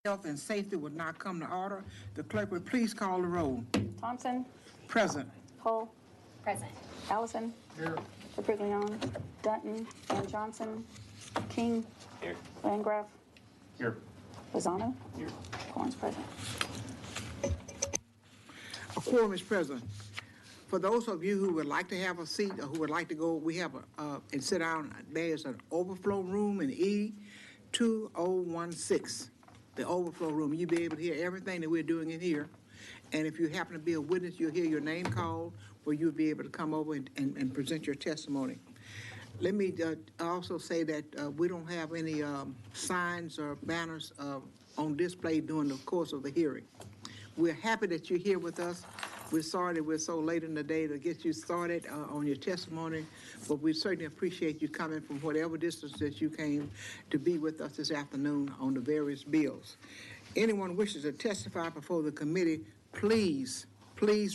Health and safety would not come to order. The clerk would please call the roll. Thompson. Present. Cole. Present. Allison. Here. Capriglione. Dutton. Van Johnson. King. Here. Landgraf. Here. Lozano. Here. Corns present. A quorum is present. For those of you who would like to have a seat or who would like to go, we have and sit down. There is an overflow room in E2016. The overflow room. You'll be able to hear everything that we're doing in here. And if you happen to be a witness, you'll hear your name called, where you'll be able to come over and present your testimony. Let me also say that we don't have any signs or banners on display during the course of the hearing. We're happy that you're here with us. We're sorry that we're so late in the day to get you started on your testimony, but we certainly appreciate you coming from whatever distance that you came to be with us this afternoon on the various bills. Anyone wishes to testify before the committee, please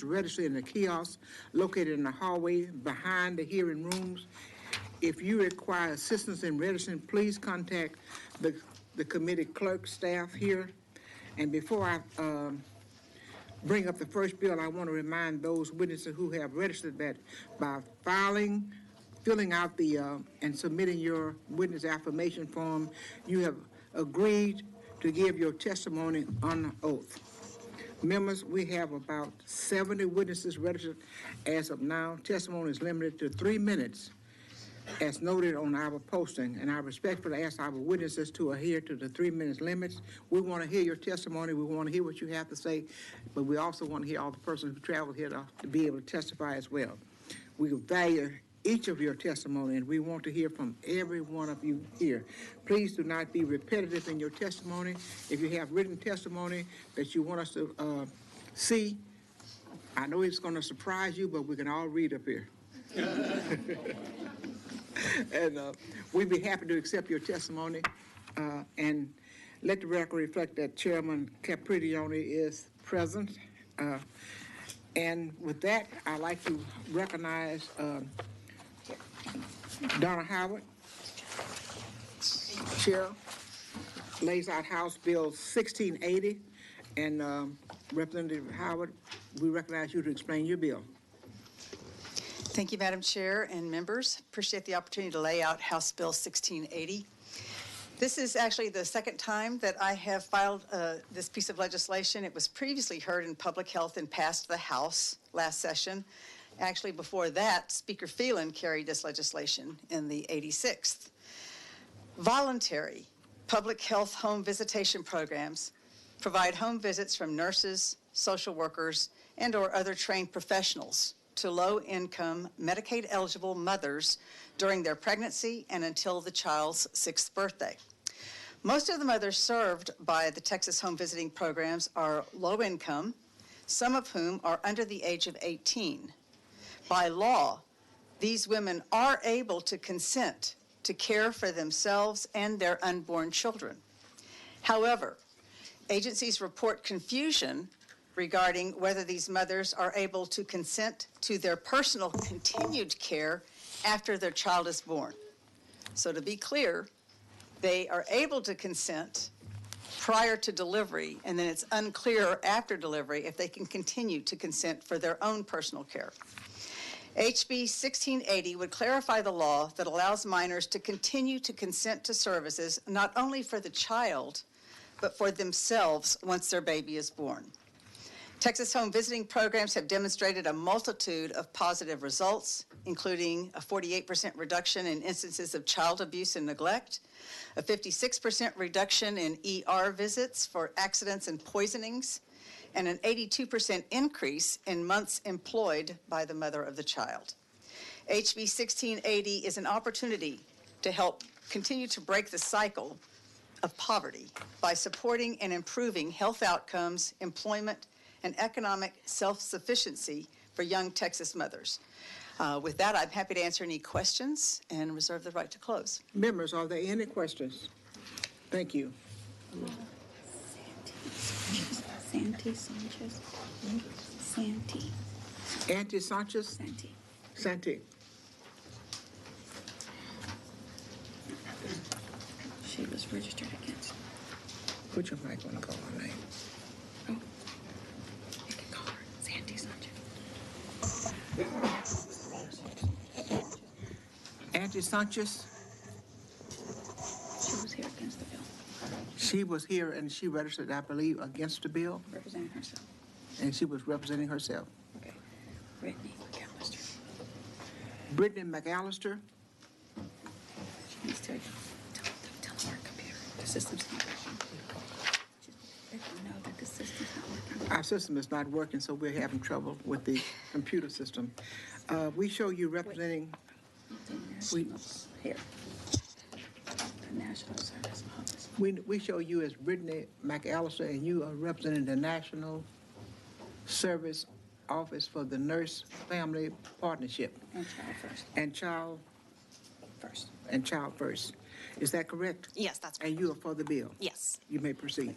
register in the kiosk located in the hallway behind the hearing rooms. If you require assistance in registering, please contact the committee clerk staff here. And before I bring up the first bill, I want to remind those witnesses who have registered that by filling out and submitting your witness affirmation form, you have agreed to give your testimony on oath. Members, we have about 70 witnesses registered as of now. Testimony is limited to 3 minutes, as noted on our posting, and I respectfully ask our witnesses to adhere to the 3 minutes limits. We want to hear your testimony. We want to hear what you have to say, but we also want to hear all the persons who traveled here to be able to testify as well. We value each of your testimony, and we want to hear from every one of you here. Please do not be repetitive in your testimony. If you have written testimony that you want us to see, I know it's going to surprise you, but we can all read up here. And we'd be happy to accept your testimony and let the record reflect that Chairman Capriglione is present. And with that, I'd like to recognize Donna Howard, Chair, lays out House Bill 1680. And Representative Howard, we recognize you to explain your bill. Thank you, Madam Chair and members. Appreciate the opportunity to lay out House Bill 1680. This is actually the second time that I have filed this piece of legislation. It was previously heard in Public Health and passed the House last session. Actually, before that, Speaker Phelan carried this legislation in the 86th. Voluntary public health home visitation programs provide home visits from nurses, social workers, and/or other trained professionals to low-income, Medicaid-eligible mothers during their pregnancy and until the child's 6th birthday. Most of the mothers served by the Texas home visiting programs are low-income, some of whom are under the age of 18. By law, these women are able to consent to care for themselves and their unborn children. However, agencies report confusion regarding whether these mothers are able to consent to their personal continued care after their child is born. So to be clear, they are able to consent prior to delivery, and then it's unclear after delivery if they can continue to consent for their own personal care. HB 1680 would clarify the law that allows minors to continue to consent to services not only for the child, but for themselves once their baby is born. Texas home visiting programs have demonstrated a multitude of positive results, including a 48% reduction in instances of child abuse and neglect, a 56% reduction in ER visits for accidents and poisonings, and an 82% increase in months employed by the mother of the child. HB 1680 is an opportunity to help continue to break the cycle of poverty by supporting and improving health outcomes, employment, and economic self-sufficiency for young Texas mothers. With that, I'm happy to answer any questions and reserve the right to close. Members, are there any questions? Thank you. Santi Sanchez. Santi. Auntie Sanchez? Santi. Santi. She was registered against. Put your mic on and call her name. You can call her Sandy Sanchez. Angie Sanchez, She was here against the bill, she was here and she registered, I believe, against the bill, representing herself. and she was representing herself. Okay. Brittany McAllister. Brittany McAllister, She needs to tell her computer. The system's not working. Just let them know that the system's not working. our system is not working, so we're having trouble with the computer system. We show you representing, The national, here. The National Service Office. we show you as Brittany McAllister, and you are representing the National Service Office for the Nurse Family Partnership And Child First. and Child First. Is that correct? Yes, that's correct. And you are for the bill? Yes. You may proceed.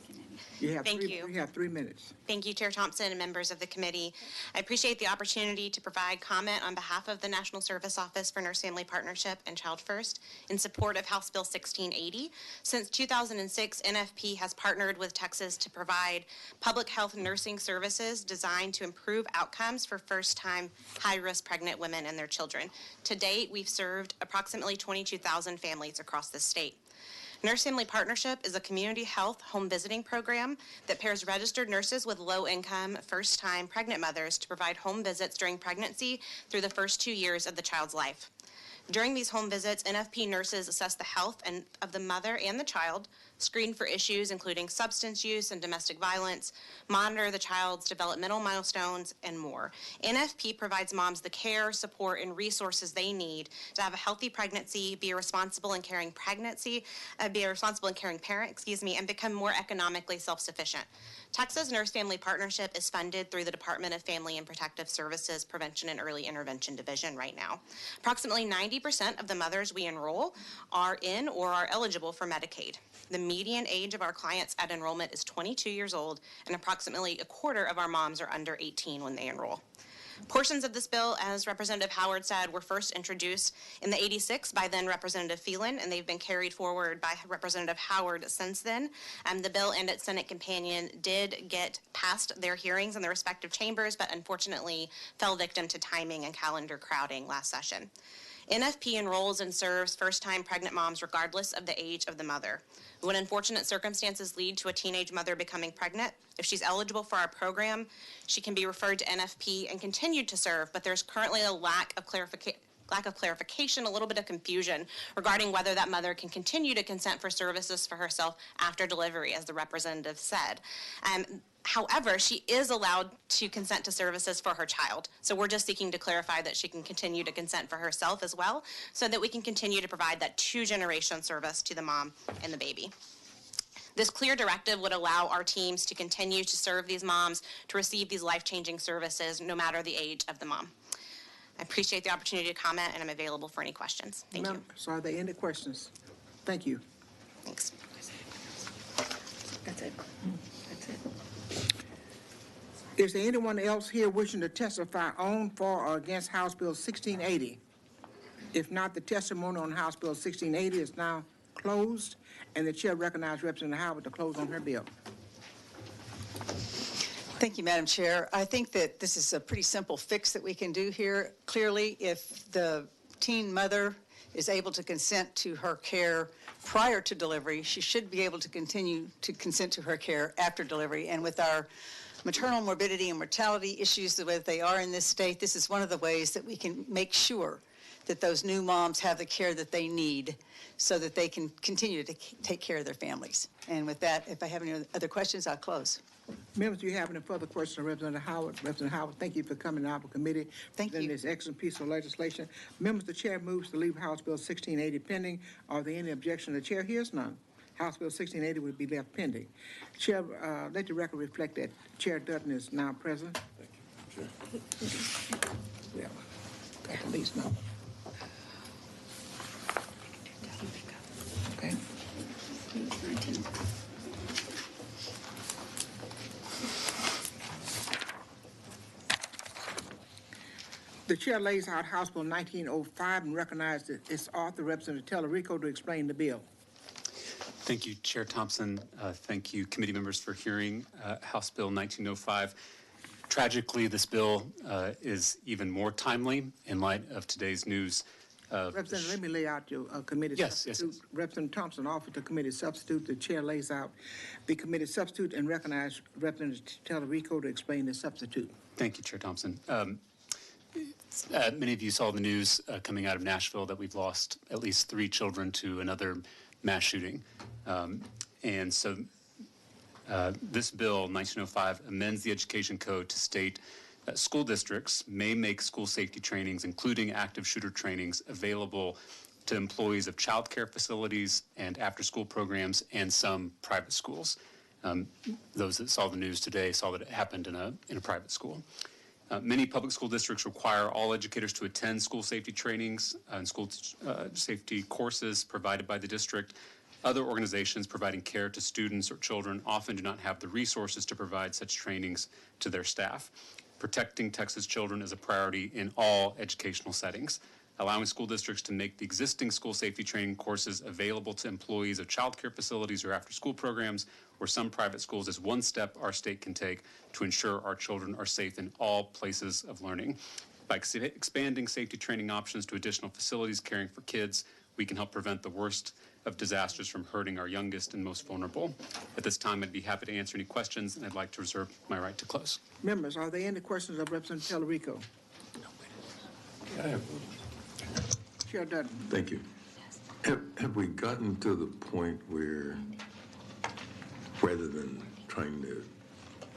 You have Thank you. You have 3 minutes. Thank you, Chair Thompson and members of the committee. I appreciate the opportunity to provide comment on behalf of the National Service Office for Nurse Family Partnership and Child First in support of House Bill 1680. Since 2006, NFP has partnered with Texas to provide public health nursing services designed to improve outcomes for first-time high-risk pregnant women and their children. To date, we've served approximately 22,000 families across the state. Nurse Family Partnership is a community health home visiting program that pairs registered nurses with low-income, first-time pregnant mothers to provide home visits during pregnancy through the first 2 years of the child's life. During these home visits, NFP nurses assess the health of the mother and the child, screen for issues including substance use and domestic violence, monitor the child's developmental milestones, and more. NFP provides moms the care, support, and resources they need to have a healthy pregnancy, be a responsible and caring parent, and become more economically self-sufficient. Texas Nurse Family Partnership is funded through the Department of Family and Protective Services Prevention and Early Intervention Division right now. Approximately 90% of the mothers we enroll are in or are eligible for Medicaid. The median age of our clients at enrollment is 22 years old, and approximately a quarter of our moms are under 18 when they enroll. Portions of this bill, as Representative Howard said, were first introduced in the 86 by then Representative Phelan, and they've been carried forward by Representative Howard since then. The bill and its Senate companion did get past their hearings in their respective chambers, but unfortunately fell victim to timing and calendar crowding last session. NFP enrolls and serves first-time pregnant moms regardless of the age of the mother. When unfortunate circumstances lead to a teenage mother becoming pregnant, if she's eligible for our program, she can be referred to NFP and continued to serve, but there's currently a lack of clarification, a little bit of confusion regarding whether that mother can continue to consent for services for herself after delivery, as the representative said. However, she is allowed to consent to services for her child. So we're just seeking to clarify that she can continue to consent for herself as well, so that we can continue to provide that two-generation service to the mom and the baby. This clear directive would allow our teams to continue to serve these moms, to receive these life-changing services, no matter the age of the mom. I appreciate the opportunity to comment, and I'm available for any questions. Thank you. So are there any questions? Thank you. Thanks. That's it. That's it. Is there anyone else here wishing to testify on, for, or against House Bill 1680? If not, the testimony on House Bill 1680 is now closed, and the chair recognizes Representative Howard to close on her bill. Thank you, Madam Chair. I think that this is a pretty simple fix that we can do here. Clearly, if the teen mother is able to consent to her care prior to delivery, she should be able to continue to consent to her care after delivery. And with our maternal morbidity and mortality issues the way that they are in this state, this is one of the ways that we can make sure that those new moms have the care that they need so that they can continue to take care of their families. And with that, if I have any other questions, I'll close. Members, do you have any further questions of Representative Howard? Representative Howard, thank you for coming to our committee. Thank you. This excellent piece of legislation. Members, the chair moves to leave House Bill 1680 pending. Are there any objections? The chair hears none. House Bill 1680 will be left pending. Chair, let the record reflect that Chair Dutton is now present. Thank you, Chair. Well, got the least number. Okay. The chair lays out House Bill 1905 and recognizes its author, Representative Tellerico, to explain the bill. Thank you, Chair Thompson. Thank you, committee members, for hearing House Bill 1905. Tragically, this bill is even more timely in light of today's news. Representative, let me lay out your committee Yes, substitute. yes. Representative Thompson offered the committee substitute. The chair lays out the committee substitute and recognize Representative Tallarico to explain the substitute. Thank you, Chair Thompson. Many of you saw the news coming out of Nashville that we've lost at least 3 children to another mass shooting. And so this bill, 1905, amends the Education Code to state that school districts may make school safety trainings, including active shooter trainings, available to employees of child care facilities and after-school programs and some private schools. Those that saw the news today saw that it happened in a private school. Many public school districts require all educators to attend school safety trainings and school safety courses provided by the district. Other organizations providing care to students or children often do not have the resources to provide such trainings to their staff. Protecting Texas children is a priority in all educational settings. Allowing school districts to make the existing school safety training courses available to employees of child care facilities or after-school programs or some private schools is one step our state can take to ensure our children are safe in all places of learning. By expanding safety training options to additional facilities caring for kids, we can help prevent the worst of disasters from hurting our youngest and most vulnerable. At this time, I'd be happy to answer any questions, and I'd like to reserve my right to close. Members, are there any questions of Representative Tallarico? I have Chair Dutton. Thank you. Have we gotten to the point where, rather than trying to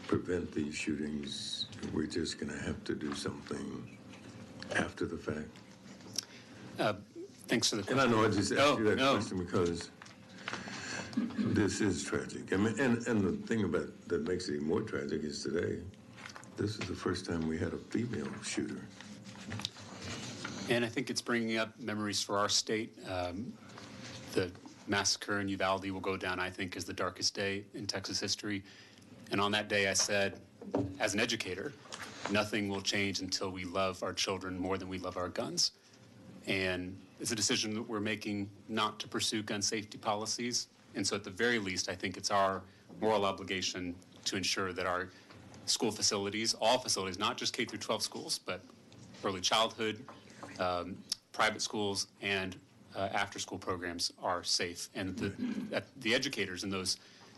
prevent these shootings, we're just going to have to do something after the fact? Thanks for the question. And I know I just asked you that No. question because this is tragic. I mean, and the thing about that makes it even more tragic is today, this is the first time we had a female shooter. And I think it's bringing up memories for our state. The massacre in Uvalde will go down, I think, as the darkest day in Texas history. And on that day, I said, as an educator, nothing will change until we love our children more than we love our guns. And it's a decision that we're making not to pursue gun safety policies. And so at the very least, I think it's our moral obligation to ensure that our school facilities, all facilities, not just K through 12 schools, but early childhood, private schools, and after-school programs are safe. And the educators in those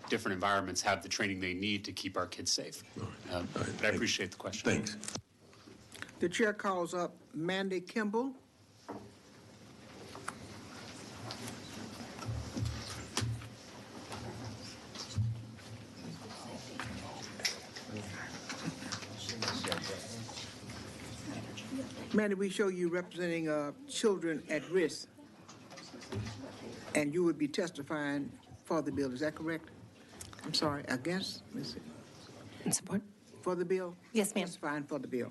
different environments have the training they need to keep our kids safe. But I appreciate the question. Thanks. The chair calls up Mandy Kimball. Mandy, we show you representing children at risk, and you would be testifying for the bill. Is that correct? I'm sorry, against? Let me see. In support? For the bill? Yes, ma'am. Testifying for the bill.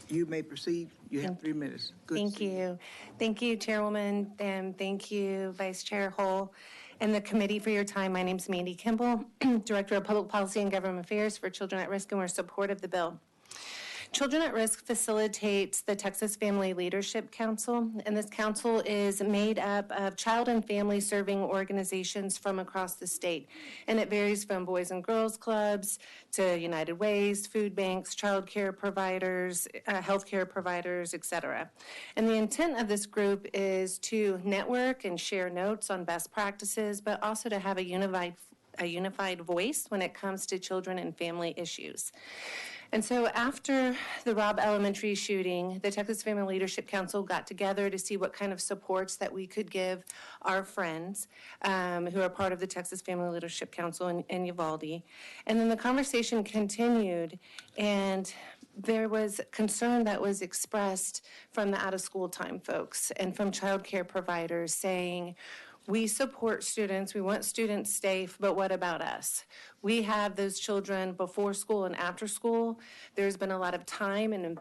You may proceed. You have 3 minutes. Good to Thank see you. Thank you, Chairwoman, and thank you, Vice Chair Hull, and the committee for your time. My name's Mandy Kimball, Director of Public Policy and Government Affairs for Children at Risk, and we're supportive of the bill. Children at Risk facilitates the Texas Family Leadership Council, and this council is made up of child and family serving organizations from across the state. And it varies from Boys and Girls Clubs to United Ways, food banks, child care providers, healthcare providers, et cetera. And the intent of this group is to network and share notes on best practices, but also to have a unified voice when it comes to children and family issues. And so after the Robb Elementary shooting, the Texas Family Leadership Council got together to see what kind of supports that we could give our friends who are part of the Texas Family Leadership Council in Uvalde. And then the conversation continued, and there was concern that was expressed from the out-of-school time folks and from child care providers saying, we support students, we want students safe, but what about us? We have those children before school and after school. There's been a lot of time and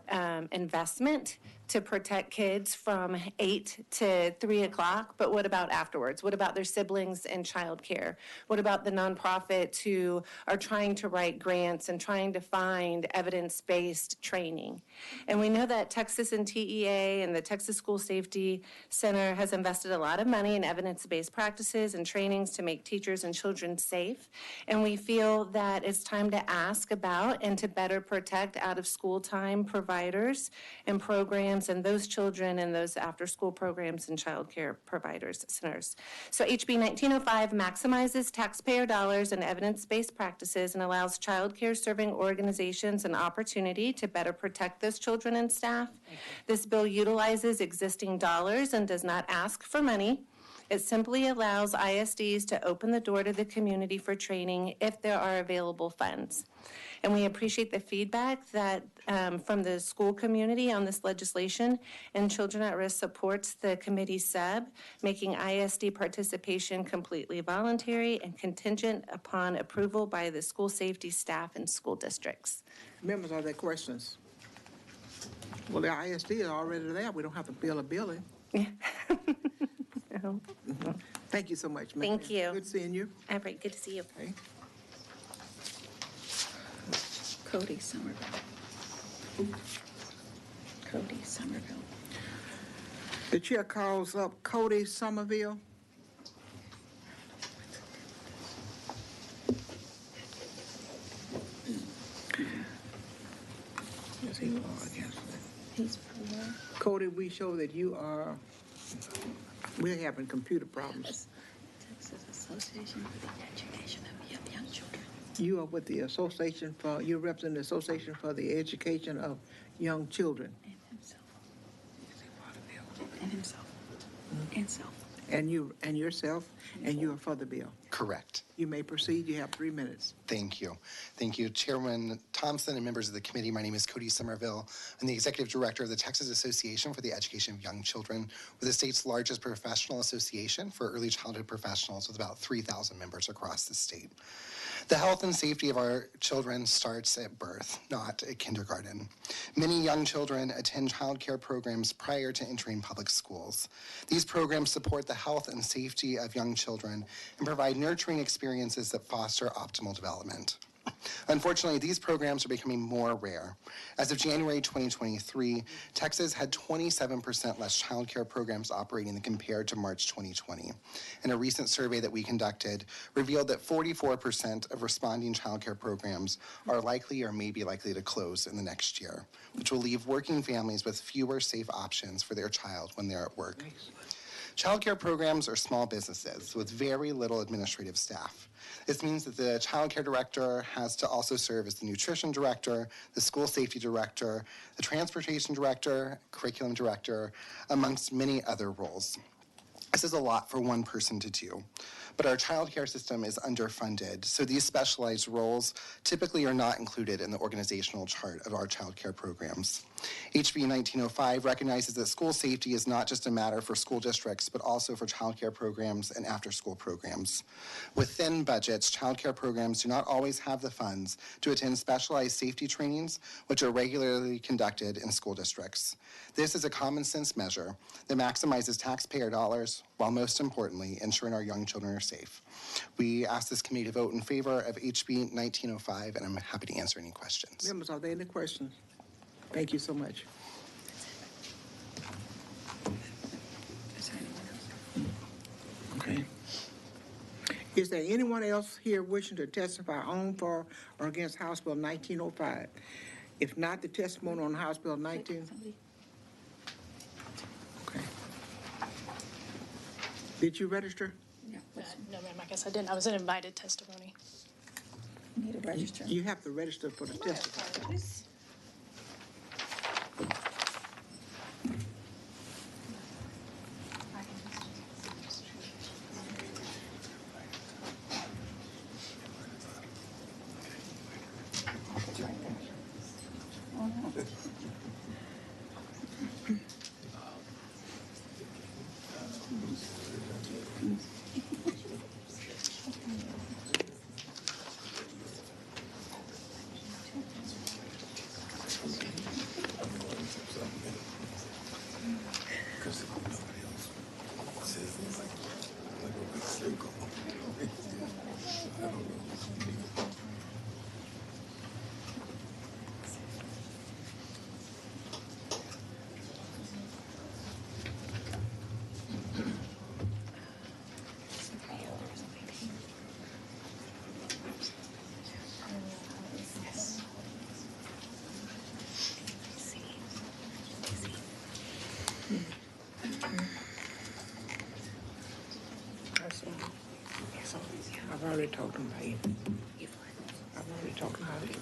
investment to protect kids from 8 to 3 o'clock, but what about afterwards? What about their siblings and childcare? What about the nonprofits who are trying to write grants and trying to find evidence-based training? And we know that Texas and TEA and the Texas School Safety Center has invested a lot of money in evidence-based evidence-based practices and trainings to make teachers and children safe. And we feel that it's time to ask about and to better protect out-of-school time providers and programs and those children and those after-school programs and childcare providers, centers. So HB 1905 maximizes taxpayer dollars and evidence-based practices and allows childcare serving organizations an opportunity to better protect those children and staff. This bill utilizes existing dollars and does not ask for money. It simply allows ISDs to open the door to the community for training if there are available funds. And we appreciate the feedback that from the school community on this legislation, and Children at Risk supports the committee sub, making ISD participation completely voluntary and contingent upon approval by the school safety staff and school districts. Members, are there questions? Well, the ISD is already there. We don't have to bill a building. Thank you so much, ma'am. Thank you. Good seeing you. All right, good to see you. Okay. Cody Somerville. Cody Somerville. The chair calls up Cody Somerville. Yes, he was against it. He's for Cody, we show that you are, we're having computer problems. Texas Association for the Education of Young Children. You are with the Association for, you represent the Association for the Education of Young Children. And himself. And himself. And self. And you, and yourself, and you are for the bill. Correct. You may proceed. You have 3 minutes. Thank you. Thank you, Chairman Thompson and members of the committee. My name is Cody Somerville. I'm the Executive Director of the Texas Association for the Education of Young Children. We're the state's largest professional association for early childhood professionals with about 3,000 members across the state. The health and safety of our children starts at birth, not at kindergarten. Many young children attend child care programs prior to entering public schools. These programs support the health and safety of young children and provide nurturing experiences that foster optimal development. Unfortunately, these programs are becoming more rare. As of January 2023, Texas had 27% less child care programs operating than compared to March 2020. And a recent survey that we conducted revealed that 44% of responding child care programs are likely or may be likely to close in the next year, which will leave working families with fewer safe options for their child when they're at work. Child care programs are small businesses with very little administrative staff. This means that the child care director has to also serve as the nutrition director, the school safety director, the transportation director, curriculum director, amongst many other roles. This is a lot for one person to do, but our child care system is underfunded, so these specialized roles typically are not included in the organizational chart of our child care programs. HB 1905 recognizes that school safety is not just a matter for school districts, but also for child care programs and after-school programs. With thin budgets, child care programs do not always have the funds to attend specialized safety trainings, which are regularly conducted in school districts. This is a common sense measure that maximizes taxpayer dollars, while most importantly, ensuring our young children are safe. We ask this committee to vote in favor of HB 1905, and I'm happy to answer any questions. Members, are there any questions? Thank you so much. Is there anyone else? Okay. Is there anyone else here wishing to testify on, for, or against House Bill 1905? If not, the testimony on House Bill 19. Somebody? Okay. Did you register? Yeah. No, ma'am, I guess I didn't. I was an invited testimony. Need a register. You have to register for the testimony. I've already talked about it. I've already talked about it.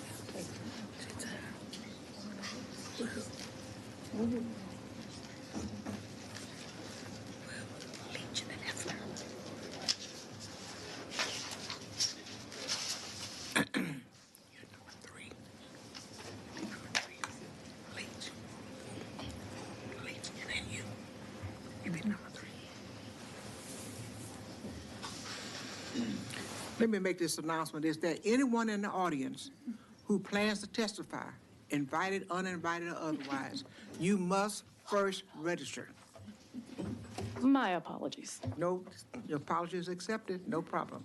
Let me make this announcement. Is there anyone in the audience who plans to testify, invited, uninvited, or otherwise? You must first register. My apologies. No, your apology is accepted, no problem.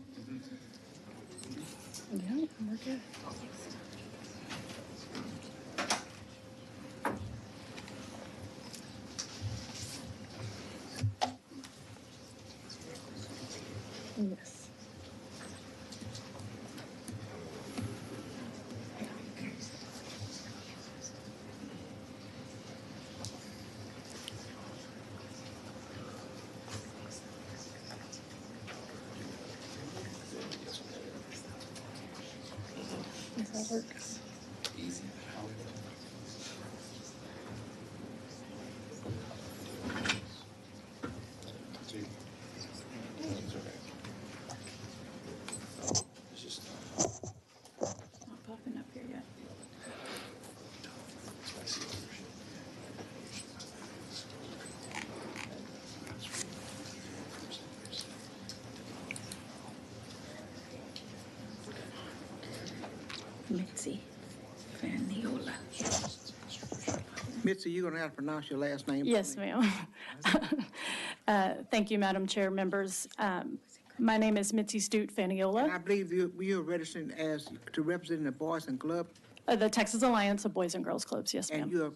Yeah, we're good. Yes. Does that work? Not popping up here yet. Mitzi Faniola. Mitzi, you're gonna have to pronounce your last name. for Yes, me. ma'am. Thank you, Madam Chair, members. My name is Mitzi Stute And Faniola, I believe you're registering as, to represent the Boys and Club, the Texas Alliance of Boys and Girls Clubs. Yes, and ma'am.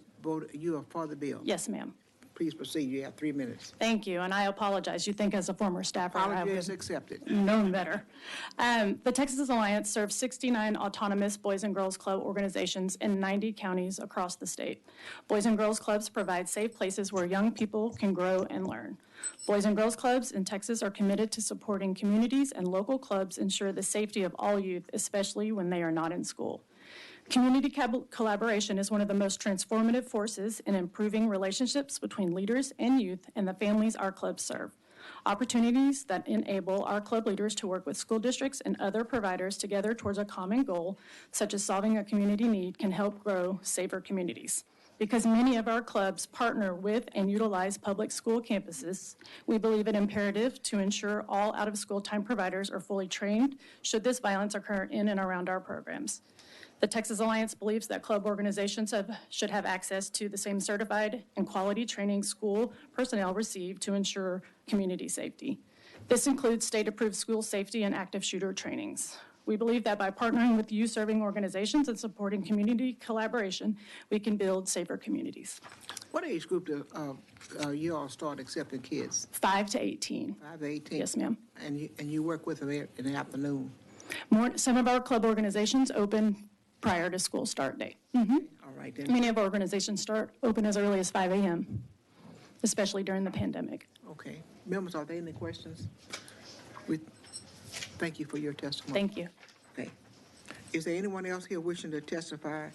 you are for the bill. Yes, ma'am. Please proceed, you have 3 minutes. Thank you, and I apologize. You think as a former staffer, I Apology would is accepted. known better. The Texas Alliance serves 69 autonomous Boys and Girls Club organizations in 90 counties across the state. Boys and Girls Clubs provide safe places where young people can grow and learn. Boys and Girls Clubs in Texas are committed to supporting communities, and local clubs ensure the safety of all youth, especially when they are not in school. Community collaboration is one of the most transformative forces in improving relationships between leaders and youth and the families our clubs serve. Opportunities that enable our club leaders to work with school districts and other providers together towards a common goal, such as solving a community need, can help grow safer communities. Because many of our clubs partner with and utilize public school campuses, we believe it imperative to ensure all out-of-school time providers are fully trained should this violence occur in and around our programs. The Texas Alliance believes that club organizations should have access to the same certified and quality training school personnel receive to ensure community safety. This includes state-approved school safety and active shooter trainings. We believe that by partnering with youth-serving organizations and supporting community collaboration, we can build safer communities. What age group do you all start accepting kids? 5 to 18. 5 to 18? Yes, ma'am. And you work with them in the afternoon? Some of our club organizations open prior to school start date. All right, then. Many of our organizations open as early as 5 a.m., especially during the pandemic. Okay. Members, are there any questions? Thank you for your testimony. Thank you. Okay. Is there anyone else here wishing to testify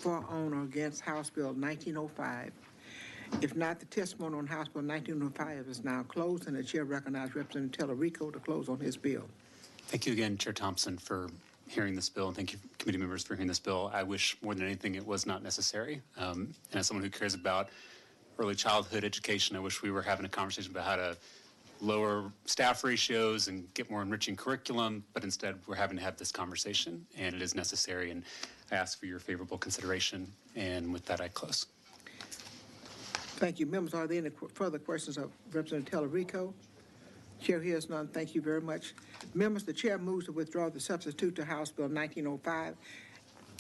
for, on, or against House Bill 1905? If not, the testimony on House Bill 1905 is now closed, and the chair recognizes Representative Tellerico to close on his bill. Thank you again, Chair Thompson, for hearing this bill, and thank you, committee members, for hearing this bill. I wish more than anything it was not necessary. And as someone who cares about early childhood education, I wish we were having a conversation about how to lower staff ratios and get more enriching curriculum, but instead we're having to have this conversation, and it is necessary, and I ask for your favorable consideration, and with that, I close. Thank you. Members, are there any further questions of Representative Tellerico? Chair hears none. Thank you very much. Members, the chair moves to withdraw the substitute to House Bill 1905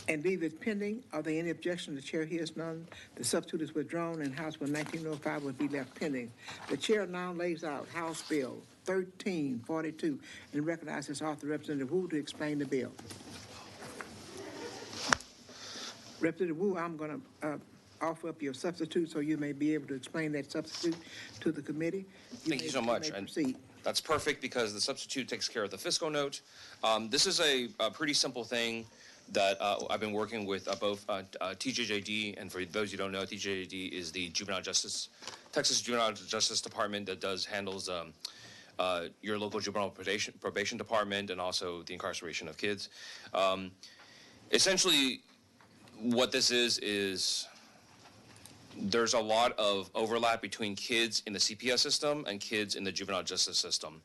and leave it pending. Are there any objections? The chair hears none. The substitute is withdrawn, and House Bill 1905 will be left pending. The chair now lays out House Bill 1342 and recognizes Author Representative Wu to explain the bill. Representative Wu, I'm going to offer up your substitute so you may be able to explain that substitute to the committee. Thank you so much. You may proceed. That's perfect because the substitute takes care of the fiscal note. This is a pretty simple thing that I've been working with both TJJD, and for those who don't know, TJJD is the Texas Juvenile Justice Department that handles your local juvenile probation department and also the incarceration of kids. Essentially, what this is there's a lot of overlap between kids in the CPS system and kids in the juvenile justice system.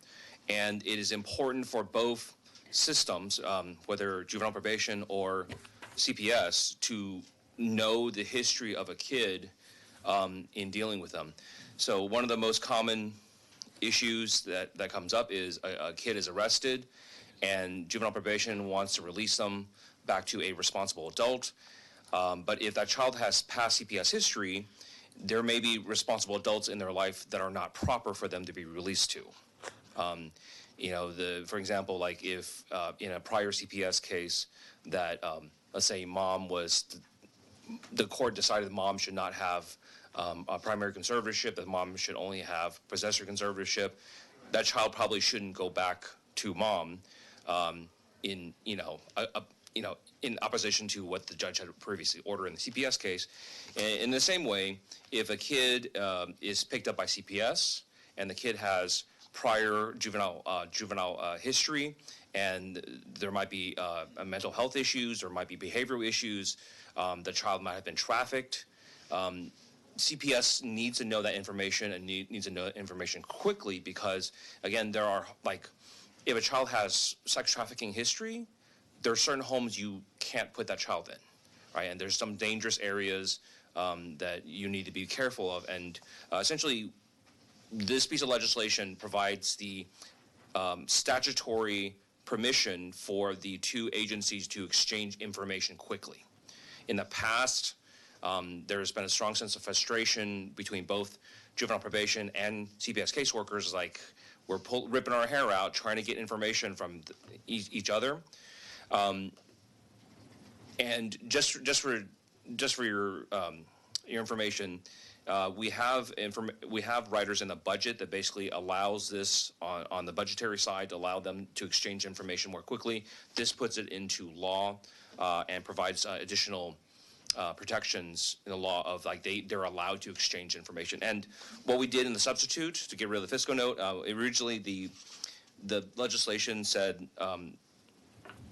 And it is important for both systems, whether juvenile probation or CPS, to know the history of a kid in dealing with them. So one of the most common issues that comes up is a kid is arrested and juvenile probation wants to release them back to a responsible adult. But if that child has past CPS history, there may be responsible adults in their life that are not proper for them to be released to. For example, like if in a prior CPS case that, let's say the court decided mom should not have a primary conservatorship, that mom should only have possessory conservatorship, that child probably shouldn't go back to mom in opposition to what the judge had previously ordered in the CPS case. And in the same way, if a kid is picked up by CPS and the kid has prior juvenile history, and there might be mental health issues, there might be behavioral issues, the child might have been trafficked, CPS needs to know that information and needs to know that information quickly because, again, there are, like, if a child has sex trafficking history, there are certain homes you can't put that child in, right? And there's some dangerous areas that you need to be careful of. And essentially, this piece of legislation provides the statutory permission for the two agencies to exchange information quickly. In the past, there's been a strong sense of frustration between both juvenile probation and CPS caseworkers, like we're ripping our hair out trying to get information from each other. And just for your information, we have writers in the budget that basically allows this on the budgetary side to allow them to exchange information more quickly. This puts it into law and provides additional protections in the law of, like, they're allowed to exchange information. And what we did in the substitute to get rid of the fiscal note, originally the legislation said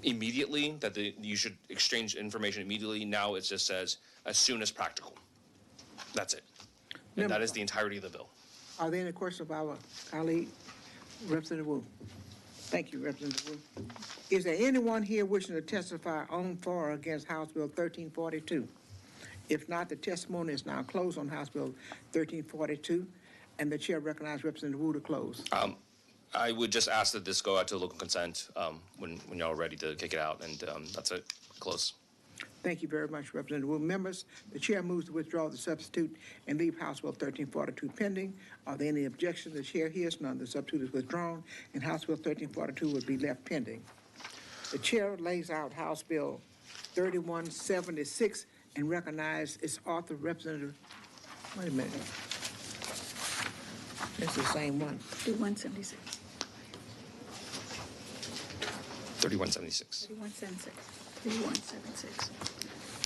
immediately that you should exchange information immediately. Now it just says as soon as practical. That's it. And that is the entirety of the bill. Are there any questions of our colleague, Representative Wu? Thank you, Representative Wu. Is there anyone here wishing to testify on, for, or against House Bill 1342? If not, the testimony is now closed on House Bill 1342, and the chair recognizes Representative Wu to close. I would just ask that this go out to local consent when y'all are ready to kick it out, and that's it. Close. Thank you very much, Representative Wu. Members, the chair moves to withdraw the substitute and leave House Bill 1342 pending. Are there any objections? The chair hears none. The substitute is withdrawn, and House Bill 1342 will be left pending. The chair lays out House Bill 3176 and recognizes its author, Representative. Wait a minute. It's the same one. 3176. 3176. 3176. 3176.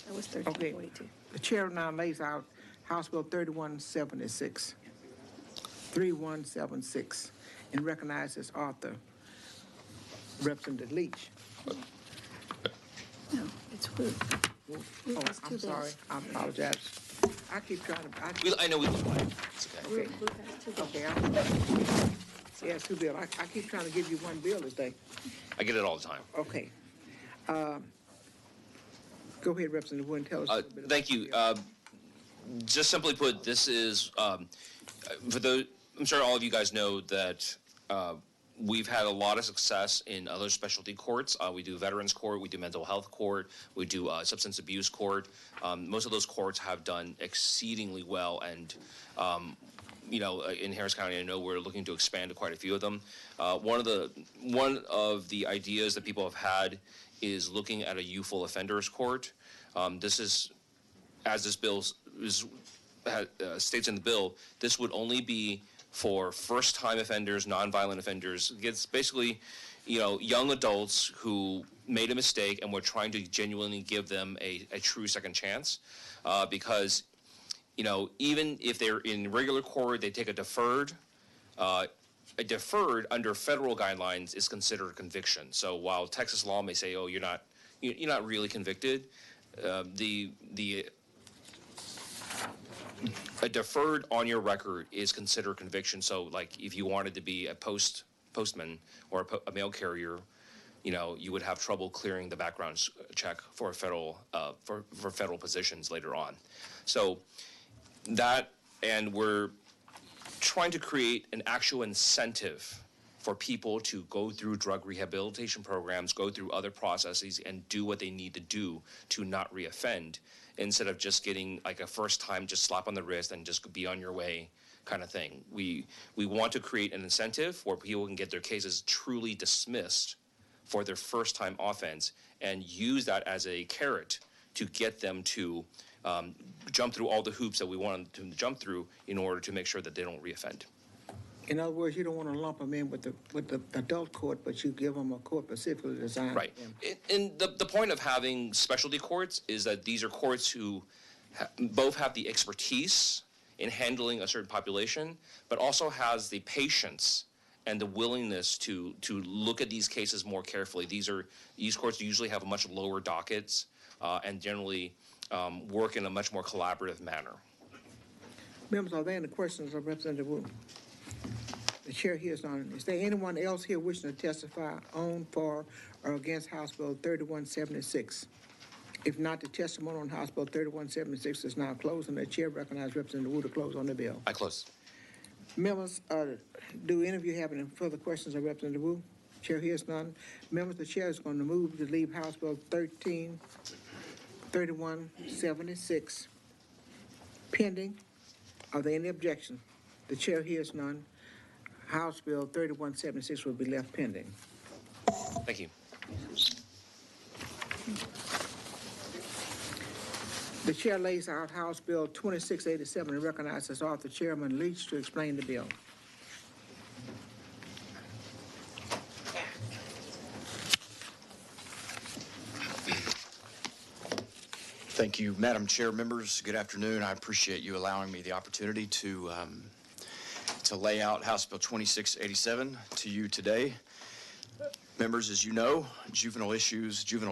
That was 1342. The chair now lays out House Bill 3176. 3176, and recognizes its author, Representative Leach. No, it's Wu. Oh, has two I'm sorry. bills. I apologize. I keep trying to. I know we can play. It's okay. Wu has two bills. Okay. Yeah, two bills. I keep trying to give you one bill this day. I get it all the time. Okay. Go ahead, Representative Wu, and tell us. A little bit Thank about you. the bill. Just simply put, this is for those. I'm sure all of you guys know that we've had a lot of success in other specialty courts. We do veterans court, we do mental health court, we do substance abuse court. Most of those courts have done exceedingly well, and in Harris County, I know we're looking to expand to quite a few of them. One of the ideas that people have had is looking at a youthful offenders court. This is, as this bill states in the bill, this would only be for first-time offenders, nonviolent offenders. It's basically, young adults who made a mistake, and we're trying to genuinely give them a true second chance, because, even if they're in regular court, they take a deferred under federal guidelines is considered a conviction. So while Texas law may say, oh, you're not really convicted, a deferred on your record is considered conviction. So like if you wanted to be a postman or a mail carrier, you would have trouble clearing the background check for federal for federal positions later on. So that, and we're trying to create an actual incentive for people to go through drug rehabilitation programs, go through other processes, and do what they need to do to not reoffend, instead of just getting like a first time just slap on the wrist and just be on your way kind of thing. We want to create an incentive where people can get their cases truly dismissed for their first time offense and use that as a carrot to get them to jump through all the hoops that we want them to jump through in order to make sure that they don't reoffend. In other words, you don't want to lump them in with the adult court, but you give them a court specifically designed. Right. And the point of having specialty courts is that these are courts who both have the expertise in handling a certain population, but also has the patience and the willingness to look at these cases more carefully. These courts usually have much lower dockets and generally work in a much more collaborative manner. Members, are there any questions of Representative Wu? The chair hears none. Is there anyone else here wishing to testify on, for, or against House Bill 3176? If not, the testimony on House Bill 3176 is now closed, and the chair recognizes Representative Wu to close on the bill. I close. Members, do any of you have any further questions of Representative Wu? Chair hears none. Members, the chair is going to move to leave House Bill 3176 pending. Are there any objections? The chair hears none. House Bill 3176 will be left pending. Thank you. The chair lays out House Bill 2687 and recognizes Author Chairman Leach to explain the bill. Thank you, Madam Chair, members. Good afternoon. I appreciate you allowing me the opportunity to lay out House Bill 2687 to you today. Members, as you know, juvenile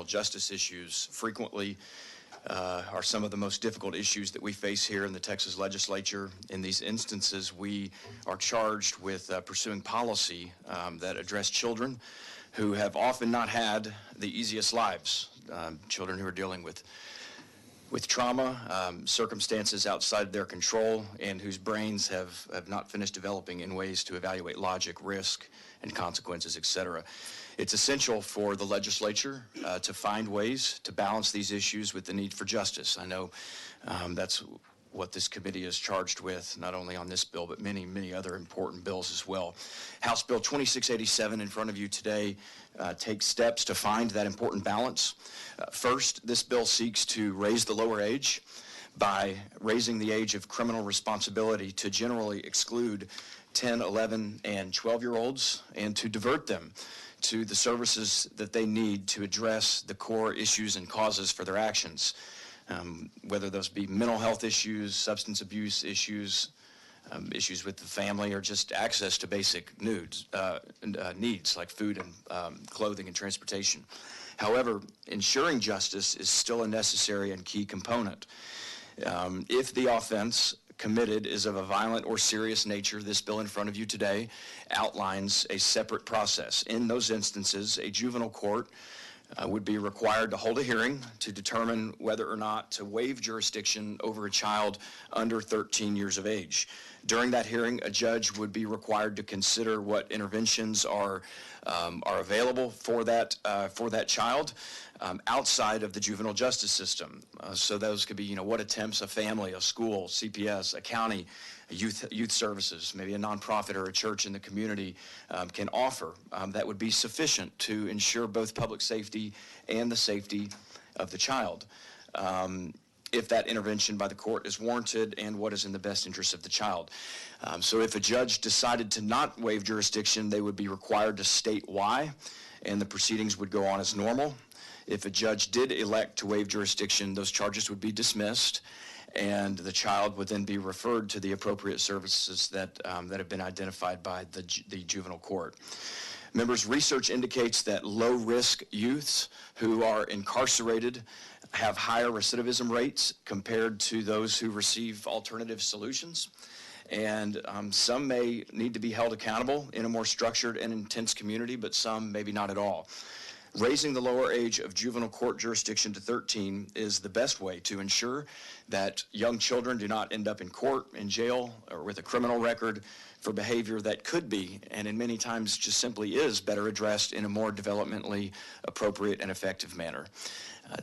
justice issues frequently are some of the most difficult issues that we face here in the Texas legislature. In these instances, we are charged with pursuing policy that address children who have often not had the easiest lives, children who are dealing with trauma, circumstances outside their control, and whose brains have not finished developing in ways to evaluate logic, risk, and consequences, et cetera. It's essential for the legislature to find ways to balance these issues with the need for justice. I know that's what this committee is charged with, not only on this bill, but many, many other important bills as well. House Bill 2687 in front of you today takes steps to find that important balance. First, this bill seeks to raise the lower age by raising the age of criminal responsibility to generally exclude 10, 11, and 12-year-olds and to divert them to the services that they need to address the core issues and causes for their actions, whether those be mental health issues, substance abuse issues, issues with the family, or just access to basic needs like food and clothing and transportation. However, ensuring justice is still a necessary and key component. If the offense committed is of a violent or serious nature, this bill in front of you today outlines a separate process. In those instances, a juvenile court would be required to hold a hearing to determine whether or not to waive jurisdiction over a child under 13 years of age. During that hearing, a judge would be required to consider what interventions are available for that child outside of the juvenile justice system. So those could be, what attempts a family, a school, CPS, a county, youth services, maybe a nonprofit or a church in the community can offer that would be sufficient to ensure both public safety and the safety of the child. if that intervention by the court is warranted and what is in the best interest of the child. So if a judge decided to not waive jurisdiction, they would be required to state why, and the proceedings would go on as normal. If a judge did elect to waive jurisdiction, those charges would be dismissed, and the child would then be referred to the appropriate services that have been identified by the juvenile court. Members, research indicates that low-risk youths who are incarcerated have higher recidivism rates compared to those who receive alternative solutions. And some may need to be held accountable in a more structured and intense community, but some maybe not at all. Raising the lower age of juvenile court jurisdiction to 13 is the best way to ensure that young children do not end up in court, in jail, or with a criminal record for behavior that could be, and in many times just simply is, better addressed in a more developmentally appropriate and effective manner.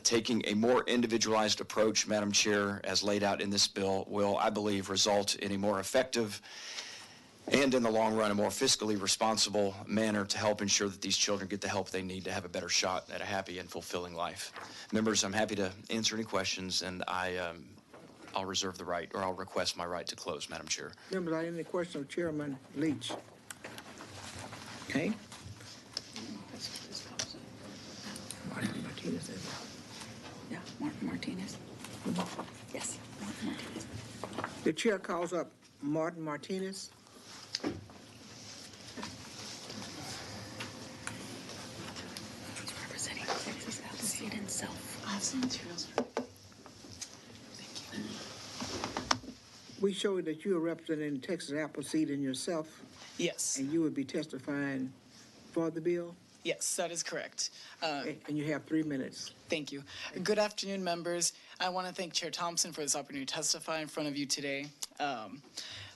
Taking a more individualized approach, Madam Chair, as laid out in this bill, will, I believe, result in a more effective and, in the long run, a more fiscally responsible manner to help ensure that these children get the help they need to have a better shot at a happy and fulfilling life. Members, I'm happy to answer any questions, and I'll reserve the right, or I'll request my right to close, Madam Chair. Members, are there any questions of Chairman Leach? Okay. Martin Martinez. Yeah, Martin Martinez. Yes, Martin Martinez. The chair calls up Martin Martinez. He's representing Texas Appleseed himself. I have some materials. Thank you. We showed that you are representing Texas Appleseed and yourself, Yes, and you would be testifying for the bill, yes, that is correct. and you have 3 minutes. Thank you. Good afternoon, members. I want to thank Chair Thompson for this opportunity to testify in front of you today.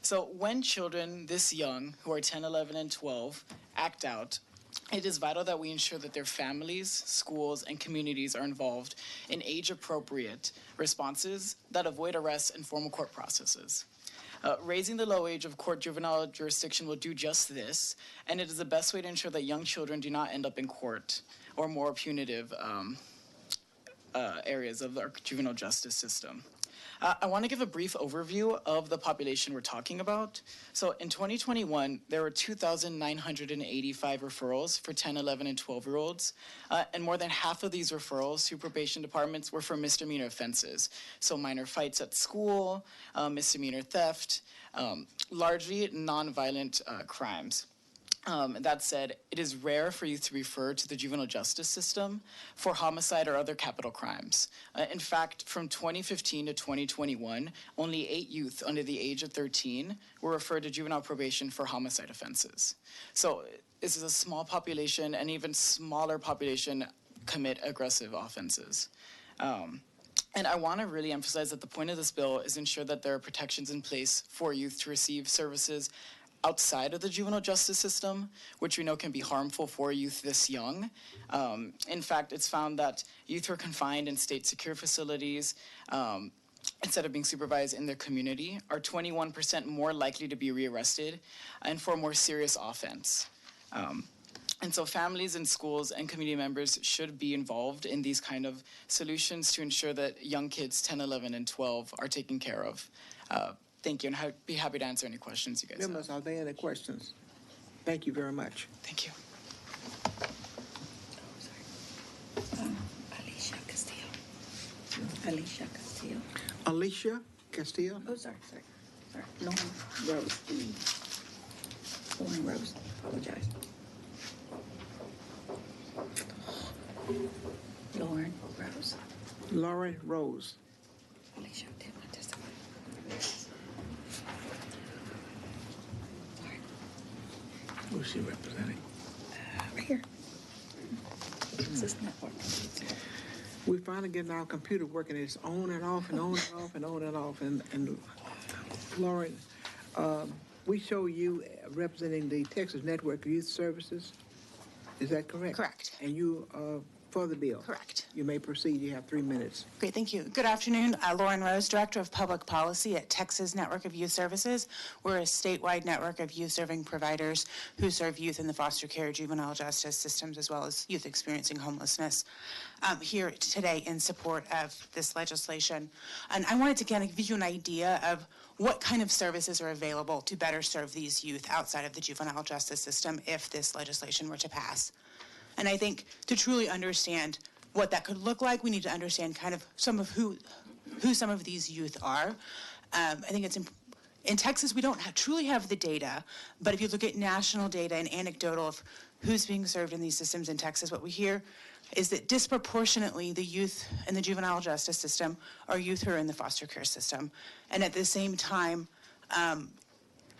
So when children this young, who are 10, 11, and 12, act out, it is vital that we ensure that their families, schools, and communities are involved in age-appropriate responses that avoid arrests and formal court processes. Raising the low age of court juvenile jurisdiction will do just this, and it is the best way to ensure that young children do not end up in court or more punitive areas of our juvenile justice system. I want to give a brief overview of the population we're talking about. So in 2021, there were 2,985 referrals for 10, 11, and 12-year-olds, and more than half of these referrals to probation departments were for misdemeanor offenses. So minor fights at school, misdemeanor theft, largely nonviolent crimes. That said, it is rare for youth to refer to the juvenile justice system for homicide or other capital crimes. In fact, from 2015 to 2021, only 8 youth under the age of 13 were referred to juvenile probation for homicide offenses. So this is a small population, and even smaller population commit aggressive offenses. And I want to really emphasize that the point of this bill is ensure that there are protections in place for youth to receive services outside of the juvenile justice system, which we know can be harmful for youth this young. In fact, it's found that youth who are confined in state secure facilities, instead of being supervised in their community, are 21% more likely to be rearrested and for a more serious offense. And so families and schools and community members should be involved in these kind of solutions to ensure that young kids 10, 11, and 12 are taken care of. Thank you, and I'd be happy to answer any questions you guys have. Members, are there any questions? Thank you very much. Thank you. Alicia Castillo. Alicia Castillo. Alicia Castillo? Oh, sorry. Lauren Rose. Lauren Rose. Apologize. Lauren Rose. Lauren Rose. Alicia did not testify. Who's she representing? Right here. Texas Network. We're finally getting our computer working. It's on and off and on and off and on and off. And Lauren, we show you representing the Texas Network of Youth Services. Is that correct? Correct. And you for the bill. Correct. You may proceed. You have 3 minutes. Great, thank you. Good afternoon. Lauren Rose, Director of Public Policy at Texas Network of Youth Services. We're a statewide network of youth-serving providers who serve youth in the foster care, juvenile justice systems, as well as youth experiencing homelessness. Here today in support of this legislation. And I wanted to kind of give you an idea of what kind of services are available to better serve these youth outside of the juvenile justice system if this legislation were to pass. And I think to truly understand what that could look like, we need to understand kind of some of who some of these youth are. I think it's in Texas, we don't truly have the data, but if you look at national data and anecdotal of who's being served in these systems in Texas, what we hear is that disproportionately the youth in the juvenile justice system are youth who are in the foster care system. And at the same time,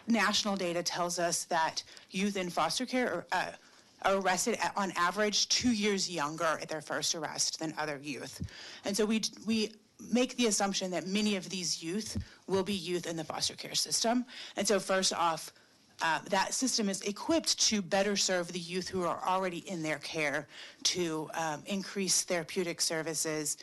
national data tells us that youth in foster care are arrested on average 2 years younger at their first arrest than other youth. And so we make the assumption that many of these youth will be youth in the foster care system. And so first off, that system is equipped to better serve the youth who are already in their care, to increase therapeutic services,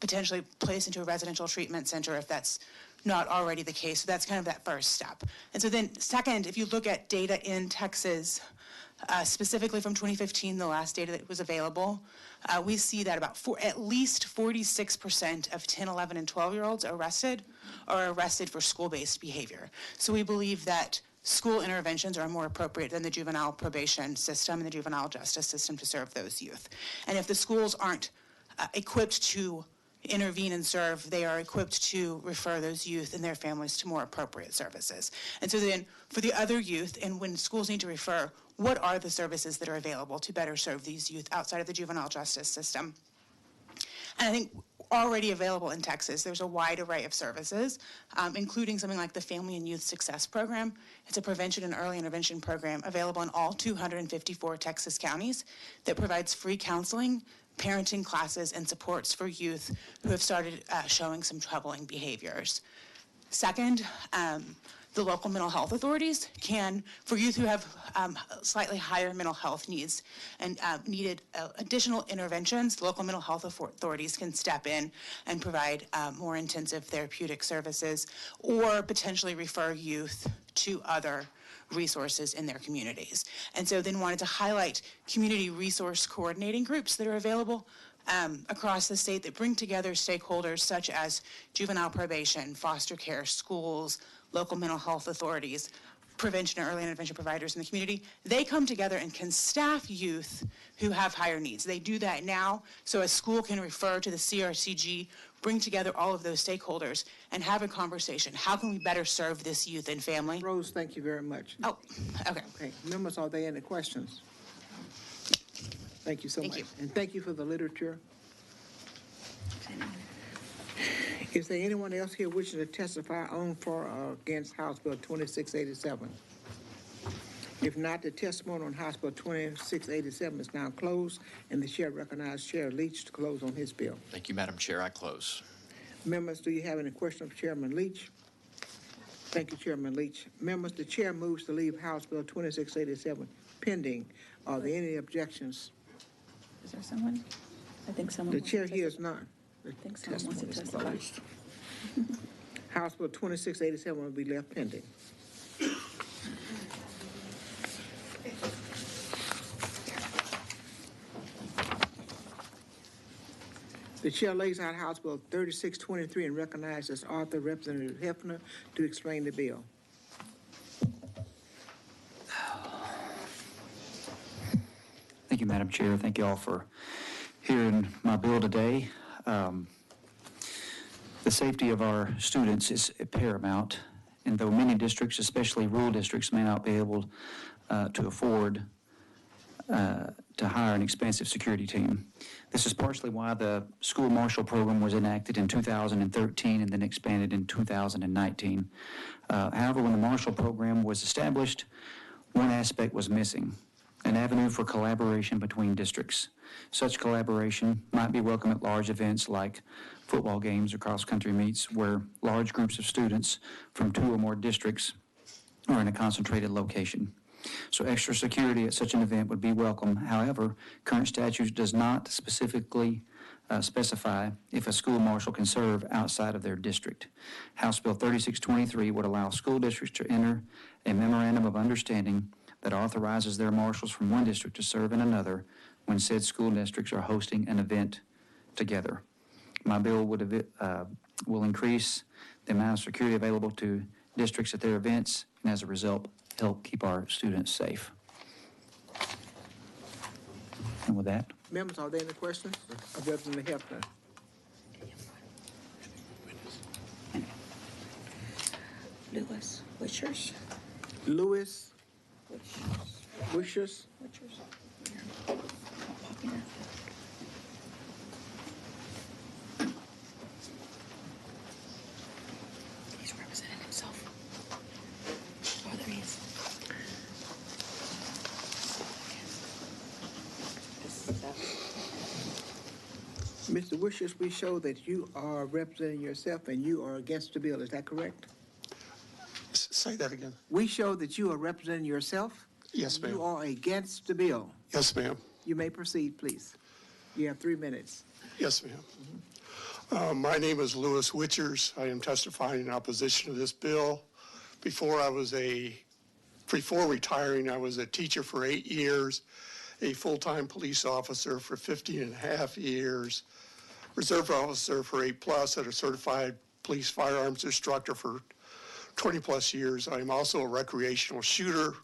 potentially place into a residential treatment center if that's not already the case. So that's kind of that first step. And so then second, if you look at data in Texas, specifically from 2015, the last data that was available, we see that at least 46% of 10, 11, and 12-year-olds arrested are arrested for school-based behavior. So we believe that school interventions are more appropriate than the juvenile probation system and the juvenile justice system to serve those youth. And if the schools aren't equipped to intervene and serve, they are equipped to refer those youth and their families to more appropriate services. And so then for the other youth, and when schools need to refer, what are the services that are available to better serve these youth outside of the juvenile justice system? And I think already available in Texas, there's a wide array of services, including something like the Family and Youth Success Program. It's a prevention and early intervention program available in all 254 Texas counties that provides free counseling, parenting classes, and supports for youth who have started showing some troubling behaviors. Second, the local mental health authorities can, for youth who have slightly higher mental health needs and needed additional interventions, local mental health authorities can step in and provide more intensive therapeutic services or potentially refer youth to other resources in their communities. And so then wanted to highlight community resource coordinating groups that are available across the state that bring together stakeholders such as juvenile probation, foster care, schools, local mental health authorities, prevention and early intervention providers in the community. They come together and can staff youth who have higher needs. They do that now, so a school can refer to the CRCG, bring together all of those stakeholders, and have a conversation. How can we better serve this youth and family? Rose, thank you very much. Oh, okay. Okay, members, are there any questions? Thank you so much. Thank you. And thank you for the literature. Is there anyone else here wishing to testify on, for, or against House Bill 2687? If not, the testimony on House Bill 2687 is now closed, and the chair recognizes Chair Leach to close on his bill. Thank you, Madam Chair. I close. Members, do you have any questions of Chairman Leach? Thank you, Chairman Leach. Members, the chair moves to leave House Bill 2687 pending. Are there any objections? Is there someone? I think someone. The chair hears none. The think someone wants to testimony is testify. closed. House Bill 2687 will be left pending. The chair lays out House Bill 3623 and recognizes author Representative Hefner to explain the bill. Thank you, Madam Chair. Thank you all for hearing my bill today. The safety of our students is paramount, and though many districts, especially rural districts, may not be able to afford to hire an expensive security team. This is partially why the school marshal program was enacted in 2013 and then expanded in 2019. However, when the marshal program was established, one aspect was missing: an avenue for collaboration between districts. Such collaboration might be welcome at large events like football games or cross-country meets, where large groups of students from 2 or more districts are in a concentrated location. So extra security at such an event would be welcome. However, current statute does not specifically specify if a school marshal can serve outside of their district. House Bill 3623 would allow school districts to enter a memorandum of understanding that authorizes their marshals from one district to serve in another when said school districts are hosting an event together. My bill will increase the amount of security available to districts at their events, and as a result, help keep our students safe. And with that, Members, are there any questions of Representative Hefner? Lewis, Wishers, Lewis, Wishers, Wishers. Popping up. He's representing himself. Oh, there he is. Mr. Wishers, we show that you are representing yourself and you are against the bill. Is that correct? Say that again. We show that you are representing yourself. Yes, ma'am. You are against the bill. Yes, ma'am. You may proceed, please. You have 3 minutes. Yes, ma'am. My name is Lewis Witchers. I am testifying in opposition to this bill. Before retiring, I was a teacher for 8 years, a full-time police officer for 15 and a half years, reserve officer for 8+, and a certified police firearms instructor for 20+ years. I am also a recreational shooter,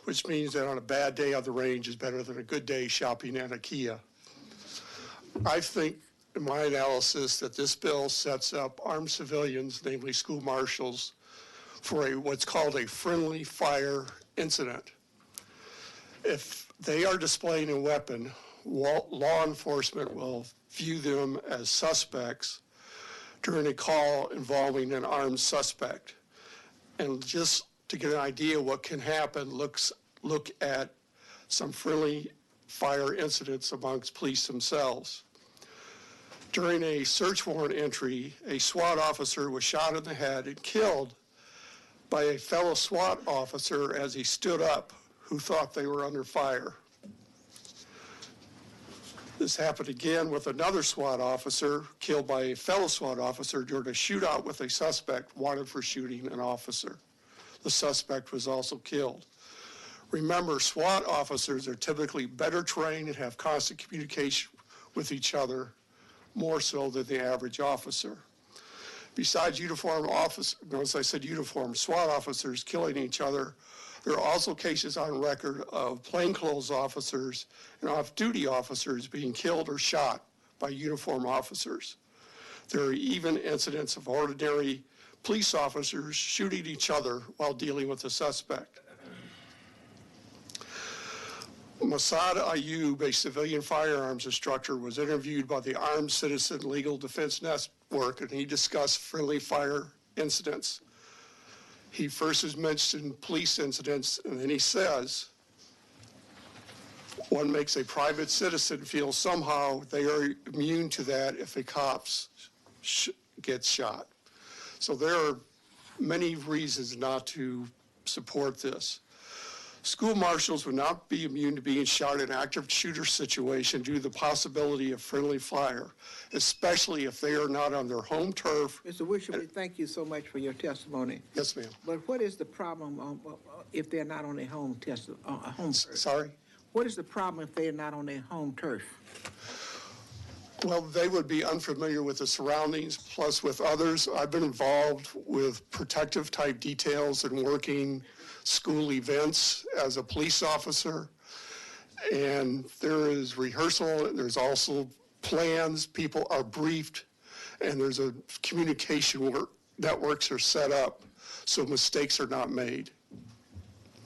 which means that on a bad day on the range is better than a good day shopping at IKEA. I think, in my analysis, that this bill sets up armed civilians, namely school marshals, for what's called a friendly fire incident. If they are displaying a weapon, law enforcement will view them as suspects during a call involving an armed suspect. And just to get an idea what can happen, look at some friendly fire incidents amongst police themselves. During a search warrant entry, a SWAT officer was shot in the head and killed by a fellow SWAT officer as he stood up, who thought they were under fire. This happened again with another SWAT officer killed by a fellow SWAT officer during a shootout with a suspect wanted for shooting an officer. The suspect was also killed. Remember, SWAT officers are typically better trained and have constant communication with each other, more so than the average officer. Besides notice I said uniform, SWAT officers killing each other, there are also cases on record of plainclothes officers and off-duty officers being killed or shot by uniform officers. There are even incidents of ordinary police officers shooting each other while dealing with a suspect. Masad Ayub, a civilian firearms instructor, was interviewed by the Armed Citizen Legal Defense Network, and he discussed friendly fire incidents. He first has mentioned police incidents, and then he says, one makes a private citizen feel somehow they are immune to that if a cop gets shot. So there are many reasons not to support this. School marshals would not be immune to being shot in an active shooter situation due to the possibility of friendly fire, especially if they are not on their home turf. Mr. Wisher, we thank you so much for your testimony. Yes, ma'am. But what is the problem if they're not on their home turf? Sorry? What is the problem if they're not on their home turf? Well, they would be unfamiliar with the surroundings, plus with others. I've been involved with protective type details and working school events as a police officer. And there is rehearsal, there's also plans, people are briefed, and there's a communication networks are set up so mistakes are not made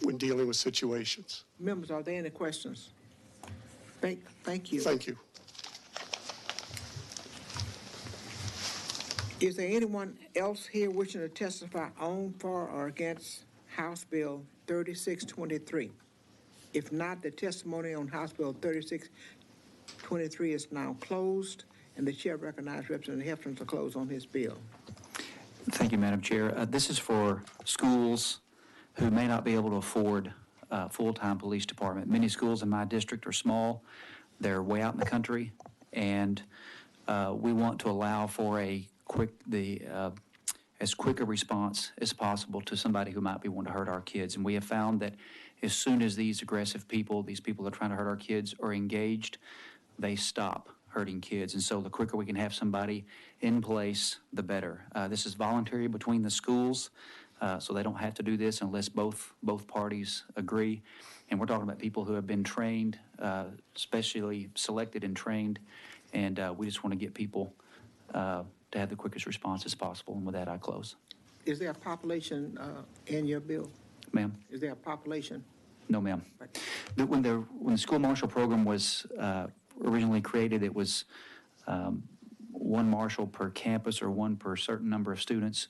when dealing with situations. Members, are there any questions? Thank you. Thank you. Is there anyone else here wishing to testify on, for, or against House Bill 3623? If not, the testimony on House Bill 3623 is now closed, and the chair recognizes Representative Heflin to close on his bill. thank you, Madam Chair. This is for schools who may not be able to afford full-time police department. Many schools in my district are small. They're way out in the country, and we want to allow for as quick a response as possible to somebody who might be wanting to hurt our kids. And we have found that as soon as these aggressive people, these people that are trying to hurt our kids, are engaged, they stop hurting kids. And so the quicker we can have somebody in place, the better. This is voluntary between the schools, so they don't have to do this unless both parties agree. And we're talking about people who have been trained, specially selected and trained, and we just want to get people to have the quickest response as possible. And with that, I close. Is there a population in your bill? Ma'am? Is there a population? No, ma'am. When the school marshal program was originally created, it was one marshal per campus or one per certain number of students.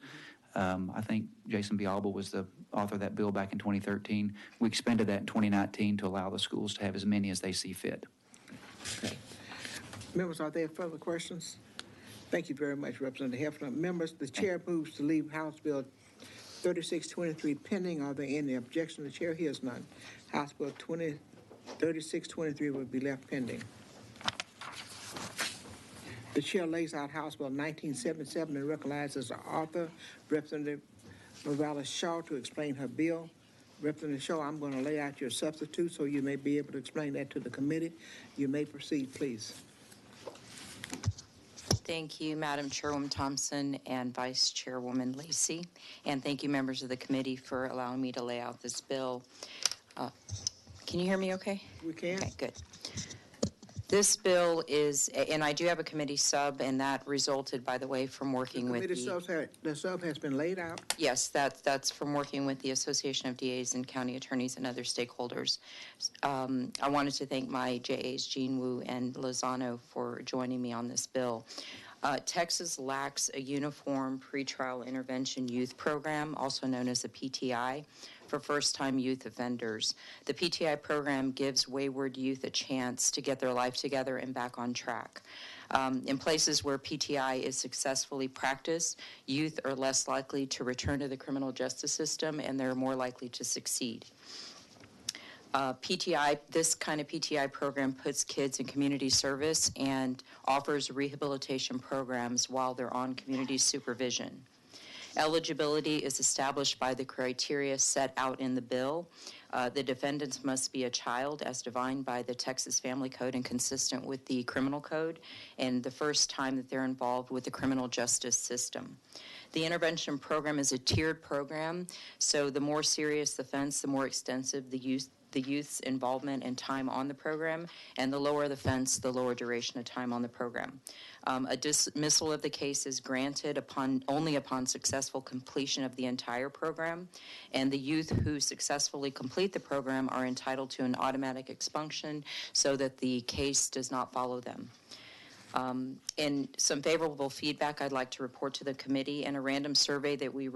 I think Jason Bialba was the author of that bill back in 2013. We expanded that in 2019 to allow the schools to have as many as they see fit. Okay. Members, are there further questions? Thank you very much, Representative Hefner. Members, the chair moves to leave House Bill 3623 pending. Are there any objections? The chair hears none. House Bill 3623 will be left pending. The chair lays out House Bill 1977 and recognizes the author, Representative Morales Shaw, to explain her bill. Representative Shaw, I'm going to lay out your substitute so you may be able to explain that to the committee. You may proceed, please. Thank you, Madam Chairwoman Thompson and Vice Chairwoman Lacey. And thank you, members of the committee, for allowing me to lay out this bill. Can you hear me okay? We can. Okay, good. This bill is, and I do have a committee sub, and that resulted, by the way, from working with The sub has been laid out. Yes, that's from working with the Association of DAs and County Attorneys and other stakeholders. I wanted to thank my JAs, Jean Wu and Lozano, for joining me on this bill. Texas lacks a uniform pretrial intervention youth program, also known as a PTI, for first-time youth offenders. The PTI program gives wayward youth a chance to get their life together and back on track. In places where PTI is successfully practiced, youth are less likely to return to the criminal justice system, and they're more likely to succeed. This kind of PTI program puts kids in community service and offers rehabilitation programs while they're on community supervision. Eligibility is established by the criteria set out in the bill. The defendants must be a child as defined by the Texas Family Code and consistent with the criminal code, and the first time that they're involved with the criminal justice system. The intervention program is a tiered program, so the more serious the offense, the more extensive the youth's involvement and time on the program, and the lower the offense, the lower duration of time on the program. A dismissal of the case is granted only upon successful completion of the entire program, and the youth who successfully complete the program are entitled to an automatic expunction so that the case does not follow them. In some favorable feedback I'd like to report to the committee. In a random survey that we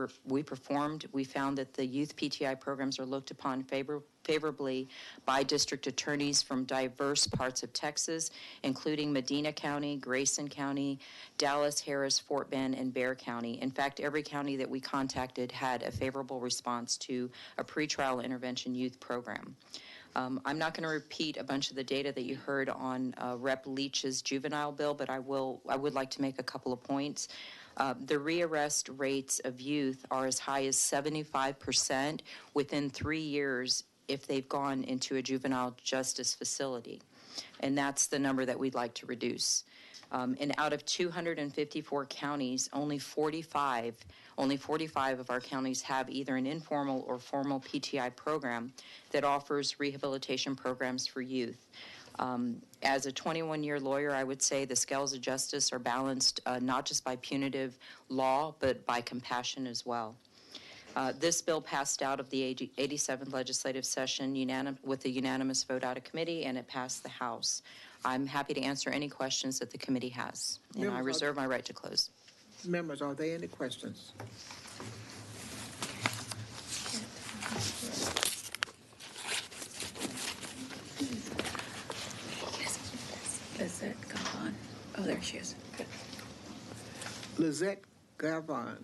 performed, we found that the youth PTI programs are looked upon favorably by district attorneys from diverse parts of Texas, including Medina County, Grayson County, Dallas, Harris, Fort Bend, and Bexar County. In fact, every county that we contacted had a favorable response to a pretrial intervention youth program. I'm not going to repeat a bunch of the data that you heard on Rep. Leach's juvenile bill, but I would like to make a couple of points. The rearrest rates of youth are as high as 75% within 3 years if they've gone into a juvenile justice facility. And that's the number that we'd like to reduce. And out of 254 counties, only 45 of our counties have either an informal or formal PTI program that offers rehabilitation programs for youth. As a 21-year lawyer, I would say the scales of justice are balanced not just by punitive law, but by compassion as well. This bill passed out of the 87th legislative session with a unanimous vote out of committee, and it passed the House. I'm happy to answer any questions that the committee has, and I reserve my right to close. Members, are there any questions? Lizette Gavon. Oh, there she is. Good. Lizette Gavon.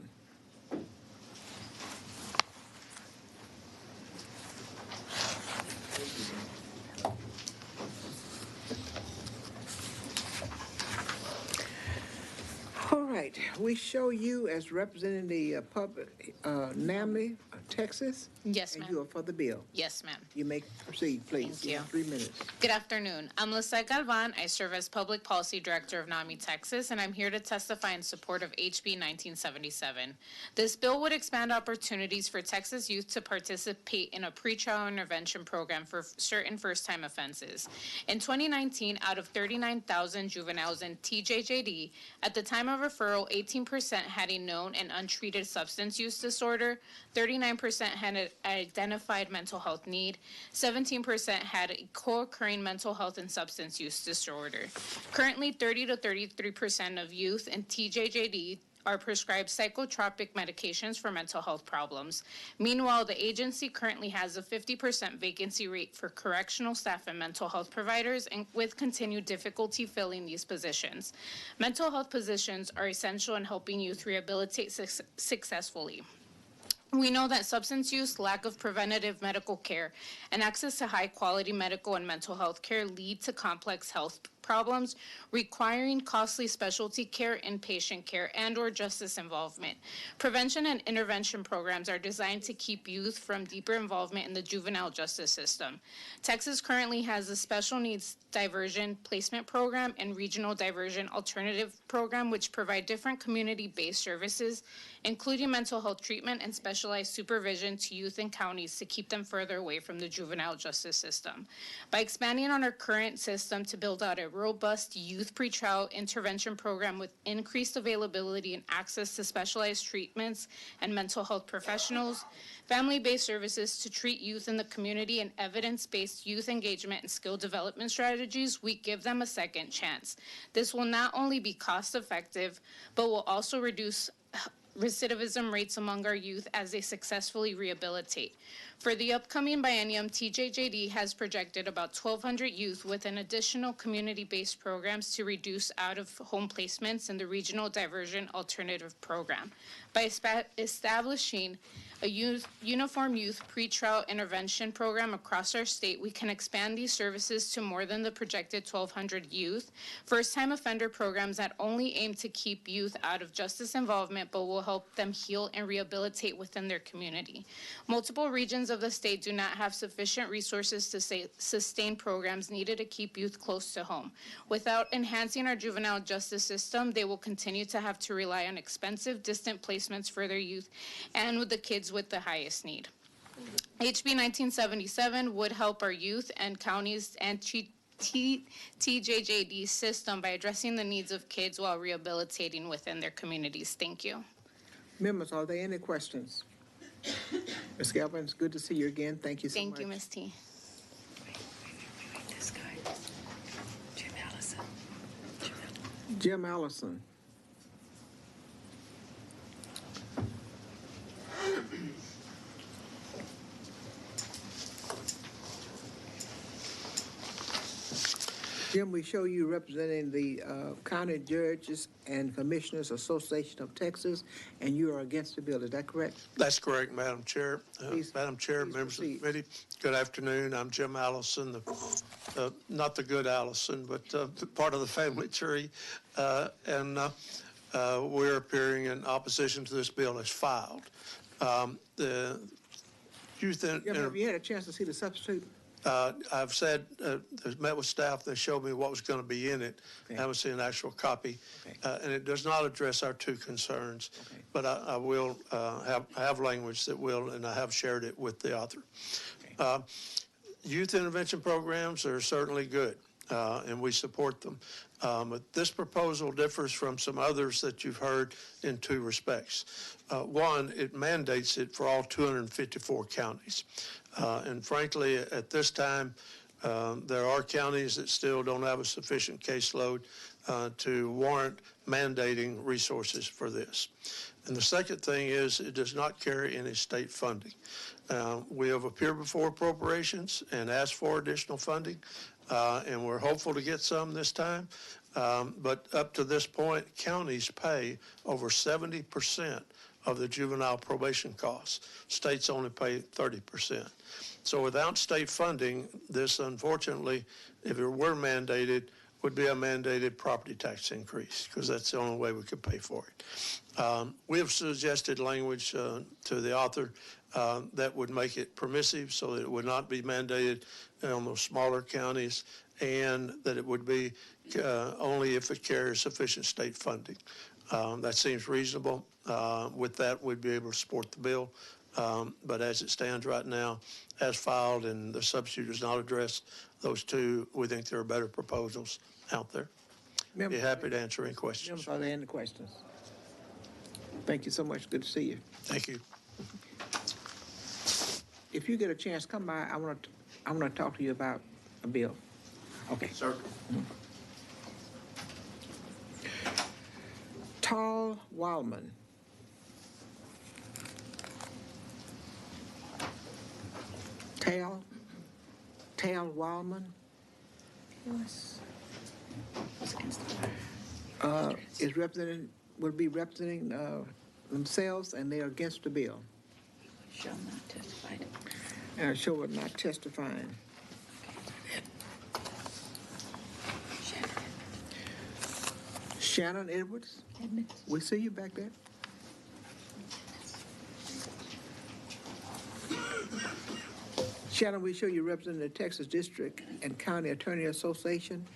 right, we show you as representing the public, NAMI, Texas. Yes, And ma'am. you are for the bill. Yes, ma'am. You may proceed, please. Thank you. have 3 minutes. Good afternoon. I'm Lisette Galvan. I serve as Public Policy Director of NAMI, Texas, and I'm here to testify in support of HB 1977. This bill would expand opportunities for Texas youth to participate in a pretrial intervention program for certain first-time offenses. In 2019, out of 39,000 juveniles in TJJD, at the time of referral, 18% had a known and untreated substance use disorder, 39% had an identified mental health need, 17% had a co-occurring mental health and substance use disorder. Currently, 30 to 33% of youth in TJJD are prescribed psychotropic medications for mental health problems. Meanwhile, the agency currently has a 50% vacancy rate for correctional staff and mental health providers, and with continued difficulty filling these positions. Mental health positions are essential in helping youth rehabilitate successfully. We know that substance use, lack of preventative medical care, and access to high-quality medical and mental health care lead to complex health problems requiring costly specialty care, inpatient care, and/or justice involvement. Prevention and intervention programs are designed to keep youth from deeper involvement in the juvenile justice system. Texas currently has a special needs diversion placement program and regional diversion alternative program, which provide different community-based services, including mental health treatment and specialized supervision to youth in counties to keep them further away from the juvenile justice system. By expanding on our current system to build out a robust youth pretrial intervention program with increased availability and access to specialized treatments and mental health professionals, family-based services to treat youth in the community, and evidence-based youth engagement and skill development strategies, we give them a second chance. This will not only be cost-effective, but will also reduce recidivism rates among our youth as they successfully rehabilitate. For the upcoming biennium, TJJD has projected about 1,200 youth with an additional community-based programs to reduce out-of-home placements in the Regional Diversion Alternative Program. By establishing a uniform youth pretrial intervention program across our state, we can expand these services to more than the projected 1,200 youth. First-time offender programs that only aim to keep youth out of justice involvement, but will help them heal and rehabilitate within their community. Multiple regions of the state do not have sufficient resources to sustain programs needed to keep youth close to home. Without enhancing our juvenile justice system, they will continue to have to rely on expensive, distant placements for their youth and with the kids with the highest need. HB 1977 would help our youth and counties and TJJD system by addressing the needs of kids while rehabilitating within their communities. Thank you. Members, are there any questions? Ms. Galvin, it's good to see you again. Thank you so much. Thank you, Ms. T. This guy, Jim Allison. Jim Allison. Jim, we show you representing the County Judges and Commissioners Association of Texas, and you are against the bill. Is that correct? That's correct, Madam Chair. Madam Chair, please members of the proceed. committee, good afternoon. I'm Jim Allison, not the good Allison, but part of the family tree. We're appearing in opposition to this bill as filed. The youth... Jim, have you had a chance to see the substitute? I've said, met with staff, they showed me what was going to be in it. Okay. I haven't seen an actual copy. Okay. And it does not address our two concerns. Okay. But I will have language that will, and I have shared it with the author. Okay. Youth intervention programs are certainly good, and we support them. But this proposal differs from some others that you've heard in two respects. One, it mandates it for all 254 counties. And frankly, at this time, there are counties that still don't have a sufficient caseload to warrant mandating resources for this. And the second thing is it does not carry any state funding. We have appeared before appropriations and asked for additional funding, and we're hopeful to get some this time. But up to this point, counties pay over 70% of the juvenile probation costs. States only pay 30%. So without state funding, this unfortunately, if it were mandated, would be a mandated property tax increase, because that's the only way we could pay for it. We have suggested language to the author that would make it permissive so that it would not be mandated on those smaller counties, and that it would be only if it carries sufficient state funding. That seems reasonable. With that, we'd be able to support the bill. But as it stands right now, as filed, and the substitute does not address those two, we think there are better proposals out there. Be happy to answer any questions. Members, are there any questions? Thank you so much. Good to see you. Thank you. If you get a chance, come by. I want to talk to you about a bill. Okay. Sir. Tal Wildman. Tal Wildman is representing, will be representing themselves, and they are against the bill. Shall not testify. Shall not testifying. Shannon Edwards, we see you back there. Shannon, we show you representing the Texas District and County Attorney Association,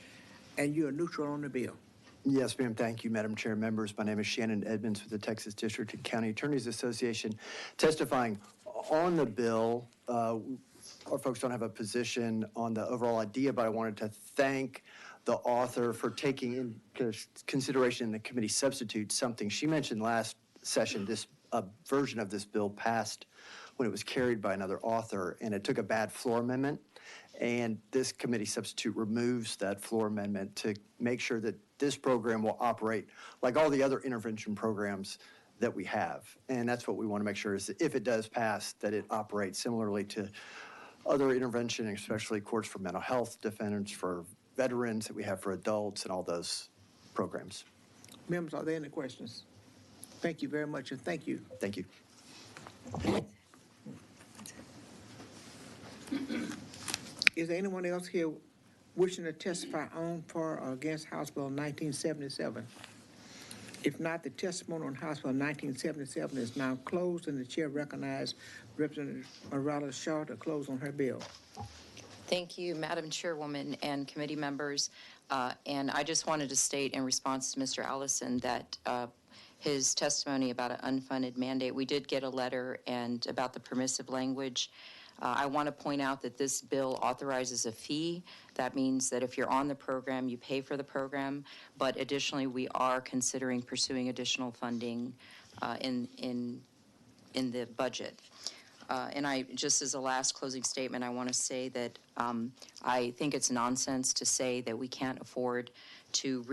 and you are neutral on the bill. Yes, ma'am. Thank you, Madam Chair, members. My name is Shannon Edmonds with the Texas District and County Attorneys Association. Testifying on the bill, our folks don't have a position on the overall idea, but I wanted to thank the author for taking into consideration in the committee substitute something she mentioned last session. This version of this bill passed when it was carried by another author, and it took a bad floor amendment. And this committee substitute removes that floor amendment to make sure that this program will operate like all the other intervention programs that we have. And that's what we want to make sure is that if it does pass, that it operates similarly to other intervention, especially courts for mental health defendants, for veterans that we have for adults, and all those programs. Members, are there any questions? Thank you very much, and thank you. Thank you. Is there anyone else here wishing to testify on, for, or against House Bill 1977? If not, the testimony on House Bill 1977 is now closed, and the chair recognizes Representative Morales Shaw to close on her bill. Thank you, Madam Chairwoman and committee members. And I just wanted to state in response to Mr. Allison that his testimony about an unfunded mandate, we did get a letter and about the permissive language. I want to point out that this bill authorizes a fee. That means that if you're on the program, you pay for the program. But additionally, we are considering pursuing additional funding in the budget. And I, just as a last closing statement, I want to say that I think it's nonsense to say that we can't afford to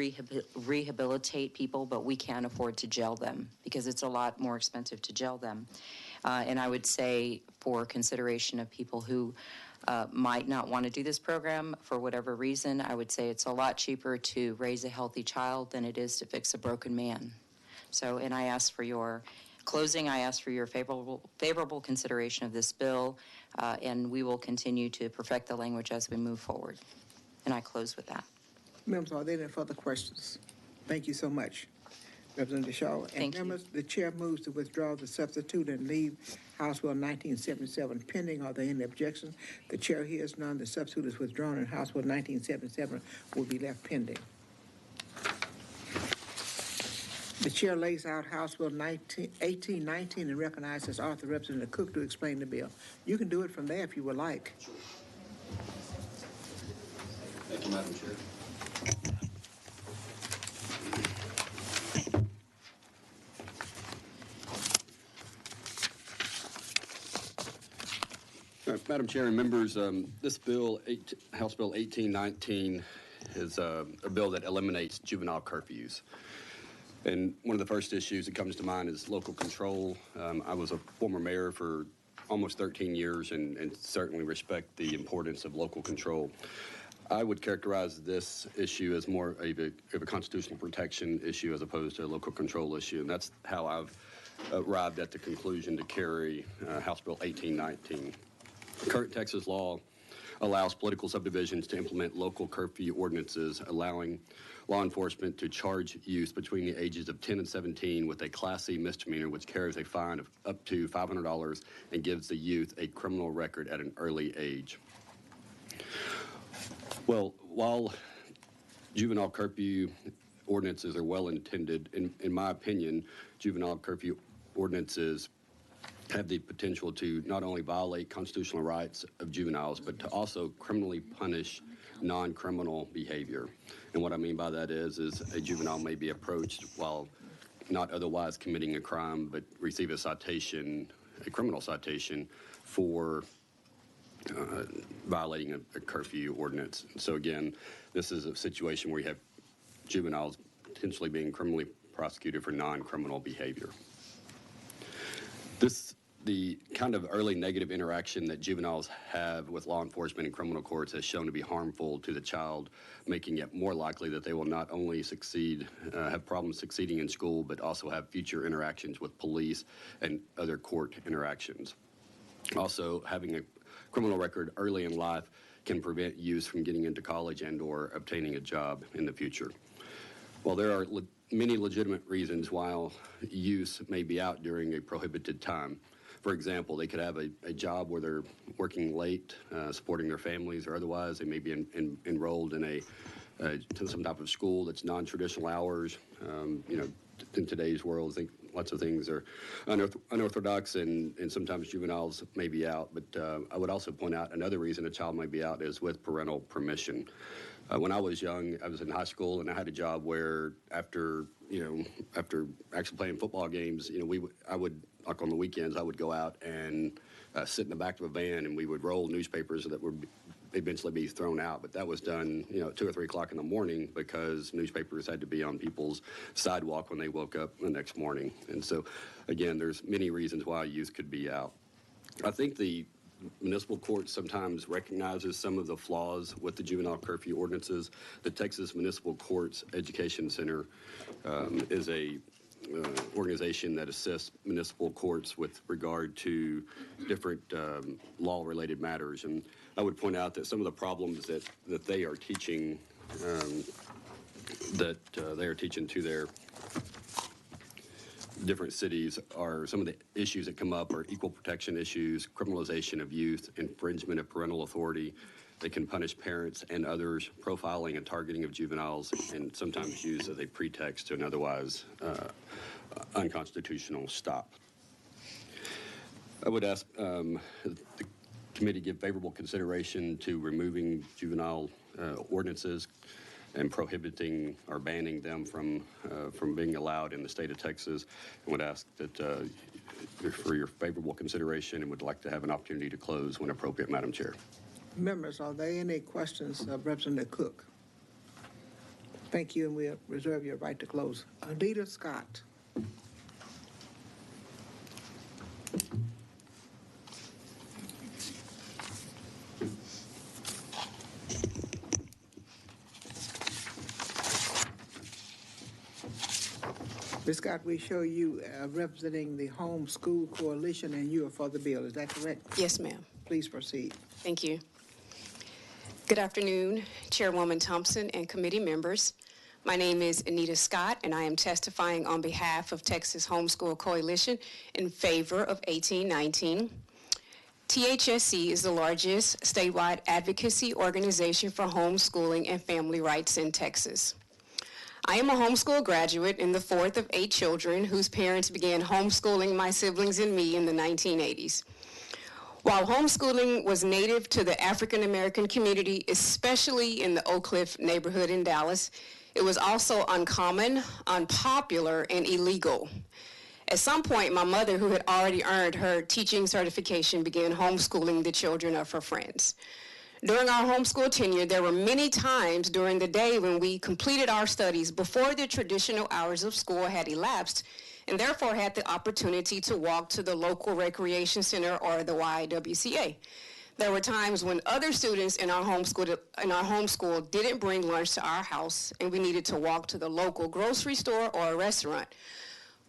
rehabilitate people, but we can't afford to jail them, because it's a lot more expensive to jail them. And I would say, for consideration of people who might not want to do this program for whatever reason, I would say it's a lot cheaper to raise a healthy child than it is to fix a broken man. So, and I ask for your closing, I ask for your favorable consideration of this bill, and we will continue to perfect the language as we move forward. And I close with that. Members, are there any further questions? Thank you so much, Representative Shaw. Thank you. Members, the chair moves to withdraw the substitute and leave House Bill 1977 pending. Are there any objections? The chair hears none. The substitute is withdrawn, and House Bill 1977 will be left pending. The chair lays out House Bill 1819 and recognizes Arthur Representative Cook to explain the bill. You can do it from there if you would like. Thank you, Madam Chair. Madam Chair and members, this bill, House Bill 1819, is a bill that eliminates juvenile curfews. And one of the first issues that comes to mind is local control. I was a former mayor for almost 13 years and certainly respect the importance of local control. I would characterize this issue as more of a constitutional protection issue as opposed to a local control issue, and that's how I've arrived at the conclusion to carry House Bill 1819. Current Texas law allows political subdivisions to implement local curfew ordinances, allowing law enforcement to charge youth between the ages of 10 and 17 with a Class C misdemeanor, which carries a fine of up to $500 and gives the youth a criminal record at an early age. Well, while juvenile curfew ordinances are well intended, in my opinion, juvenile curfew ordinances have the potential to not only violate constitutional rights of juveniles, but to also criminally punish non-criminal behavior. And what I mean by that is a juvenile may be approached while not otherwise committing a crime, but receive a citation, a criminal citation for violating a curfew ordinance. So again, this is a situation where you have juveniles potentially being criminally prosecuted for non-criminal behavior. The kind of early negative interaction that juveniles have with law enforcement and criminal courts has shown to be harmful to the child, making it more likely that they will not only have problems succeeding in school, but also have future interactions with police and other court interactions. Also, having a criminal record early in life can prevent youth from getting into college and/or obtaining a job in the future. While there are many legitimate reasons why youth may be out during a prohibited time. For example, they could have a job where they're working late, supporting their families or otherwise. They may be enrolled in some type of school that's non-traditional hours. In today's world, I think lots of things are unorthodox and sometimes juveniles may be out. But I would also point out another reason a child may be out is with parental permission. When I was young, I was in high school and I had a job where after actually playing football games, I would, like on the weekends, I would go out and sit in the back of a van and we would roll newspapers that would eventually be thrown out. But that was done, at 2 or 3 o'clock in the morning because newspapers had to be on people's sidewalk when they woke up the next morning. And so, again, there's many reasons why youth could be out. I think the municipal court sometimes recognizes some of the flaws with the juvenile curfew ordinances. The Texas Municipal Courts Education Center is a organization that assists municipal courts with regard to different law-related matters. And I would point out that some of the problems that they are teaching to their different cities are some of the issues that come up are equal protection issues, criminalization of youth, infringement of parental authority. They can punish parents and others, profiling and targeting of juveniles, and sometimes used as a pretext to an otherwise unconstitutional stop. I would ask the committee give favorable consideration to removing juvenile ordinances and prohibiting or banning them from being allowed in the state of Texas. And would ask that for your favorable consideration and would like to have an opportunity to close when appropriate, Madam Chair. Members, are there any questions of Representative Cook? Thank you, and we'll reserve your right to close. Leader Scott. Ms. Scott, we show you representing the Home School Coalition, and you are for the bill. Is that correct? Yes, ma'am. Please proceed. Thank you. Good afternoon, Chairwoman Thompson and committee members. My name is Anita Scott, and I am testifying on behalf of Texas Homeschool Coalition in favor of 1819. THSC is the largest statewide advocacy organization for homeschooling and family rights in Texas. I am a homeschool graduate and the fourth of 8 children whose parents began homeschooling my siblings and me in the 1980s. While homeschooling was native to the African American community, especially in the Oak Cliff neighborhood in Dallas, it was also uncommon, unpopular, and illegal. At some point, my mother, who had already earned her teaching certification, began homeschooling the children of her friends. During our homeschool tenure, there were many times during the day when we completed our studies before the traditional hours of school had elapsed, and therefore had the opportunity to walk to the local recreation center or the YWCA. There were times when other students in our homeschool didn't bring lunch to our house, and we needed to walk to the local grocery store or a restaurant.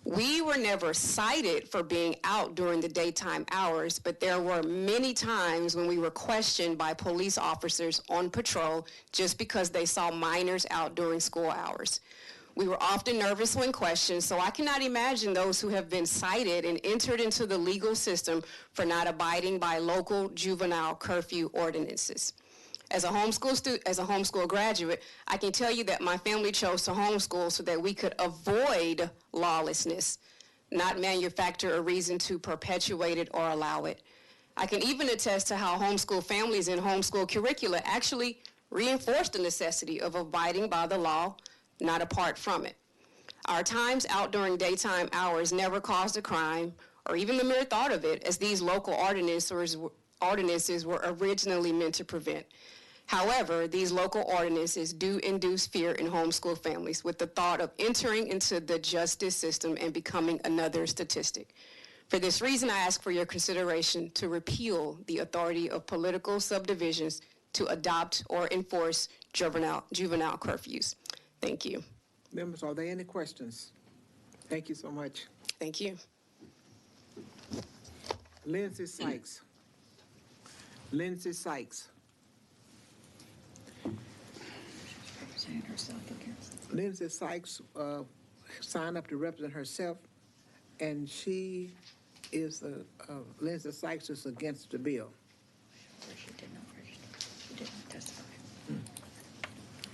We were never cited for being out during the daytime hours, but there were many times when we were questioned by police officers on patrol just because they saw minors out during school hours. We were often nervous when questioned, so I cannot imagine those who have been cited and entered into the legal system for not abiding by local juvenile curfew ordinances. As a homeschool graduate, I can tell you that my family chose to homeschool so that we could avoid lawlessness, not manufacture a reason to perpetuate it or allow it. I can even attest to how homeschool families and homeschool curricula actually reinforce the necessity of abiding by the law, not apart from it. Our times out during daytime hours never caused a crime or even the mere thought of it, as these local ordinances were originally meant to prevent. However, these local ordinances do induce fear in homeschool families with the thought of entering into the justice system and becoming another statistic. For this reason, I ask for your consideration to repeal the authority of political subdivisions to adopt or enforce juvenile curfews. Thank you. Members, are there any questions? Thank you so much. Thank you. Lindsay Sykes. Lindsay Sykes. Lindsay Sykes signed up to represent herself, and she is, Lindsay Sykes is against the bill. She did not register. She did not testify.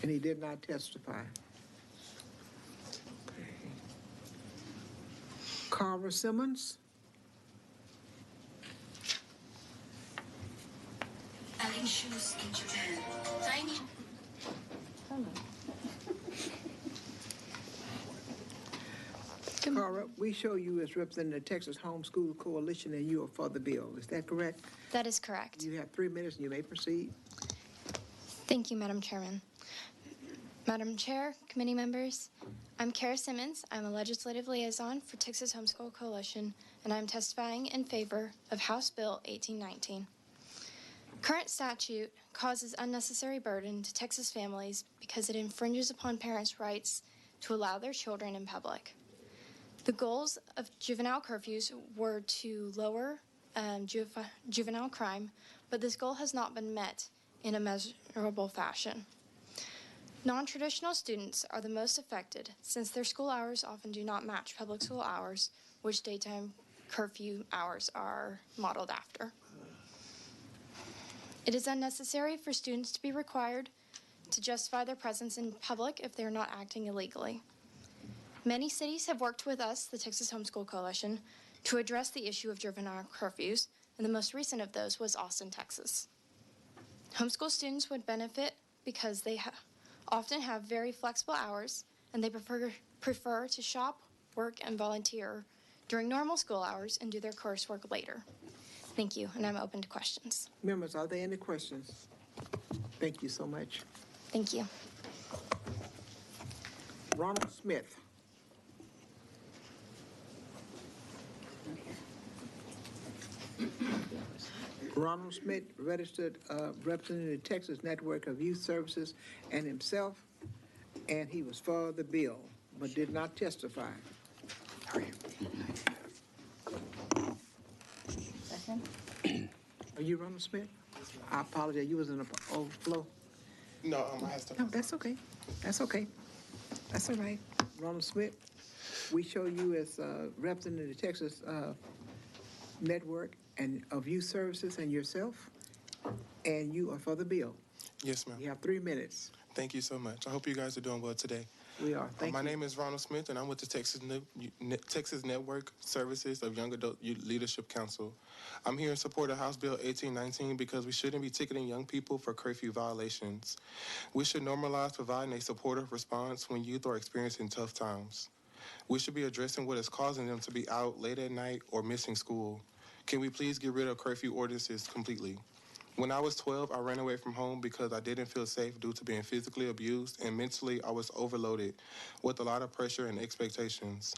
And he did not testify. Carver Simmons. Selling shoes in Japan. Tiny. Carver, we show you as representing the Texas Homeschool Coalition, and you are for the bill. Is that correct? That is correct. You have 3 minutes, and you may proceed. Thank you, Madam Chairman. Madam Chair, committee members, I'm Kara Simmons. I'm a legislative liaison for Texas Homeschool Coalition, and I'm testifying in favor of House Bill 1819. Current statute causes unnecessary burden to Texas families because it infringes upon parents' rights to allow their children in public. The goals of juvenile curfews were to lower juvenile crime, but this goal has not been met in a measurable fashion. Non-traditional students are the most affected since their school hours often do not match public school hours, which daytime curfew hours are modeled after. It is unnecessary for students to be required to justify their presence in public if they are not acting illegally. Many cities have worked with us, the Texas Homeschool Coalition, to address the issue of juvenile curfews, and the most recent of those was Austin, Texas. Homeschool students would benefit because they often have very flexible hours, and they prefer to shop, work, and volunteer during normal school hours and do their coursework later. Thank you, and I'm open to questions. Members, are there any questions? Thank you so much. Thank you. Ronald Smith. Ronald Smith registered representing the Texas Network of Youth Services and himself, and he was for the bill, but did not testify. How are you? Second? Are you Ronald Smith? I apologize, you was in the overflow. No, I have to. No, that's okay. That's okay. That's all right. Ronald Smith, we show you as representing the Texas Network and of Youth Services and yourself, and you are for the bill. Yes, ma'am. You have 3 minutes. Thank you so much. I hope you guys are doing well today. We are. Thank My you. name is Ronald Smith, and I'm with the Texas Network Services of Young Adult Leadership Council. I'm here in support of House Bill 1819 because we shouldn't be ticketing young people for curfew violations. We should normalize providing a supportive response when youth are experiencing tough times. We should be addressing what is causing them to be out late at night or missing school. Can we please get rid of curfew ordinances completely? When I was 12, I ran away from home because I didn't feel safe due to being physically abused, and mentally I was overloaded with a lot of pressure and expectations.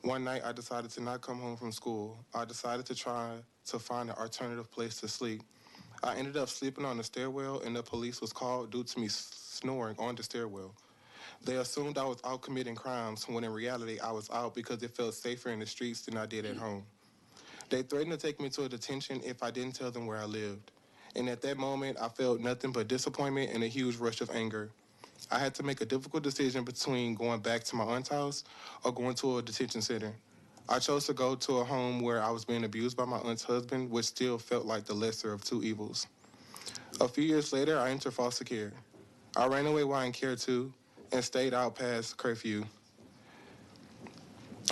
One night I decided to not come home from school. I decided to try to find an alternative place to sleep. I ended up sleeping on the stairwell, and the police was called due to me snoring on the stairwell. They assumed I was out committing crimes when in reality I was out because it felt safer in the streets than I did at home. They threatened to take me to a detention if I didn't tell them where I lived. And at that moment, I felt nothing but disappointment and a huge rush of anger. I had to make a difficult decision between going back to my aunt's house or going to a detention center. I chose to go to a home where I was being abused by my aunt's husband, which still felt like the lesser of two evils. A few years later, I entered foster care. I ran away while in care too and stayed out past curfew.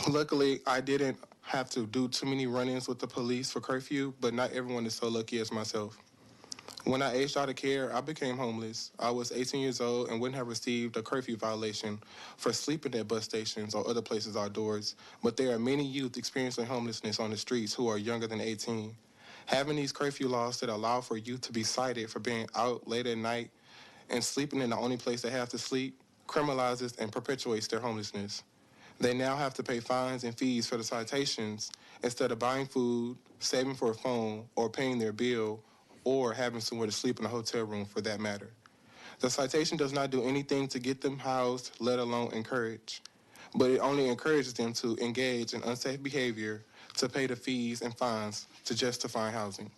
Luckily, I didn't have to do too many run-ins with the police for curfew, but not everyone is so lucky as myself. When I aged out of care, I became homeless. I was 18 years old and wouldn't have received a curfew violation for sleeping at bus stations or other places outdoors, but there are many youth experiencing homelessness on the streets who are younger than 18. Having these curfew laws that allow for youth to be cited for being out late at night and sleeping in the only place they have to sleep criminalizes and perpetuates their homelessness. They now have to pay fines and fees for the citations instead of buying food, saving for a phone, or paying their bill, or having somewhere to sleep in a hotel room for that matter. The citation does not do anything to get them housed, let alone encourage, but it only encourages them to engage in unsafe behavior to pay the fees and fines to justify housing.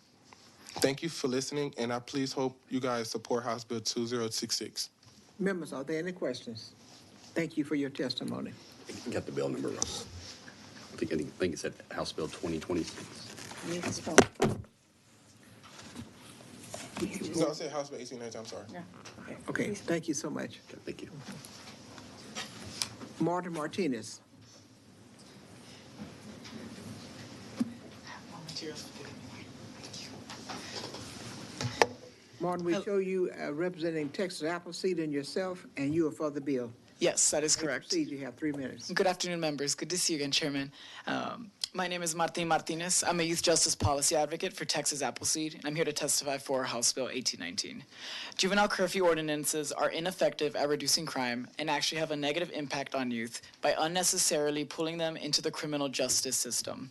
Thank you for listening, and I please hope you guys support House Bill 2066. Members, are there any questions? Thank you for your testimony. You got the bill number wrong. I think it said House Bill 2026. No, I said House Bill 1819, I'm sorry. Okay, thank you so much. Okay, thank you. Martin Martinez. Martin, we show you representing Texas Appleseed and yourself, and you are for the bill. Yes, that is correct. Proceed, you have 3 minutes. Good afternoon, members. Good to see you again, Chairman. My name is Martin Martinez. I'm a youth justice policy advocate for Texas Appleseed, and I'm here to testify for House Bill 1819. Juvenile curfew ordinances are ineffective at reducing crime and actually have a negative impact on youth by unnecessarily pulling them into the criminal justice system.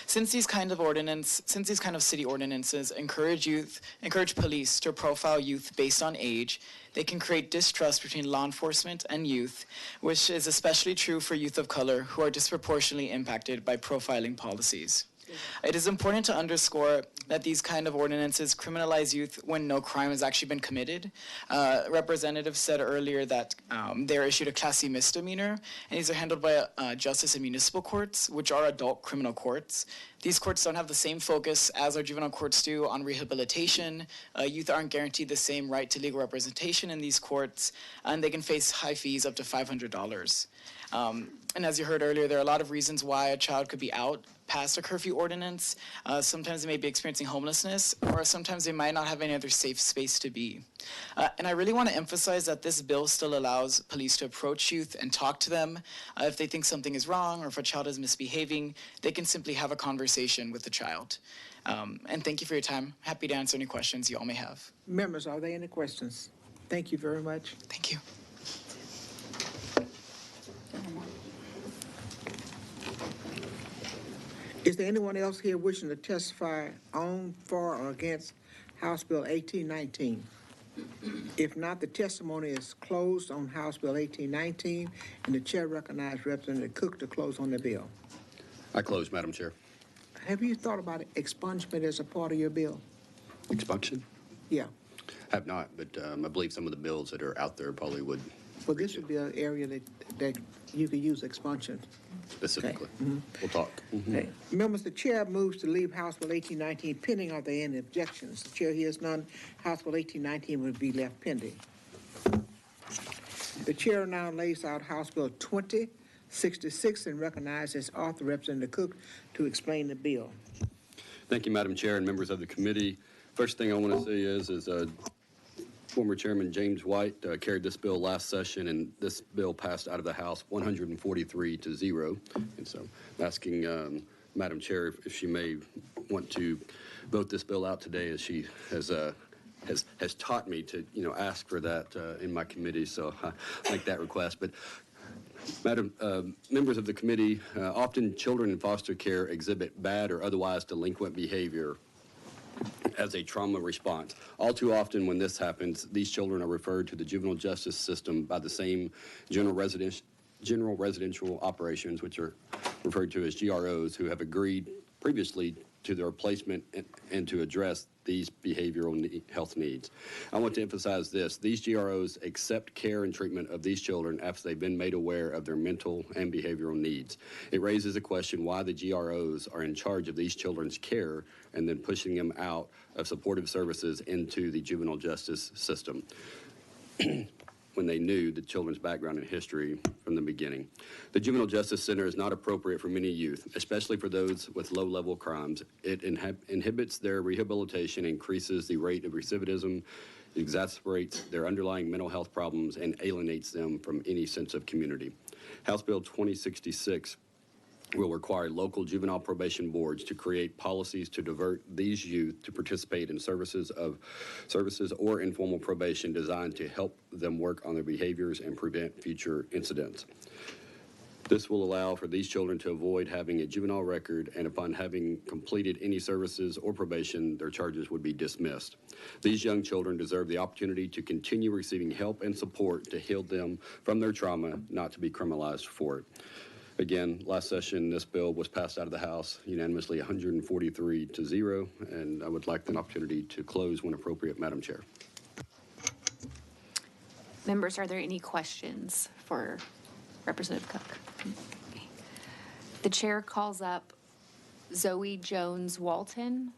Since these kind of city ordinances encourage police to profile youth based on age, they can create distrust between law enforcement and youth, which is especially true for youth of color who are disproportionately impacted by profiling policies. It is important to underscore that these kind of ordinances criminalize youth when no crime has actually been committed. Representative said earlier that they're issued a Class C misdemeanor, and these are handled by justice and municipal courts, which are adult criminal courts. These courts don't have the same focus as our juvenile courts do on rehabilitation. Youth aren't guaranteed the same right to legal representation in these courts, and they can face high fees up to $500. And as you heard earlier, there are a lot of reasons why a child could be out past a curfew ordinance. Sometimes they may be experiencing homelessness, or sometimes they might not have any other safe space to be. And I really want to emphasize that this bill still allows police to approach youth and talk to them. If they think something is wrong or if a child is misbehaving, they can simply have a conversation with the child. And thank you for your time. Happy to answer any questions you all may have. Members, are there any questions? Thank you very much. Thank you. Is there anyone else here wishing to testify on, for, or against House Bill 1819? If not, the testimony is closed on House Bill 1819, and the chair recognizes Representative Cook to close on the bill. I close, Madam Chair. Have you thought about expungement as a part of your bill? Expunction? Yeah. Have not, but I believe some of the bills that are out there probably would Well, this would be an area that you could use expunction. specifically. Okay. We'll talk. Okay. Members, the chair moves to leave House Bill 1819 pending. Are there any objections? The chair hears none. House Bill 1819 will be left pending. The chair now lays out House Bill 2066 and recognizes author Representative Cook to explain the bill. Thank you, Madam Chair and members of the committee. First thing I want to say is former Chairman James White carried this bill last session, and this bill passed out of the House 143-0. And so I'm asking Madam Chair if she may want to vote this bill out today, as she has taught me to, ask for that in my committee. So I make that request. But Madam, members of the committee, often children in foster care exhibit bad or otherwise delinquent behavior as a trauma response. All too often when this happens, these children are referred to the juvenile justice system by the same general residential operations, which are referred to as GROs, who have agreed previously to the replacement and to address these behavioral health needs. I want to emphasize this. These GROs accept care and treatment of these children after they've been made aware of their mental and behavioral needs. It raises a question why the GROs are in charge of these children's care and then pushing them out of supportive services into the juvenile justice system when they knew the children's background and history from the beginning. The Juvenile Justice Center is not appropriate for many youth, especially for those with low-level crimes. It inhibits their rehabilitation, increases the rate of recidivism, exacerbates their underlying mental health problems, and alienates them from any sense of community. House Bill 2066 will require local juvenile probation boards to create policies to divert these youth to participate in services or informal probation designed to help them work on their behaviors and prevent future incidents. This will allow for these children to avoid having a juvenile record, and upon having completed any services or probation, their charges would be dismissed. These young children deserve the opportunity to continue receiving help and support to heal them from their trauma, not to be criminalized for it. Again, last session, this bill was passed out of the House unanimously 143-0, and I would like an opportunity to close when appropriate, Madam Chair. Members, are there any questions for Representative Cook? Okay. The chair calls up Zoe Jones Walton.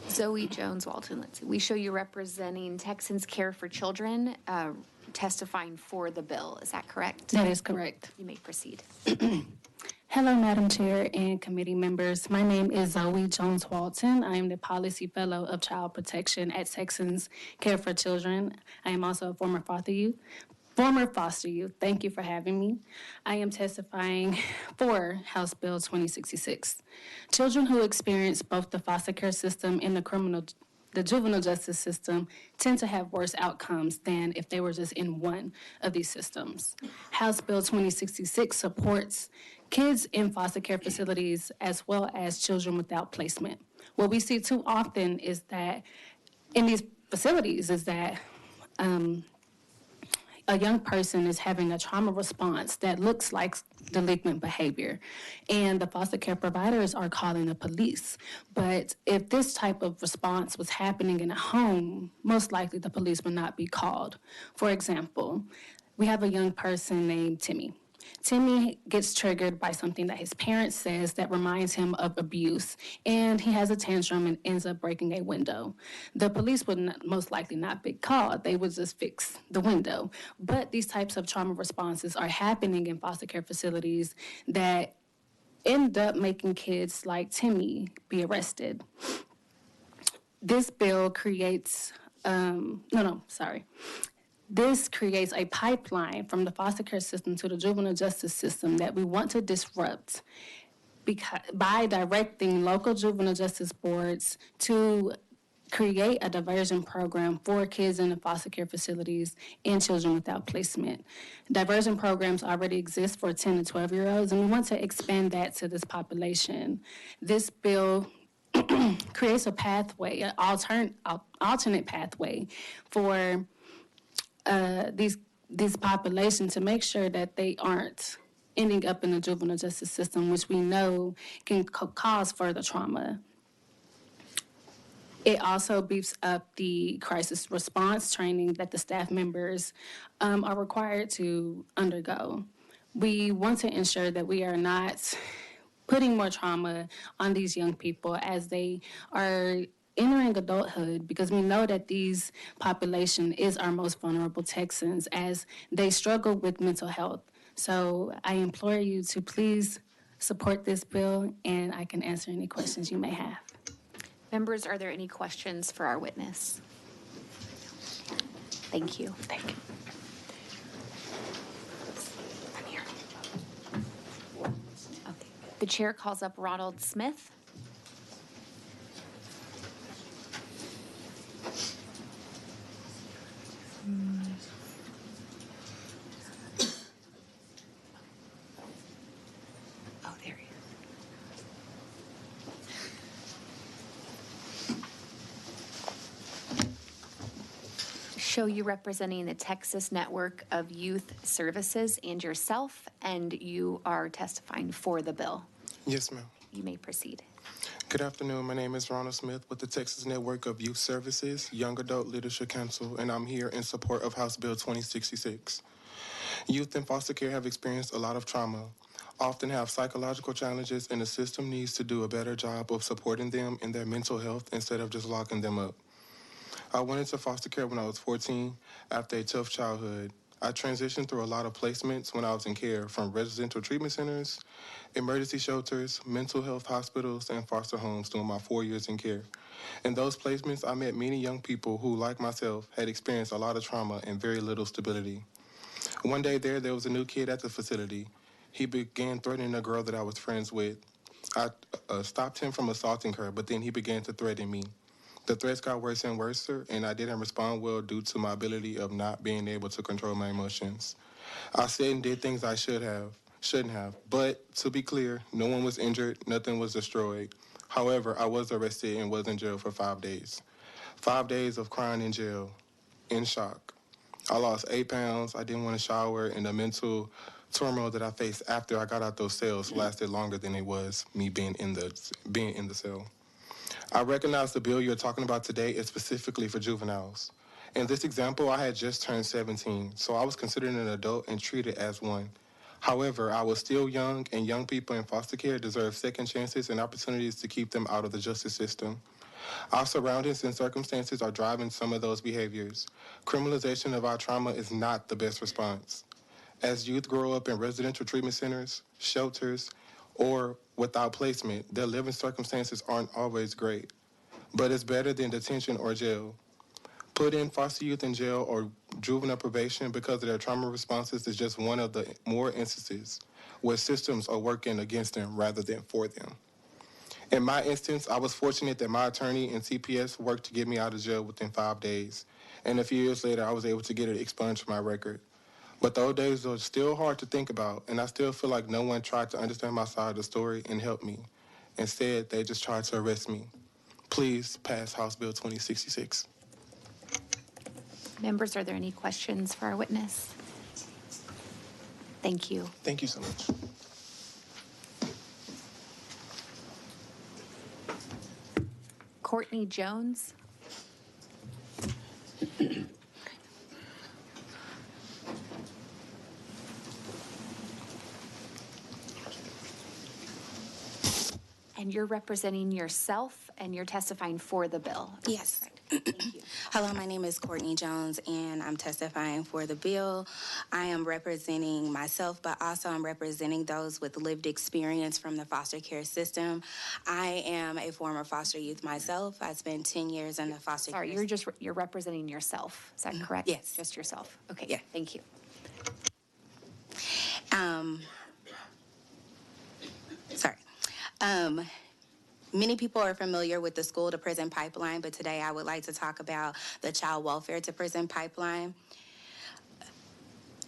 Zoe Jones Walton, let's see. We show you representing Texans Care for Children, testifying for the bill. Is that correct? That is correct. You may proceed. Hello, Madam Chair and committee members. My name is Zoe Jones Walton. I am the Policy Fellow of Child Protection at Texans Care for Children. I am also a former foster youth. Thank you for having me. I am testifying for House Bill 2066. Children who experience both the foster care system and the juvenile justice system tend to have worse outcomes than if they were just in one of these systems. House Bill 2066 supports kids in foster care facilities as well as children without placement. What we see too often is that in these facilities is that a young person is having a trauma response that looks like delinquent behavior, and the foster care providers are calling the police. But if this type of response was happening in a home, most likely the police would not be called. For example, we have a young person named Timmy. Timmy gets triggered by something that his parents says that reminds him of abuse, and he has a tantrum and ends up breaking a window. The police would most likely not be called. They would just fix the window. But these types of trauma responses are happening in foster care facilities that end up making kids like Timmy be arrested. This bill creates, This creates a pipeline from the foster care system to the juvenile justice system that we want to disrupt by directing local juvenile justice boards to create a diversion program for kids in the foster care facilities and children without placement. Diversion programs already exist for 10 to 12-year-olds, and we want to expand that to this population. This bill creates a pathway, an alternate pathway for these populations to make sure that they aren't ending up in the juvenile justice system, which we know can cause further trauma. It also beefs up the crisis response training that the staff members are required to undergo. We want to ensure that we are not putting more trauma on these young people as they are entering adulthood, because we know that these population is our most vulnerable Texans as they struggle with mental health. So I implore you to please support this bill, and I can answer any questions you may have. Members, are there any questions for our witness? Thank you. Thank you. Okay. The chair calls up Ronald Smith. Oh, there he is. Show you representing the Texas Network of Youth Services and yourself, and you are testifying for the bill. Yes, ma'am. You may proceed. Good afternoon. My name is Ronald Smith with the Texas Network of Youth Services, Young Adult Leadership Council, and I'm here in support of House Bill 2066. Youth in foster care have experienced a lot of trauma, often have psychological challenges, and the system needs to do a better job of supporting them in their mental health instead of just locking them up. I went into foster care when I was 14 after a tough childhood. I transitioned through a lot of placements when I was in care, from residential treatment centers, emergency shelters, mental health hospitals, and foster homes during my 4 years in care. In those placements, I met many young people who, like myself, had experienced a lot of trauma and very little stability. One day there was a new kid at the facility. He began threatening a girl that I was friends with. I stopped him from assaulting her, but then he began to threaten me. The threats got worse and worse, and I didn't respond well due to my ability of not being able to control my emotions. I said and did things I shouldn't have. But to be clear, no one was injured, nothing was destroyed. However, I was arrested and was in jail for 5 days. 5 days of crying in jail, in shock. I lost 8 pounds, I didn't want to shower, and the mental turmoil that I faced after I got out those cells lasted longer than it was me being in the cell. I recognize the bill you're talking about today is specifically for juveniles. In this example, I had just turned 17, so I was considered an adult and treated as one. However, I was still young, and young people in foster care deserve second chances and opportunities to keep them out of the justice system. Our surroundings and circumstances are driving some of those behaviors. Criminalization of our trauma is not the best response. As youth grow up in residential treatment centers, shelters, or without placement, their living circumstances aren't always great. But it's better than detention or jail. Putting foster youth in jail or juvenile probation because of their trauma responses is just one of the more instances where systems are working against them rather than for them. In my instance, I was fortunate that my attorney and CPS worked to get me out of jail within 5 days. And a few years later, I was able to get it expunged from my record. But those days are still hard to think about, and I still feel like no one tried to understand my side of the story and help me. Instead, they just tried to arrest me. Please pass House Bill 2066. Members, are there any questions for our witness? Thank you. Thank you so much. Courtney Jones. And you're representing yourself and you're testifying for the bill. Yes. Hello, my name is Courtney Jones, and I'm testifying for the bill. I am representing myself, but also I'm representing those with lived experience from the foster care system. I am a former foster youth myself. I spent 10 years in the foster care system. You're representing yourself. Is that correct? Yes. Just yourself. Okay. Yeah. Thank you. Many people are familiar with the school to prison pipeline, but today I would like to talk about the child welfare to prison pipeline.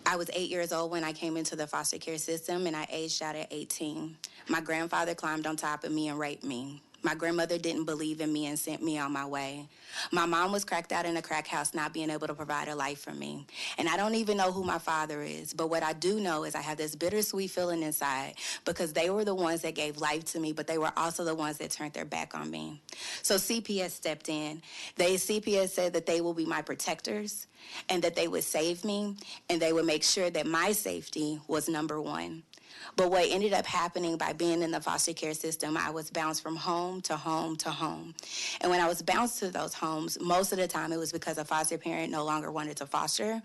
I was 8 years old when I came into the foster care system, and I aged out at 18. My grandfather climbed on top of me and raped me. My grandmother didn't believe in me and sent me on my way. My mom was cracked out in a crack house, not being able to provide a life for me. And I don't even know who my father is, but what I do know is I have this bittersweet feeling inside because they were the ones that gave life to me, but they were also the ones that turned their back on me. So CPS stepped in. CPS said that they will be my protectors and that they would save me and they would make sure that my safety was number one. But what ended up happening by being in the foster care system, I was bounced from home to home to home. And when I was bounced to those homes, most of the time it was because a foster parent no longer wanted to foster,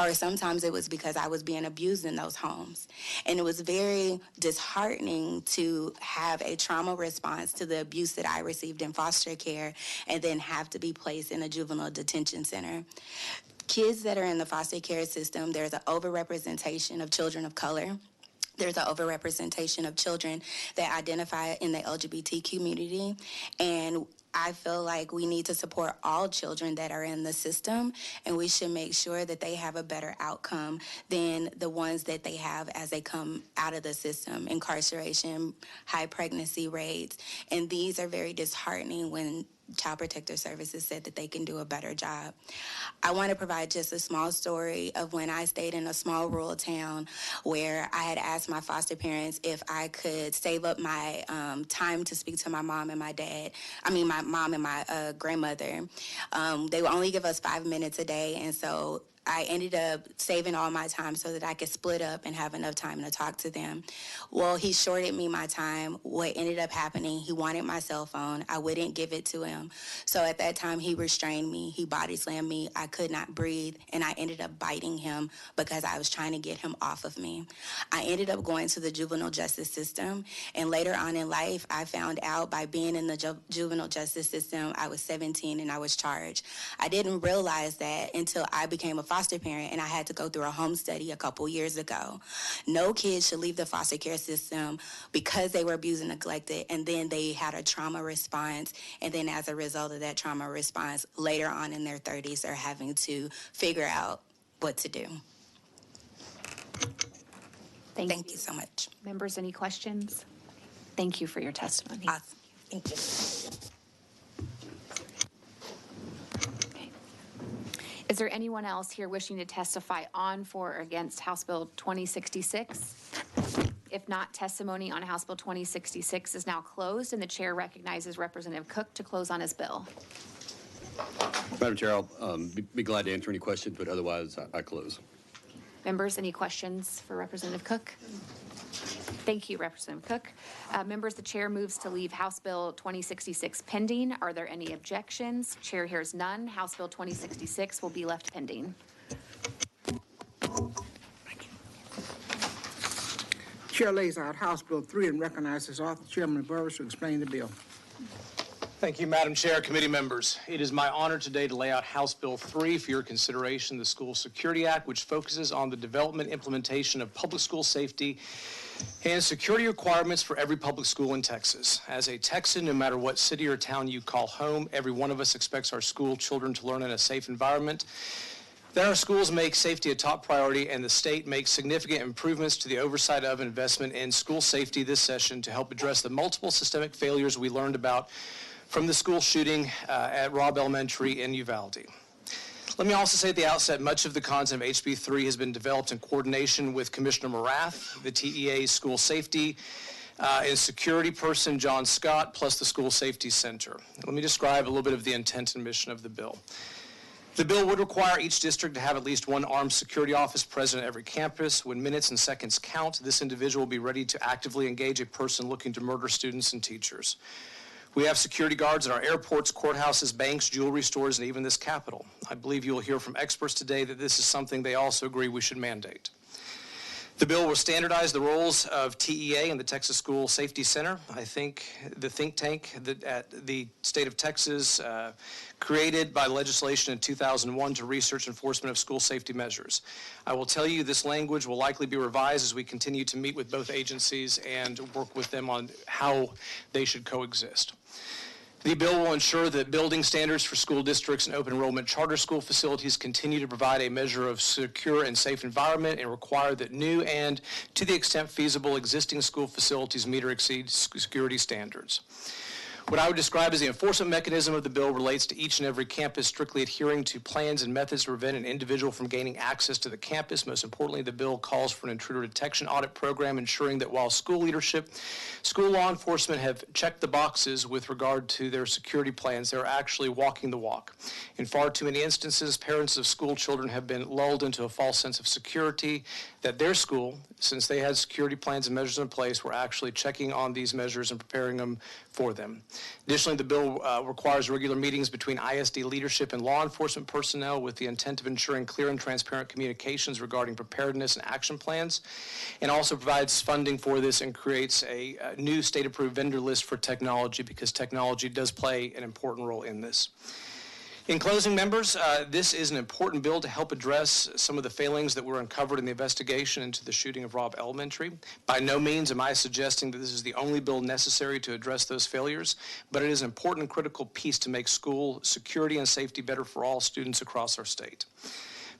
or sometimes it was because I was being abused in those homes. And it was very disheartening to have a trauma response to the abuse that I received in foster care and then have to be placed in a juvenile detention center. Kids that are in the foster care system, there's an overrepresentation of children of color. There's an overrepresentation of children that identify in the LGBT community. And I feel like we need to support all children that are in the system, and we should make sure that they have a better outcome than the ones that they have as they come out of the system. Incarceration, high pregnancy rates, and these are very disheartening when Child Protective Services said that they can do a better job. I want to provide just a small story of when I stayed in a small rural town where I had asked my foster parents if I could save up my time to speak to my mom and my dad. My mom and my grandmother. They would only give us 5 minutes a day, and so I ended up saving all my time so that I could split up and have enough time to talk to them. Well, he shorted me my time. What ended up happening, he wanted my cell phone. I wouldn't give it to him. So at that time, he restrained me. He body slammed me. I could not breathe, and I ended up biting him because I was trying to get him off of me. I ended up going to the juvenile justice system, and later on in life, I found out by being in the juvenile justice system, I was 17 and I was charged. I didn't realize that until I became a foster parent and I had to go through a home study a couple years ago. No kid should leave the foster care system because they were abused and neglected, and then they had a trauma response, and then as a result of that trauma response, later on in their 30s, they're having to figure out what to do. Thank you so much. Members, any questions? Thank you for your testimony. Awesome. Thank you. Is there anyone else here wishing to testify on, for, or against House Bill 2066? If not, testimony on House Bill 2066 is now closed, and the chair recognizes Representative Cook to close on his bill. Madam Chair, I'll be glad to answer any questions, but otherwise I close. Members, any questions for Representative Cook? Thank you, Representative Cook. Members, the chair moves to leave House Bill 2066 pending. Are there any objections? Chair hears none. House Bill 2066 will be left pending. Chair lays out House Bill 3 and recognizes Author Chairman Burris to explain the bill. Thank you, Madam Chair, committee members. It is my honor today to lay out House Bill 3 for your consideration, the School Security Act, which focuses on the development, implementation of public school safety and security requirements for every public school in Texas. As a Texan, no matter what city or town you call home, every one of us expects our school children to learn in a safe environment. That our schools make safety a top priority, and the state makes significant improvements to the oversight of investment in school safety this session to help address the multiple systemic failures we learned about from the school shooting at Robb Elementary in Uvalde. Let me also say at the outset, much of the content of HB 3 has been developed in coordination with Commissioner Morath, the TEA School Safety and Security person, John Scott, plus the School Safety Center. Let me describe a little bit of the intent and mission of the bill. The bill would require each district to have at least one armed security officer present at every campus. When minutes and seconds count, this individual will be ready to actively engage a person looking to murder students and teachers. We have security guards at our airports, courthouses, banks, jewelry stores, and even this Capitol. I believe you will hear from experts today that this is something they also agree we should mandate. The bill will standardize the roles of TEA and the Texas School Safety Center. I think the think tank that at the state of Texas created by legislation in 2001 to research enforcement of school safety measures. I will tell you this language will likely be revised as we continue to meet with both agencies and work with them on how they should coexist. The bill will ensure that building standards for school districts and open enrollment charter school facilities continue to provide a measure of secure and safe environment, and require that new and, to the extent feasible, existing school facilities meet or exceed security standards. What I would describe as the enforcement mechanism of the bill relates to each and every campus strictly adhering to plans and methods to prevent an individual from gaining access to the campus. Most importantly, the bill calls for an intruder detection audit program, ensuring that while school leadership, school law enforcement have checked the boxes with regard to their security plans, they're actually walking the walk. In far too many instances, parents of school children have been lulled into a false sense of security that their school, since they had security plans and measures in place, were actually checking on these measures and preparing them for them. Additionally, the bill requires regular meetings between ISD leadership and law enforcement personnel with the intent of ensuring clear and transparent communications regarding preparedness and action plans, and also provides funding for this and creates a new state-approved vendor list for technology, because technology does play an important role in this. In closing, members, this is an important bill to help address some of the failings that were uncovered in the investigation into the shooting of Robb Elementary. By no means am I suggesting that this is the only bill necessary to address those failures, but it is an important and critical piece to make school security and safety better for all students across our state.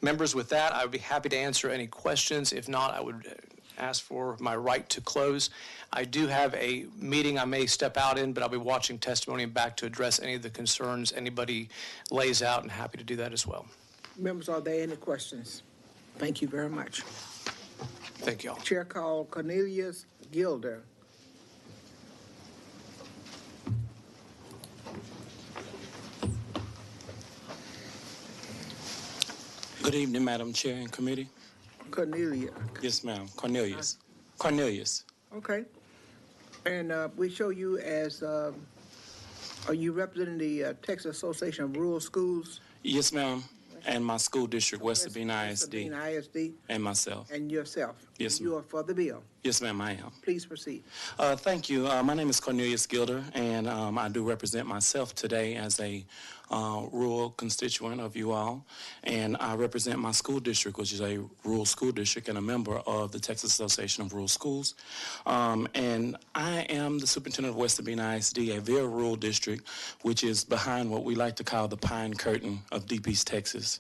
Members, with that, I would be happy to answer any questions. If not, I would ask for my right to close. I do have a meeting I may step out in, but I'll be watching testimony and back to address any of the concerns anybody lays out, and happy to do that as well. Members, are there any questions? Thank you very much. Thank you all. Chair call Cornelius Gilder. Good evening, Madam Chair and committee. Cornelia. Yes, ma'am. Cornelius. Cornelius. Okay. And we show you as, are you representing the Texas Association of Rural Schools? Yes, ma'am. And my school district, West Sabina ISD. Sabina ISD. And myself. And yourself. Yes, You are for the bill. Yes, ma'am, I am. Please proceed. Thank you. My name is Cornelius Gilder, and I do represent myself today as a rural constituent of you all. And I represent my school district, which is a rural school district and a member of the Texas Association of Rural Schools. And I am the superintendent of West Sabina ISD, a very rural district, which is behind what we like to call the Pine Curtain of Deep East Texas.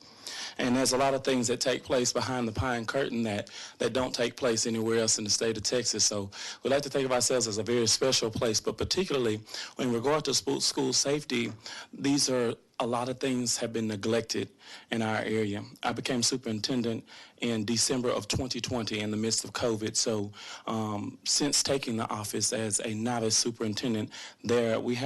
And there's a lot of things that take place behind the Pine Curtain that don't take place anywhere else in the state of Texas. So we like to think of ourselves as a very special place, but particularly in regard to school safety, a lot of things have been neglected in our area. I became superintendent in December of 2020 in the midst of COVID. So since taking the office as a novice superintendent, there were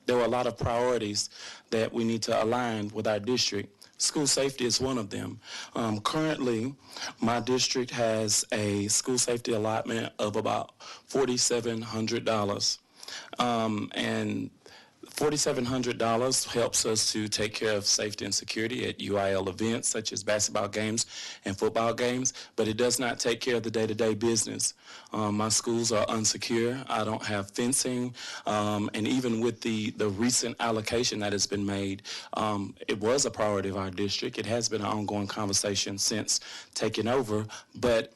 a lot of priorities that we need to align with our district. School safety is one of them. Currently, my district has a school safety allotment of about $4,700. And $4,700 helps us to take care of safety and security at UIL events such as basketball games and football games, but it does not take care of the day-to-day business. My schools are unsecure. I don't have fencing, and even with the recent allocation that has been made, it was a priority of our district. It has been an ongoing conversation since taking over, but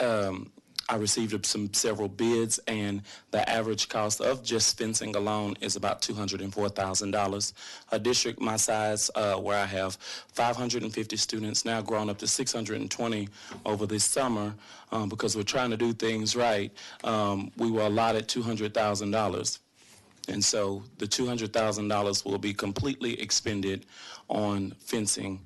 I received several bids, and the average cost of just fencing alone is about $204,000. A district my size, where I have 550 students, now grown up to 620 over this summer, because we're trying to do things right, we were allotted $200,000. And so the $200,000 will be completely expended on fencing.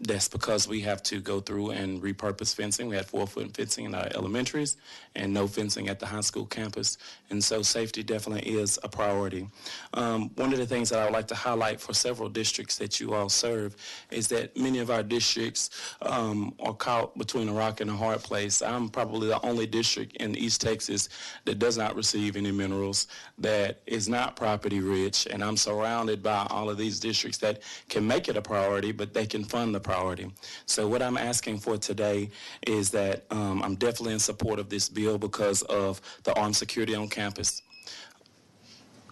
That's because we have to go through and repurpose fencing. We had 4-foot fencing in our elementaries and no fencing at the high school campus. And so safety definitely is a priority. One of the things that I would like to highlight for several districts that you all serve is that many of our districts are caught between a rock and a hard place. I'm probably the only district in East Texas that does not receive any minerals, that is not property rich, and I'm surrounded by all of these districts that can make it a priority, but they can fund the priority. So what I'm asking for today is that I'm definitely in support of this bill because of the armed security on campus.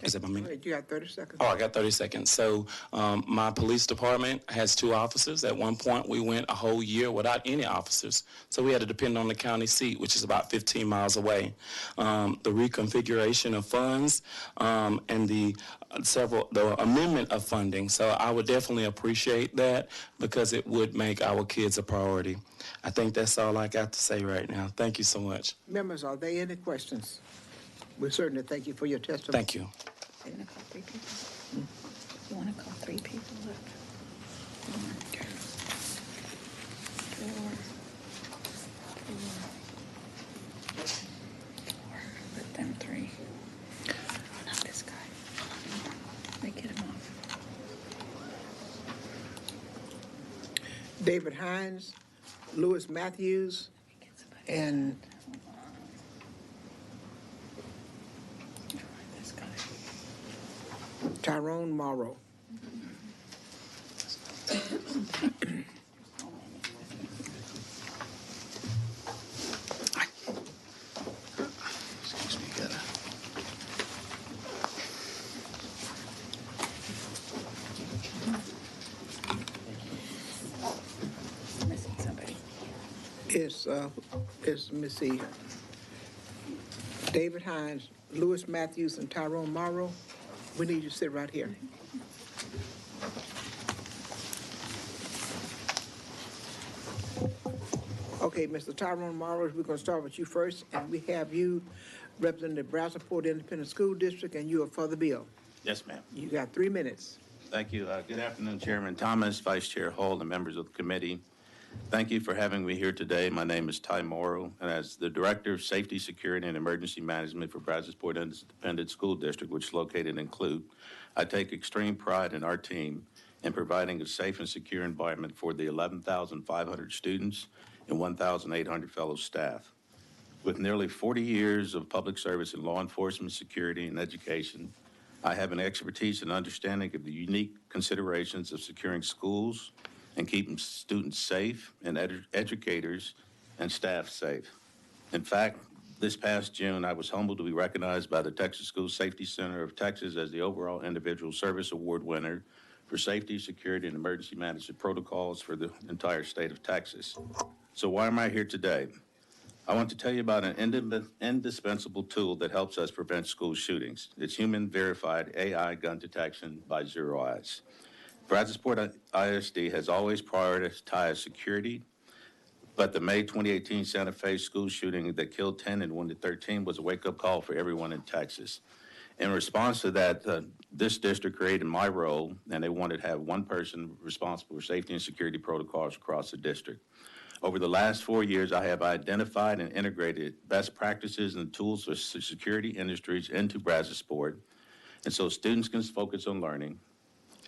Is that my minute? You got 30 seconds. Oh, I got 30 seconds. So my police department has 2 officers. At one point, we went a whole year without any officers. So we had to depend on the county seat, which is about 15 miles away. The reconfiguration of funds and the amendment of funding. So I would definitely appreciate that because it would make our kids a priority. I think that's all I got to say right now. Thank you so much. Members, are there any questions? We certainly thank you for your testimony. Thank you. You want to call 3 people? You want to call 3 people? Let them 3. Not this guy. They get him off. David Hines, Louis Matthews, and Tyrone Morrow. Excuse me, gotta. let me see, David Hines, Lewis Matthews, and Tyrone Morrow. We need you to sit right here. Okay, Mr. Tyrone Morrow, we're going to start with you first, and we have you representing the Brazosport Independent School District, and you are for the bill. Yes, ma'am. You got 3 minutes. Thank you. Good afternoon, Chairman Thomas, Vice Chair Hull, and members of the committee. Thank you for having me here today. My name is Ty Morrow, and as the Director of Safety, Security, and Emergency Management for Brazosport Independent School District, which is located in Clute, I take extreme pride in our team in providing a safe and secure environment for the 11,500 students and 1,800 fellow staff. With nearly 40 years of public service in law enforcement, security, and education, I have an expertise and understanding of the unique considerations of securing schools and keeping students safe and educators and staff safe. In fact, this past June, I was humbled to be recognized by the Texas School Safety Center of Texas as the overall Individual Service Award winner for safety, security, and emergency management protocols for the entire state of Texas. So why am I here today? I want to tell you about an indispensable tool that helps us prevent school shootings. It's human-verified AI gun detection by Zero Eyes. Brazosport ISD has always prioritized security, but the May 2018 Santa Fe school shooting that killed 10 and wounded 13 was a wake-up call for everyone in Texas. In response to that, this district created my role, and they wanted to have one person responsible for safety and security protocols across the district. Over the last 4 years, I have identified and integrated best practices and tools for security industries into Brazosport, and so students can focus on learning,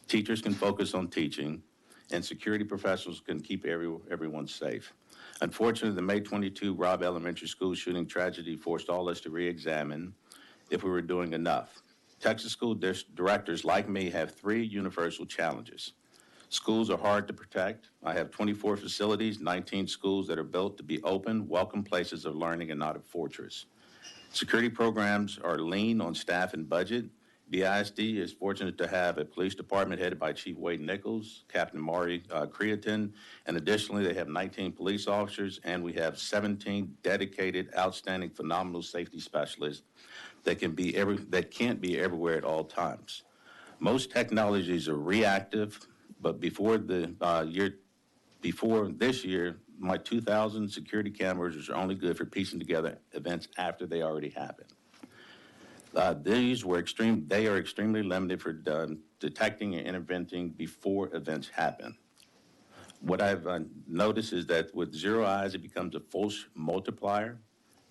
teachers can focus on teaching, and security professionals can keep everyone safe. Unfortunately, the May 22 Robb Elementary School shooting tragedy forced all us to re-examine if we were doing enough. Texas school directors like me have 3 universal challenges. Schools are hard to protect. I have 24 facilities, 19 schools that are built to be open, welcome places of learning and not a fortress. Security programs are lean on staff and budget. The ISD is fortunate to have a police department headed by Chief Wade Nichols, Captain Maury Creaton, and additionally they have 19 police officers, and we have 17 dedicated, outstanding, phenomenal safety specialists that can't be everywhere at all times. Most technologies are reactive, but before this year, my 2,000 security cameras are only good for piecing together events after they already happened. They are extremely limited for detecting and intervening before events happen. What I've noticed is that with Zero Eyes, it becomes a force multiplier.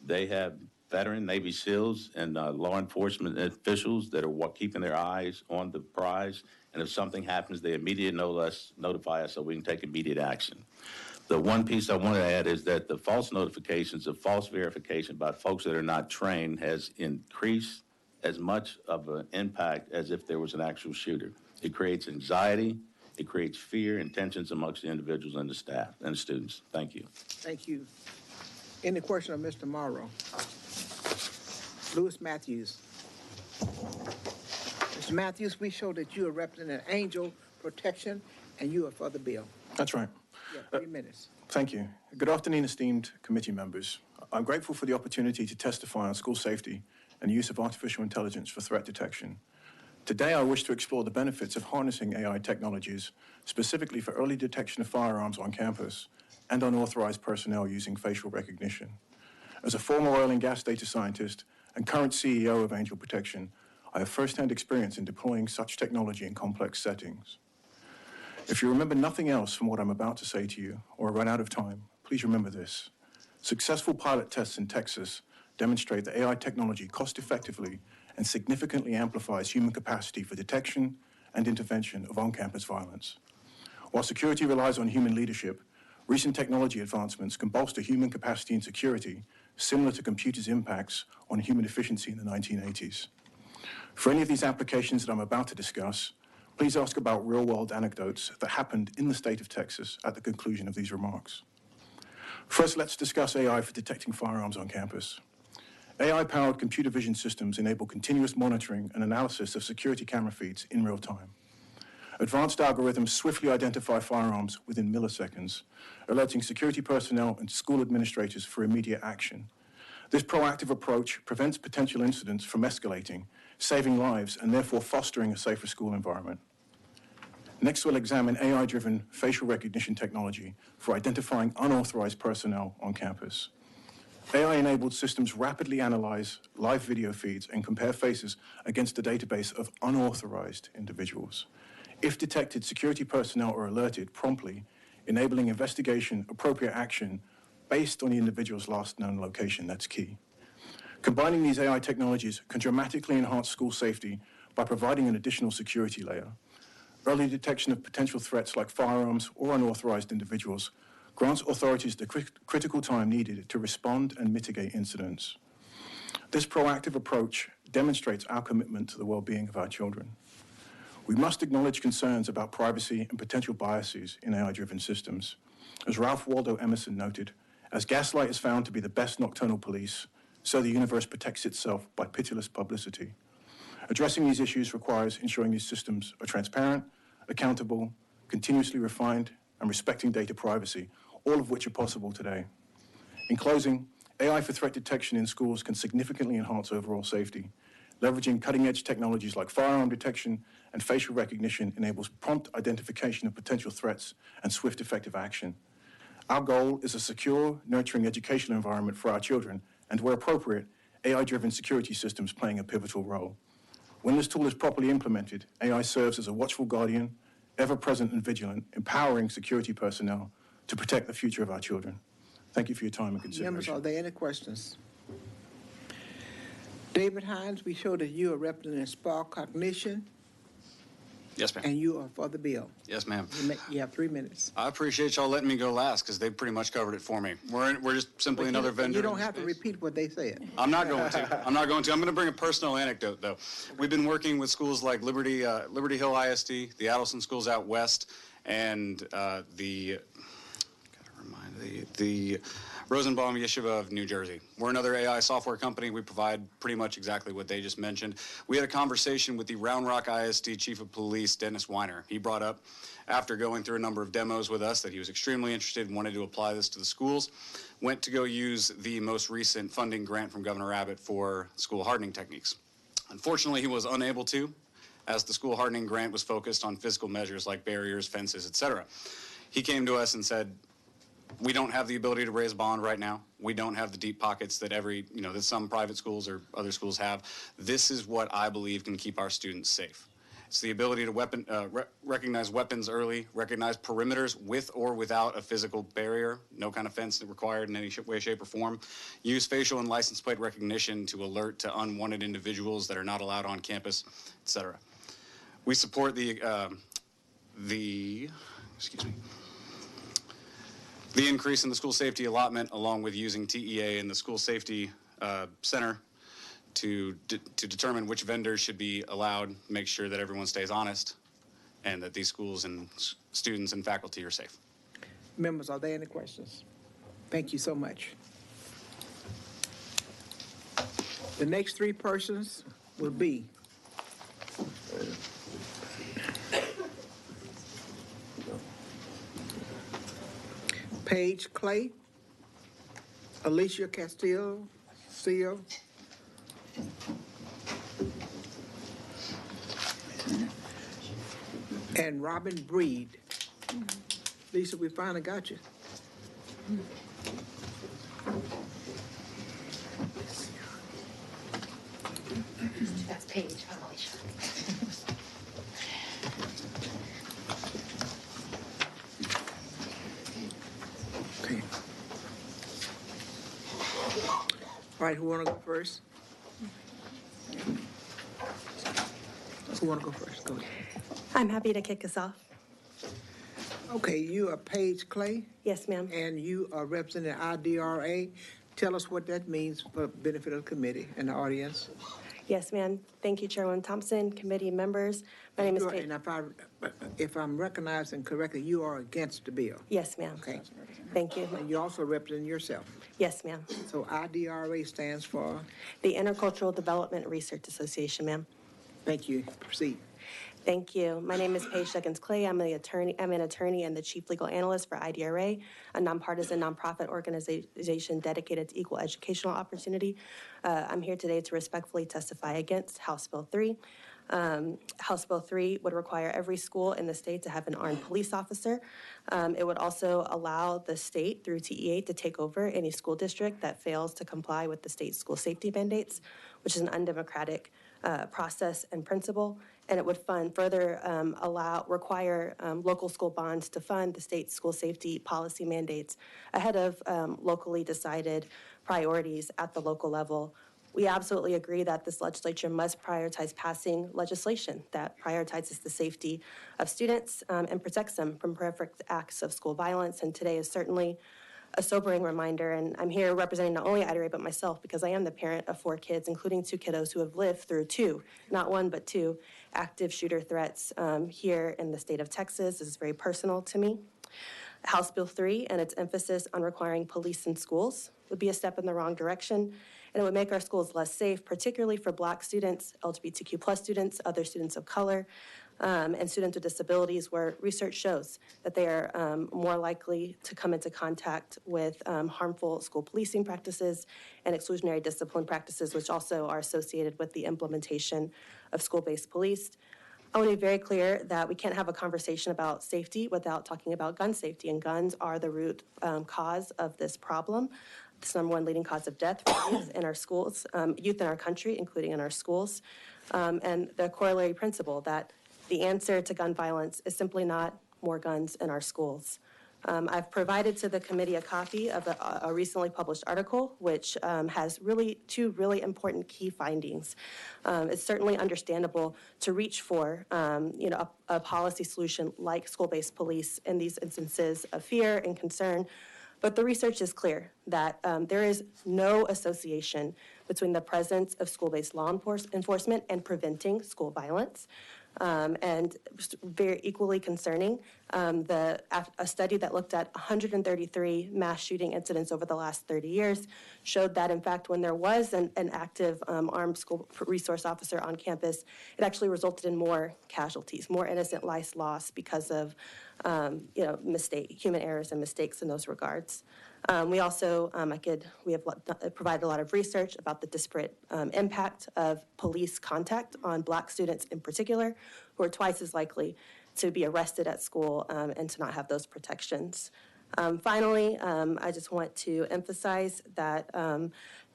They have veteran Navy SEALs and law enforcement officials that are keeping their eyes on the prize. And if something happens, they immediately notify us so we can take immediate action. The one piece I want to add is that the false notifications of false verification by folks that are not trained has increased as much of an impact as if there was an actual shooter. It creates anxiety, it creates fear and tensions amongst the individuals and the staff and the students. Thank you. Thank you. Any question of Mr. Morrow? Lewis Matthews. Mr. Matthews, we show that you are representing Angel Protection and you are for the bill. That's right. Yeah, 3 minutes. Thank you. Good afternoon, esteemed committee members. I'm grateful for the opportunity to testify on school safety and the use of artificial intelligence for threat detection. Today, I wish to explore the benefits of harnessing AI technologies, specifically for early detection of firearms on campus and unauthorized personnel using facial recognition. As a former oil and gas data scientist and current CEO of Angel Protection, I have firsthand experience in deploying such technology in complex settings. If you remember nothing else from what I'm about to say to you, or run out of time, please remember this. Successful pilot tests in Texas demonstrate that AI technology cost-effectively and significantly amplifies human capacity for detection and intervention of on-campus violence. While security relies on human leadership, recent technology advancements can bolster human capacity and security, similar to computers' impacts on human efficiency in the 1980s. For any of these applications that I'm about to discuss, please ask about real-world anecdotes that happened in the state of Texas at the conclusion of these remarks. First, let's discuss AI for detecting firearms on campus. AI-powered computer vision systems enable continuous monitoring and analysis of security camera feeds in real time. Advanced algorithms swiftly identify firearms within milliseconds, alerting security personnel and school administrators for immediate action. This proactive approach prevents potential incidents from escalating, saving lives and therefore fostering a safer school environment. Next, we'll examine AI-driven facial recognition technology for identifying unauthorized personnel on campus. AI-enabled systems rapidly analyze live video feeds and compare faces against a database of unauthorized individuals. If detected, security personnel are alerted promptly, enabling investigation, appropriate action based on the individual's last known location. That's key. Combining these AI technologies can dramatically enhance school safety by providing an additional security layer. Early detection of potential threats like firearms or unauthorized individuals grants authorities the critical time needed to respond and mitigate incidents. This proactive approach demonstrates our commitment to the well-being of our children. We must acknowledge concerns about privacy and potential biases in AI-driven systems. As Ralph Waldo Emerson noted, as gaslight is found to be the best nocturnal police, so the universe protects itself by pitiless publicity. Addressing these issues requires ensuring these systems are transparent, accountable, continuously refined, and respecting data privacy, all of which are possible today. In closing, AI for threat detection in schools can significantly enhance overall safety. Leveraging cutting-edge technologies like firearm detection and facial recognition enables prompt identification of potential threats and swift, effective action. Our goal is a secure, nurturing educational environment for our children, and where appropriate, AI-driven security systems playing a pivotal role. When this tool is properly implemented, AI serves as a watchful guardian, ever-present and vigilant, empowering security personnel to protect the future of our children. Thank you for your time and consideration. Members, are there any questions? David Hines, we show that you are representing Spark Cognition. Yes, ma'am. And you are for the bill. Yes, ma'am. You have 3 minutes. I appreciate y'all letting me go last because they pretty much covered it for me. We're just simply another vendor. You don't have to repeat what they said. I'm not going to. I'm not going to. I'm going to bring a personal anecdote, though. We've been working with schools like Liberty Hill ISD, the Adelson schools out west, and the Rosenbaum Yeshiva of New Jersey. We're another AI software company. We provide pretty much exactly what they just mentioned. We had a conversation with the Round Rock ISD Chief of Police, Dennis Weiner. He brought up, after going through a number of demos with us, that he was extremely interested and wanted to apply this to the schools. Went to go use the most recent funding grant from Governor Abbott for school hardening techniques. Unfortunately, he was unable to, as the school hardening grant was focused on physical measures like barriers, fences, etc. He came to us and said, we don't have the ability to raise bond right now. We don't have the deep pockets that that some private schools or other schools have. This is what I believe can keep our students safe. It's the ability to recognize weapons early, recognize perimeters with or without a physical barrier, no kind of fence required in any way, shape, or form. Use facial and license plate recognition to alert to unwanted individuals that are not allowed on campus, etc. We support the increase in the school safety allotment, along with using TEA and the school safety center to determine which vendors should be allowed, make sure that everyone stays honest, and that these schools and students and faculty are safe. Members, are there any questions? Thank you so much. The next 3 persons will be Paige Clay, Alicia Castillo, and Robin Breed. Lisa, we finally got you. That's Paige, Alicia. Okay. All right, who want to go first? Who want to go first? Go ahead. I'm happy to kick us off. Okay, you are Paige Clay? Yes, ma'am. And you are representing IDRA. Tell us what that means for the benefit of the committee and the audience. Yes, ma'am. Thank you, Chairwoman Thompson, committee members. My name is Paige. And if I'm recognizing correctly, you are against the bill. Yes, ma'am. Okay. Thank you. And you also represent yourself. Yes, ma'am. So IDRA stands for? The Intercultural Development Research Association, ma'am. Thank you. Proceed. Thank you. My name is Paige Shuggins-Clay. I'm an attorney and the chief legal analyst for IDRA, a nonpartisan nonprofit organization dedicated to equal educational opportunity. I'm here today to respectfully testify against House Bill 3. House Bill 3 would require every school in the state to have an armed police officer. It would also allow the state through TEA to take over any school district that fails to comply with the state school safety mandates, which is an undemocratic process and principle. And it would require local school bonds to fund the state school safety policy mandates ahead of locally decided priorities at the local level. We absolutely agree that this legislature must prioritize passing legislation that prioritizes the safety of students and protects them from horrific acts of school violence. And today is certainly a sobering reminder. And I'm here representing not only IDRA, but myself, because I am the parent of 4 kids, including 2 kiddos who have lived through 2, not 1, but 2 active shooter threats here in the state of Texas. This is very personal to me. House Bill 3 and its emphasis on requiring police in schools would be a step in the wrong direction, and it would make our schools less safe, particularly for Black students, LGBTQ+ students, other students of color, and students with disabilities, where research shows that they are more likely to come into contact with harmful school policing practices and exclusionary discipline practices, which also are associated with the implementation of school-based police. I want to be very clear that we can't have a conversation about safety without talking about gun safety, and guns are the root cause of this problem. It's the #1 leading cause of death for youth in our schools, youth in our country, including in our schools, and the corollary principle that the answer to gun violence is simply not more guns in our schools. I've provided to the committee a copy of a recently published article, which has 2 really important key findings. It's certainly understandable to reach for, a policy solution like school-based police in these instances of fear and concern. But the research is clear that there is no association between the presence of school-based law enforcement and preventing school violence. And very equally concerning, a study that looked at 133 mass shooting incidents over the last 30 years showed that, in fact, when there was an active armed school resource officer on campus, it actually resulted in more casualties, more innocent lives lost because of human errors and mistakes in those regards. We also, we have provided a lot of research about the disparate impact of police contact on Black students in particular, who are twice as likely to be arrested at school and to not have those protections. Finally, I just want to emphasize that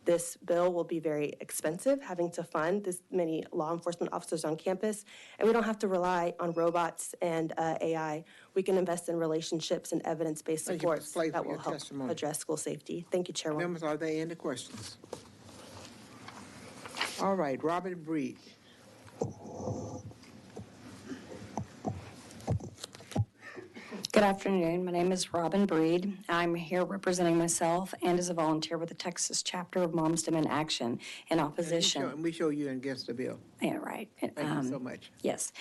this bill will be very expensive, having to fund this many law enforcement officers on campus, and we don't have to rely on robots and AI. We can invest in relationships and evidence-based supports that will help address school safety. Thank you, Chairwoman. Members, are there any questions? All right, Robin Breed. Good afternoon. My name is Robin Breed. I'm here representing myself and as a volunteer with the Texas chapter of Momsdom in Action in opposition. And we show you against the bill. Yeah, right. Thank you so much. Yes.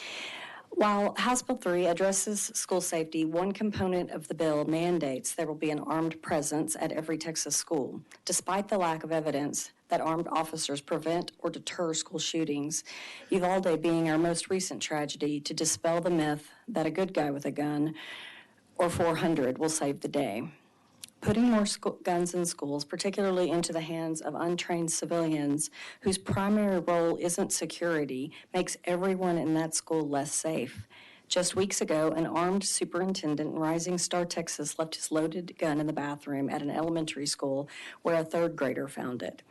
While House Bill 3 addresses school safety, one component of the bill mandates there will be an armed presence at every Texas school. Despite the lack of evidence that armed officers prevent or deter school shootings, Uvalde being our most recent tragedy, to dispel the myth that a good guy with a gun or 400 will save the day. Putting more guns in schools, particularly into the hands of untrained civilians whose primary role isn't security, makes everyone in that school less safe. Just weeks ago, an armed superintendent in Rising Star, Texas, left his loaded gun in the bathroom at an elementary school where a 3rd grader found it.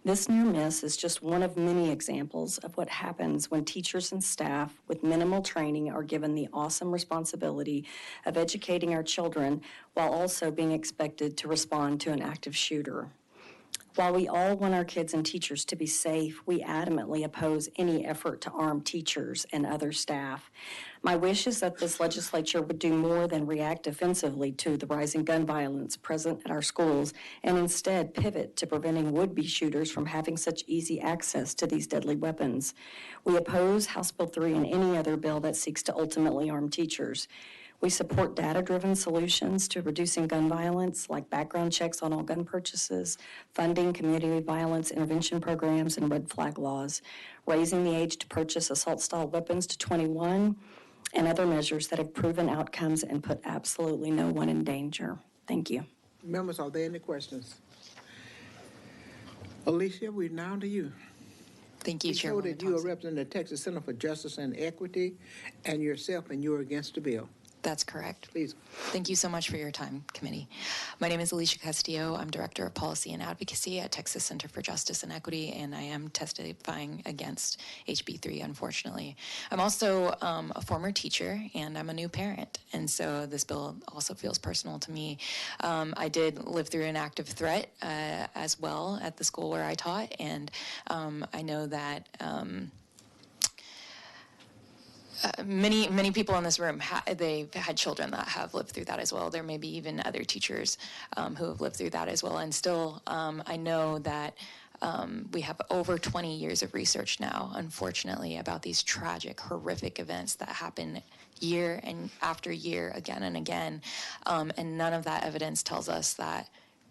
This near miss is just one of many examples of what happens when teachers and staff with minimal training are given the awesome responsibility of educating our children while also being expected to respond to an active shooter. While we all want our kids and teachers to be safe, we adamantly oppose any effort to arm teachers and other staff. My wish is that this legislature would do more than react defensively to the rising gun violence present at our schools and instead pivot to preventing would-be shooters from having such easy access to these deadly weapons. We oppose House Bill 3 and any other bill that seeks to ultimately arm teachers. We support data-driven solutions to reducing gun violence, like background checks on all gun purchases, funding community violence intervention programs and red flag laws, raising the age to purchase assault-style weapons to 21, and other measures that have proven outcomes and put absolutely no one in danger. Thank you. Members, are there any questions? Alicia, we're now to you. Thank you, We show Chairwoman that you are Thompson. representing the Texas Center for Justice and Equity, and yourself, and you're against the bill. That's correct. Please. Thank you so much for your time, committee. My name is Alicia Castillo. I'm Director of Policy and Advocacy at Texas Center for Justice and Equity, and I am testifying against HB 3, unfortunately. I'm also a former teacher, and I'm a new parent, and so this bill also feels personal to me. I did live through an active threat as well at the school where I taught, and I know that many people in this room, they've had children that have lived through that as well. There may be even other teachers who have lived through that as well. And still, I know that we have over 20 years of research now, unfortunately, about these tragic, horrific events that happen year and after year, again and again. And none of that evidence tells us that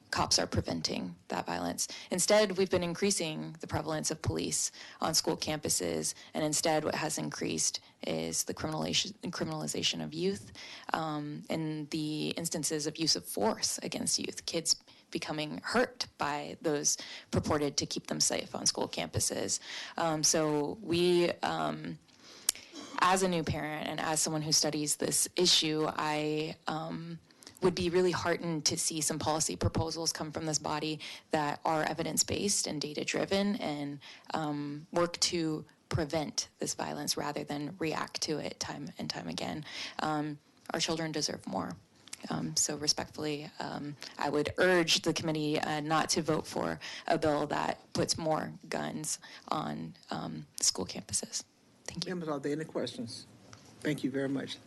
cops are preventing that violence. Instead, we've been increasing the prevalence of police on school campuses, and instead what has increased is the criminalization of youth and the instances of use of force against youth, kids becoming hurt by those purported to keep them safe on school campuses. So we, as a new parent and as someone who studies this issue, I would be really heartened to see some policy proposals come from this body that are evidence-based and data-driven and work to prevent this violence rather than react to it time and time again. Our children deserve more. So respectfully, I would urge the committee not to vote for a bill that puts more guns on school campuses. Thank you. Members, are there any questions? Thank you very much.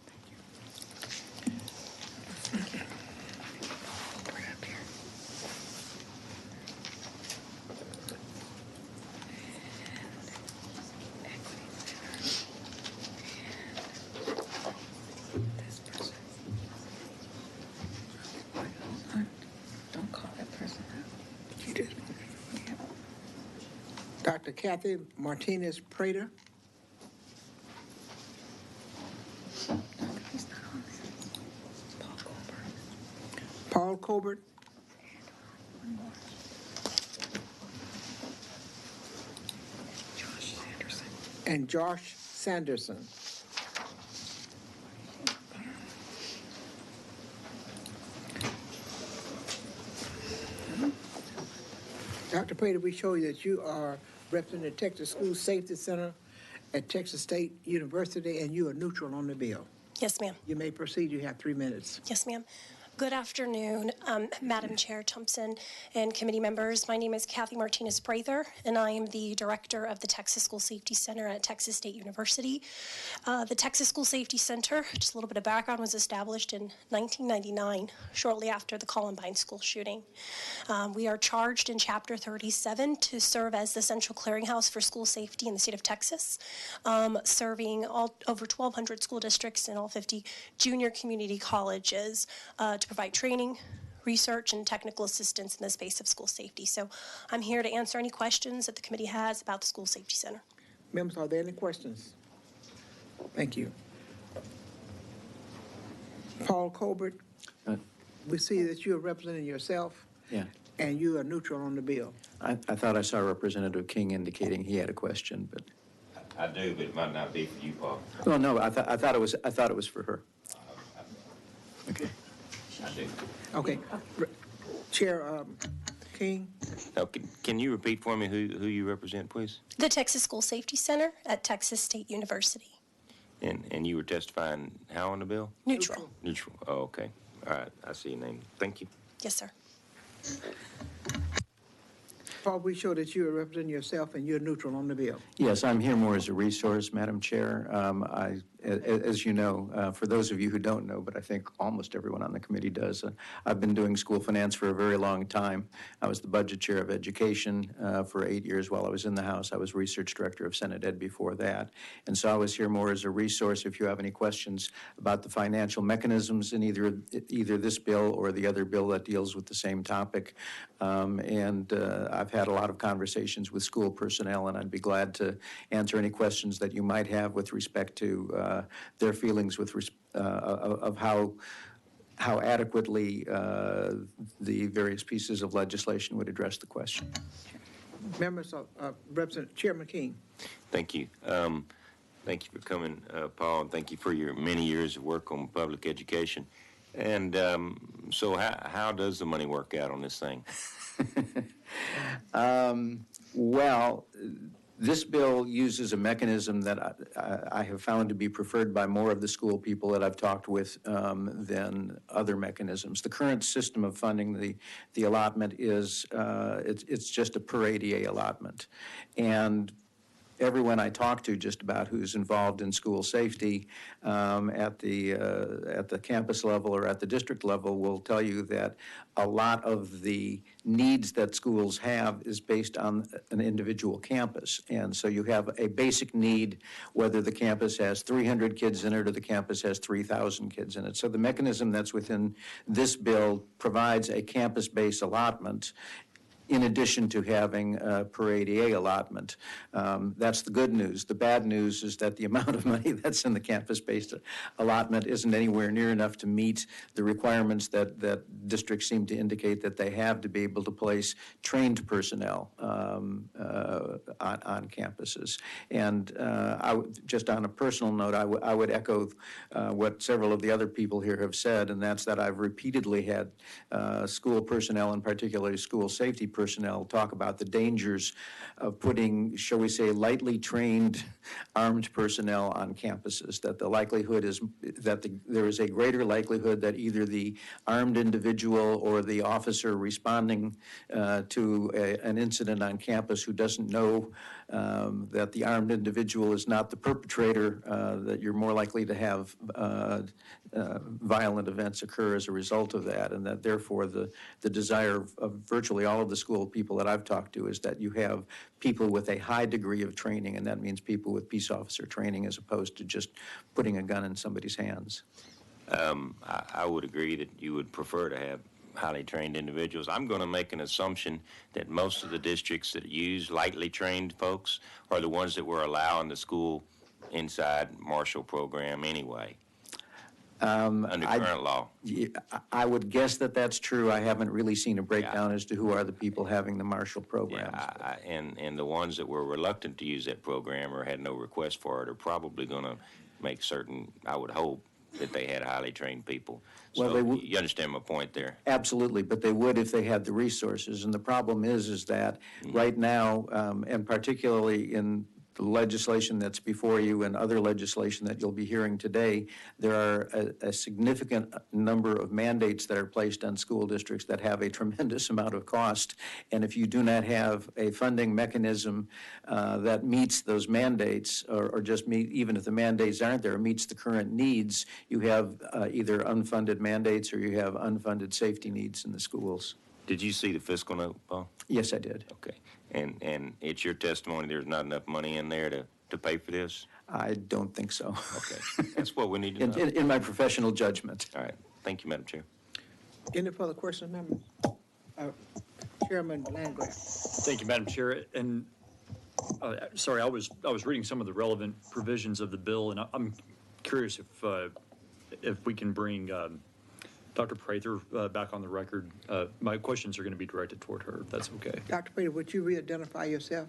Don't call that person out. You did. Dr. Kathy Martinez Prater. He's not on there. Paul Colbert. Paul Colbert. One more. Josh Sanderson. And Josh Sanderson. Dr. Prater, we show you that you are representing the Texas School Safety Center at Texas State University, and you are neutral on the bill. Yes, ma'am. You may proceed. You have 3 minutes. Yes, ma'am. Good afternoon, Madam Chair Thompson and committee members. My name is Kathy Martinez Prather, and I am the director of the Texas School Safety Center at Texas State University. The Texas School Safety Center, just a little bit of background, was established in 1999, shortly after the Columbine school shooting. We are charged in Chapter 37 to serve as the central clearinghouse for school safety in the state of Texas, serving over 1,200 school districts and all 50 junior community colleges to provide training, research, and technical assistance in the space of school safety. So I'm here to answer any questions that the committee has about the School Safety Center. Members, are there any questions? Thank you. Paul Colbert, we see that you are representing yourself, Yeah, and you are neutral on the bill. I thought I saw Representative King indicating he had a question, but, I do, but it might not be for you, Paul. oh, no, I thought it was for her. Okay. I do. Okay. Chair King? Now, can you repeat for me who you represent, please? The Texas School Safety Center at Texas State University. And you were testifying how on the bill? Neutral. Neutral. Oh, okay. All right. I see your name. Thank you. Yes, sir. Paul, we show that you are representing yourself and you're neutral on the bill. Yes, I'm here more as a resource, Madam Chair. As you know, for those of you who don't know, but I think almost everyone on the committee does, I've been doing school finance for a very long time. I was the budget chair of education for 8 years while I was in the House. I was research director of Senate Ed before that. And so I was here more as a resource if you have any questions about the financial mechanisms in either this bill or the other bill that deals with the same topic. I've had a lot of conversations with school personnel, and I'd be glad to answer any questions that you might have with respect to their feelings of how adequately the various pieces of legislation would address the question. Members of Representative Chairman King. Thank you. Thank you for coming, Paul, and thank you for your many years of work on public education. And so how does the money work out on this thing? Well, this bill uses a mechanism that I have found to be preferred by more of the school people that I've talked with than other mechanisms. The current system of funding, the allotment is, it's just a per ADA allotment. And everyone I talk to just about who's involved in school safety at the campus level or at the district level will tell you that a lot of the needs that schools have is based on an individual campus. And so you have a basic need, whether the campus has 300 kids in it or the campus has 3,000 kids in it. So the mechanism that's within this bill provides a campus-based allotment in addition to having a per ADA allotment. That's the good news. The bad news is that the amount of money that's in the campus-based allotment isn't anywhere near enough to meet the requirements that districts seem to indicate that they have to be able to place trained personnel on campuses. And just on a personal note, I would echo what several of the other people here have said, and that's that I've repeatedly had school personnel, and particularly school safety personnel, talk about the dangers of putting, shall we say, lightly trained armed personnel on campuses, that the likelihood is that there is a greater likelihood that either the armed individual or the officer responding to an incident on campus who doesn't know that the armed individual is not the perpetrator, that you're more likely to have violent events occur as a result of that, and that therefore the desire of virtually all of the school people that I've talked to is that you have people with a high degree of training, and that means people with peace officer training as opposed to just putting a gun in somebody's hands. I would agree that you would prefer to have highly trained individuals. I'm going to make an assumption that most of the districts that use lightly trained folks are the ones that were allowing the school inside Marshall program anyway. Under current law. I would guess that that's true. I haven't really seen a breakdown as to who are the people having the Marshall programs. And the ones that were reluctant to use that program or had no request for it are probably going to make certain, I would hope, that they had highly trained people. So well, you understand my point there? Absolutely, but they would if they had the resources. And the problem is that right now, and particularly in the legislation that's before you and other legislation that you'll be hearing today, there are a significant number of mandates that are placed on school districts that have a tremendous amount of cost. And if you do not have a funding mechanism that meets those mandates, or just meet, even if the mandates aren't there, meets the current needs, you have either unfunded mandates or you have unfunded safety needs in the schools. Did you see the fiscal note, Paul? Yes, I did. Okay. And it's your testimony there's not enough money in there to pay for this? I don't think so. Okay. That's what we need to know. In my professional judgment. All right. Thank you, Madam Chair. Any further questions, members? Chairman Landgraf. Thank you, Madam Chair. And sorry, I was reading some of the relevant provisions of the bill, and I'm curious if we can bring Dr. Prather back on the record. My questions are going to be directed toward her, if that's okay. Dr. Prather, would you re-identify yourself?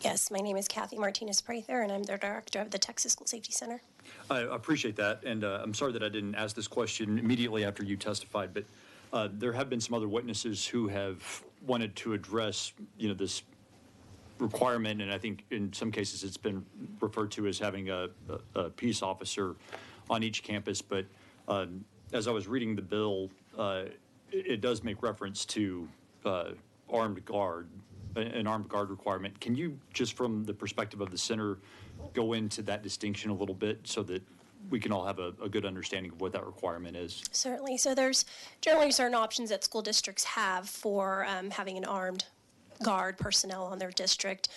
Yes, my name is Kathy Martinez-Prather, and I'm the director of the Texas School Safety Center. I appreciate that, and I'm sorry that I didn't ask this question immediately after you testified, but there have been some other witnesses who have wanted to address, this requirement, and I think in some cases it's been referred to as having a peace officer on each campus, but as I was reading the bill, it does make reference to armed guard, an armed guard requirement. Can you, just from the perspective of the center, go into that distinction a little bit so that we can all have a good understanding of what that requirement is? Certainly. So there's generally certain options that school districts have for having an armed guard personnel on their district.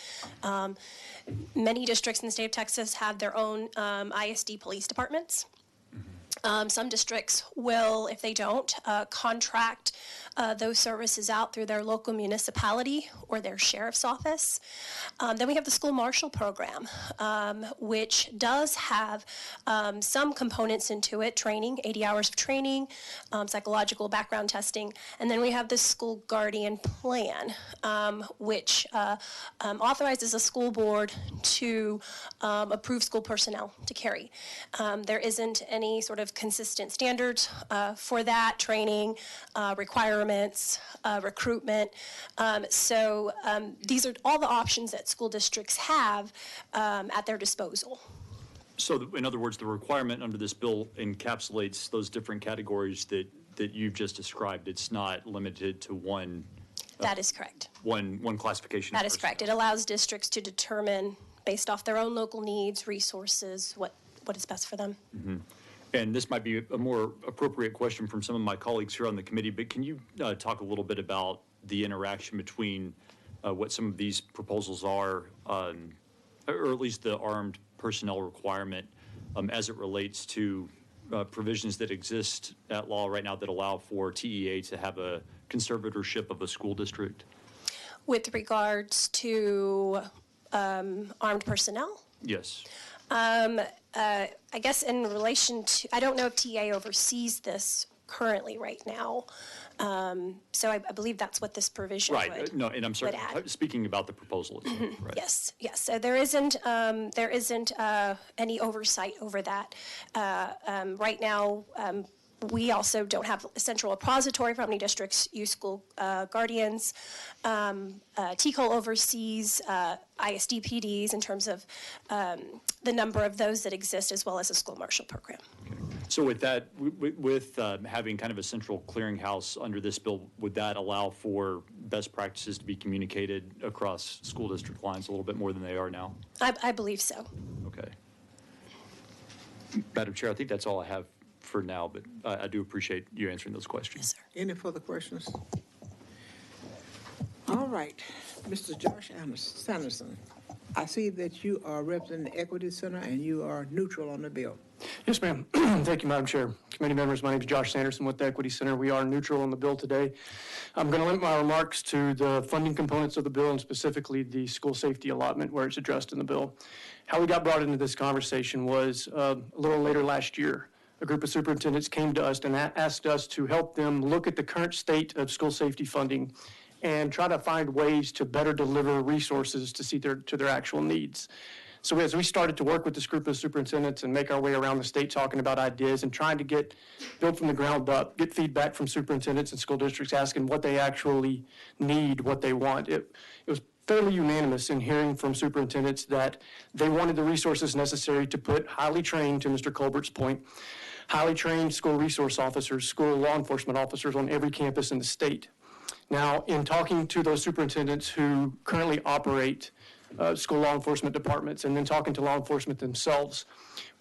Many districts in the state of Texas have their own ISD police departments. Some districts will, if they don't, contract those services out through their local municipality or their sheriff's office. Then we have the school marshal program, which does have some components into it, training, 80 hours of training, psychological background testing. And then we have the school guardian plan, which authorizes a school board to approve school personnel to carry. There isn't any sort of consistent standards for that training, requirements, recruitment. So these are all the options that school districts have at their disposal. So in other words, the requirement under this bill encapsulates those different categories that you've just described. It's not limited to one. That is correct. One classification. That is correct. It allows districts to determine, based off their own local needs, resources, what is best for them. Mm-hmm. And this might be a more appropriate question from some of my colleagues here on the committee, but can you talk a little bit about the interaction between what some of these proposals are, or at least the armed personnel requirement as it relates to provisions that exist at law right now that allow for TEA to have a conservatorship of a school district? With regards to armed personnel? Yes. I guess in relation to, I don't know if TA oversees this currently right now. So I believe that's what this provision Right. would No, and I'm sorry, would add. speaking about the proposal itself. Right. Yes, yes. So there isn't any oversight over that. Right now, we also don't have a central repository for how many districts use school guardians. TCOL oversees ISD PDs in terms of the number of those that exist, as well as a school marshal program. Okay. So with that, with having kind of a central clearinghouse under this bill, would that allow for best practices to be communicated across school district lines a little bit more than they are now? I believe so. Okay. Madam Chair, I think that's all I have for now, but I do appreciate you answering those questions. Yes, sir. Any further questions? All right, Mr. Josh Sanderson, I see that you are representing the Equity Center and you are neutral on the bill. Yes, ma'am. Thank you, Madam Chair. Committee members, my name is Josh Sanderson with the Equity Center. We are neutral on the bill today. I'm going to limit my remarks to the funding components of the bill and specifically the school safety allotment where it's addressed in the bill. How we got brought into this conversation was a little later last year. A group of superintendents came to us and asked us to help them look at the current state of school safety funding and try to find ways to better deliver resources to their actual needs. So as we started to work with this group of superintendents and make our way around the state talking about ideas and trying to build from the ground up, get feedback from superintendents and school districts asking what they actually need, what they want, it was fairly unanimous in hearing from superintendents that they wanted the resources necessary to put highly trained, to Mr. Colbert's point, highly trained school resource officers, school law enforcement officers on every campus in the state. Now, in talking to those superintendents who currently operate school law enforcement departments and then talking to law enforcement themselves,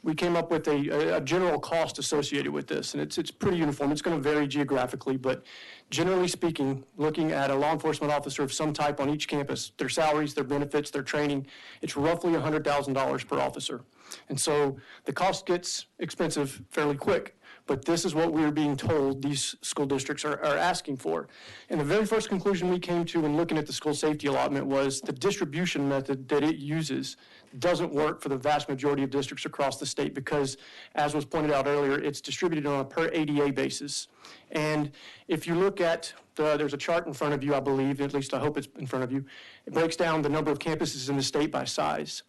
we came up with a general cost associated with this, and it's pretty uniform. It's going to vary geographically, but generally speaking, looking at a law enforcement officer of some type on each campus, their salaries, their benefits, their training, it's roughly $100,000 per officer. And so the cost gets expensive fairly quick, but this is what we are being told these school districts are asking for. And the very first conclusion we came to when looking at the school safety allotment was the distribution method that it uses doesn't work for the vast majority of districts across the state because, as was pointed out earlier, it's distributed on a per ADA basis. And if you look at there's a chart in front of you, I believe, at least I hope it's in front of you. It breaks down the number of campuses in the state by size.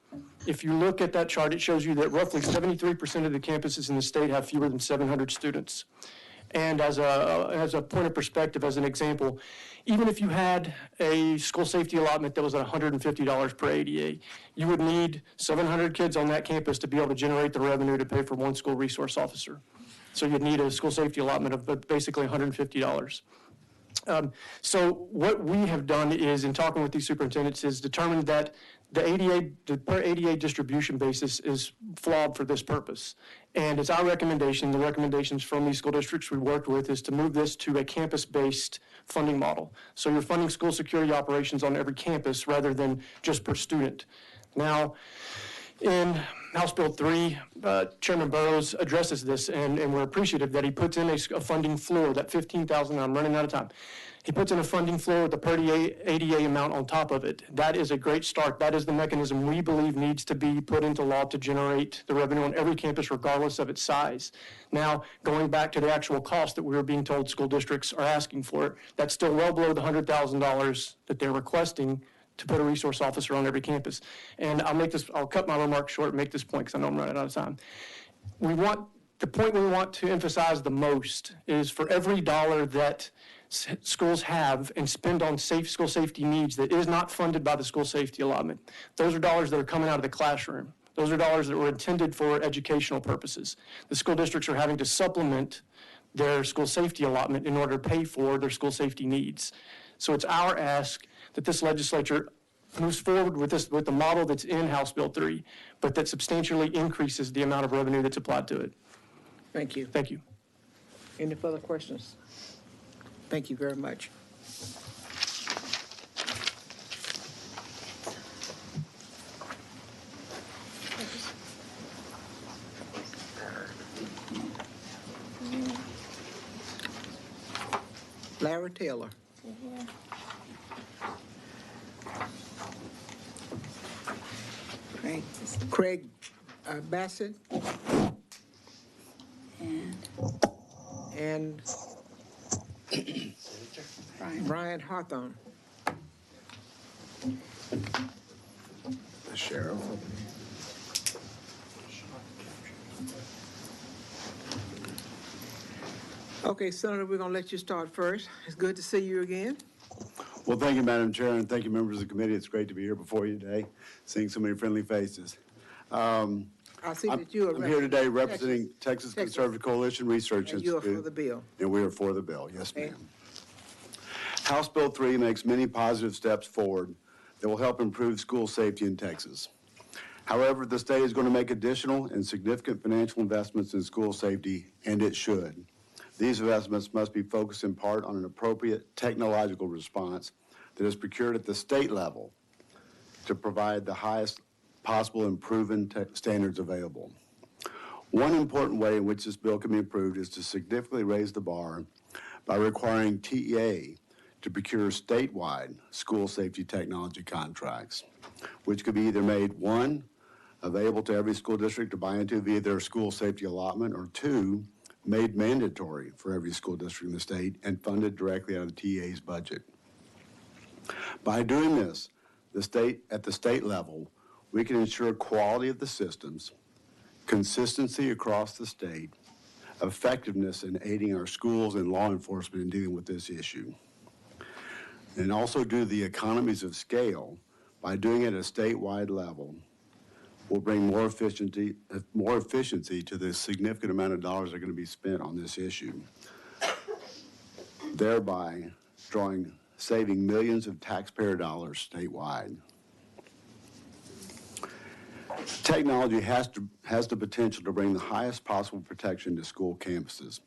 If you look at that chart, it shows you that roughly 73% of the campuses in the state have fewer than 700 students. And as a point of perspective, as an example, even if you had a school safety allotment that was at $150 per ADA, you would need 700 kids on that campus to be able to generate the revenue to pay for one school resource officer. So you'd need a school safety allotment of basically $150. So what we have done is, in talking with these superintendents, is determined that the per ADA distribution basis is flawed for this purpose. And it's our recommendation, the recommendations from these school districts we worked with, is to move this to a campus-based funding model. So you're funding school security operations on every campus rather than just per student. Now, in House Bill 3, Chairman Burrows addresses this, and we're appreciative that he puts in a funding floor, that $15,000, I'm running out of time. He puts in a funding floor with the per ADA amount on top of it. That is a great start. That is the mechanism we believe needs to be put into law to generate the revenue on every campus regardless of its size. Now, going back to the actual cost that we were being told school districts are asking for, that's still well below the $100,000 that they're requesting to put a resource officer on every campus. And I'll cut my remarks short and make this point because I know I'm running out of time. The point we want to emphasize the most is for every dollar that schools have and spend on school safety needs that is not funded by the school safety allotment, those are dollars that are coming out of the classroom. Those are dollars that were intended for educational purposes. The school districts are having to supplement their school safety allotment in order to pay for their school safety needs. So it's our ask that this legislature moves forward with the model that's in House Bill 3, but that substantially increases the amount of revenue that's applied to it. Thank you. Thank you. Any further questions? Thank you very much. Larry Taylor. Craig Bassett. And Brian Hawthorne. The sheriff. Okay, Senator, we're going to let you start first. It's good to see you again. Well, thank you, Madam Chair, and thank you, members of the committee. It's great to be here before you today, seeing so many friendly faces. I see that you are I'm here today representing Texas Conservative Coalition Research and Institute. you are for the bill. And we are for the bill, yes, ma'am. House Bill 3 makes many positive steps forward that will help improve school safety in Texas. However, the state is going to make additional and significant financial investments in school safety, and it should. These investments must be focused in part on an appropriate technological response that is procured at the state level to provide the highest possible and proven standards available. One important way in which this bill can be improved is to significantly raise the bar by requiring TEA to procure statewide school safety technology contracts, which could be either made, one, available to every school district to buy into via their school safety allotment, or two, made mandatory for every school district in the state and funded directly out of the TEA's budget. By doing this, at the state level, we can ensure quality of the systems, consistency across the state, effectiveness in aiding our schools and law enforcement in dealing with this issue. And also due to the economies of scale, by doing it at a statewide level, will bring more efficiency to the significant amount of dollars that are going to be spent on this issue, thereby saving millions of taxpayer dollars statewide. Technology has the potential to bring the highest possible protection to school campuses.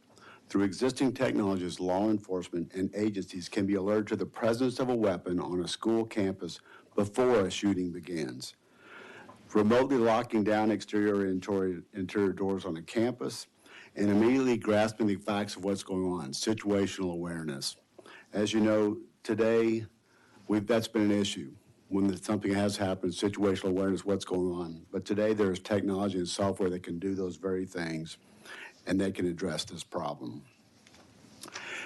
Through existing technologies, law enforcement and agencies can be alerted to the presence of a weapon on a school campus before a shooting begins. Remotely locking down exterior and interior doors on a campus, and immediately grasping the facts of what's going on, situational awareness. As you know, today, that's been an issue. When something has happened, situational awareness, what's going on. But today there's technology and software that can do those very things, and they can address this problem.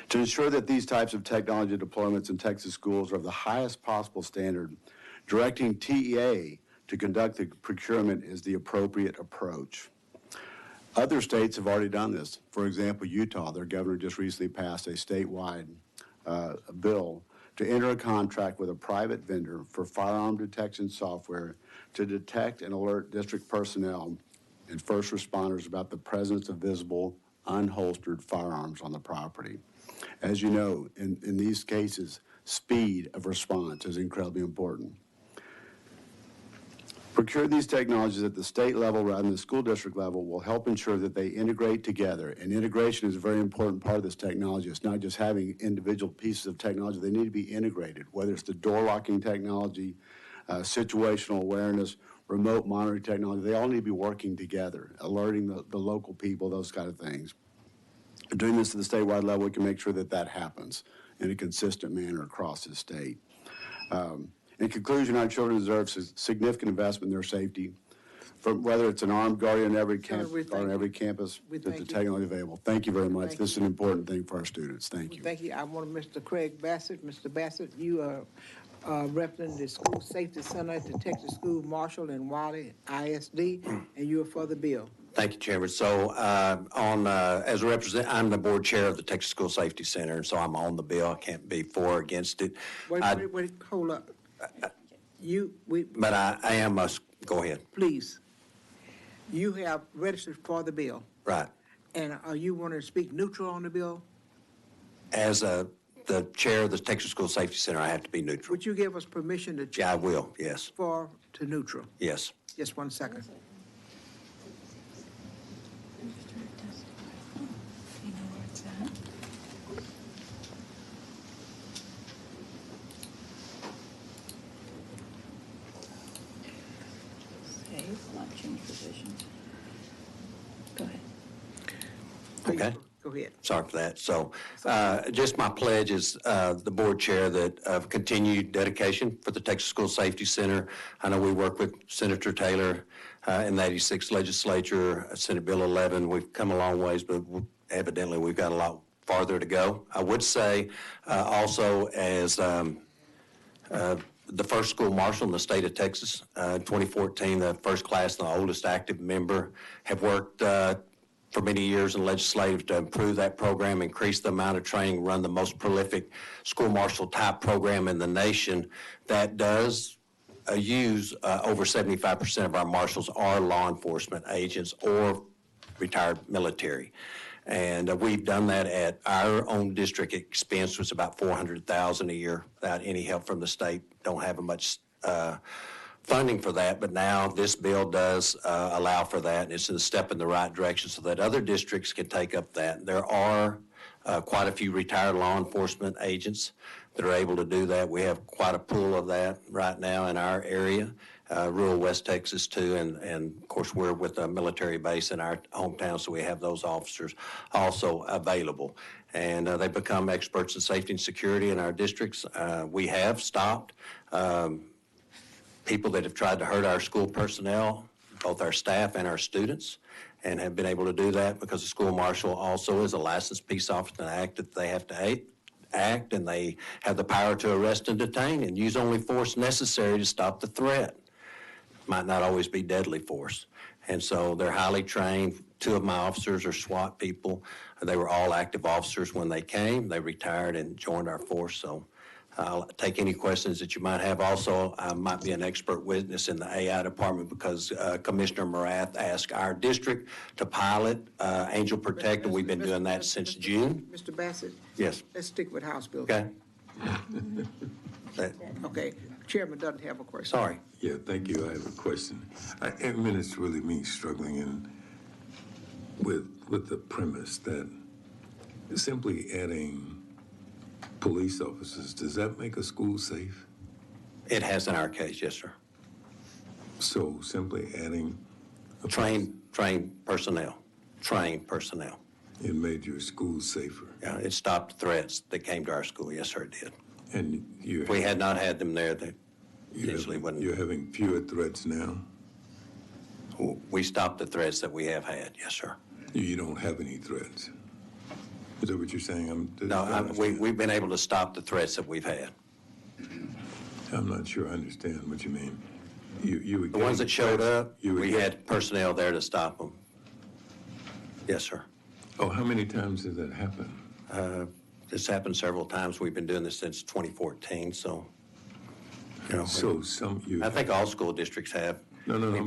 To ensure that these types of technology deployments in Texas schools are of the highest possible standard, directing TEA to conduct the procurement is the appropriate approach. Other states have already done this. For example, Utah, their governor just recently passed a statewide bill to enter a contract with a private vendor for firearm detection software to detect and alert district personnel and first responders about the presence of visible, unholstered firearms on the property. As you know, in these cases, speed of response is incredibly important. Procure these technologies at the state level rather than the school district level will help ensure that they integrate together. And integration is a very important part of this technology. It's not just having individual pieces of technology. They need to be integrated, whether it's the door locking technology, situational awareness, remote monitoring technology. They all need to be working together, alerting the local people, those kind of things. Doing this at the statewide level, we can make sure that that happens in a consistent manner across the state. In conclusion, our children deserve significant investment in their safety, from whether it's an armed guardian on every campus, that the technology available. Thank you very much. This is an important thing for our students. Thank you. Thank you. I want Mr. Craig Bassett. Mr. Bassett, you are representing the School Safety Center at the Texas School Marshall and Wiley ISD, and you are for the bill. Thank you, Chairman. So as a representative, I'm the board chair of the Texas School Safety Center, and so I'm on the bill. I can't be for or against it. Wait, hold up. But I am, go ahead. Please. You have registered for the bill. Right. And are you wanting to speak neutral on the bill? As the chair of the Texas School Safety Center, I have to be neutral. Would you give us permission to change? Yeah, I will, yes. To neutral? Yes. Just 1 second. Go ahead. Okay. Go ahead. Sorry for that. So just my pledge is the board chair that of continued dedication for the Texas School Safety Center. I know we work with Senator Taylor in the 86th legislature, Senate Bill 11. We've come a long ways, but evidently we've got a lot farther to go. I would say also as the first school marshal in the state of Texas, 2014, the first class and the oldest active member, have worked for many years in legislative to improve that program, increase the amount of training, run the most prolific school marshal type program in the nation that does use over 75% of our marshals are law enforcement agents or retired military. And we've done that at our own district expense, was about $400,000 a year without any help from the state. Don't have much funding for that, but now this bill does allow for that, and it's a step in the right direction so that other districts can take up that. There are quite a few retired law enforcement agents that are able to do that. We have quite a pool of that right now in our area, rural West Texas too, and of course we're with a military base in our hometown, so we have those officers also available. And they become experts in safety and security in our districts. We have stopped people that have tried to hurt our school personnel, both our staff and our students, and have been able to do that because the school marshal also is a licensed peace officer and act that they have to act, and they have the power to arrest and detain and use only force necessary to stop the threat. Might not always be deadly force. And so they're highly trained. 2 of my officers are SWAT people. They were all active officers when they came. They retired and joined our force. So I'll take any questions that you might have. Also, I might be an expert witness in the AI department because Commissioner Morath asked our district to pilot Angel Protect, and we've been doing that since June. Mr. Bassett? Yes. Let's stick with House Bill. Okay. Okay. Chairman doesn't have a question. Sorry. Yeah, thank you. I have a question. It's really me struggling with the premise that simply adding police officers, does that make a school safe? It has in our case, yes, sir. So simply adding trained personnel. It made your school safer. Yeah, it stopped threats that came to our school. Yes, sir, it did. And if we had not had them there, they usually wouldn't. You're having fewer threats now? We stopped the threats that we have had, yes, sir. You don't have any threats? Is that what you're saying? We've been able to stop the threats that we've had. I'm not sure I understand what you mean. The ones that showed up, we had personnel there to stop them. Yes, sir. Oh, how many times did that happen? This happened several times. We've been doing this since 2014, so, you know. So I think all school districts have. No, I'm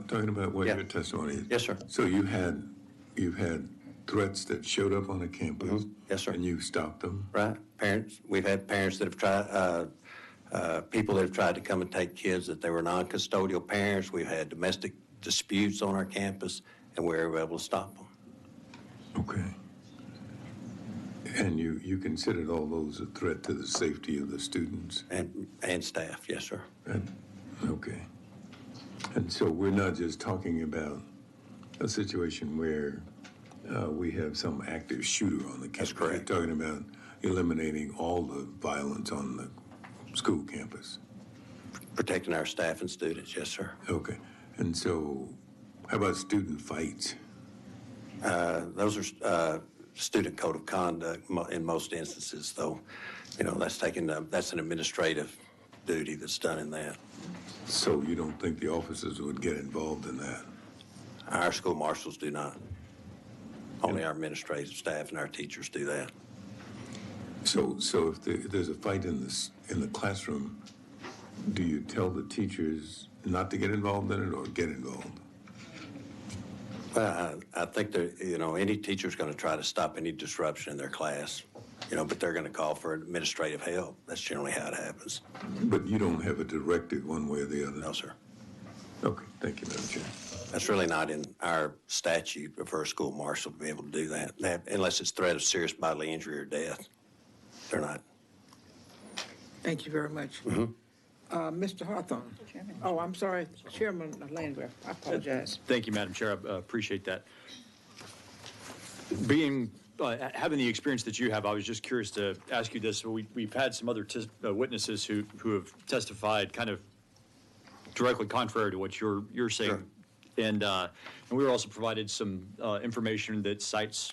talking about what your testimony is. Yes, sir. So you've had threats that showed up on a campus? Yes, sir. And you stopped them? Right. We've had parents that have tried, people that have tried to come and take kids that they were non-custodial parents. We've had domestic disputes on our campus, and we were able to stop them. Okay. And you considered all those a threat to the safety of the students? And staff, yes, sir. Okay. And so we're not just talking about a situation where we have some active shooter on the campus. That's correct. We're talking about eliminating all the violence on the school campus. Protecting our staff and students, yes, sir. Okay. And so how about student fights? Those are student code of conduct in most instances, though. You know, that's an administrative duty that's done in that. So you don't think the officers would get involved in that? Our school marshals do not. Only our administrative staff and our teachers do that. So if there's a fight in the classroom, do you tell the teachers not to get involved in it or get involved? Well, I think that, you know, any teacher's going to try to stop any disruption in their class, you know, but they're going to call for administrative help. That's generally how it happens. But you don't have a directive one way or the other? No, sir. Okay, thank you, Madam Chair. That's really not in our statute for a school marshal to be able to do that, unless it's threat of serious bodily injury or death. They're not. Thank you very much. Mr. Hawthorne. Oh, I'm sorry, Chairman Landgraf. I apologize. Thank you, Madam Chair. I appreciate that. Having the experience that you have, I was just curious to ask you this. We've had some other witnesses who have testified kind of directly contrary to what you're saying. Sure. And we were also provided some information that cites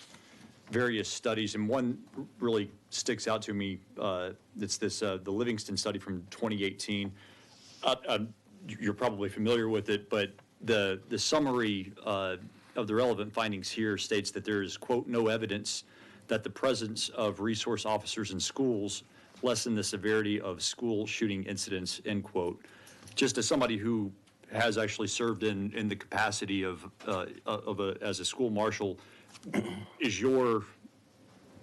various studies, and one really sticks out to me. It's the Livingston study from 2018. You're probably familiar with it, but the summary of the relevant findings here states that there is, quote, no evidence that the presence of resource officers in schools lessen the severity of school shooting incidents, end quote. Just as somebody who has actually served in the capacity as a school marshal, is your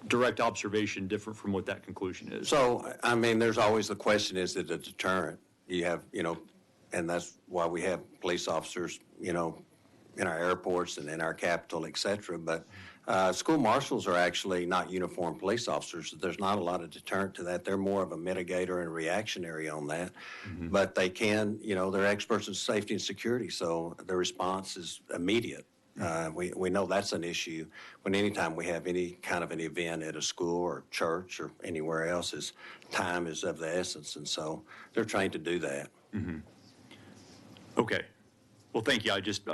direct observation different from what that conclusion is? So, I mean, there's always the question, is it a deterrent? You have, you know, and that's why we have police officers, you know, in our airports and in our capital, et cetera. But school marshals are actually not uniformed police officers. There's not a lot of deterrent to that. They're more of a mitigator and reactionary on that. But they can, you know, they're experts in safety and security, so the response is immediate. We know that's an issue when anytime we have any kind of an event at a school or church or anywhere else, is time is of the essence, and so they're trained to do that. Okay. Well, thank you. I just,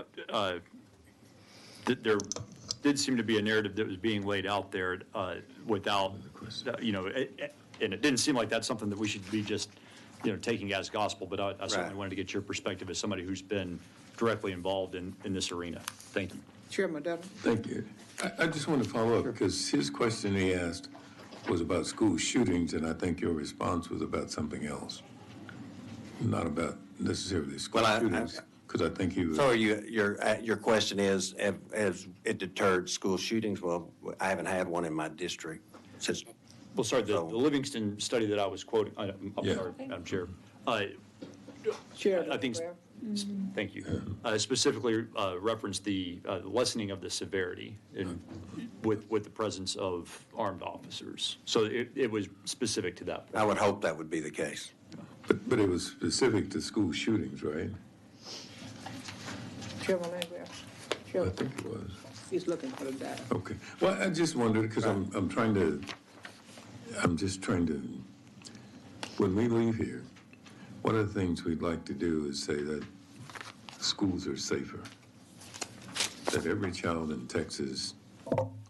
there did seem to be a narrative that was being laid out there without, you know, and it didn't seem like that's something that we should be just, you know, taking as gospel, but I certainly wanted to get your perspective as somebody who's been directly involved in this arena. Thank you. Chairman Dudley. Thank you. I just want to follow up because his question he asked was about school shootings, and I think your response was about something else, not about necessarily school shootings. Because I think he was. So your question is, has it deterred school shootings? Well, I haven't had one in my district since. Well, sorry, the Livingston study that I was quoting, I'm sorry, Madam Chair. Chair, I think, thank you. Specifically referenced the lessening of the severity with the presence of armed officers. So it was specific to that. I would hope that would be the case. But it was specific to school shootings, right? Chairman Landgraf. I think it was. He's looking for the data. Okay. Well, I just wondered because I'm just trying to, when we leave here, one of the things we'd like to do is say that schools are safer. That every child in Texas,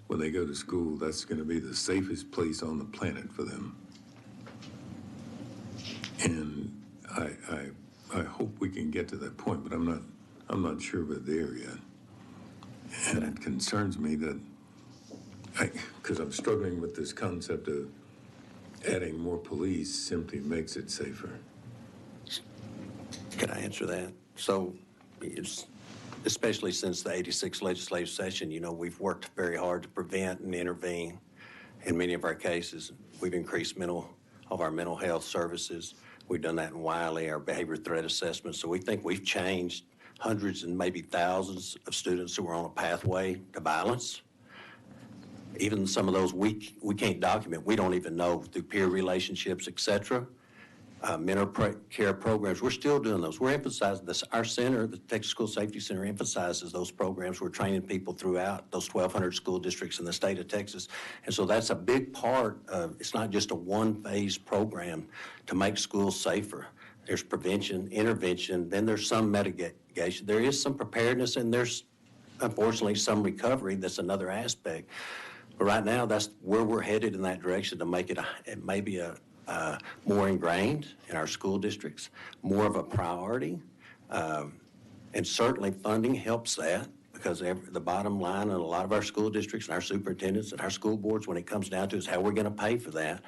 when they go to school, that's going to be the safest place on the planet for them. And I hope we can get to that point, but I'm not sure we're there yet. And it concerns me that, because I'm struggling with this concept of adding more police simply makes it safer. Can I answer that? So especially since the 86 legislative session, you know, we've worked very hard to prevent and intervene in many of our cases. We've increased our mental health services. We've done that in Wiley, our behavior threat assessment. So we think we've changed hundreds and maybe thousands of students who are on a pathway to violence. Even some of those we can't document. We don't even know through peer relationships, et cetera. Mental care programs, we're still doing those. We're emphasizing this. Our center, the Texas School Safety Center, emphasizes those programs. We're training people throughout those 1,200 school districts in the state of Texas. And so that's a big part of, it's not just a one-phase program to make schools safer. There's prevention, intervention, then there's some mitigation. There is some preparedness, and there's unfortunately some recovery. That's another aspect. But right now, that's where we're headed in that direction, to make it maybe a more ingrained in our school districts, more of a priority. And certainly funding helps that, because the bottom line in a lot of our school districts and our superintendents and our school boards, when it comes down to, is how we're going to pay for that.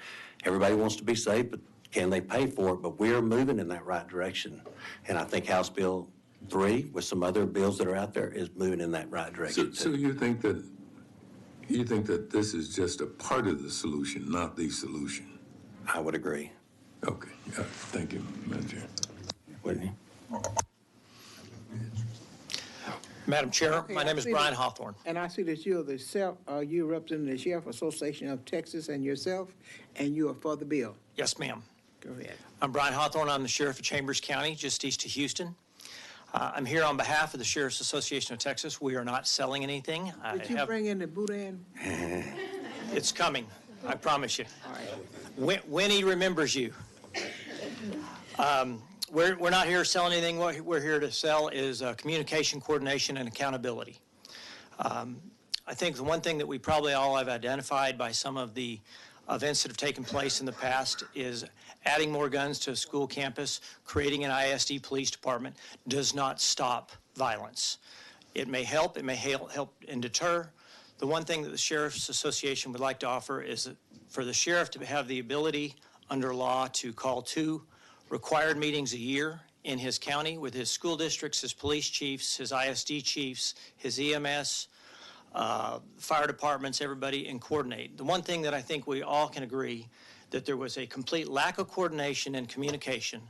Everybody wants to be safe, but can they pay for it? But we're moving in that right direction. And I think House Bill 3, with some other bills that are out there, is moving in that right direction. So you think that this is just a part of the solution, not the solution? I would agree. Okay. Thank you, Madam Chair. Whitney? Madam Chair, Okay, my name is Brian Hawthorne. And I see that you're you represent the Sheriff Association of Texas and yourself, and you are for the bill. Yes, ma'am. Go ahead. I'm Brian Hawthorne. I'm the Sheriff of Chambers County, just east of Houston. I'm here on behalf of the Sheriff's Association of Texas. We are not selling anything. Did you bring in the boudin? It's coming, I promise you. Winnie remembers you. We're not here to sell anything. What we're here to sell is communication, coordination, and accountability. I think the one thing that we probably all have identified by some of the events that have taken place in the past is adding more guns to a school campus, creating an ISD police department does not stop violence. It may help and deter. The one thing that the Sheriff's Association would like to offer is for the sheriff to have the ability under law to call 2 required meetings a year in his county with his school districts, his police chiefs, his ISD chiefs, his EMS, fire departments, everybody, and coordinate. The one thing that I think we all can agree that there was a complete lack of coordination and communication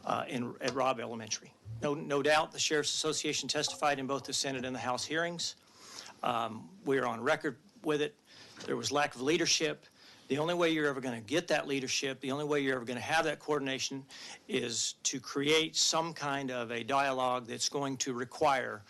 at Robb Elementary. No doubt the Sheriff's Association testified in both the Senate and the House hearings. We are on record with it. There was lack of leadership. The only way you're ever going to get that leadership, the only way you're ever going to have that coordination is to create some kind of a dialogue that's going to require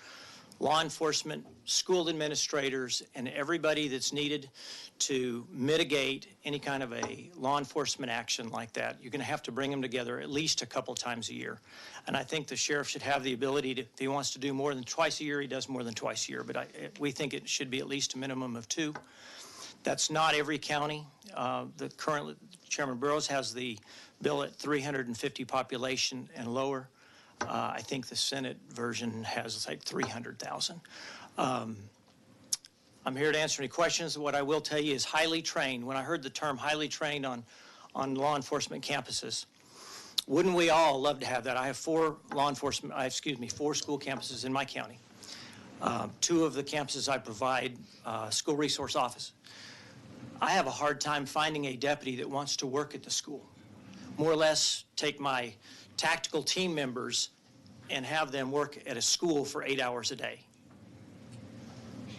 law enforcement, school administrators, and everybody that's needed to mitigate any kind of a law enforcement action like that. You're going to have to bring them together at least a couple times a year. And I think the sheriff should have the ability to, if he wants to do more than twice a year, he does more than twice a year. But we think it should be at least a minimum of 2. That's not every county. The current Chairman Burrows has the bill at 350 population and lower. I think the Senate version has like 300,000. I'm here to answer any questions. What I will tell you is highly trained. When I heard the term highly trained on law enforcement campuses, wouldn't we all love to have that? I have 4 school campuses in my county. 2 of the campuses I provide school resource office. I have a hard time finding a deputy that wants to work at the school. More or less take my tactical team members and have them work at a school for 8 hours a day.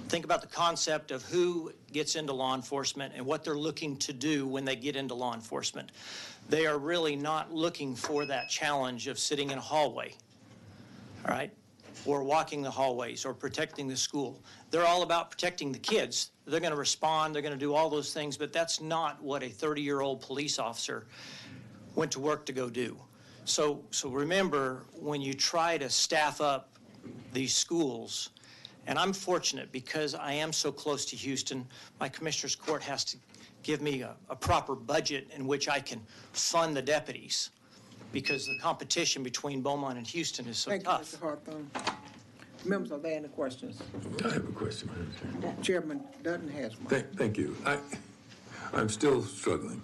Think about the concept of who gets into law enforcement and what they're looking to do when they get into law enforcement. They are really not looking for that challenge of sitting in a hallway, all right, or walking the hallways or protecting the school. They're all about protecting the kids. They're going to respond, they're going to do all those things, but that's not what a 30-year-old police officer went to work to go do. So remember, when you try to staff up these schools, and I'm fortunate because I am so close to Houston, my commissioner's court has to give me a proper budget in which I can fund the deputies because the competition between Beaumont and Houston is so tough. Thank you, Mr. Hawthorne. Members, are there any questions? I have a question, Madam Chair. Chairman Dutton has one. Thank you. I'm still struggling.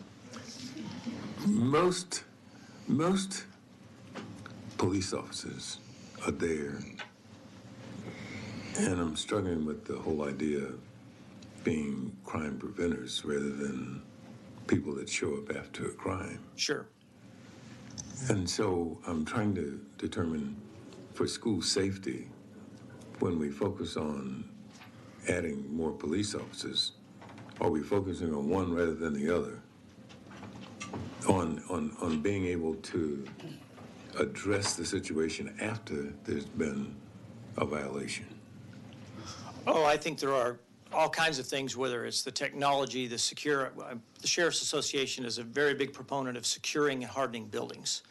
Most police officers are there And I'm struggling with the whole idea of being crime preventers rather than people that show up after a crime. Sure. And so I'm trying to determine for school safety, when we focus on adding more police officers, are we focusing on one rather than the other? On being able to address the situation after there's been a violation? Oh, I think there are all kinds of things, whether it's the technology, the Sheriff's Association is a very big proponent of securing and hardening buildings.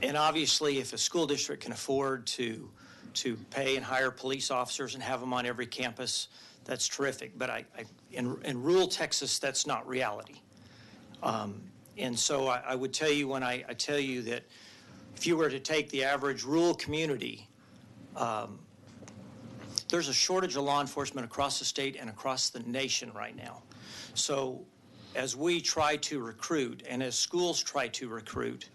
And obviously, if a school district can afford to pay and hire police officers and have them on every campus, that's terrific. But in rural Texas, that's not reality. And so I would tell you when I tell you that if you were to take the average rural community, there's a shortage of law enforcement across the state and across the nation right now. So as we try to recruit and as schools try to recruit,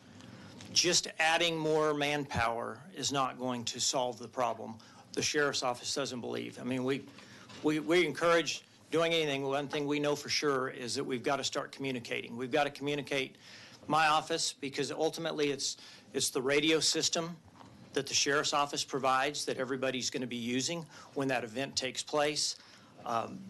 just adding more manpower is not going to solve the problem. The sheriff's office doesn't believe. I mean, we encourage doing anything. One thing we know for sure is that we've got to start communicating. We've got to communicate my office because ultimately it's the radio system that the sheriff's office provides that everybody's going to be using when that event takes place.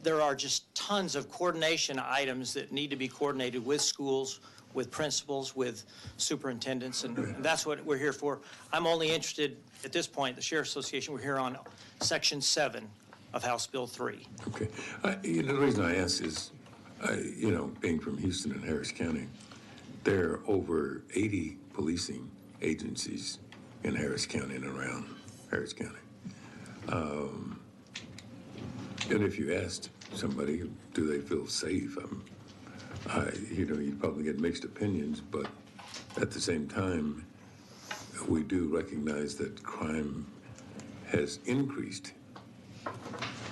There are just tons of coordination items that need to be coordinated with schools, with principals, with superintendents, and that's what we're here for. I'm only interested, at this point, the Sheriff's Association, we're here on Section 7 of House Bill 3. Okay. The reason I ask is, being from Houston and Harris County, there are over 80 policing agencies in Harris County and around Harris County. And if you asked somebody, do they feel safe? You'd probably get mixed opinions, but at the same time, we do recognize that crime has increased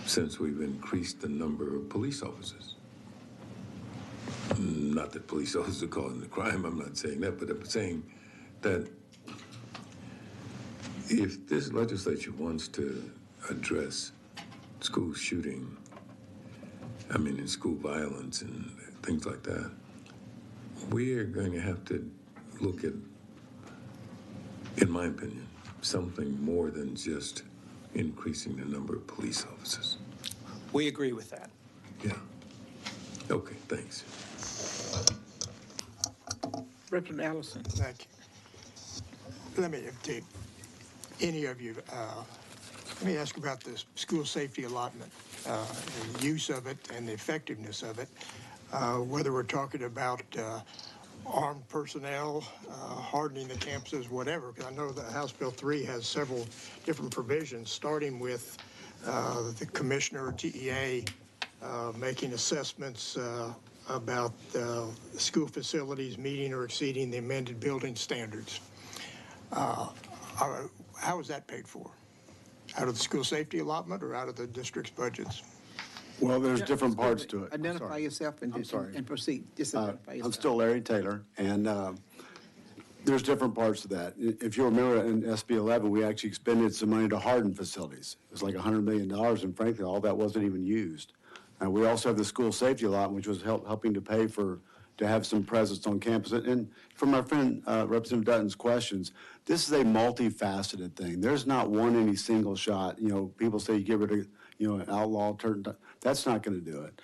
since we've increased the number of police officers. Not that police officers are causing the crime, I'm not saying that, but I'm saying that if this legislature wants to address school shooting, and school violence and things like that, we are going to have to look at, in my opinion, something more than just increasing the number of police officers. We agree with that. Yeah. Okay, thanks. Representative Allison. Thank you. Let me, to any of you, let me ask about the school safety allotment, the use of it and the effectiveness of it, whether we're talking about armed personnel, hardening the campuses, whatever, because I know that House Bill 3 has several different provisions, starting with the commissioner or TEA making assessments about school facilities meeting or exceeding the amended building standards. How is that paid for? Out of the school safety allotment or out of the district's budgets? Well, there's different parts to it. Identify yourself and proceed. Just identify yourself. I'm still Larry Taylor, and there's different parts to that. If you remember in SB 11, we actually expended some money to harden facilities. It was like $100 million, and frankly, all that wasn't even used. We also have the school safety allotment, which was helping to pay to have some presence on campus. And from our friend Representative Dutton's questions, this is a multifaceted thing. There's not any single shot. People say you get rid of, outlaw, that's not going to do it.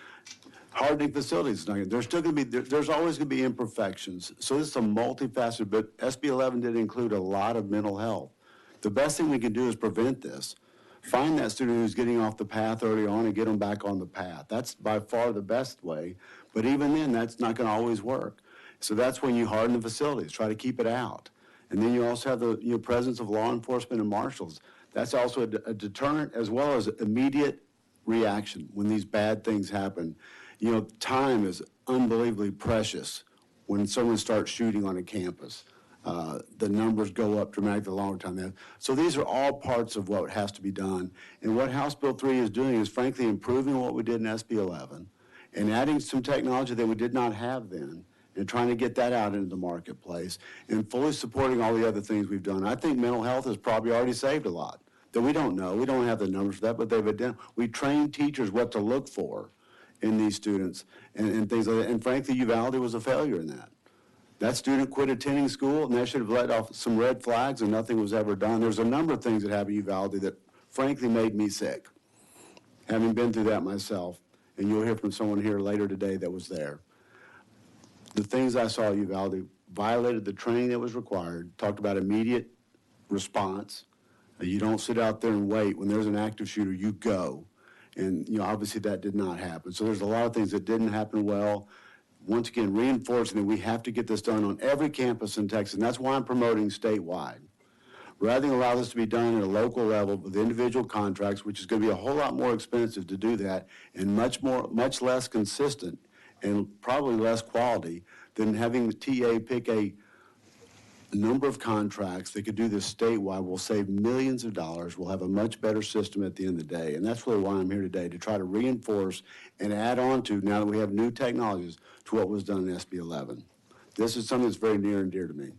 Hardening facilities is not going to. There's still going to be, there's always going to be imperfections. So this is a multifaceted, but SB 11 did include a lot of mental health. The best thing we can do is prevent this. Find that student who's getting off the path early on and get them back on the path. That's by far the best way. But even then, that's not going to always work. So that's when you harden the facilities, try to keep it out. And then you also have the presence of law enforcement and marshals. That's also a deterrent as well as immediate reaction when these bad things happen. Time is unbelievably precious when someone starts shooting on a campus. The numbers go up dramatically a longer time. So these are all parts of what has to be done. And what House Bill 3 is doing is frankly improving what we did in SB 11 and adding some technology that we did not have then and trying to get that out into the marketplace and fully supporting all the other things we've done. I think mental health has probably already saved a lot. that we don't know. We don't have the numbers for that, but we train teachers what to look for in these students and things like that. And frankly, Uvalde was a failure in that. That student quit attending school, and that should have let off some red flags, and nothing was ever done. There's a number of things that happened in Uvalde that frankly made me sick, having been through that myself. And you'll hear from someone here later today that was there. The things I saw at Uvalde violated the training that was required, talked about immediate response. You don't sit out there and wait. When there's an active shooter, you go. And, obviously that did not happen. So there's a lot of things that didn't happen well. Once again, reinforcing that we have to get this done on every campus in Texas, and that's why I'm promoting statewide. Rather than allow this to be done at a local level with individual contracts, which is going to be a whole lot more expensive to do that and much less consistent and probably less quality than having the TA pick a number of contracts that could do this statewide. Will save millions of dollars. We'll have a much better system at the end of the day. And that's really why I'm here today, to try to reinforce and add on to, now that we have new technologies, to what was done in SB 11. This is something that's very near and dear to me.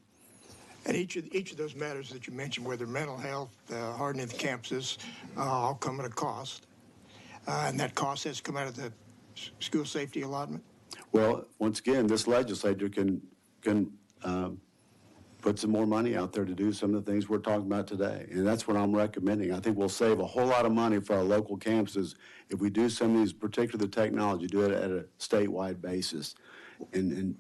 And each of those matters that you mentioned, whether mental health, hardening the campuses, all come at a cost. And that cost has come out of the school safety allotment? Well, once again, this legislature can put some more money out there to do some of the things we're talking about today. And that's what I'm recommending. I think we'll save a whole lot of money for our local campuses if we do some of these, particularly the technology, do it at a statewide basis. And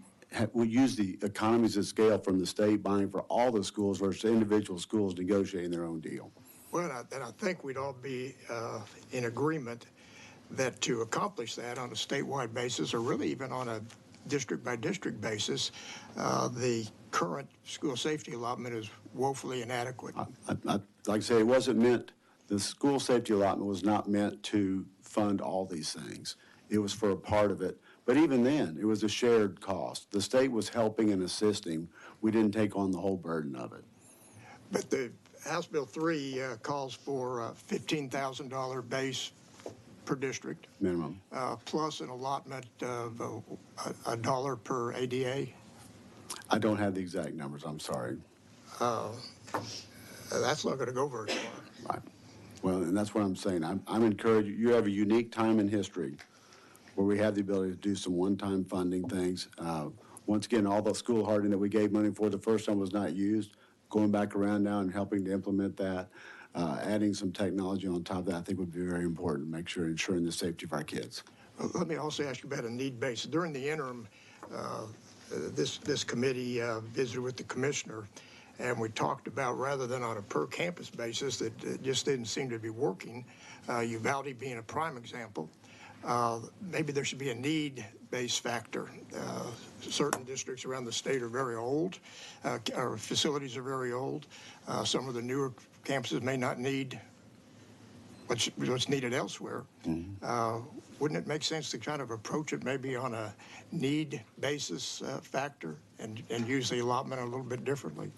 we use the economies of scale from the state buying for all the schools versus individual schools negotiating their own deal. Well, and I think we'd all be in agreement that to accomplish that on a statewide basis, or really even on a district-by-district basis, the current school safety allotment is woefully inadequate. Like I say, it wasn't meant, the school safety allotment was not meant to fund all these things. It was for a part of it. But even then, it was a shared cost. The state was helping and assisting. We didn't take on the whole burden of it. But the House Bill 3 calls for a $15,000 base per district. Minimum. Plus an allotment of a dollar per ADA. I don't have the exact numbers, I'm sorry. That's not going to go very far. Right. Well, and that's what I'm saying. I'm encouraged. You have a unique time in history where we have the ability to do some one-time funding things. Once again, all the school hardening that we gave money for the first time was not used. Going back around now and helping to implement that, adding some technology on top of that, I think would be very important to make sure ensuring the safety of our kids. Let me also ask you about a need basis. During the interim, this committee visited with the commissioner, and we talked about, rather than on a per campus basis that just didn't seem to be working, Uvalde being a prime example, maybe there should be a need-based factor. Certain districts around the state are very old. Our facilities are very old. Some of the newer campuses may not need what's needed elsewhere. Wouldn't it make sense to kind of approach it maybe on a need basis factor and use the allotment a little bit differently?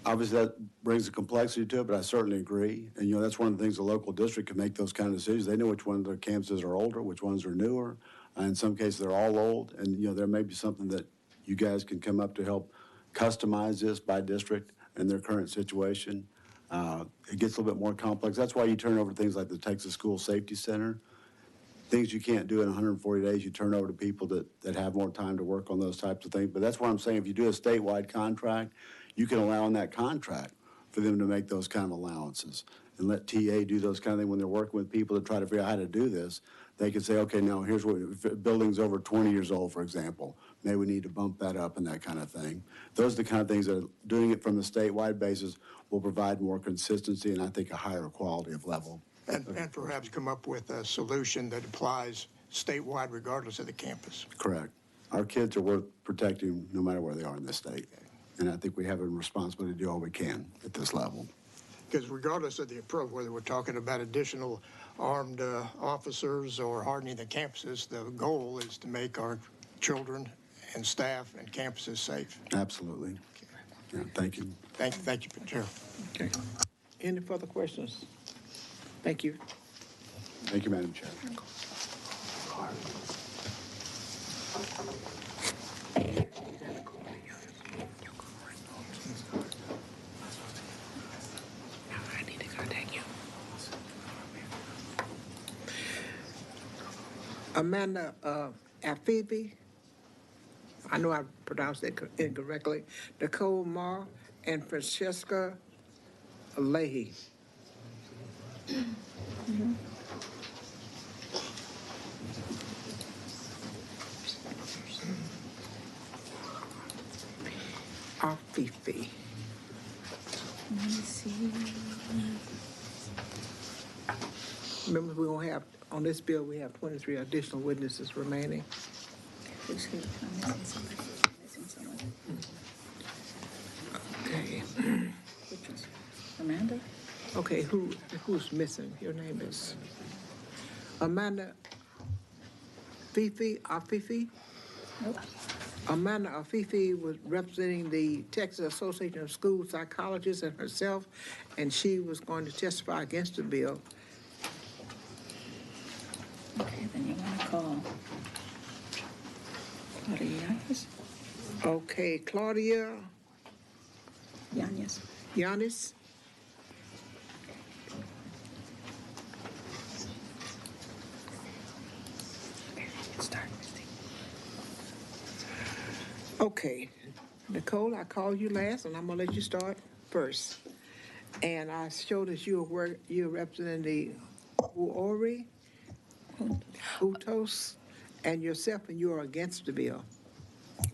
Obviously, that brings a complexity to it, but I certainly agree. And, that's one of the things the local district can make those kind of decisions. They know which ones of their campuses are older, which ones are newer. In some cases, they're all old. And, there may be something that you guys can come up to help customize this by district and their current situation. It gets a little bit more complex. That's why you turn over things like the Texas School Safety Center. Things you can't do in 140 days, you turn over to people that have more time to work on those types of things. But that's why I'm saying if you do a statewide contract, you can allow in that contract for them to make those kind of allowances and let TA do those kind of things when they're working with people to try to figure out how to do this. They can say, okay, now here's what, if a building's over 20 years old, for example, maybe we need to bump that up and that kind of thing. Those are the kind of things that doing it from the statewide basis will provide more consistency and I think a higher quality of level. And perhaps come up with a solution that applies statewide regardless of the campus. Correct. Our kids are worth protecting no matter where they are in this state. And I think we have a responsibility to do all we can at this level. Because regardless of the approach, whether we're talking about additional armed officers or hardening the campuses, the goal is to make our children and staff and campuses safe. Absolutely. Yeah, thank you. Thank you, Chair. Okay. Any further questions? Thank you. Thank you, Madam Chair. I need to contact you. Amanda Afifi, I know I pronounced that incorrectly, Nicole Marr, and Francesca Leahy. Afifi. Let me see. Remember, we're gonna have, on this bill, we have 23 additional witnesses remaining. Who's here? I'm missing somebody. Missing someone. Okay. Which one's Amanda? Okay, who's missing? Your name is Amanda Afifi? Nope. Amanda Afifi was representing the Texas Association of School Psychologists and herself, and she was going to testify against the bill. Okay, then you want to call Claudia Yanez? Okay, Claudia Yanez. Yanis? Start. Okay, Nicole, I called you last, and I'm gonna let you start first. And I showed that you're representing the Utos, and yourself, and you are against the bill.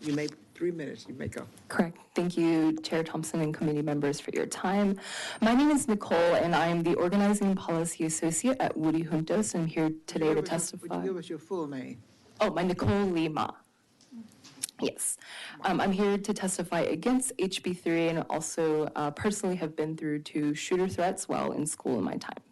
You may, 3 minutes, you may go. Correct. Thank you, Chair Thompson and committee members for your time. My name is Nicole, and I am the Organizing and Policy Associate at Woody Juntos. I'm here today to testify. Would you give us your full name? Oh, my Nicole Lima. Yes. I'm here to testify against HB3 and also personally have been through 2 shooter threats while in school in my time.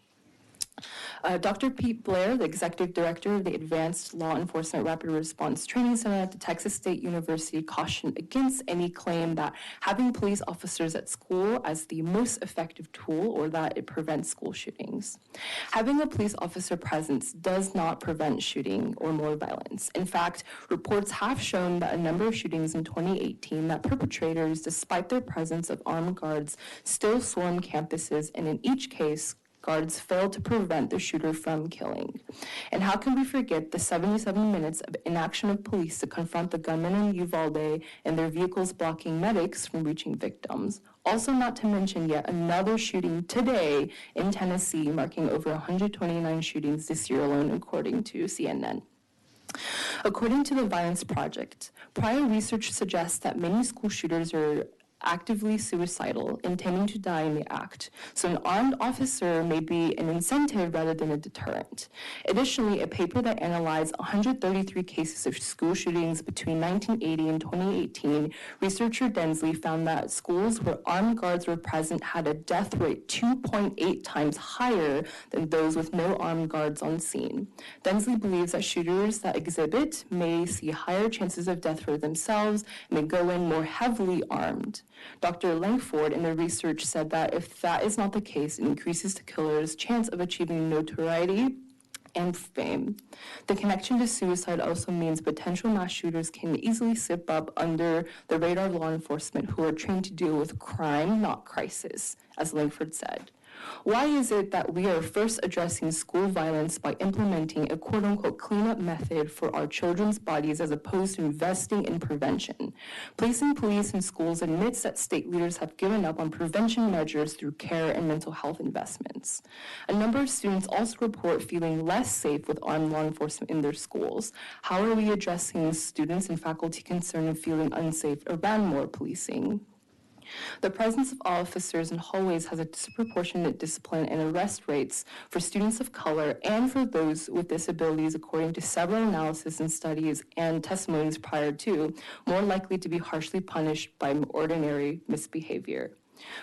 Dr. Pete Blair, the Executive Director of the Advanced Law Enforcement Rapid Response Training Center at the Texas State University, cautioned against any claim that having police officers at school as the most effective tool or that it prevents school shootings. Having a police officer presence does not prevent shooting or more violence. In fact, reports have shown that a number of shootings in 2018 that perpetrators, despite their presence of armed guards, still swarmed campuses, and in each case, guards failed to prevent the shooter from killing. And how can we forget the 77 minutes of inaction of police to confront the gunmen in Uvalde and their vehicles blocking medics from reaching victims? Also, not to mention yet another shooting today in Tennessee, marking over 129 shootings this year alone, according to CNN. According to the Violence Project, prior research suggests that many school shooters are actively suicidal, intending to die in the act. So an armed officer may be an incentive rather than a deterrent. Additionally, a paper that analyzed 133 cases of school shootings between 1980 and 2018, researcher Densley found that schools where armed guards were present had a death rate 2.8 times higher than those with no armed guards on scene. Densley believes that shooters that exhibit may see higher chances of death for themselves and may go in more heavily armed. Dr. Langford in their research said that if that is not the case, it increases the killer's chance of achieving notoriety and fame. The connection to suicide also means potential mass shooters can easily slip up under the radar of law enforcement who are trained to deal with crime, not crisis, as Langford said. Why is it that we are first addressing school violence by implementing a quote-unquote cleanup method for our children's bodies as opposed to investing in prevention? Placing police in schools admits that state leaders have given up on prevention measures through care and mental health investments. A number of students also report feeling less safe with armed law enforcement in their schools. How are we addressing students and faculty concerned of feeling unsafe around more policing? The presence of officers in hallways has a disproportionate discipline and arrest rates for students of color and for those with disabilities, according to several analyses and studies and testimonies prior to, more likely to be harshly punished by ordinary misbehavior.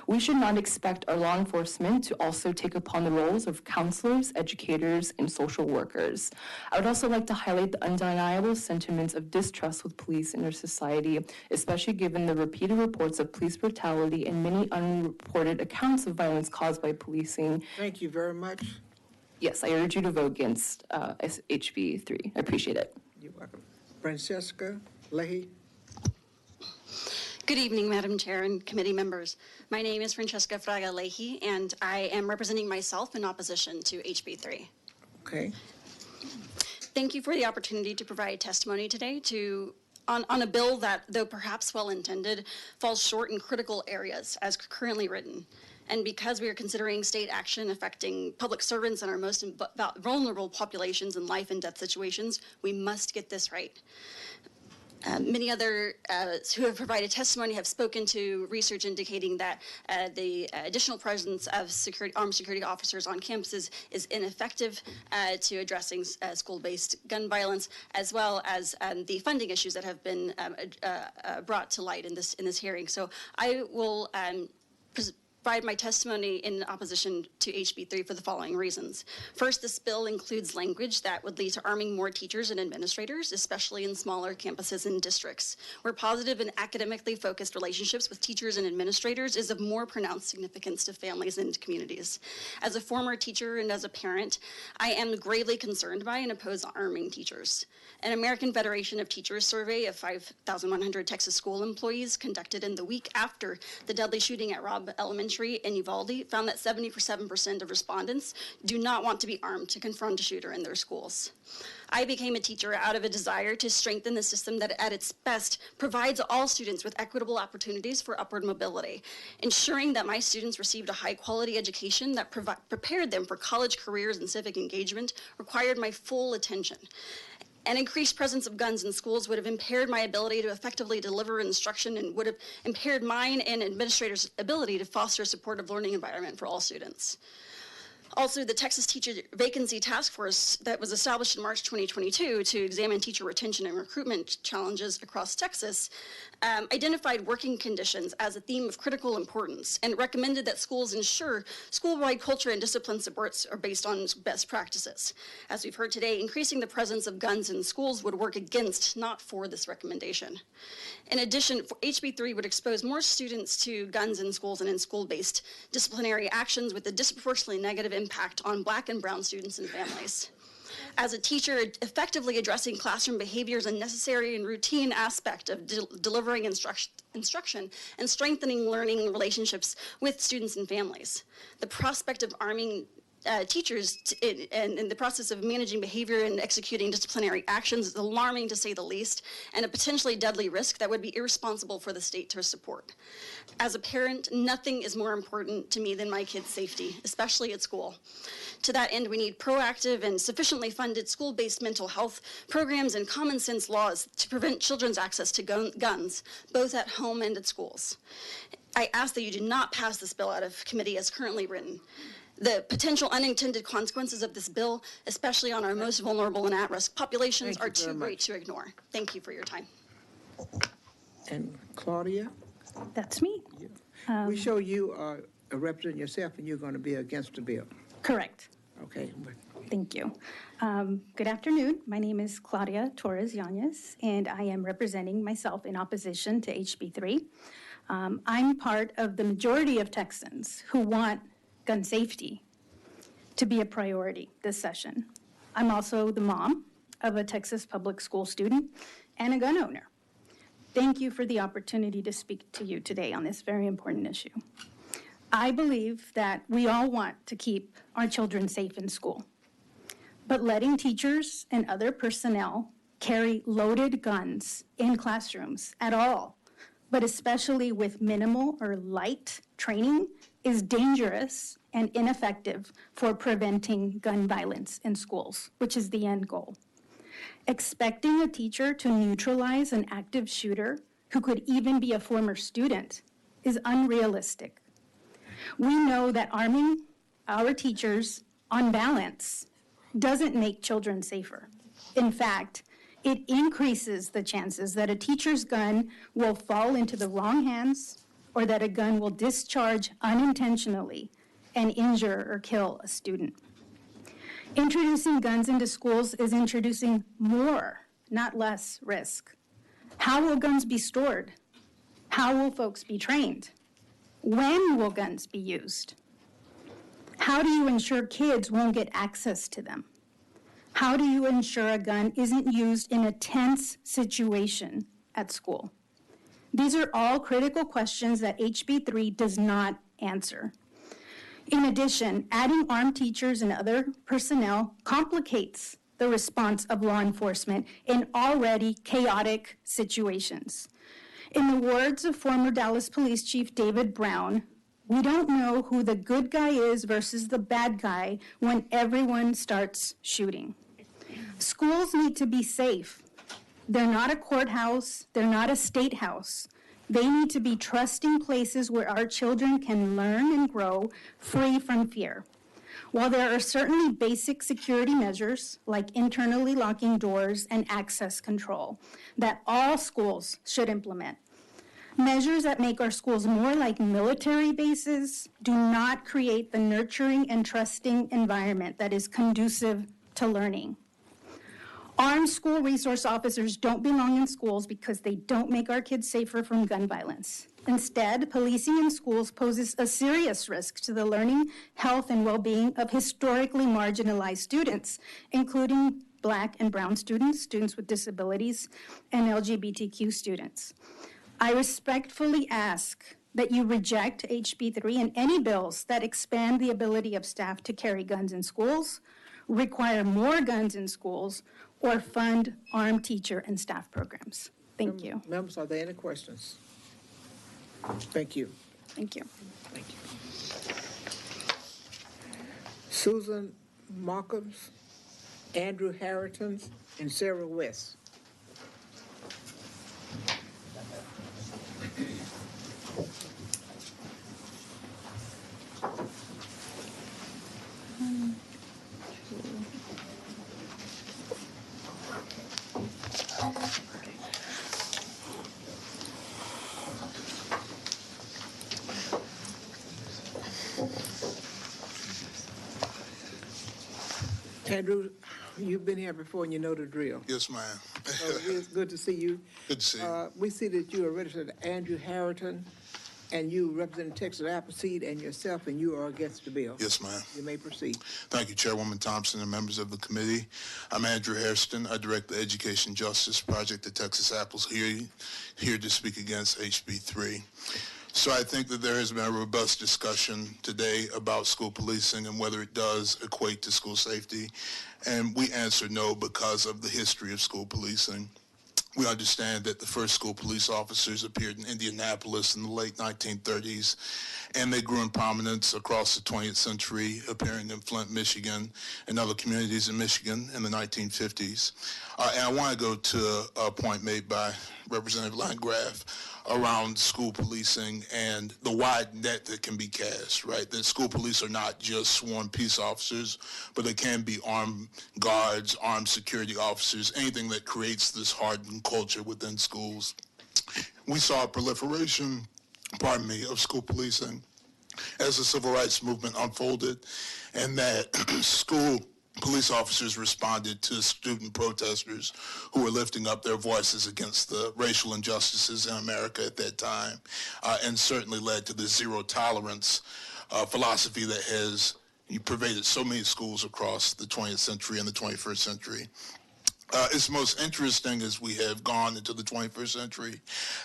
We should not expect our law enforcement to also take upon the roles of counselors, educators, and social workers. I would also like to highlight the undeniable sentiments of distrust with police in our society, especially given the repeated reports of police brutality and many unreported accounts of violence caused by policing. Thank you very much. Yes, I urge you to vote against HB 3. I appreciate it. You're welcome. Francesca Leahy. Good evening, Madam Chair and committee members. My name is Francesca Fraga Leahy, and I am representing myself in opposition to HB 3. Okay. Thank you for the opportunity to provide testimony today on a bill that, though perhaps well-intended, falls short in critical areas as currently written. And because we are considering state action affecting public servants and our most vulnerable populations in life and death situations, we must get this right. Many other who have provided testimony have spoken to research indicating that the additional presence of armed security officers on campuses is ineffective to addressing school-based gun violence, as well as the funding issues that have been brought to light in this hearing. So I will provide my testimony in opposition to HB 3 for the following reasons. First, this bill includes language that would lead to arming more teachers and administrators, especially in smaller campuses and districts, where positive and academically focused relationships with teachers and administrators is of more pronounced significance to families and communities. As a former teacher and as a parent, I am gravely concerned by and oppose arming teachers. An American Federation of Teachers survey of 5,100 Texas school employees conducted in the week after the deadly shooting at Robb Elementary in Uvalde found that 77% of respondents do not want to be armed to confront a shooter in their schools. I became a teacher out of a desire to strengthen the system that at its best provides all students with equitable opportunities for upward mobility, ensuring that my students received a high-quality education that prepared them for college careers and civic engagement required my full attention. An increased presence of guns in schools would have impaired my ability to effectively deliver instruction and would have impaired mine and administrators' ability to foster a supportive learning environment for all students. Also, the Texas Teacher Vacancy Task Force that was established in March 2022 to examine teacher retention and recruitment challenges across Texas identified working conditions as a theme of critical importance and recommended that schools ensure school-wide culture and discipline supports are based on best practices. As we've heard today, increasing the presence of guns in schools would work against, not for, this recommendation. In addition, HB 3 would expose more students to guns in schools and in school-based disciplinary actions with a disproportionately negative impact on Black and brown students and families. As a teacher, effectively addressing classroom behavior is a necessary and routine aspect of delivering instruction and strengthening learning relationships with students and families. The prospect of arming teachers in the process of managing behavior and executing disciplinary actions is alarming, to say the least, and a potentially deadly risk that would be irresponsible for the state to support. As a parent, nothing is more important to me than my kids' safety, especially at school. To that end, we need proactive and sufficiently funded school-based mental health programs and common sense laws to prevent children's access to guns, both at home and at schools. I ask that you do not pass this bill out of committee as currently written. The potential unintended consequences of this bill, especially on our most vulnerable and at-risk populations, are too great to ignore. Thank you for your time. And Claudia? That's me. We show you are representing yourself and you're going to be against the bill. Correct. Okay. Thank you. Good afternoon. My name is Claudia Torres Yanez, and I am representing myself in opposition to HB 3. I'm part of the majority of Texans who want gun safety to be a priority this session. I'm also the mom of a Texas public school student and a gun owner. Thank you for the opportunity to speak to you today on this very important issue. I believe that we all want to keep our children safe in school, but letting teachers and other personnel carry loaded guns in classrooms at all, but especially with minimal or light training, is dangerous and ineffective for preventing gun violence in schools, which is the end goal. Expecting a teacher to neutralize an active shooter who could even be a former student is unrealistic. We know that arming our teachers, on balance, doesn't make children safer. In fact, it increases the chances that a teacher's gun will fall into the wrong hands or that a gun will discharge unintentionally and injure or kill a student. Introducing guns into schools is introducing more, not less, risk. How will guns be stored? How will folks be trained? When will guns be used? How do you ensure kids won't get access to them? How do you ensure a gun isn't used in a tense situation at school? These are all critical questions that HB 3 does not answer. In addition, adding armed teachers and other personnel complicates the response of law enforcement in already chaotic situations. In the words of former Dallas Police Chief David Brown, we don't know who the good guy is versus the bad guy when everyone starts shooting. Schools need to be safe. They're not a courthouse, they're not a state house. They need to be trusting places where our children can learn and grow free from fear. While there are certainly basic security measures, like internally locking doors and access control, that all schools should implement, measures that make our schools more like military bases do not create the nurturing and trusting environment that is conducive to learning. Armed school resource officers don't belong in schools because they don't make our kids safer from gun violence. Instead, policing in schools poses a serious risk to the learning, health, and well-being of historically marginalized students, including Black and brown students, students with disabilities, and LGBTQ students. I respectfully ask that you reject HB 3 and any bills that expand the ability of staff to carry guns in schools, require more guns in schools, or fund armed teacher and staff programs. Thank you. Members, are there any questions? Thank you. Thank you. Thank you. Susan Marcums, Andrew Harrington, and Sarah West. Andrew, you've been here before and you know the drill. Yes, ma'am. So it's good to see you. Good to see you. We see that you are registered Andrew Harrington, and you represent Texas Appleseed and yourself, and you are against the bill. Yes, ma'am. You may proceed. Thank you, Chairwoman Thompson and members of the committee. I'm Andrew Hairston. I direct the Education Justice Project at Texas Appleseed, here to speak against HB 3. So I think that there has been a robust discussion today about school policing and whether it does equate to school safety. And we answer no because of the history of school policing. We understand that the first school police officers appeared in Indianapolis in the late 1930s, and they grew in prominence across the 20th century, appearing in Flint, Michigan, and other communities in Michigan in the 1950s. And I want to go to a point made by Representative Landgraf around school policing and the wide net that can be cast, right? That school police are not just sworn peace officers, but they can be armed guards, armed security officers, anything that creates this hardened culture within schools. We saw a proliferation, of school policing as the civil rights movement unfolded, and that school police officers responded to student protesters who were lifting up their voices against the racial injustices in America at that time, and certainly led to the zero tolerance philosophy that has pervaded so many schools across the 20th century and the 21st century. It's most interesting as we have gone into the 21st century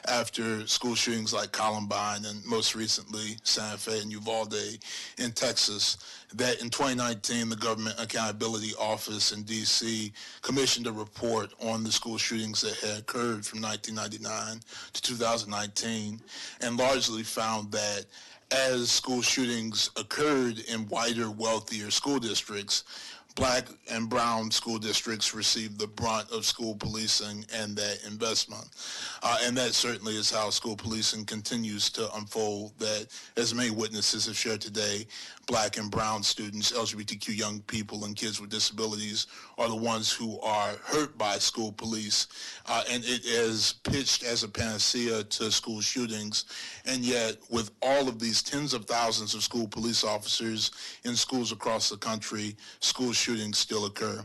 after school shootings like Columbine and most recently Santa Fe and Uvalde in Texas, that in 2019 the Government Accountability Office in D.C. commissioned a report on the school shootings that had occurred from 1999 to 2019 and largely found that as school shootings occurred in whiter, wealthier school districts, Black and brown school districts received the brunt of school policing and that investment. And that certainly is how school policing continues to unfold, that as many witnesses have shared today, Black and brown students, LGBTQ young people, and kids with disabilities are the ones who are hurt by school police. And it is pitched as a panacea to school shootings. And yet, with all of these tens of thousands of school police officers in schools across the country, school shootings still occur.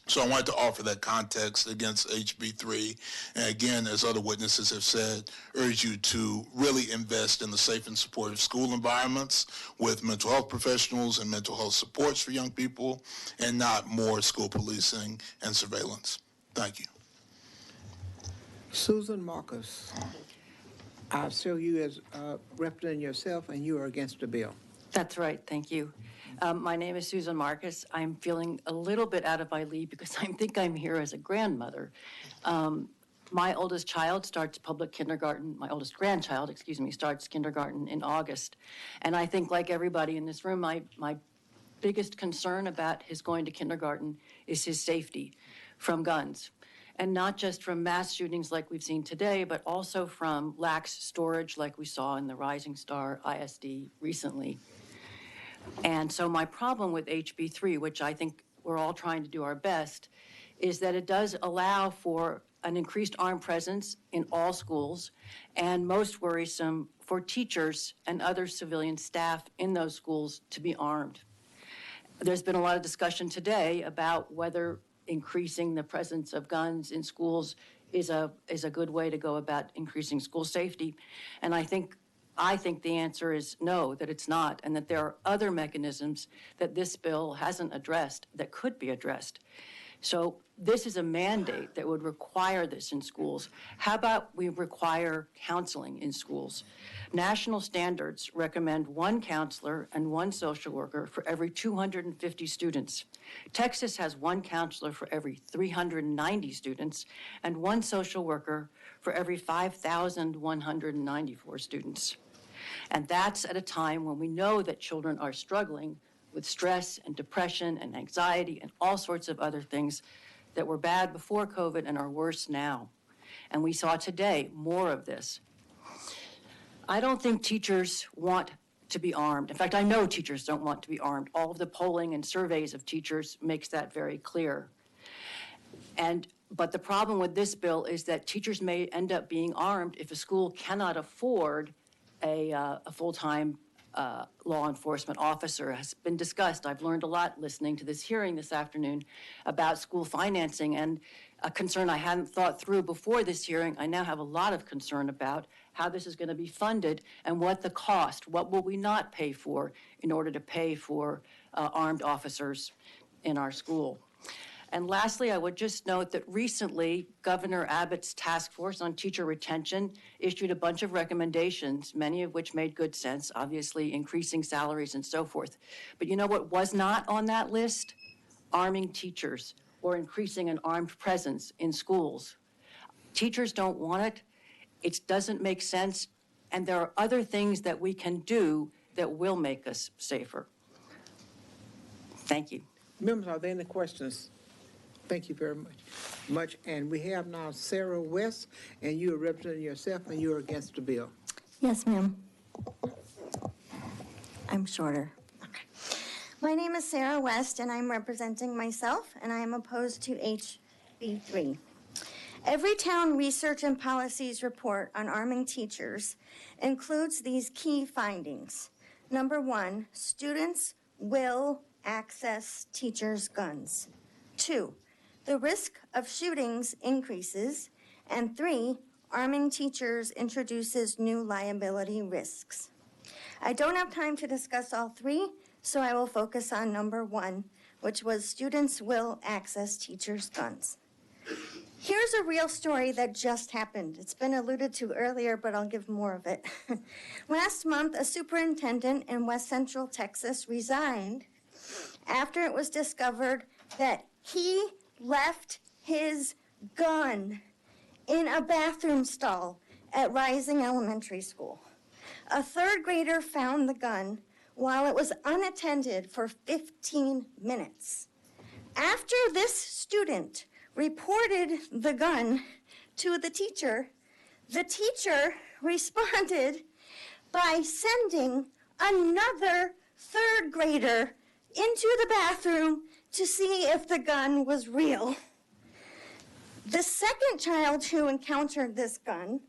So I wanted to offer that context against HB 3. And again, as other witnesses have said, urge you to really invest in the safe and supportive school environments with mental health professionals and mental health supports for young people, and not more school policing and surveillance. Thank you. Susan Marcus, I show you as representing yourself, and you are against the bill. That's right, thank you. My name is Susan Marcus. I'm feeling a little bit out of my league because I think I'm here as a grandmother. My oldest child starts public kindergarten, my oldest grandchild, excuse me, starts kindergarten in August. And I think like everybody in this room, my biggest concern about his going to kindergarten is his safety from guns. And not just from mass shootings like we've seen today, but also from lax storage like we saw in the Rising Star ISD recently. And so my problem with HB3, which I think we're all trying to do our best, is that it does allow for an increased armed presence in all schools, and most worrisome, for teachers and other civilian staff in those schools to be armed. There's been a lot of discussion today about whether increasing the presence of guns in schools is a good way to go about increasing school safety. And I think the answer is no, that it's not, and that there are other mechanisms that this bill hasn't addressed that could be addressed. So this is a mandate that would require this in schools. How about we require counseling in schools? National standards recommend one counselor and one social worker for every 250 students. Texas has one counselor for every 390 students and one social worker for every 5,194 students. And that's at a time when we know that children are struggling with stress and depression and anxiety and all sorts of other things that were bad before COVID and are worse now. And we saw today more of this. I don't think teachers want to be armed. In fact, I know teachers don't want to be armed. All of the polling and surveys of teachers makes that very clear. But the problem with this bill is that teachers may end up being armed if a school cannot afford a full-time law enforcement officer. Has been discussed. I've learned a lot listening to this hearing this afternoon about school financing, and a concern I hadn't thought through before this hearing. I now have a lot of concern about how this is going to be funded and what the cost, what will we not pay for in order to pay for armed officers in our school. And lastly, I would just note that recently, Governor Abbott's task force on teacher retention issued a bunch of recommendations, many of which made good sense, obviously increasing salaries and so forth. But you know what was not on that list? Arming teachers or increasing an armed presence in schools. Teachers don't want it. It doesn't make sense. And there are other things that we can do that will make us safer. Thank you. Members, are there any questions? Thank you very much. And we have now Sarah West, and you are representing yourself, and you are against the bill. Yes, ma'am. I'm shorter. Okay. My name is Sarah West, and I'm representing myself, and I am opposed to HB3. Everytown Research and Policies report on arming teachers includes these key findings. Number 1, students will access teachers' guns. 2, the risk of shootings increases. And 3, arming teachers introduces new liability risks. I don't have time to discuss all 3, so I will focus on number 1, which was students will access teachers' guns. Here's a real story that just happened. It's been alluded to earlier, but I'll give more of it. Last month, a superintendent in West Central Texas resigned after it was discovered that he left his gun in a bathroom stall at Rising Elementary School. A third grader found the gun while it was unattended for 15 minutes. After this student reported the gun to the teacher responded by sending another third grader into the bathroom to see if the gun was real. The second child who encountered this gun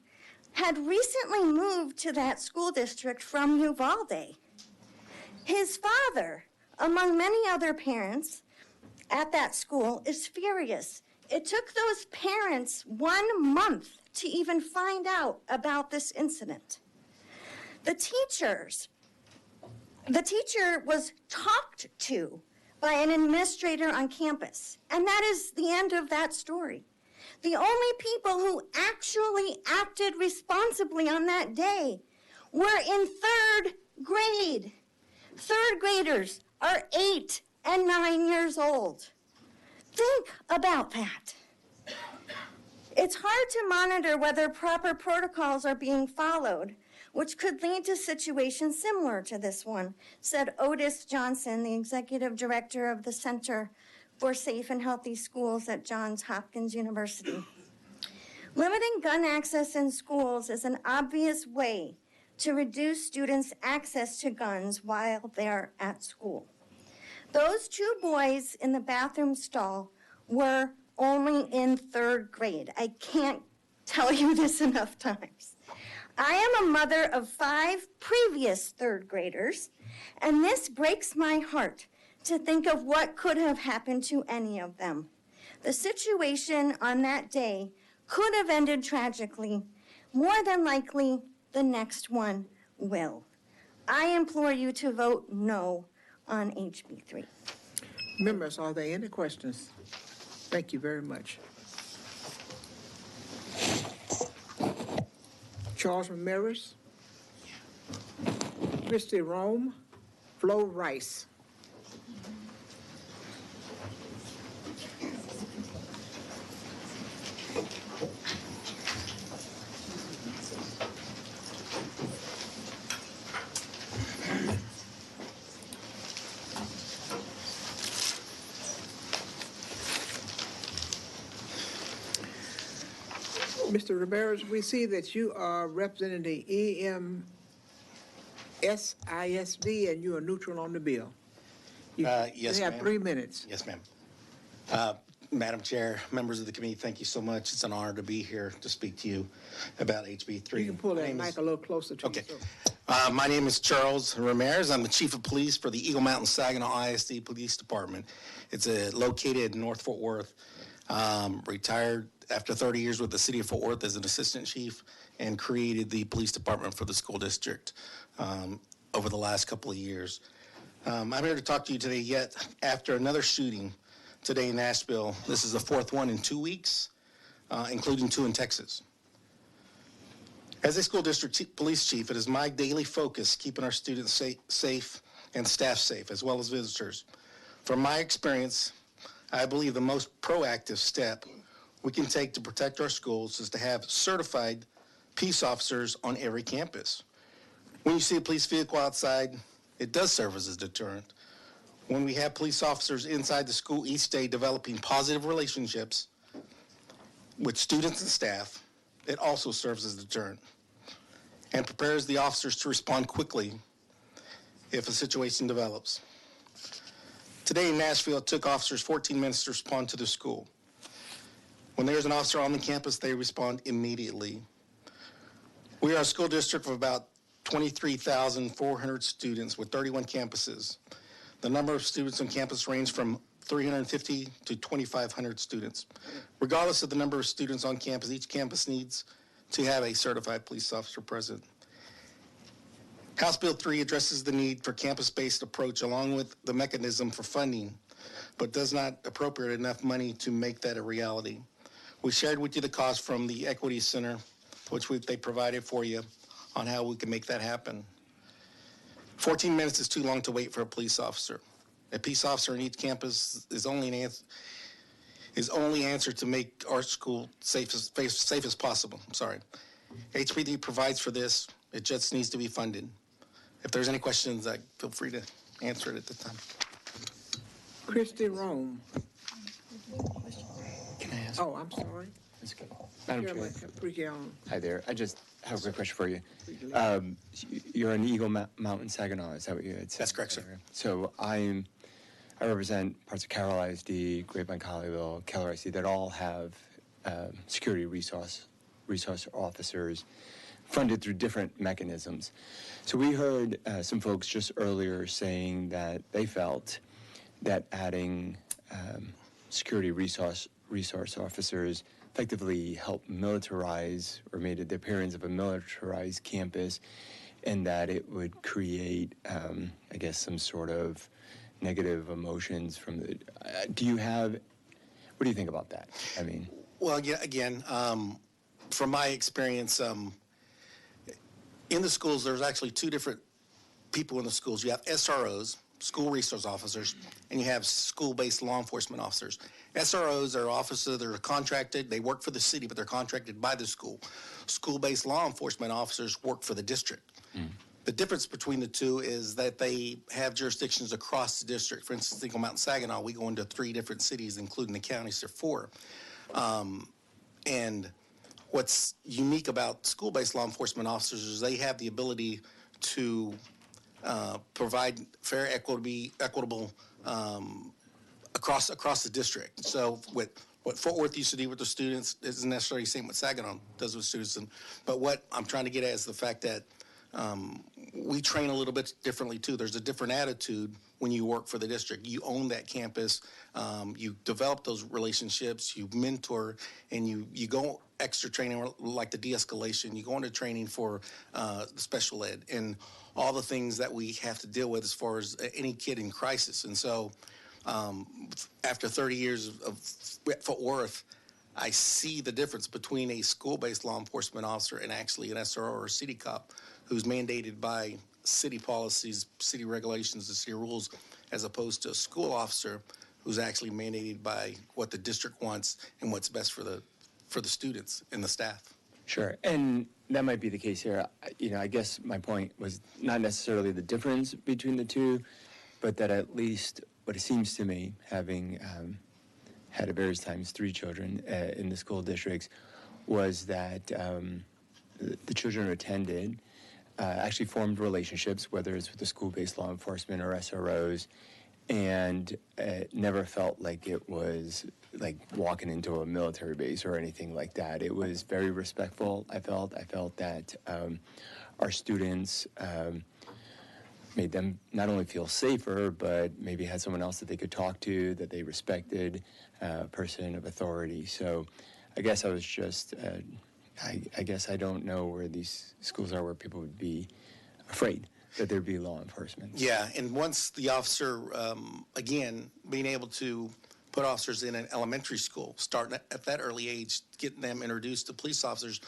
had recently moved to that school district from Uvalde. His father, among many other parents at that school, is furious. It took those parents 1 month to even find out about this incident. The teacher was talked to by an administrator on campus, and that is the end of that story. The only people who actually acted responsibly on that day were in third grade. Third graders are 8 and 9 years old. Think about that. It's hard to monitor whether proper protocols are being followed, which could lead to situations similar to this one, said Otis Johnson, the executive director of the Center for Safe and Healthy Schools at Johns Hopkins University. Limiting gun access in schools is an obvious way to reduce students' access to guns while they're at school. Those 2 boys in the bathroom stall were only in 3rd grade. I can't tell you this enough times. I am a mother of 5 previous 3rd graders, and this breaks my heart to think of what could have happened to any of them. The situation on that day could have ended tragically. More than likely, the next one will. I implore you to vote no on HB 3. Members, are there any questions? Thank you very much. Charles Ramirez, Christy Rome, Flo Rice. Mr. Ramirez, we see that you are representing the EMSISD and you are neutral on the bill. Yes, You have ma'am. 3 minutes. Yes, ma'am. Madam Chair, members of the committee, thank you so much. It's an honor to be here to speak to you about HB 3. You can pull that mic a little closer to you. Okay. My name is Charles Ramirez. I'm the Chief of Police for the Eagle Mountain Saginaw ISD Police Department. It's located in North Fort Worth. Retired after 30 years with the City of Fort Worth as an Assistant Chief and created the Police Department for the school district over the last couple of years. I'm here to talk to you today yet after another shooting today in Nashville. This is the 4th one in 2 weeks, including 2 in Texas. As a school district police chief, it is my daily focus keeping our students safe and staff safe, as well as visitors. From my experience, I believe the most proactive step we can take to protect our schools is to have certified peace officers on every campus. When you see a police vehicle outside, it does serve as a deterrent. When we have police officers inside the school each day developing positive relationships with students and staff, it also serves as a deterrent and prepares the officers to respond quickly if a situation develops. Today in Nashville, it took officers 14 minutes to respond to the school. When there's an officer on the campus, they respond immediately. We are a school district of about 23,400 students with 31 campuses. The number of students on campus range from 350 to 2,500 students. Regardless of the number of students on campus, each campus needs to have a certified police officer present. House Bill 3 addresses the need for campus-based approach along with the mechanism for funding, but does not appropriate enough money to make that a reality. We shared with you the cost from the Equity Center, which they provided for you on how we can make that happen. 14 minutes is too long to wait for a police officer. A peace officer in each campus is only answer to make our school safe as possible. I'm sorry. HPD provides for this. It just needs to be funded. If there's any questions, feel free to answer it at the time. Christy Rome. Can I ask? Oh, I'm sorry. That's good. Madam Chair. Pre-Callan. Hi there. I just have a quick question for you. You're in Eagle Mountain Saginaw, is that what you had said? That's correct, sir. So I represent parts of Carroll ISD, Grapevine, Colleyville, Keller ISD that all have security resource officers funded through different mechanisms. So we heard some folks just earlier saying that they felt that adding security resource officers effectively helped militarize or made it the appearance of a militarized campus, and that it would create, I guess, some sort of negative emotions from the. What do you think about that? I mean. Well, yeah, again, from my experience, in the schools, there's actually 2 different people in the schools. You have SROs, school resource officers, and you have school-based law enforcement officers. SROs are officers that are contracted, they work for the city, but they're contracted by the school. School-based law enforcement officers work for the district. The difference between the two is that they have jurisdictions across the district. For instance, Eagle Mountain Saginaw, we go into 3 different cities, including the counties, there are 4. And what's unique about school-based law enforcement officers is they have the ability to provide fair, equitable across the district. So what Fort Worth used to do with the students isn't necessarily the same what Saginaw does with students. But what I'm trying to get at is the fact that we train a little bit differently too. There's a different attitude when you work for the district. You own that campus, you develop those relationships, you mentor, and you go extra training like the de-escalation. You go into training for special ed and all the things that we have to deal with as far as any kid in crisis. And so after 30 years of Fort Worth, I see the difference between a school-based law enforcement officer and actually an SRO or a city cop who's mandated by city policies, city regulations, and city rules, as opposed to a school officer who's actually mandated by what the district wants and what's best for the students and the staff. Sure, and that might be the case here. I guess my point was not necessarily the difference between the two, but that at least what it seems to me, having had at various times 3 children in the school districts, was that the children who attended actually formed relationships, whether it's with the school-based law enforcement or SROs, and never felt like it was like walking into a military base or anything like that. It was very respectful, I felt that our students made them not only feel safer, but maybe had someone else that they could talk to, that they respected, a person of authority. So I guess I was just, I guess I don't know where these schools are where people would be afraid that there'd be law enforcement. Yeah, and once the officer, again, being able to put officers in an elementary school, starting at that early age, getting them introduced to police officers,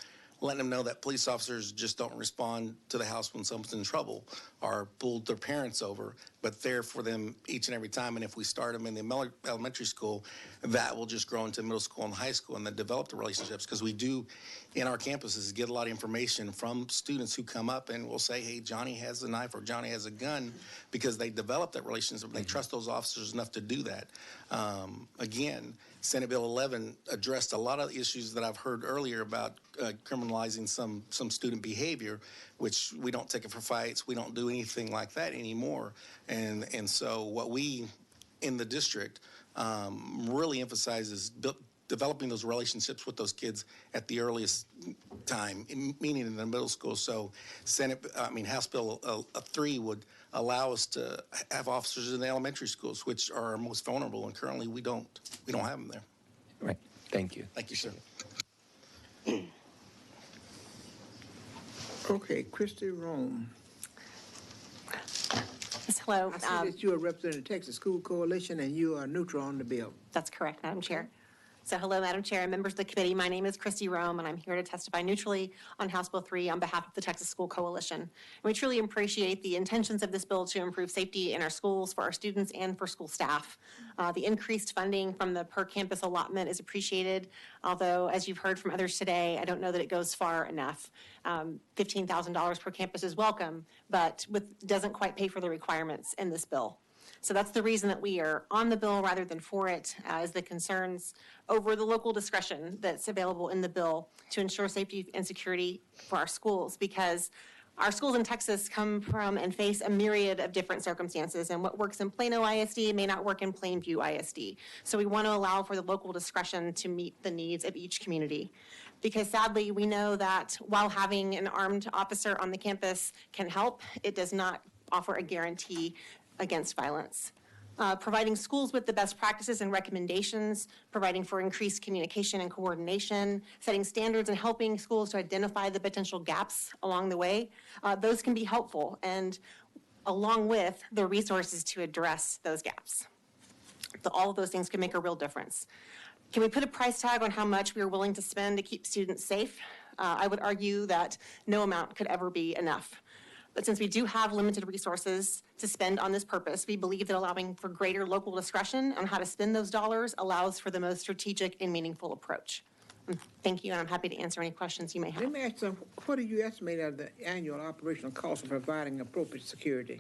letting them know that police officers just don't respond to the house when someone's in trouble or pull their parents over, but they're for them each and every time. And if we start them in the elementary school, that will just grow into middle school and high school and then develop the relationships. Because we do, in our campuses, get a lot of information from students who come up and will say, hey, Johnny has a knife or Johnny has a gun, because they develop that relationship and they trust those officers enough to do that. Again, Senate Bill 11 addressed a lot of issues that I've heard earlier about criminalizing some student behavior, which we don't take it for fights. We don't do anything like that anymore. And so what we in the district really emphasize is developing those relationships with those kids at the earliest time, meaning in the middle school. So House Bill 3 would allow us to have officers in the elementary schools, which are our most vulnerable, and currently we don't have them there. Right. Thank you. Thank you, sir. Okay, Christy Rome. Yes, hello. I see that you are representing the Texas School Coalition and you are neutral on the bill. That's correct, Madam Chair. So hello, Madam Chair and members of the committee. My name is Christy Rome, and I'm here to testify neutrally on House Bill 3 on behalf of the Texas School Coalition. And we truly appreciate the intentions of this bill to improve safety in our schools for our students and for school staff. The increased funding from the per campus allotment is appreciated, although as you've heard from others today, I don't know that it goes far enough. $15,000 per campus is welcome, but doesn't quite pay for the requirements in this bill. So that's the reason that we are on the bill rather than for it, is the concerns over the local discretion that's available in the bill to ensure safety and security for our schools, because our schools in Texas come from and face a myriad of different circumstances, and what works in Plano ISD may not work in Plainview ISD. So we want to allow for the local discretion to meet the needs of each community. Because sadly, we know that while having an armed officer on the campus can help, it does not offer a guarantee against violence. Providing schools with the best practices and recommendations, providing for increased communication and coordination, setting standards and helping schools to identify the potential gaps along the way, those can be helpful, and along with the resources to address those gaps. All of those things can make a real difference. Can we put a price tag on how much we are willing to spend to keep students safe? I would argue that no amount could ever be enough. But since we do have limited resources to spend on this purpose, we believe that allowing for greater local discretion on how to spend those dollars allows for the most strategic and meaningful approach. Thank you, and I'm happy to answer any questions you may have. Let me ask you, what do you estimate are the annual operational costs of providing appropriate security?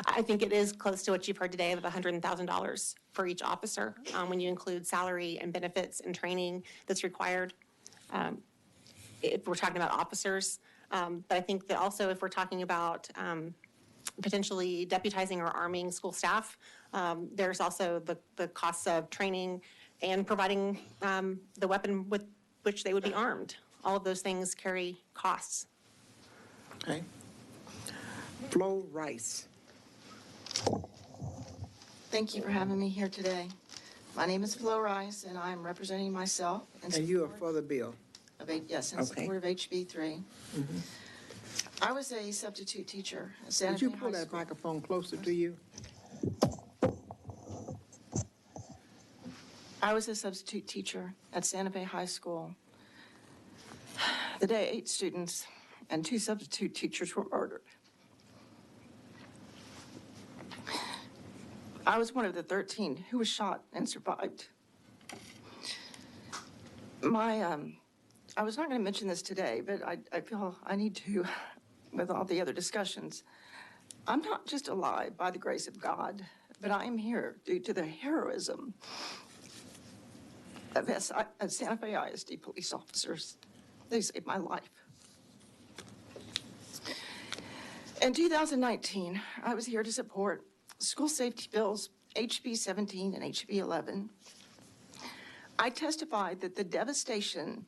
I think it is close to what you've heard today of $100,000 for each officer when you include salary and benefits and training that's required. If we're talking about officers, but I think that also if we're talking about potentially deputizing or arming school staff, there's also the costs of training and providing the weapon with which they would be armed. All of those things carry costs. Okay. Flo Rice. Thank you for having me here today. My name is Flo Rice, and I'm representing myself. And you are for the bill? Yes, in support of HB 3. I was a substitute teacher at Santa Would you Fe pull High that School. microphone closer to you? I was a substitute teacher at Santa Fe High School the day 8 students and 2 substitute teachers were murdered. I was one of the 13 who was shot and survived. I was not going to mention this today, but I feel I need to, with all the other discussions. I'm not just alive by the grace of God, but I am here due to the heroism of Santa Fe ISD police officers. They saved my life. In 2019, I was here to support school safety bills HB 17 and HB 11. I testified that the devastation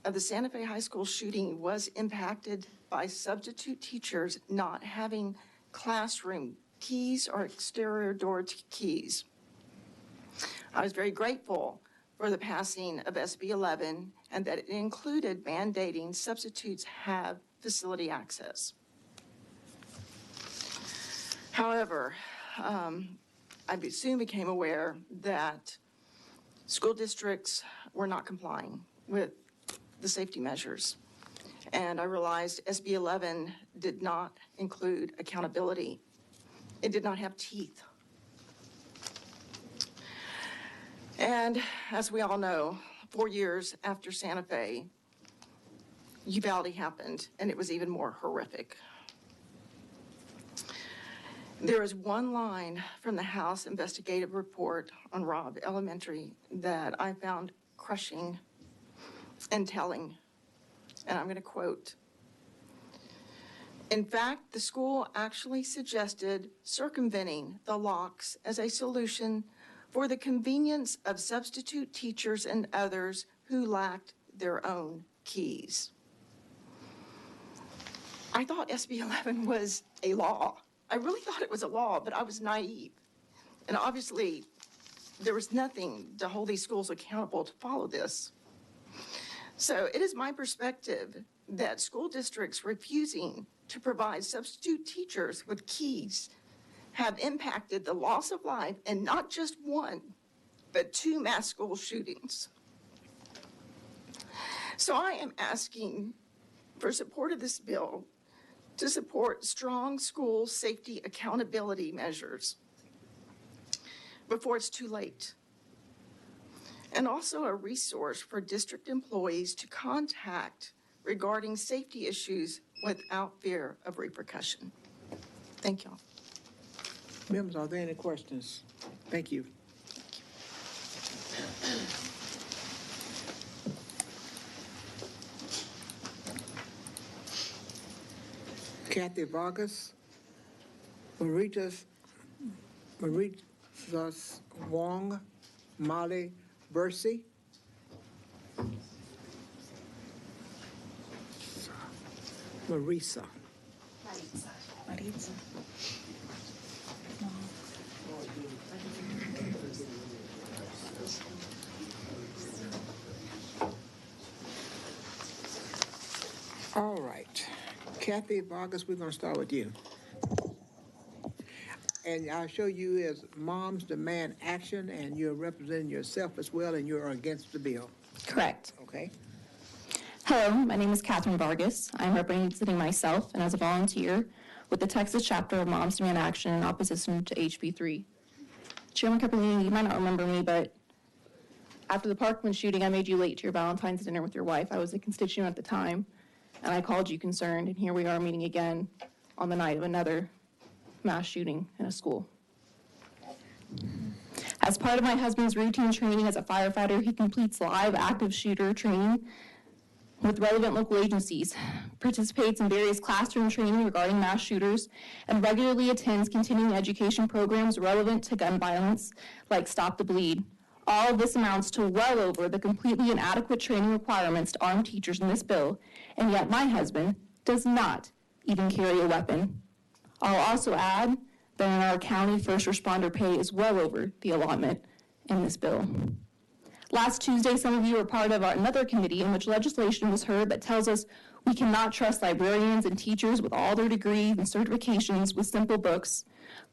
of the Santa Fe High School shooting was impacted by substitute teachers not having classroom keys or exterior door keys. I was very grateful for the passing of SB 11 and that it included mandating substitutes have facility access. However, I soon became aware that school districts were not complying with the safety measures. And I realized SB 11 did not include accountability. It did not have teeth. And as we all know, 4 years after Santa Fe, Uvalde happened, and it was even more horrific. There is one line from the House investigative report on Robb Elementary that I found crushing and telling, and I'm going to quote. In fact, the school actually suggested circumventing the locks as a solution for the convenience of substitute teachers and others who lacked their own keys. I thought SB 11 was a law. I really thought it was a law, but I was naive. And obviously, there was nothing to hold these schools accountable to follow this. So it is my perspective that school districts refusing to provide substitute teachers with keys have impacted the loss of life in not just one, but 2 mass school shootings. So I am asking for support of this bill to support strong school safety accountability measures before it's too late. And also a resource for district employees to contact regarding safety issues without fear of repercussion. Thank you all. Members, are there any questions? Thank you. Kathy Vargas, Maritas Wong, Molly Bursey. Marisa. Maritza. All right. Kathy Vargas, we're going to start with you. And I'll show you as Moms Demand Action, and you're representing yourself as well, and you're against the bill. Correct. Okay. Hello, my name is Catherine Vargas. I'm representing myself and as a volunteer with the Texas chapter of Moms Demand Action in opposition to HB 3. Chairman Cappellini, you might not remember me, but after the Parkland shooting, I made you late to your Valentine's dinner with your wife. I was a constituent at the time, and I called you concerned, and here we are meeting again on the night of another mass shooting in a school. As part of my husband's routine training as a firefighter, he completes live active shooter training with relevant local agencies, participates in various classroom training regarding mass shooters, and regularly attends continuing education programs relevant to gun violence, like Stop the Bleed. All of this amounts to well over the completely inadequate training requirements to arm teachers in this bill, and yet my husband does not even carry a weapon. I'll also add that in our county, first responder pay is well over the allotment in this bill. Last Tuesday, some of you were part of another committee in which legislation was heard that tells us we cannot trust librarians and teachers with all their degrees and certifications with simple books,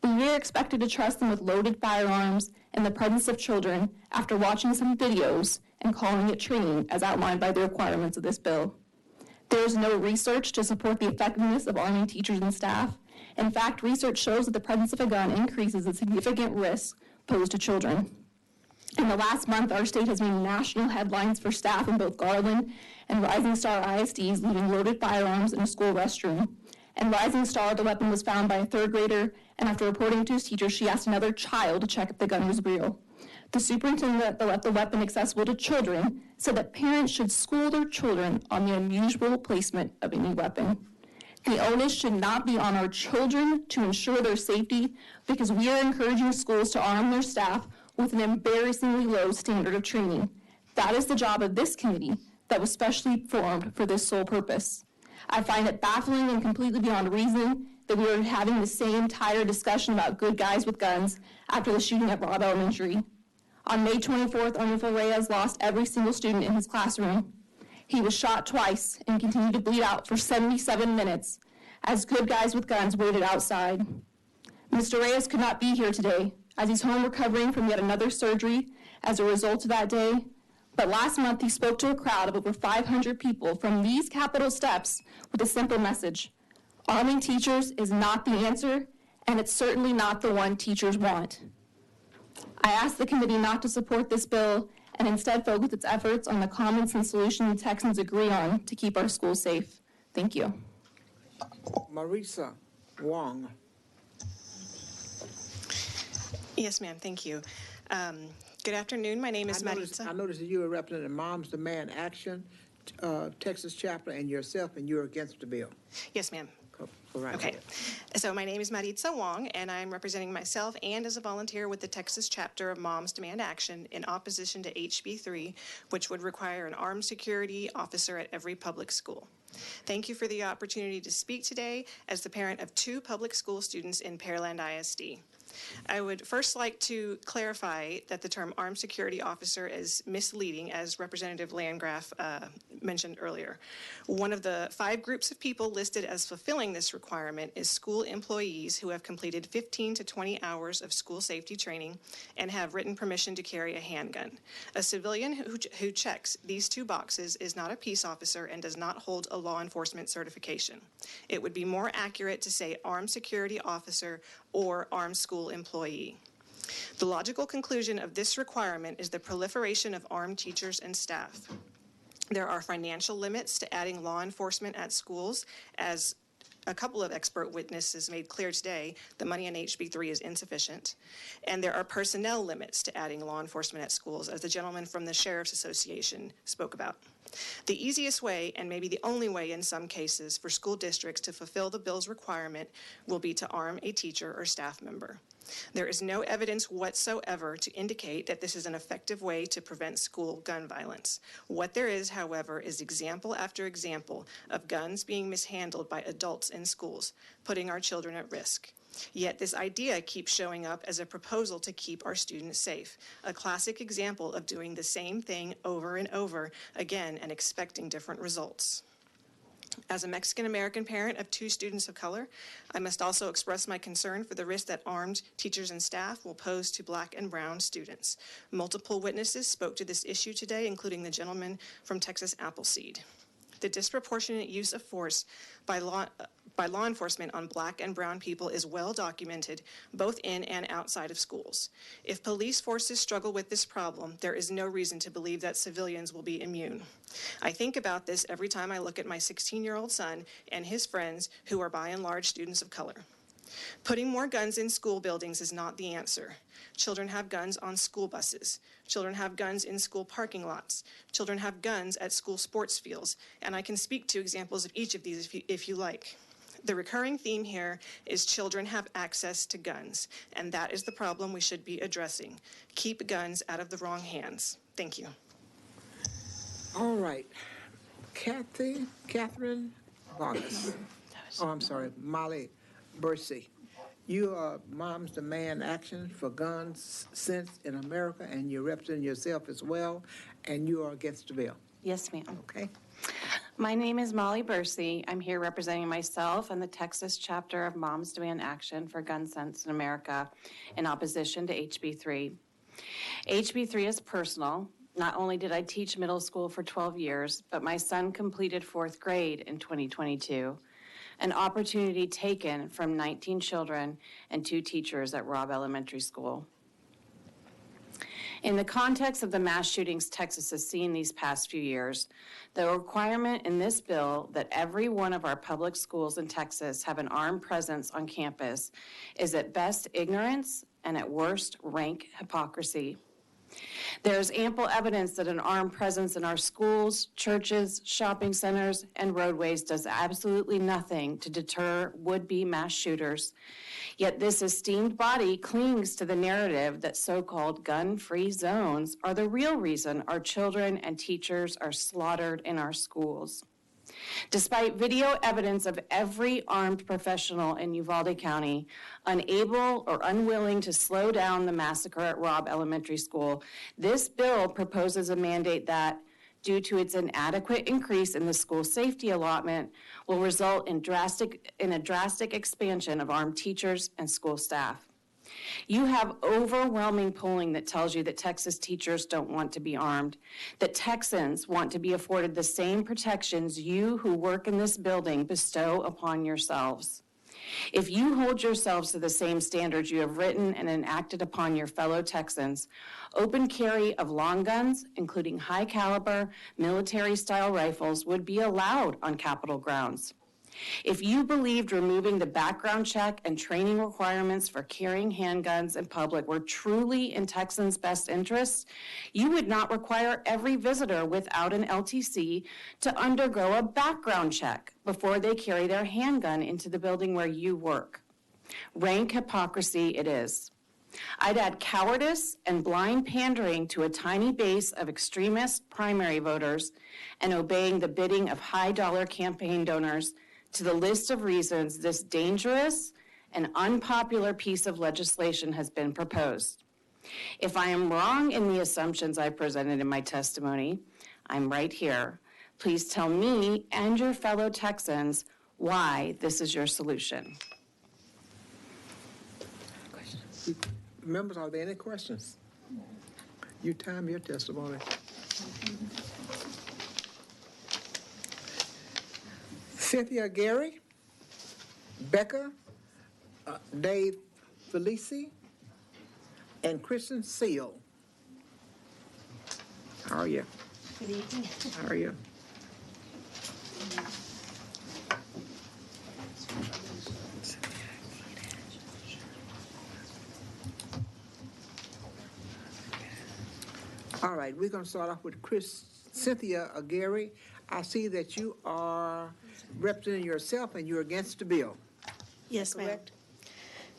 but we are expected to trust them with loaded firearms in the presence of children after watching some videos and calling it training as outlined by the requirements of this bill. There is no research to support the effectiveness of arming teachers and staff. In fact, research shows that the presence of a gun increases the significant risks posed to children. In the last month, our state has made national headlines for staff in both Garland and Rising Star ISDs leaving loaded firearms in a school restroom. In Rising Star, the weapon was found by a third grader, and after reporting to his teacher, she asked another child to check if the gun was real. The superintendent that left the weapon accessible to children said that parents should school their children on the unusual placement of any weapon. The onus should not be on our children to ensure their safety because we are encouraging schools to arm their staff with an embarrassingly low standard of training. That is the job of this committee that was specially formed for this sole purpose. I find it baffling and completely beyond reason that we are having the same tired discussion about good guys with guns after the shooting at Robb Elementary. On May 24th, Arnulfo Reyes lost every single student in his classroom. He was shot twice and continued to bleed out for 77 minutes as good guys with guns waited outside. Mr. Reyes could not be here today as he's home recovering from yet another surgery as a result of that day. But last month, he spoke to a crowd of over 500 people from these Capitol steps with a simple message. Arming teachers is not the answer, and it's certainly not the one teachers want. I asked the committee not to support this bill and instead focus its efforts on the common sense solution the Texans agree on to keep our schools safe. Thank you. Marisa Wong. Yes, ma'am. Thank you. Good afternoon. My name is Maritza. I noticed that you were representing Moms Demand Action, Texas chapter, and yourself, and you're against the bill. Yes, ma'am. Go right Okay. ahead. So my name is Maritza Wong, and I'm representing myself and as a volunteer with the Texas chapter of Moms Demand Action in opposition to HB 3, which would require an armed security officer at every public school. Thank you for the opportunity to speak today as the parent of 2 public school students in Pearland ISD. I would first like to clarify that the term armed security officer is misleading, as Representative Landgraf mentioned earlier. One of the 5 groups of people listed as fulfilling this requirement is school employees who have completed 15 to 20 hours of school safety training and have written permission to carry a handgun. A civilian who checks these 2 boxes is not a peace officer and does not hold a law enforcement certification. It would be more accurate to say armed security officer or armed school employee. The logical conclusion of this requirement is the proliferation of armed teachers and staff. There are financial limits to adding law enforcement at schools, as a couple of expert witnesses made clear today, the money in HB 3 is insufficient. And there are personnel limits to adding law enforcement at schools, as the gentleman from the Sheriff's Association spoke about. The easiest way, and maybe the only way in some cases, for school districts to fulfill the bill's requirement will be to arm a teacher or staff member. There is no evidence whatsoever to indicate that this is an effective way to prevent school gun violence. What there is, however, is example after example of guns being mishandled by adults in schools, putting our children at risk. Yet this idea keeps showing up as a proposal to keep our students safe, a classic example of doing the same thing over and over again and expecting different results. As a Mexican-American parent of 2 students of color, I must also express my concern for the risk that armed teachers and staff will pose to Black and brown students. Multiple witnesses spoke to this issue today, including the gentleman from Texas Appleseed. The disproportionate use of force by law enforcement on Black and brown people is well documented, both in and outside of schools. If police forces struggle with this problem, there is no reason to believe that civilians will be immune. I think about this every time I look at my 16-year-old son and his friends, who are by and large students of color. Putting more guns in school buildings is not the answer. Children have guns on school buses. Children have guns in school parking lots. Children have guns at school sports fields. And I can speak to examples of each of these if you like. The recurring theme here is children have access to guns, and that is the problem we should be addressing. Keep guns out of the wrong hands. Thank you. All right. Catherine Vargas. Oh, I'm sorry, Molly Bursey. You are Moms Demand Action for Guns Sense in America, and you're representing yourself as well, and you are against the bill. Yes, ma'am. Okay. My name is Molly Bursey. I'm here representing myself and the Texas chapter of Moms Demand Action for Gun Sense in America in opposition to HB 3. HB 3 is personal. Not only did I teach middle school for 12 years, but my son completed 4th grade in 2022. An opportunity taken from 19 children and 2 teachers at Robb Elementary School. In the context of the mass shootings Texas has seen these past few years, the requirement in this bill that every one of our public schools in Texas have an armed presence on campus is at best ignorance and at worst rank hypocrisy. There is ample evidence that an armed presence in our schools, churches, shopping centers, and roadways does absolutely nothing to deter would-be mass shooters. Yet this esteemed body clings to the narrative that so-called gun-free zones are the real reason our children and teachers are slaughtered in our schools. Despite video evidence of every armed professional in Uvalde County unable or unwilling to slow down the massacre at Robb Elementary School, this bill proposes a mandate that, due to its inadequate increase in the school safety allotment, will result in a drastic expansion of armed teachers and school staff. You have overwhelming polling that tells you that Texas teachers don't want to be armed, that Texans want to be afforded the same protections you who work in this building bestow upon yourselves. If you hold yourselves to the same standards you have written and enacted upon your fellow Texans, open carry of long guns, including high caliber military-style rifles, would be allowed on Capitol grounds. If you believed removing the background check and training requirements for carrying handguns in public were truly in Texans' best interests, you would not require every visitor without an LTC to undergo a background check before they carry their handgun into the building where you work. Rank hypocrisy it is. I'd add cowardice and blind pandering to a tiny base of extremist primary voters and obeying the bidding of high-dollar campaign donors to the list of reasons this dangerous and unpopular piece of legislation has been proposed. If I am wrong in the assumptions I presented in my testimony, I'm right here. Please tell me and your fellow Texans why this is your solution. Members, are there any questions? You time your testimony. Cynthia Gary, Becca, Dave Felici, and Kristen Seal. How are you? Good evening. How are you? All right, we're going to start off with Cynthia Gary. I see that you are representing yourself and you're against the bill. Yes, ma'am.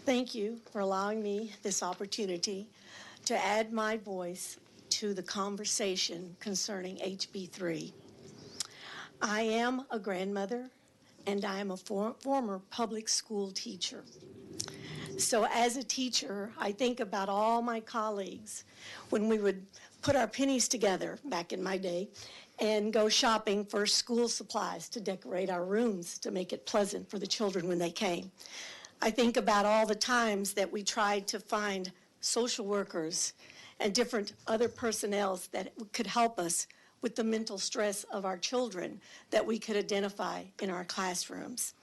Thank you for allowing me this opportunity to add my voice to the conversation concerning HB 3. I am a grandmother and I am a former public school teacher. So as a teacher, I think about all my colleagues when we would put our pennies together back in my day and go shopping for school supplies to decorate our rooms to make it pleasant for the children when they came. I think about all the times that we tried to find social workers and different other personnel that could help us with the mental stress of our children that we could identify in our classrooms.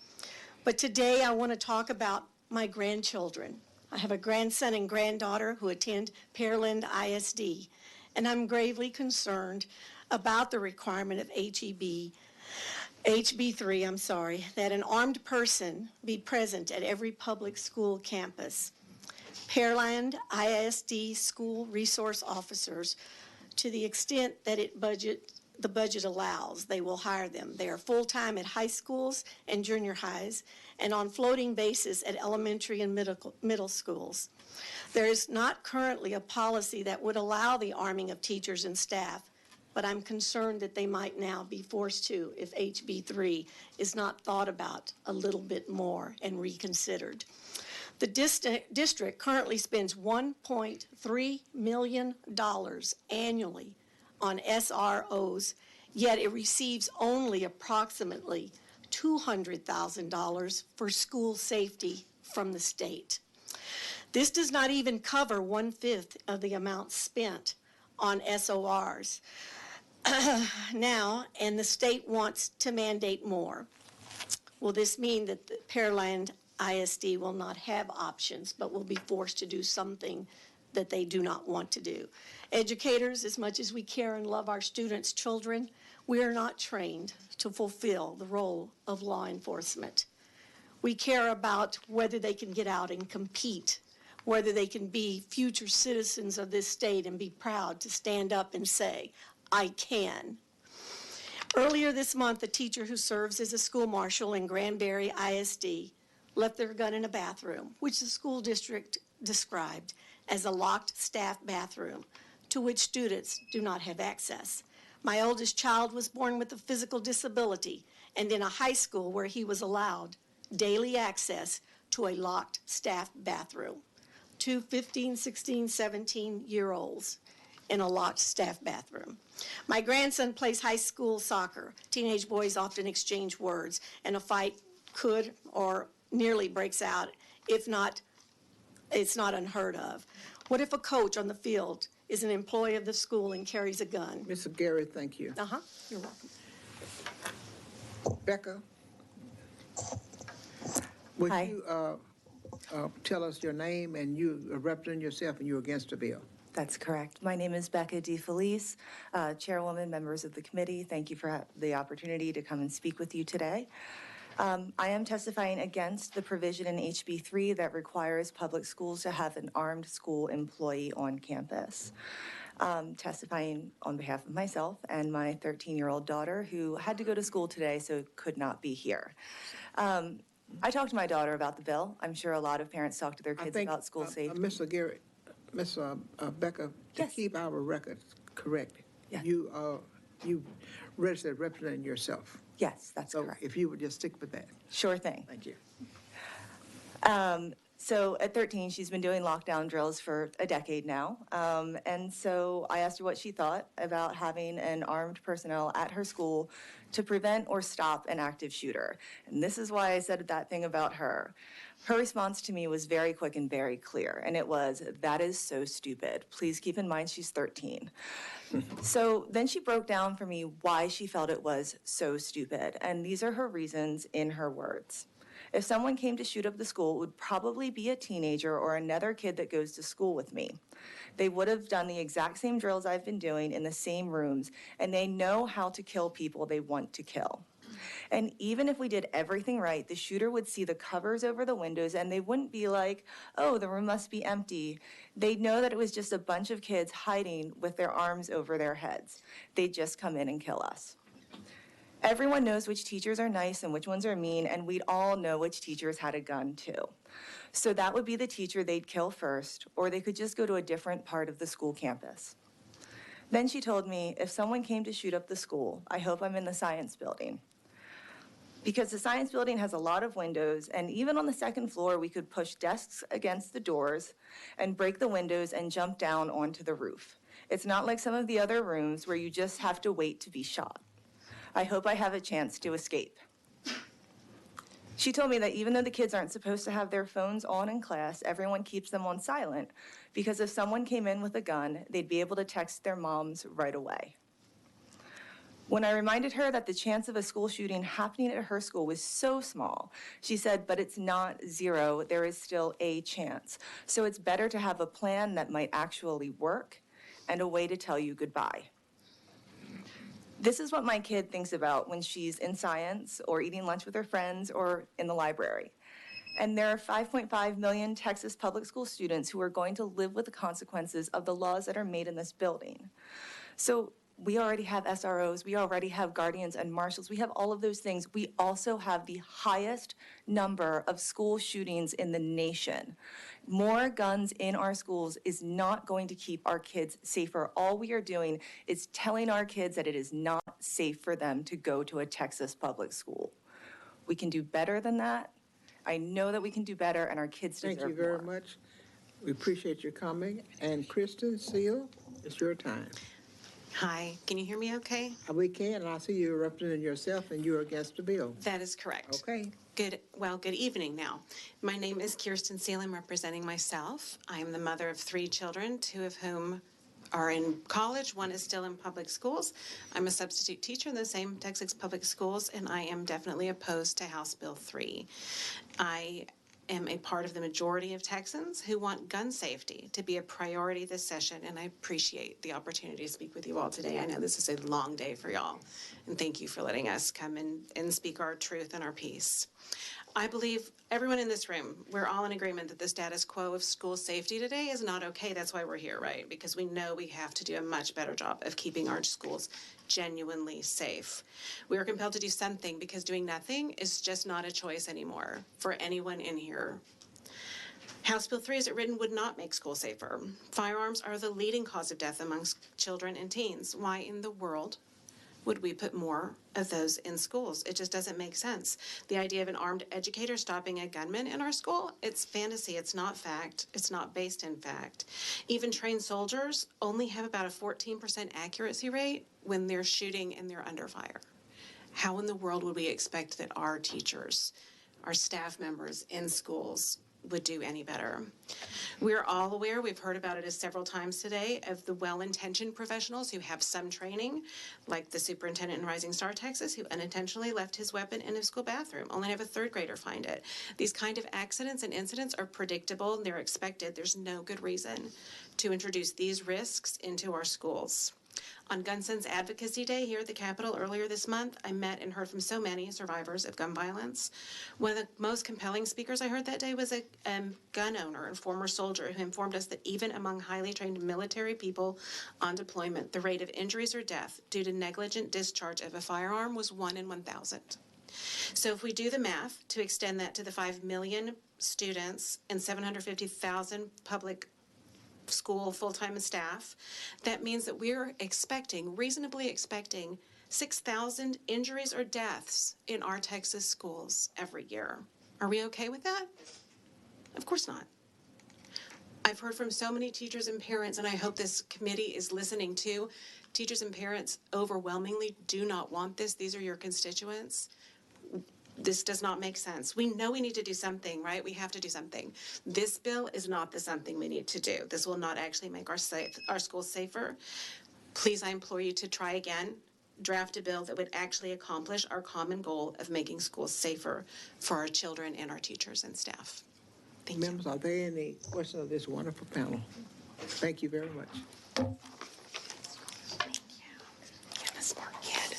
But today I want to talk about my grandchildren. I have a grandson and granddaughter who attend Pearland ISD, and I'm gravely concerned about the requirement of HB3, that an armed person be present at every public school campus. Pearland ISD school resource officers, to the extent that the budget allows, they will hire them. They are full-time at high schools and junior highs and on floating basis at elementary and middle schools. There is not currently a policy that would allow the arming of teachers and staff, but I'm concerned that they might now be forced to if HB3 is not thought about a little bit more and reconsidered. The district currently spends $1.3 million annually on SROs, yet it receives only approximately $200,000 for school safety from the state. This does not even cover 1/5 of the amount spent on SORs now, and the state wants to mandate more. Will this mean that the Pearland ISD will not have options, but will be forced to do something that they do not want to do? Educators, as much as we care and love our students' children, we are not trained to fulfill the role of law enforcement. We care about whether they can get out and compete, whether they can be future citizens of this state and be proud to stand up and say, I can. Earlier this month, a teacher who serves as a school marshal in Granbury ISD left their gun in a bathroom, which the school district described as a locked staff bathroom to which students do not have access. My oldest child was born with a physical disability and in a high school where he was allowed daily access to a locked staff bathroom. 2 15, 16, 17-year-olds in a locked staff bathroom. My grandson plays high school soccer. Teenage boys often exchange words, and a fight could or nearly breaks out. If not, it's not unheard of. What if a coach on the field is an employee of the school and carries a gun? Mr. Gary, thank you. You're welcome. Becca, would you tell us your name and you represent yourself and you're against the bill? That's correct. My name is Becca DeFelice, Chairwoman, members of the committee. Thank you for the opportunity to come and speak with you today. I am testifying against the provision in HB3 that requires public schools to have an armed school employee on campus. Testifying on behalf of myself and my 13-year-old daughter who had to go to school today so could not be here. I talked to my daughter about the bill. I'm sure a lot of parents talk to their kids about school safety. Mr. Gary, Ms. Becca, to keep our records correct, you registered representing yourself. Yes, that's correct. If you would just stick with that. Sure thing. Thank you. So at 13, she's been doing lockdown drills for a decade now. And so I asked her what she thought about having an armed personnel at her school to prevent or stop an active shooter. And this is why I said that thing about her. Her response to me was very quick and very clear. And it was, that is so stupid. Please keep in mind she's 13. So then she broke down for me why she felt it was so stupid. And these are her reasons in her words. If someone came to shoot up the school, it would probably be a teenager or another kid that goes to school with me. They would have done the exact same drills I've been doing in the same rooms, and they know how to kill people they want to kill. And even if we did everything right, the shooter would see the covers over the windows and they wouldn't be like, oh, the room must be empty. They'd know that it was just a bunch of kids hiding with their arms over their heads. They'd just come in and kill us. Everyone knows which teachers are nice and which ones are mean, and we'd all know which teachers had a gun too. So that would be the teacher they'd kill first, or they could just go to a different part of the school campus. Then she told me, if someone came to shoot up the school, I hope I'm in the science building. Because the science building has a lot of windows, and even on the second floor, we could push desks against the doors and break the windows and jump down onto the roof. It's not like some of the other rooms where you just have to wait to be shot. I hope I have a chance to escape. She told me that even though the kids aren't supposed to have their phones on in class, everyone keeps them on silent, because if someone came in with a gun, they'd be able to text their moms right away. When I reminded her that the chance of a school shooting happening at her school was so small, she said, but it's not zero, there is still a chance. So it's better to have a plan that might actually work and a way to tell you goodbye. This is what my kid thinks about when she's in science or eating lunch with her friends or in the library. And there are 5.5 million Texas public school students who are going to live with the consequences of the laws that are made in this building. So we already have SROs, we already have guardians and marshals, we have all of those things. We also have the highest number of school shootings in the nation. More guns in our schools is not going to keep our kids safer. All we are doing is telling our kids that it is not safe for them to go to a Texas public school. We can do better than that. I know that we can do better, and our kids deserve more. Thank you very much. We appreciate your coming. And Kristen Seal, it's your time. Hi, can you hear me okay? We can, and I see you're representing yourself, and you're against the bill. That is correct. Okay. Good evening now. My name is Kirsten Seal. I'm representing myself. I am the mother of 3 children, 2 of whom are in college. 1 is still in public schools. I'm a substitute teacher in the same Texas public schools, and I am definitely opposed to House Bill 3. I am a part of the majority of Texans who want gun safety to be a priority this session, and I appreciate the opportunity to speak with you all today. I know this is a long day for y'all, and thank you for letting us come and speak our truth and our piece. I believe everyone in this room, we're all in agreement that the status quo of school safety today is not okay. That's why we're here, right? Because we know we have to do a much better job of keeping our schools genuinely safe. We are compelled to do something because doing nothing is just not a choice anymore for anyone in here. House Bill 3 as it written would not make schools safer. Firearms are the leading cause of death amongst children and teens. Why in the world would we put more of those in schools? It just doesn't make sense. The idea of an armed educator stopping a gunman in our school, it's fantasy, it's not fact, it's not based in fact. Even trained soldiers only have about a 14% accuracy rate when they're shooting and they're under fire. How in the world would we expect that our teachers, our staff members in schools would do any better? We're all aware, we've heard about it several times today, of the well-intentioned professionals who have some training, like the superintendent in Rising Star, Texas, who unintentionally left his weapon in his school bathroom, only to have a 3rd grader find it. These kind of accidents and incidents are predictable, they're expected. There's no good reason to introduce these risks into our schools. On Gun Sense Advocacy Day here at the Capitol earlier this month, I met and heard from so many survivors of gun violence. One of the most compelling speakers I heard that day was a gun owner and former soldier who informed us that even among highly trained military people on deployment, the rate of injuries or death due to negligent discharge of a firearm was 1 in 1,000. So if we do the math to extend that to the 5 million students and 750,000 public school full-time staff, that means that we're reasonably expecting 6,000 injuries or deaths in our Texas schools every year. Are we okay with that? Of course not. I've heard from so many teachers and parents, and I hope this committee is listening too. Teachers and parents overwhelmingly do not want this. These are your constituents. This does not make sense. We know we need to do something, right? We have to do something. This bill is not the something we need to do. This will not actually make our schools safer. Please, I implore you to try again. Draft a bill that would actually accomplish our common goal of making schools safer for our children and our teachers and staff. Thank you. Members, are there any questions of this wonderful panel? Thank you very much. Thank you. You're a smart kid.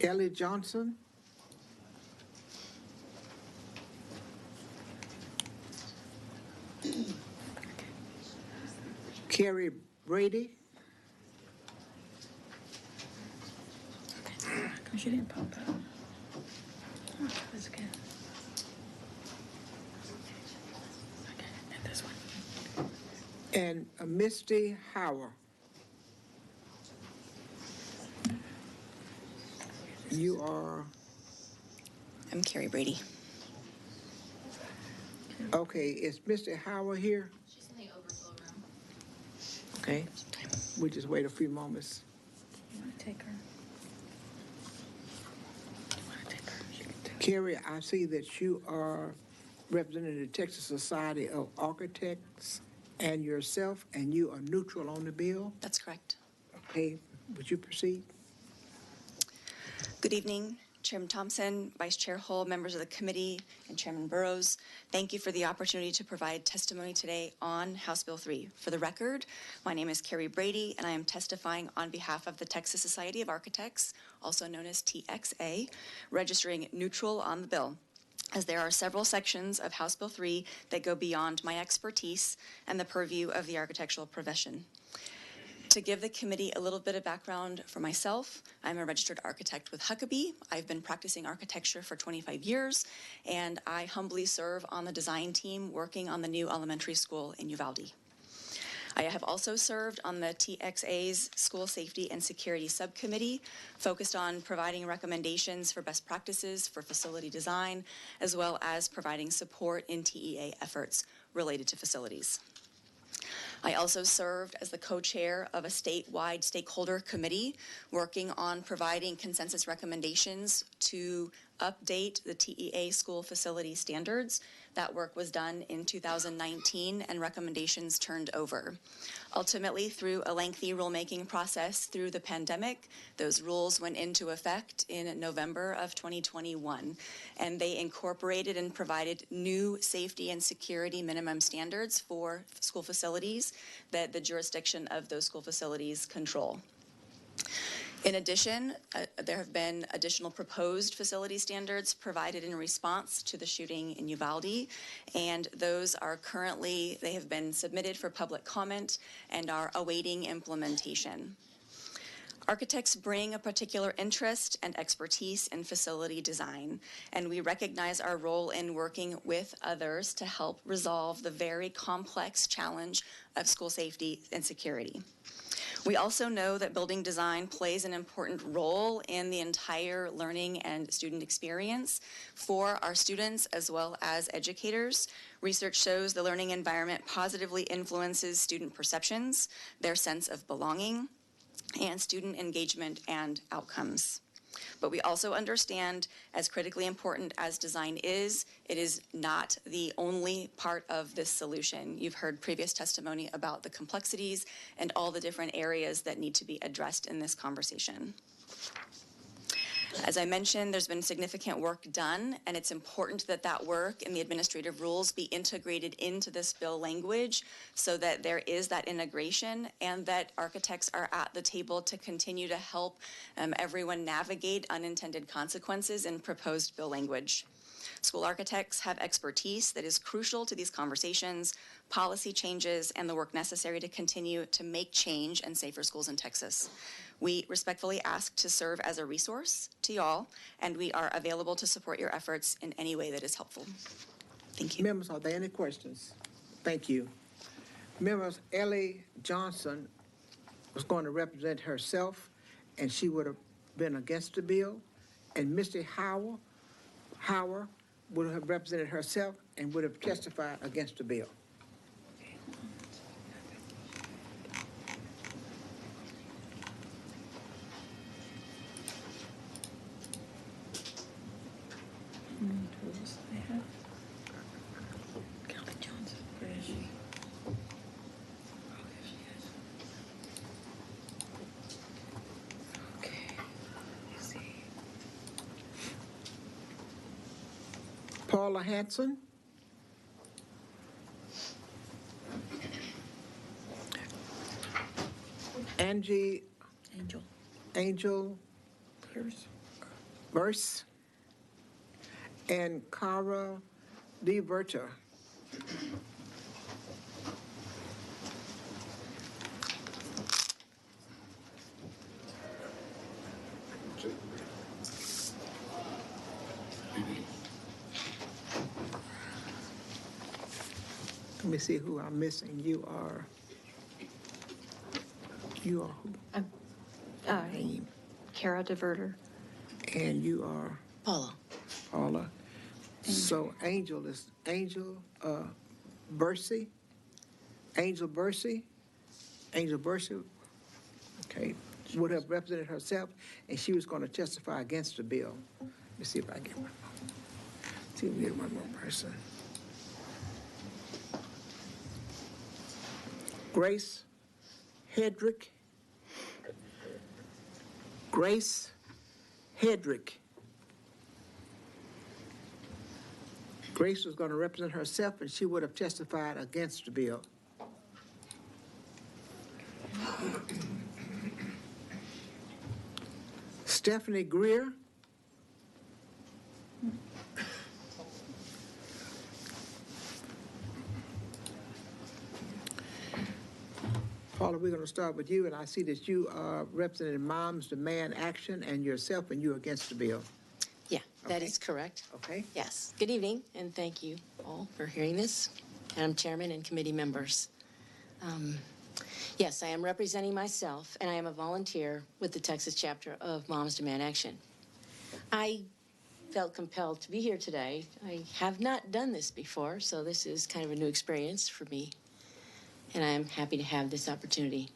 Ellie Johnson. Carrie Brady. She didn't pop up. Oh, that's good. Okay, and this one. And Misty Howard. You are? I'm Carrie Brady. Okay, is Mr. Howard here? She's in the overflow room. Okay, we'll just wait a few moments. You want to take her? Carrie, I see that you are representing the Texas Society of Architects and yourself, and you are neutral on the bill? That's correct. Okay, would you proceed? Good evening, Chairman Thompson, Vice Chair Hull, members of the committee, and Chairman Burrows. Thank you for the opportunity to provide testimony today on House Bill 3. For the record, my name is Carrie Brady, and I am testifying on behalf of the Texas Society of Architects, also known as TXA, registering neutral on the bill, as there are several sections of House Bill 3 that go beyond my expertise and the purview of the architectural profession. To give the committee a little bit of background for myself, I'm a registered architect with Huckabee. I've been practicing architecture for 25 years, and I humbly serve on the design team working on the new elementary school in Uvalde. I have also served on the TXA's School Safety and Security Subcommittee, focused on providing recommendations for best practices for facility design, as well as providing support in TEA efforts related to facilities. I also served as the co-chair of a statewide stakeholder committee working on providing consensus recommendations to update the TEA school facility standards. That work was done in 2019 and recommendations turned over. Ultimately, through a lengthy rulemaking process through the pandemic, those rules went into effect in November of 2021, and they incorporated and provided new safety and security minimum standards for school facilities that the jurisdiction of those school facilities control. In addition, there have been additional proposed facility standards provided in response to the shooting in Uvalde, and those are currently, they have been submitted for public comment and are awaiting implementation. Architects bring a particular interest and expertise in facility design, and we recognize our role in working with others to help resolve the very complex challenge of school safety and security. We also know that building design plays an important role in the entire learning and student experience for our students as well as educators. Research shows the learning environment positively influences student perceptions, their sense of belonging, and student engagement and outcomes. But we also understand, as critically important as design is, it is not the only part of this solution. You've heard previous testimony about the complexities and all the different areas that need to be addressed in this conversation. As I mentioned, there's been significant work done, and it's important that that work and the administrative rules be integrated into this bill language so that there is that integration and that architects are at the table to continue to help everyone navigate unintended consequences in proposed bill language. School architects have expertise that is crucial to these conversations, policy changes, and the work necessary to continue to make change and safer schools in Texas. We respectfully ask to serve as a resource to y'all, and we are available to support your efforts in any way that is helpful. Thank you. Members, are there any questions? Thank you. Members, Ellie Johnson was going to represent herself, and she would have been against the bill, and Misty Howard would have represented herself and would have testified against the bill. Kelly Johnson, where is she? Okay, let's see. Paula Hanson. Angel Verse. And Cara DeVerta. Let me see who I'm missing. You are who? Cara DeVerta. And you are? Paula. Paula. So Angel Bursey? Angel Bursey, okay, would have represented herself, and she was going to testify against the bill. Let me see if I get one more. See if we get one more person. Grace Hedrick. Grace Hedrick. Grace was going to represent herself, and she would have testified against the bill. Stephanie Greer. Paula, we're going to start with you, and I see that you are representing Moms Demand Action and yourself, and you're against the bill. Yeah, that is correct. Okay. Yes. Good evening, and thank you all for hearing this, Madam Chairman and committee members. Yes, I am representing myself, and I am a volunteer with the Texas chapter of Moms Demand Action. I felt compelled to be here today. I have not done this before, so this is kind of a new experience for me, and I am happy to have this opportunity.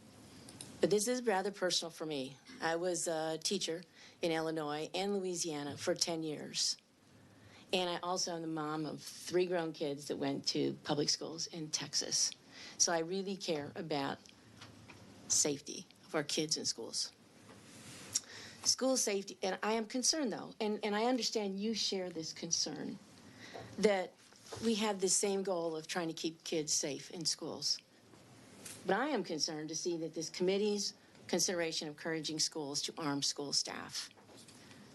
But this is rather personal for me. I was a teacher in Illinois and Louisiana for 10 years. And I also am the mom of 3 grown kids that went to public schools in Texas. So I really care about safety of our kids in schools. School safety, and I am concerned though, and I understand you share this concern, that we have the same goal of trying to keep kids safe in schools. But I am concerned to see that this committee's consideration of encouraging schools to arm school staff.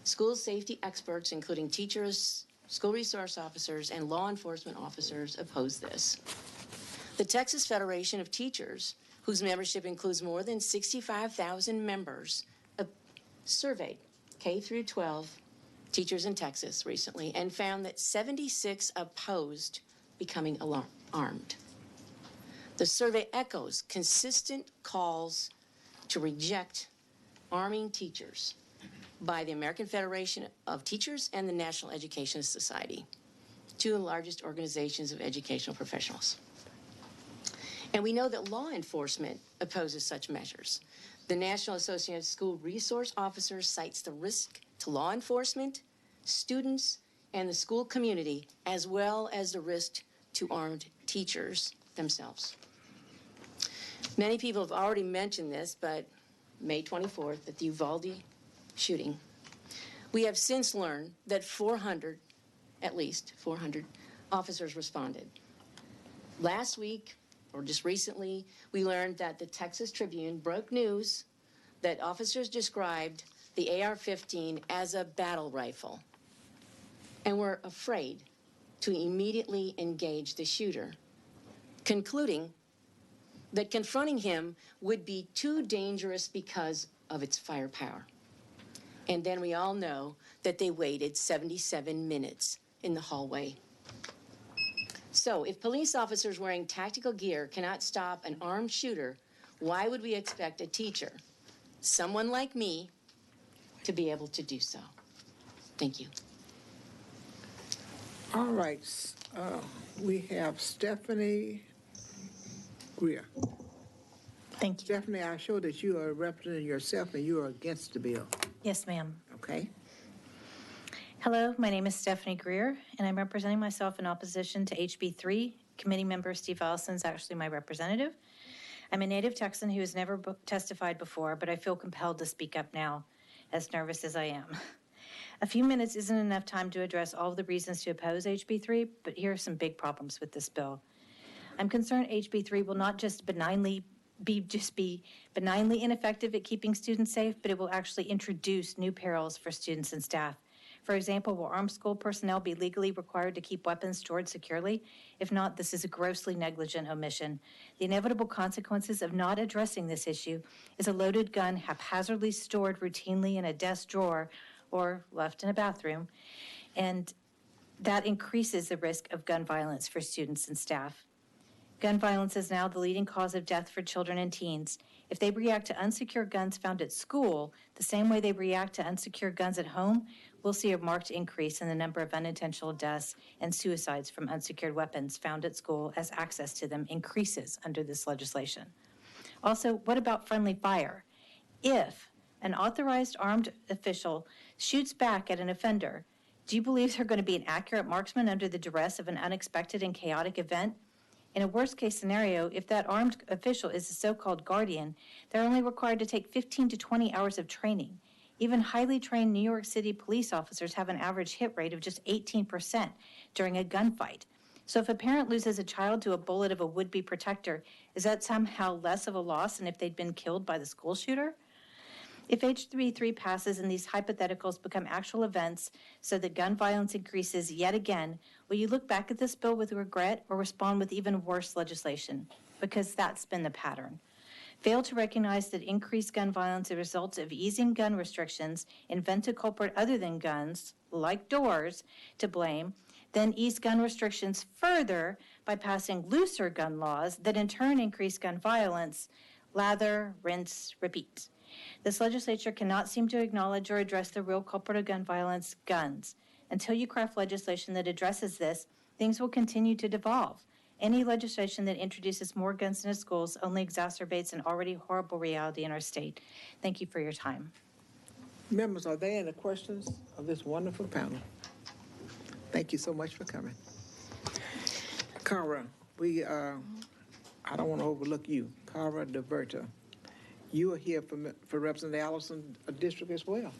School safety experts, including teachers, school resource officers, and law enforcement officers, oppose this. The Texas Federation of Teachers, whose membership includes more than 65,000 members, surveyed K through 12 teachers in Texas recently and found that 76 opposed becoming armed. The survey echoes consistent calls to reject arming teachers by the American Federation of Teachers and the National Education Society, 2 of the largest organizations of educational professionals. And we know that law enforcement opposes such measures. The National Association of School Resource Officers cites the risk to law enforcement, students, and the school community, as well as the risk to armed teachers themselves. Many people have already mentioned this, but May 24th at the Uvalde shooting, we have since learned that 400, at least 400, officers responded. Last week, or just recently, we learned that the Texas Tribune broke news that officers described the AR-15 as a battle rifle and were afraid to immediately engage the shooter, concluding that confronting him would be too dangerous because of its firepower. And then we all know that they waited 77 minutes in the hallway. So if police officers wearing tactical gear cannot stop an armed shooter, why would we expect a teacher, someone like me, to be able to do so? Thank you. All right. We have Stephanie Greer. Thank you. Stephanie, I show that you are representing yourself and you are against the bill. Yes, ma'am. Okay. Hello, my name is Stephanie Greer, and I'm representing myself in opposition to HB 3. Committee member Steve Ellison is actually my representative. I'm a native Texan who has never testified before, but I feel compelled to speak up now, as nervous as I am. A few minutes isn't enough time to address all of the reasons to oppose HB 3, but here are some big problems with this bill. I'm concerned HB 3 will not just be benignly ineffective at keeping students safe, but it will actually introduce new perils for students and staff. For example, will armed school personnel be legally required to keep weapons stored securely? If not, this is a grossly negligent omission. The inevitable consequences of not addressing this issue is a loaded gun haphazardly stored routinely in a desk drawer or left in a bathroom, and that increases the risk of gun violence for students and staff. Gun violence is now the leading cause of death for children and teens. If they react to unsecured guns found at school the same way they react to unsecured guns at home, we'll see a marked increase in the number of unintentional deaths and suicides from unsecured weapons found at school as access to them increases under this legislation. Also, what about friendly fire? If an authorized armed official shoots back at an offender, do you believe they're going to be an accurate marksman under the duress of an unexpected and chaotic event? In a worst-case scenario, if that armed official is a so-called guardian, they're only required to take 15 to 20 hours of training. Even highly trained New York City police officers have an average hit rate of just 18% during a gunfight. So if a parent loses a child to a bullet of a would-be protector, is that somehow less of a loss than if they'd been killed by the school shooter? If HB3 passes and these hypotheticals become actual events so that gun violence increases yet again, will you look back at this bill with regret or respond with even worse legislation? Because that's been the pattern. Fail to recognize that increased gun violence is a result of easing gun restrictions, invent a culprit other than guns, like doors, to blame, then ease gun restrictions further by passing looser gun laws that in turn increase gun violence. Lather, rinse, repeat. This legislature cannot seem to acknowledge or address the real culprit of gun violence, guns. Until you craft legislation that addresses this, things will continue to devolve. Any legislation that introduces more guns into schools only exacerbates an already horrible reality in our state. Thank you for your time. Members, are there any questions of this wonderful panel? Thank you so much for coming. Cara, I don't want to overlook you. Cara DeVerta, you are here for Representative Allison District as well.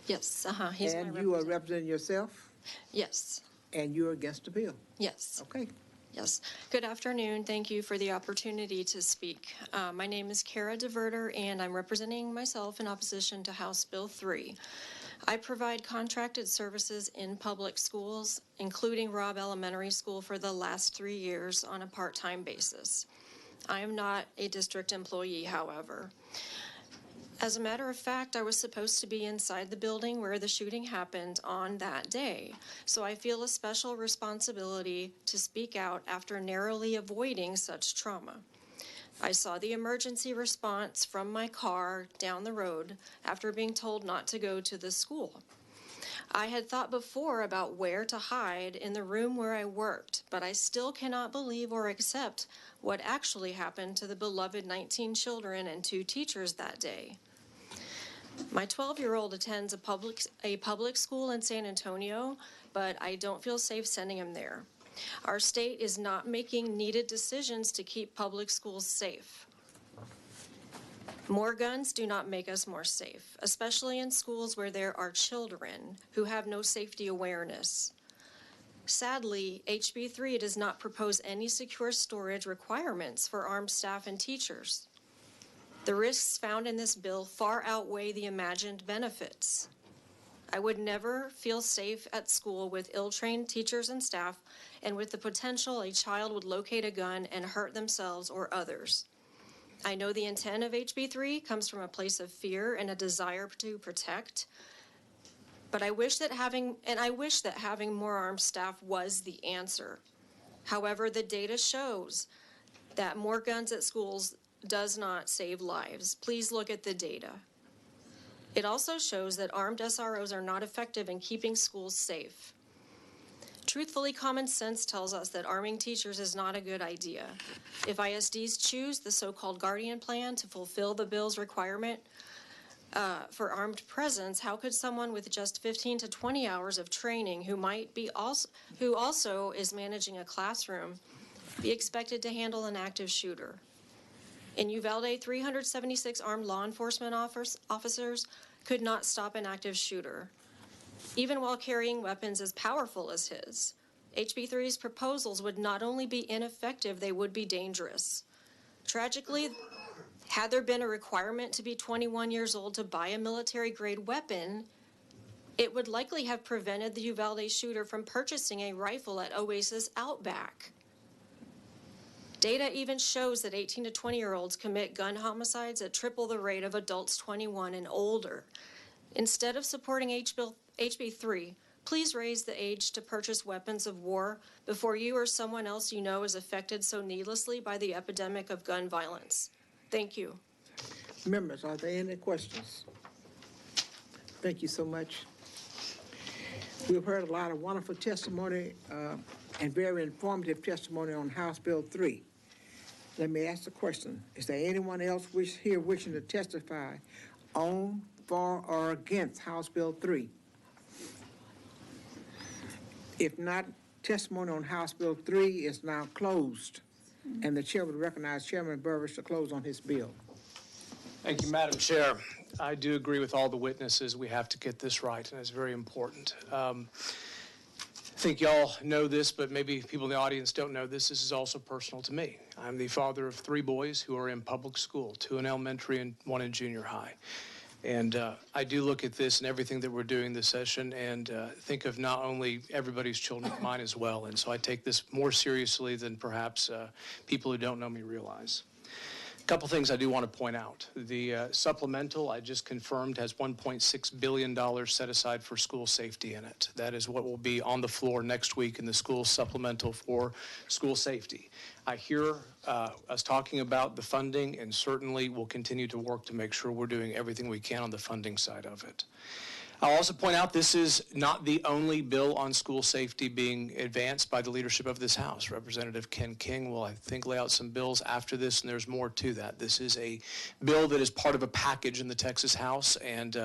Yes, he's my And you are representing yourself? Yes. And you're against the bill? Yes. Okay. Yes. Good afternoon. Thank you for the opportunity to speak. My name is Cara DeVerter, and I'm representing myself in opposition to House Bill 3. I provide contracted services in public schools, including Robb Elementary School, for the last 3 years on a part-time basis. I am not a district employee, however. As a matter of fact, I was supposed to be inside the building where the shooting happened on that day, so I feel a special responsibility to speak out after narrowly avoiding such trauma. I saw the emergency response from my car down the road after being told not to go to the school. I had thought before about where to hide in the room where I worked, but I still cannot believe or accept what actually happened to the beloved 19 children and 2 teachers that day. My 12-year-old attends a public school in San Antonio, but I don't feel safe sending him there. Our state is not making needed decisions to keep public schools safe. More guns do not make us more safe, especially in schools where there are children who have no safety awareness. Sadly, HB 3 does not propose any secure storage requirements for armed staff and teachers. The risks found in this bill far outweigh the imagined benefits. I would never feel safe at school with ill-trained teachers and staff, and with the potential a child would locate a gun and hurt themselves or others. I know the intent of HB 3 comes from a place of fear and a desire to protect, but I wish that having more armed staff was the answer. However, the data shows that more guns at schools does not save lives. Please look at the data. It also shows that armed SROs are not effective in keeping schools safe. Truthfully, common sense tells us that arming teachers is not a good idea. If ISDs choose the so-called Guardian Plan to fulfill the bill's requirement for armed presence, how could someone with just 15 to 20 hours of training who also is managing a classroom be expected to handle an active shooter? In Uvalde, 376 armed law enforcement officers could not stop an active shooter, even while carrying weapons as powerful as his. HB 3's proposals would not only be ineffective, they would be dangerous. Tragically, had there been a requirement to be 21 years old to buy a military-grade weapon, it would likely have prevented the Uvalde shooter from purchasing a rifle at Oasis Outback. Data even shows that 18 to 20-year-olds commit gun homicides at triple the rate of adults 21 and older. Instead of supporting HB 3, please raise the age to purchase weapons of war before you or someone else you know is affected so needlessly by the epidemic of gun violence. Thank you. Members, are there any questions? Thank you so much. We've heard a lot of wonderful testimony and very informative testimony on House Bill 3. Let me ask the question. Is there anyone else here wishing to testify on, for, or against House Bill 3? If not, testimony on House Bill 3 is now closed, and the chair would recognize Chairman Burbidge to close on his bill. Thank you, Madam Chair. I do agree with all the witnesses. We have to get this right, and it's very important. I think y'all know this, but maybe people in the audience don't know this. This is also personal to me. I'm the father of 3 boys who are in public school, 2 in elementary and 1 in junior high. And I do look at this and everything that we're doing this session and think of not only everybody's children, but mine as well. And so I take this more seriously than perhaps people who don't know me realize. A couple things I do want to point out. The supplemental I just confirmed has $1.6 billion set aside for school safety in it. That is what will be on the floor next week in the school supplemental for school safety. I hear us talking about the funding, and certainly we'll continue to work to make sure we're doing everything we can on the funding side of it. I'll also point out this is not the only bill on school safety being advanced by the leadership of this House. Representative Ken King will, I think, lay out some bills after this, and there's more to that. This is a bill that is part of a package in the Texas House, and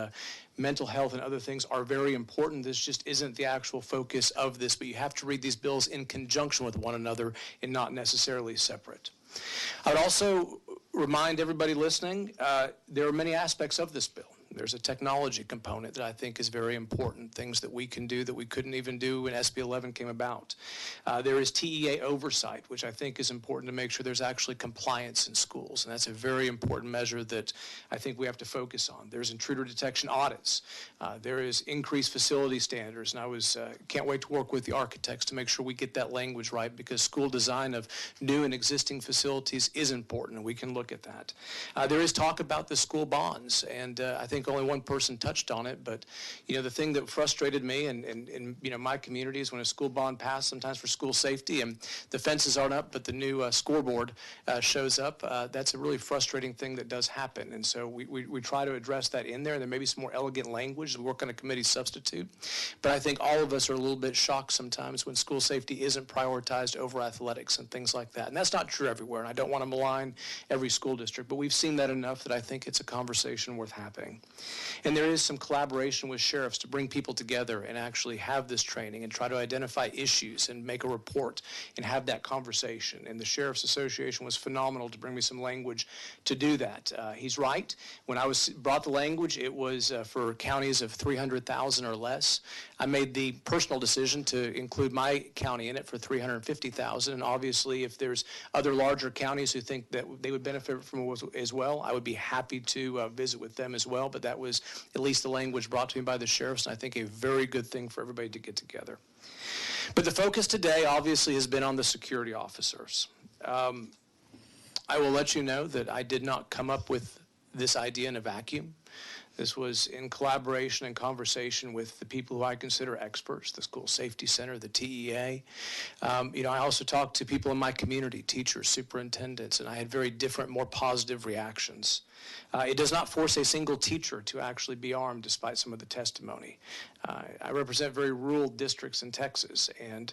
mental health and other things are very important. This just isn't the actual focus of this, but you have to read these bills in conjunction with one another and not necessarily separate. I would also remind everybody listening, there are many aspects of this bill. There's a technology component that I think is very important, things that we can do that we couldn't even do when SB 11 came about. There is TEA oversight, which I think is important to make sure there's actually compliance in schools, and that's a very important measure that I think we have to focus on. There's intruder detection audits. There is increased facility standards, and I can't wait to work with the architects to make sure we get that language right, because school design of new and existing facilities is important, and we can look at that. There is talk about the school bonds, and I think only one person touched on it, but the thing that frustrated me and my community is when a school bond passed, sometimes for school safety, and the fences aren't up, but the new scoreboard shows up. That's a really frustrating thing that does happen, and so we try to address that in there. There may be some more elegant language. We work on a committee substitute, but I think all of us are a little bit shocked sometimes when school safety isn't prioritized over athletics and things like that, and that's not true everywhere, and I don't want to malign every school district, but we've seen that enough that I think it's a conversation worth having. And there is some collaboration with sheriffs to bring people together and actually have this training and try to identify issues and make a report and have that conversation. And the Sheriff's Association was phenomenal to bring me some language to do that. He's right. When I brought the language, it was for counties of 300,000 or less. I made the personal decision to include my county in it for 350,000. And obviously, if there's other larger counties who think that they would benefit from it as well, I would be happy to visit with them as well. But that was at least the language brought to me by the sheriffs, and I think a very good thing for everybody to get together. But the focus today obviously has been on the security officers. I will let you know that I did not come up with this idea in a vacuum. This was in collaboration and conversation with the people who I consider experts, the School Safety Center, the TEA. I also talked to people in my community, teachers, superintendents, and I had very different, more positive reactions. It does not force a single teacher to actually be armed, despite some of the testimony. I represent very rural districts in Texas, and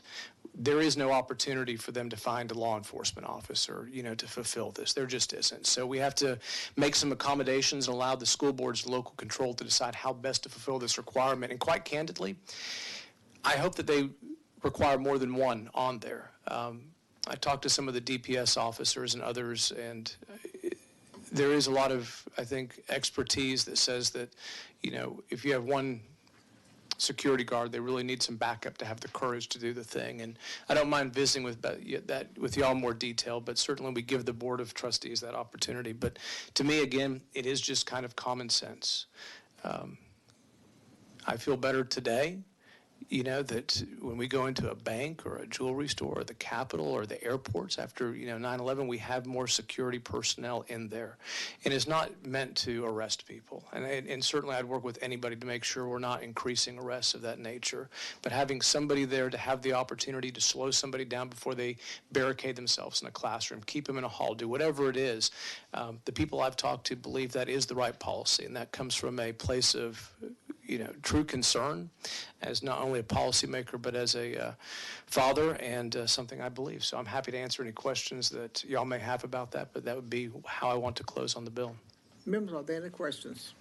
there is no opportunity for them to find a law enforcement officer, to fulfill this. There just isn't. So we have to make some accommodations and allow the school boards and local control to decide how best to fulfill this requirement. And quite candidly, I hope that they require more than one on there. I talked to some of the DPS officers and others, and there is a lot of, I think, expertise that says that, if you have one security guard, they really need some backup to have the courage to do the thing. And I don't mind visiting with that with y'all in more detail, but certainly we give the Board of Trustees that opportunity. But to me, again, it is just kind of common sense. I feel better today, that when we go into a bank or a jewelry store or the Capitol or the airports after, 9/11, we have more security personnel in there. And it's not meant to arrest people. And certainly I'd work with anybody to make sure we're not increasing arrests of that nature. But having somebody there to have the opportunity to slow somebody down before they barricade themselves in a classroom, keep them in a hall, do whatever it is, the people I've talked to believe that is the right policy. And that comes from a place of true concern as not only a policymaker, but as a father, and something I believe. So I'm happy to answer any questions that y'all may have about that, but that would be how I want to close on the bill. Members, are there any questions?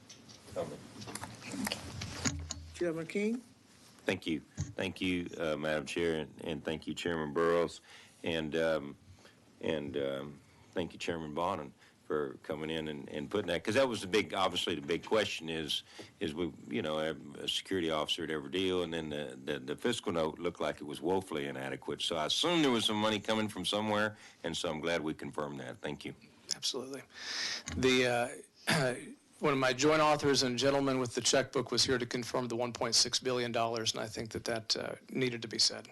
Chairman King? Thank you. Thank you, Madam Chair, and thank you, Chairman Burrows, and thank you, Chairman Bonin, for coming in and putting that, because that was obviously the big question is we, have a security officer at every deal, and then the fiscal note looked like it was woefully inadequate. So I assumed there was some money coming from somewhere, and so I'm glad we confirmed that. Thank you. Absolutely. One of my joint authors and gentleman with the checkbook was here to confirm the $1.6 billion, and I think that needed to be said.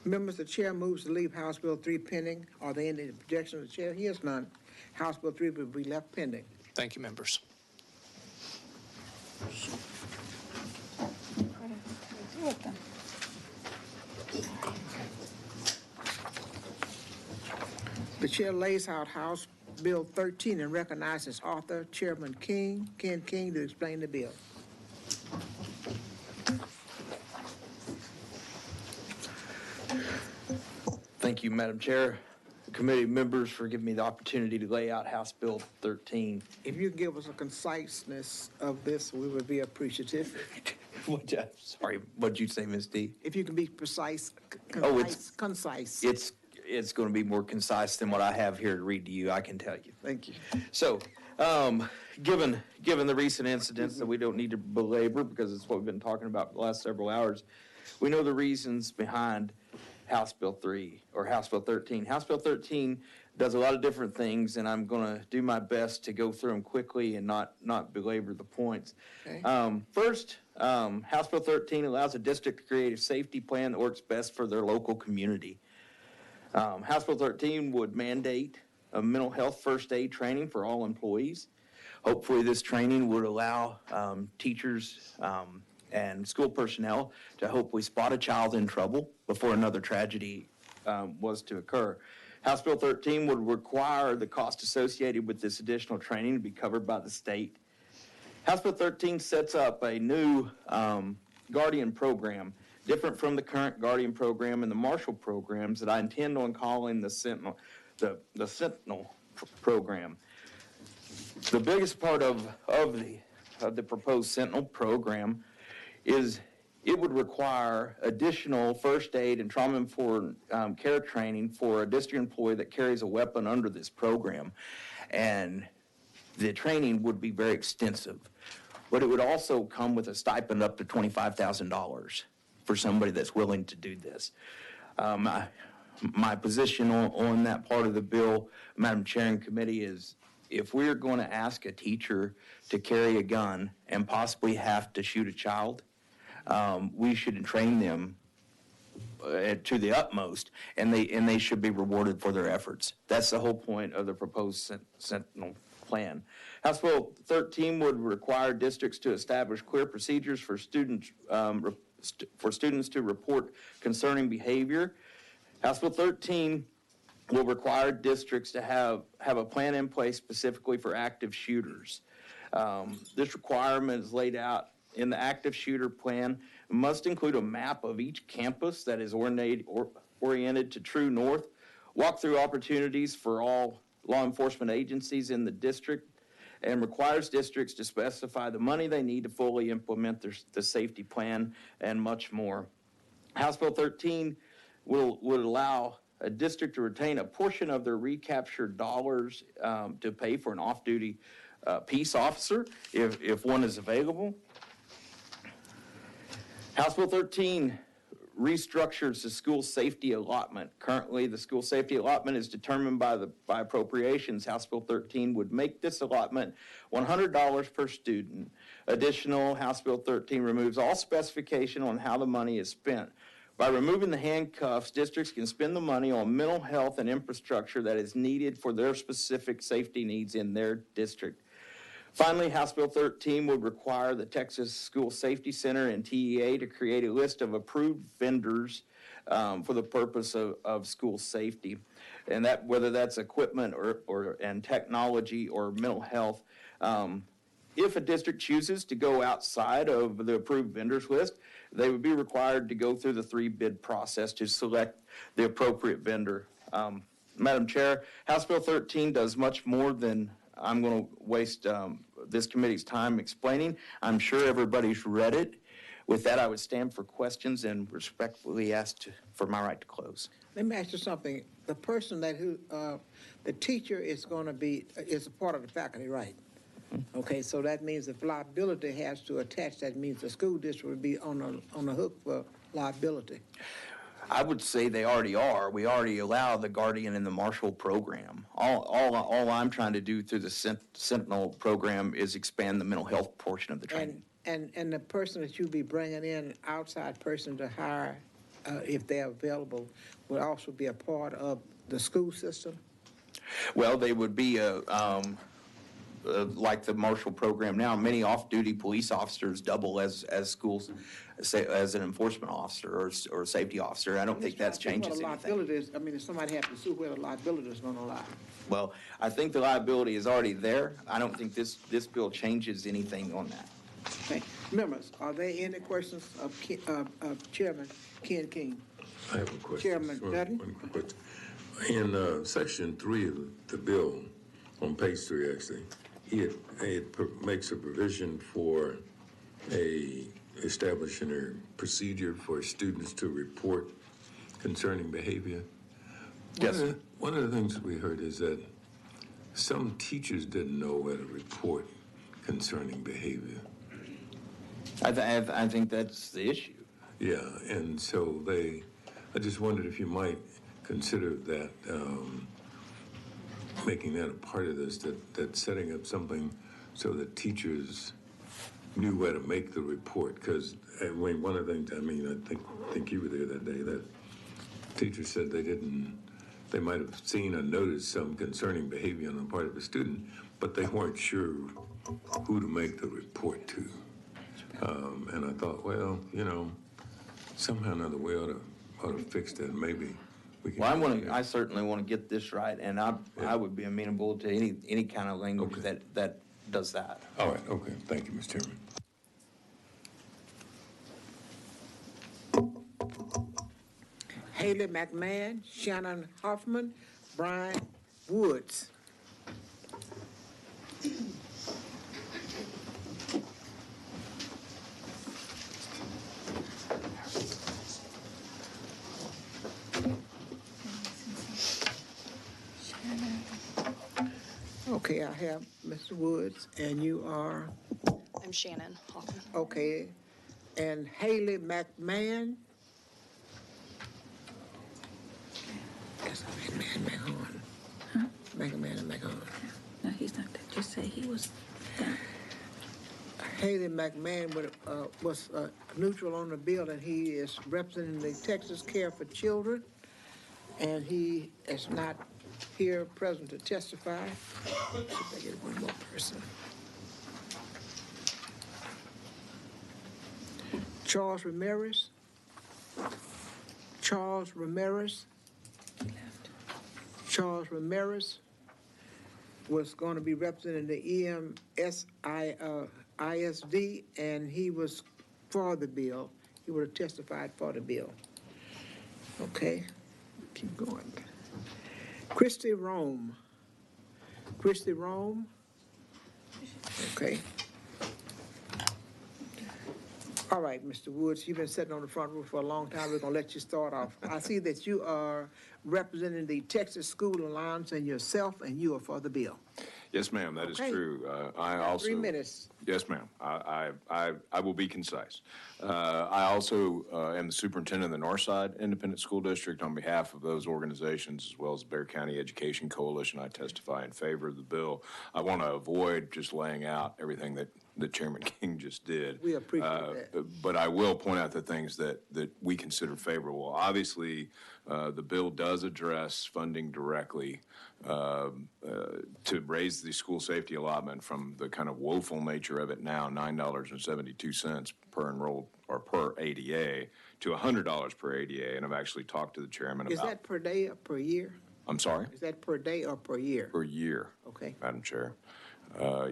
Members, the chair moves to leave House Bill 3 pending. Are there any objections of the chair? Here's none. House Bill 3 will be left pending. Thank you, members. The chair lays out House Bill 13 and recognizes author Chairman Ken King, to explain the bill. Thank you, Madam Chair, committee members, for giving me the opportunity to lay out House Bill 13. If you give us a conciseness of this, we would be appreciative. Sorry, what'd you say, Ms. D? If you can be precise, concise. It's going to be more concise than what I have here to read to you, I can tell you. Thank you. So, given the recent incidents that we don't need to belabor, because it's what we've been talking about for the last several hours, we know the reasons behind House Bill 3 or House Bill 13. House Bill 13 does a lot of different things, and I'm going to do my best to go through them quickly and not belabor the points. Okay. First, House Bill 13 allows a district to create a safety plan that works best for their local community. House Bill 13 would mandate a mental health first aid training for all employees. Hopefully this training would allow teachers and school personnel to hopefully spot a child in trouble before another tragedy was to occur. House Bill 13 would require the cost associated with this additional training to be covered by the state. House Bill 13 sets up a new Guardian program, different from the current Guardian program and the Marshall programs that I intend on calling the Sentinel, the Sentinel program. The biggest part of the proposed Sentinel program is it would require additional first aid and trauma-informed care training for a district employee that carries a weapon under this program. And the training would be very extensive. But it would also come with a stipend up to $25,000 for somebody that's willing to do this. My position on that part of the bill, Madam Chair and committee, is if we're going to ask a teacher to carry a gun and possibly have to shoot a child, we should train them to the utmost, and they should be rewarded for their efforts. That's the whole point of the proposed Sentinel plan. House Bill 13 would require districts to establish clear procedures for students to report concerning behavior. House Bill 13 will require districts to have a plan in place specifically for active shooters. This requirement is laid out in the active shooter plan. It must include a map of each campus that is oriented to true north, walk-through opportunities for all law enforcement agencies in the district, and requires districts to specify the money they need to fully implement the safety plan and much more. House Bill 13 would allow a district to retain a portion of their recaptured dollars to pay for an off-duty peace officer if one is available. House Bill 13 restructures the school safety allotment. Currently, the school safety allotment is determined by appropriations. House Bill 13 would make this allotment $100 per student. Additional, House Bill 13 removes all specification on how the money is spent. By removing the handcuffs, districts can spend the money on mental health and infrastructure that is needed for their specific safety needs in their district. Finally, House Bill 13 would require the Texas School Safety Center and TEA to create a list of approved vendors for the purpose of school safety, and that whether that's equipment and technology or mental health. If a district chooses to go outside of the approved vendors list, they would be required to go through the 3-bid process to select the appropriate vendor. Madam Chair, House Bill 13 does much more than I'm going to waste this committee's time explaining. I'm sure everybody's read it. With that, I would stand for questions and respectfully ask for my right to close. Let me ask you something. The person the teacher is going to be, is a part of the faculty, right? Okay, so that means if liability has to attach, that means the school district would be on the hook for liability. I would say they already are. We already allow the Guardian and the Marshall program. All I'm trying to do through the Sentinel program is expand the mental health portion of the training. And the person that you'll be bringing in, outside person to hire, if they're available, would also be a part of the school system? Well, they would be like the Marshall program now. Many off-duty police officers double as schools, say, as an enforcement officer or a safety officer. I don't think that changes anything. I mean, if somebody has to sue, where the liability is going to lie. Well, I think the liability is already there. I don't think this bill changes anything on that. Okay. Members, are there any questions of Chairman Ken King? I have a question. Chairman Dutton? One quick question. In Section 3 of the bill, on page 3 actually, it makes a provision for establishing a procedure for students to report concerning behavior. Yes. One of the things we heard is that some teachers didn't know where to report concerning behavior. I think that's the issue. Yeah, and so I just wondered if you might consider that, making that a part of this, that setting up something so that teachers knew where to make the report. Because, one of the things, I think you were there that day, that teachers said they might have seen or noticed some concerning behavior on the part of a student, but they weren't sure who to make the report to. And I thought, well, somehow or another we ought to fix that. Maybe we can. Well, I certainly want to get this right, and I would be amenable to any kind of language that does that. All right, okay. Thank you, Mr. Chairman. Haley McMahon, Shannon Hoffman, Brian Woods. Okay, I have Mr. Woods, and you are? I'm Shannon Hoffman. Okay, and Haley McMahon? McMahon. No, he's not there. Just say he was there. Haley McMahon was neutral on the bill, and he is representing the Texas Care for Children, and he is not here present to testify. See if I get one more person. Charles Ramirez. Charles Ramirez was going to be representing the ISD, and he was for the bill. He would have testified for the bill. Okay, keep going. Christy Rome. Okay. All right, Mr. Woods, you've been sitting on the front row for a long time. We're going to let you start off. I see that you are representing the Texas School Alliance and yourself, and you are for the bill. Yes, ma'am, that is Okay. true. I also 3 minutes. Yes, ma'am. I will be concise. I also am the superintendent of the Northside Independent School District. On behalf of those organizations, as well as the Bexar County Education Coalition, I testify in favor of the bill. I want to avoid just laying out everything that Chairman King just did. We appreciate that. But I will point out the things that we consider favorable. Obviously, the bill does address funding directly to raise the school safety allotment from the kind of woeful nature of it now, $9.72 per enrolled or per ADA, to $100 per ADA. And I've actually talked to the chairman Is about. that per day or per year? I'm sorry? Is that per day or per year? Per year. Okay. Madam Chair.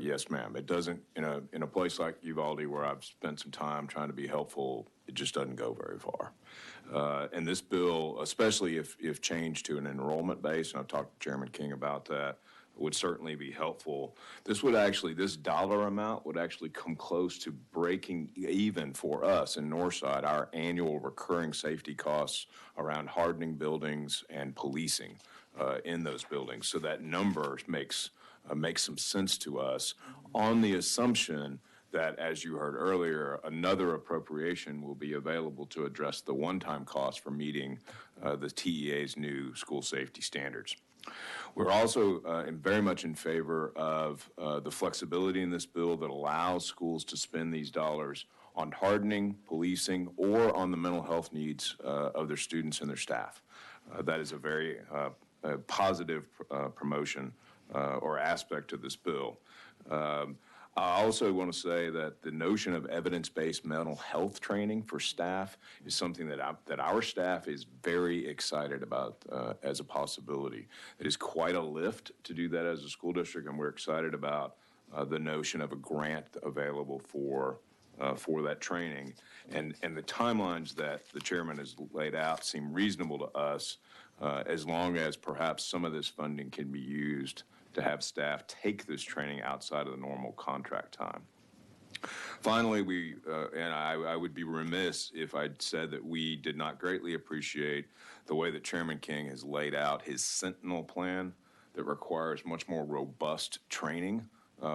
Yes, ma'am. It doesn't, in a place like Uvalde, where I've spent some time trying to be helpful, it just doesn't go very far. And this bill, especially if changed to an enrollment base, and I've talked to Chairman King about that, would certainly be helpful. This dollar amount would actually come close to breaking even for us in Northside, our annual recurring safety costs around hardening buildings and policing in those buildings. So that number makes some sense to us on the assumption that, as you heard earlier, another appropriation will be available to address the one-time cost for meeting the TEA's new school safety standards. We're also very much in favor of the flexibility in this bill that allows schools to spend these dollars on hardening, policing, or on the mental health needs of their students and their staff. That is a very positive promotion or aspect of this bill. I also want to say that the notion of evidence-based mental health training for staff is something that our staff is very excited about as a possibility. It is quite a lift to do that as a school district, and we're excited about the notion of a grant available for that training. And the timelines that the chairman has laid out seem reasonable to us, as long as perhaps some of this funding can be used to have staff take this training outside of the normal contract time. Finally, I would be remiss if I'd said that we did not greatly appreciate the way that Chairman King has laid out his Sentinel plan that requires much more robust training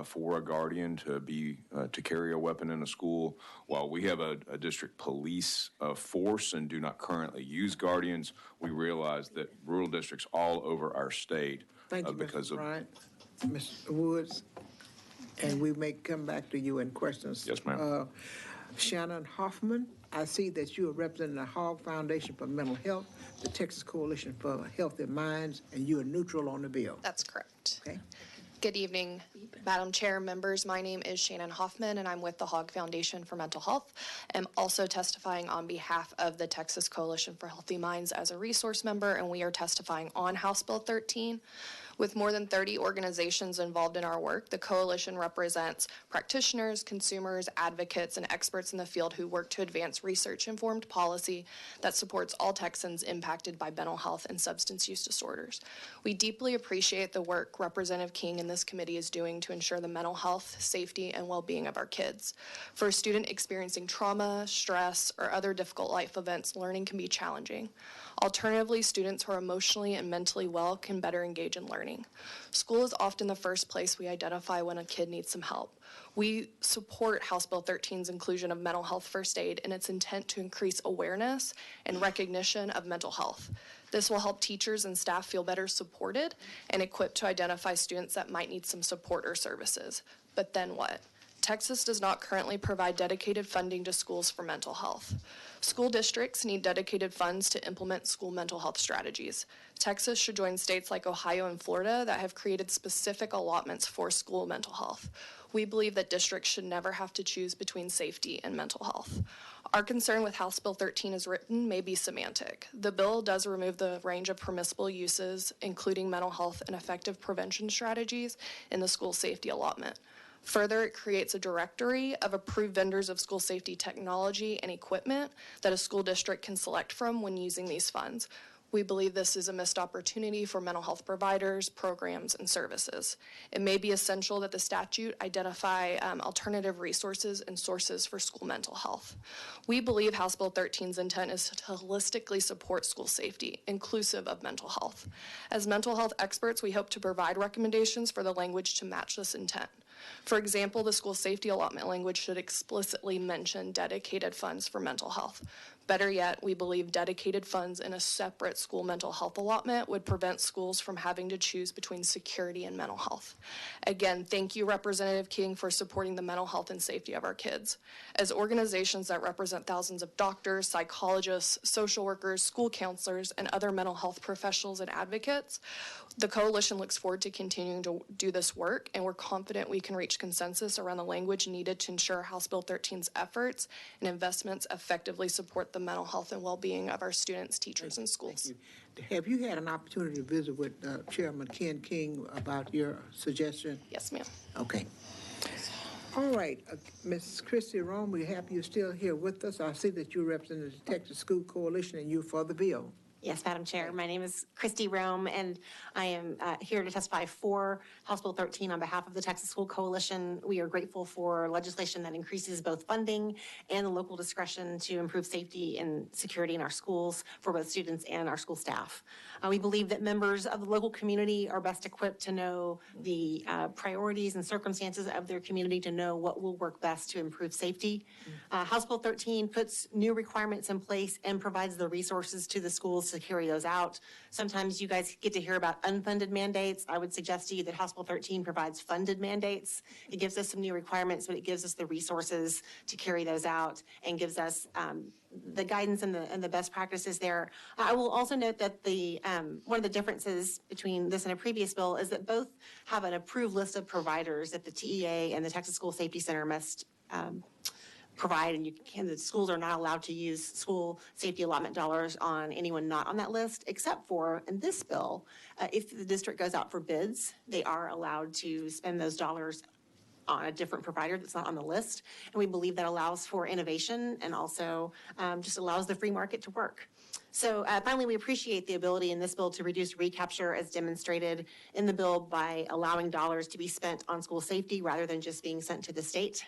for a guardian to carry a weapon in a school. While we have a district police force and do not currently use guardians, we realize that rural districts all over our state Thank you, because Mr. Bryant, Mr. Woods, and we may come back to you in questions. Yes, ma'am. Shannon Hoffman, I see that you are representing the Hogg Foundation for Mental Health, the Texas Coalition for Healthy Minds, and you are neutral on the bill. That's correct. Okay. Good evening, Madam Chair, members. My name is Shannon Hoffman, and I'm with the Hogg Foundation for Mental Health. I'm also testifying on behalf of the Texas Coalition for Healthy Minds as a resource member, and we are testifying on House Bill 13. With more than 30 organizations involved in our work, the coalition represents practitioners, consumers, advocates, and experts in the field who work to advance research-informed policy that supports all Texans impacted by mental health and substance use disorders. We deeply appreciate the work Representative King and this committee is doing to ensure the mental health, safety, and well-being of our kids. For a student experiencing trauma, stress, or other difficult life events, learning can be challenging. Alternatively, students who are emotionally and mentally well can better engage in learning. School is often the first place we identify when a kid needs some help. We support House Bill 13's inclusion of mental health first aid and its intent to increase awareness and recognition of mental health. This will help teachers and staff feel better supported and equipped to identify students that might need some support or services. But then what? Texas does not currently provide dedicated funding to schools for mental health. School districts need dedicated funds to implement school mental health strategies. Texas should join states like Ohio and Florida that have created specific allotments for school mental health. We believe that districts should never have to choose between safety and mental health. Our concern with House Bill 13 as written may be semantic. The bill does remove the range of permissible uses, including mental health and effective prevention strategies, in the school safety allotment. Further, it creates a directory of approved vendors of school safety technology and equipment that a school district can select from when using these funds. We believe this is a missed opportunity for mental health providers, programs, and services. It may be essential that the statute identify alternative resources and sources for school mental health. We believe House Bill 13's intent is to holistically support school safety, inclusive of mental health. As mental health experts, we hope to provide recommendations for the language to match this intent. For example, the school safety allotment language should explicitly mention dedicated funds for mental health. Better yet, we believe dedicated funds in a separate school mental health allotment would prevent schools from having to choose between security and mental health. Again, thank you, Representative King, for supporting the mental health and safety of our kids. As organizations that represent thousands of doctors, psychologists, social workers, school counselors, and other mental health professionals and advocates, the coalition looks forward to continuing to do this work, and we're confident we can reach consensus around the language needed to ensure House Bill 13's efforts and investments effectively support the mental health and well-being of our students, teachers, and schools. Have you had an opportunity to visit with Chairman Ken King about your suggestion? Yes, ma'am. Okay. All right, Ms. Christy Rome, we're happy you're still here with us. I see that you represent the Texas School Coalition and you're for the bill. Yes, Madam Chair. My name is Christy Rome, and I am here to testify for House Bill 13 on behalf of the Texas School Coalition. We are grateful for legislation that increases both funding and the local discretion to improve safety and security in our schools for both students and our school staff. We believe that members of the local community are best equipped to know the priorities and circumstances of their community to know what will work best to improve safety. House Bill 13 puts new requirements in place and provides the resources to the schools to carry those out. Sometimes you guys get to hear about unfunded mandates. I would suggest to you that House Bill 13 provides funded mandates. It gives us some new requirements, but it gives us the resources to carry those out and gives us the guidance and the best practices there. I will also note that the one of the differences between this and a previous bill is that both have an approved list of providers that the TEA and the Texas School Safety Center must provide, and the schools are not allowed to use school safety allotment dollars on anyone not on that list, except for, in this bill, if the district goes out for bids, they are allowed to spend those dollars on a different provider that's not on the list. And we believe that allows for innovation and also just allows the free market to work. So finally, we appreciate the ability in this bill to reduce recapture as demonstrated in the bill by allowing dollars to be spent on school safety rather than just being sent to the state.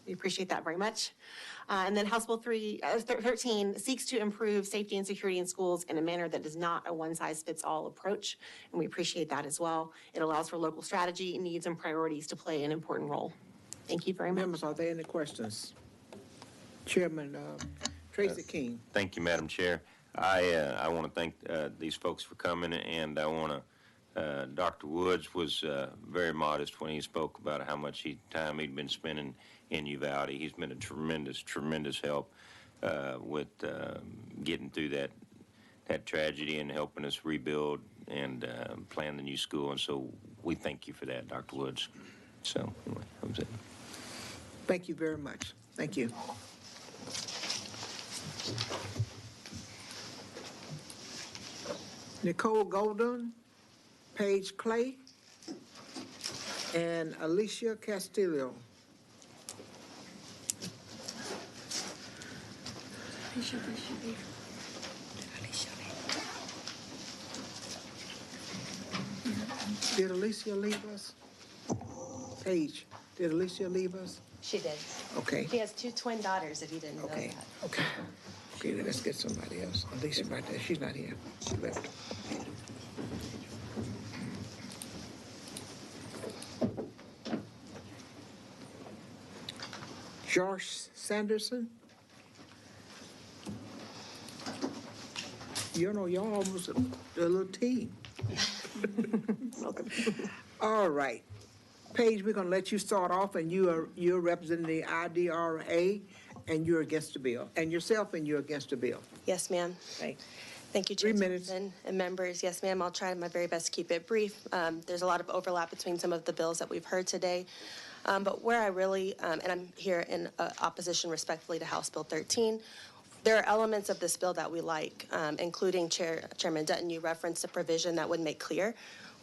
We appreciate that very much. And then House Bill 13 seeks to improve safety and security in schools in a manner that is not a one-size-fits-all approach, and we appreciate that as well. It allows for local strategy, needs, and priorities to play an important role. Thank you very much. Members, are there any questions? Chairman Tracy King. Thank you, Madam Chair. I want to thank these folks for coming, and I want to, Dr. Woods was very modest when he spoke about how much time he'd been spending in Uvalde. He's been a tremendous help with getting through that tragedy and helping us rebuild and plan the new school. And so we thank you for that, Dr. Woods. So anyway, that was it. Thank you very much. Thank you. Nicole Golden, Paige Clay, and Alicia Castillo. Did Alicia leave us? Paige, did Alicia leave us? She did. Okay. He has two twin daughters, if you didn't know that. Okay. Okay, let's get somebody else. Alicia right there. She's not here. She left. Josh Sanderson. You know, y'all almost a little team. All right. Paige, we're gonna let you start off, and you're representing the IDRA, and you're against the bill, and yourself, and you're against the bill. Yes, ma'am. Thanks. Thank you, Chair Thompson and members. Yes, ma'am, I'll try my very best to keep it brief. There's a lot of overlap between some of the bills that we've heard today. But where I really, and I'm here in opposition respectfully to House Bill 13, there are elements of this bill that we like, including Chairman Dutton, you referenced a provision that would make clear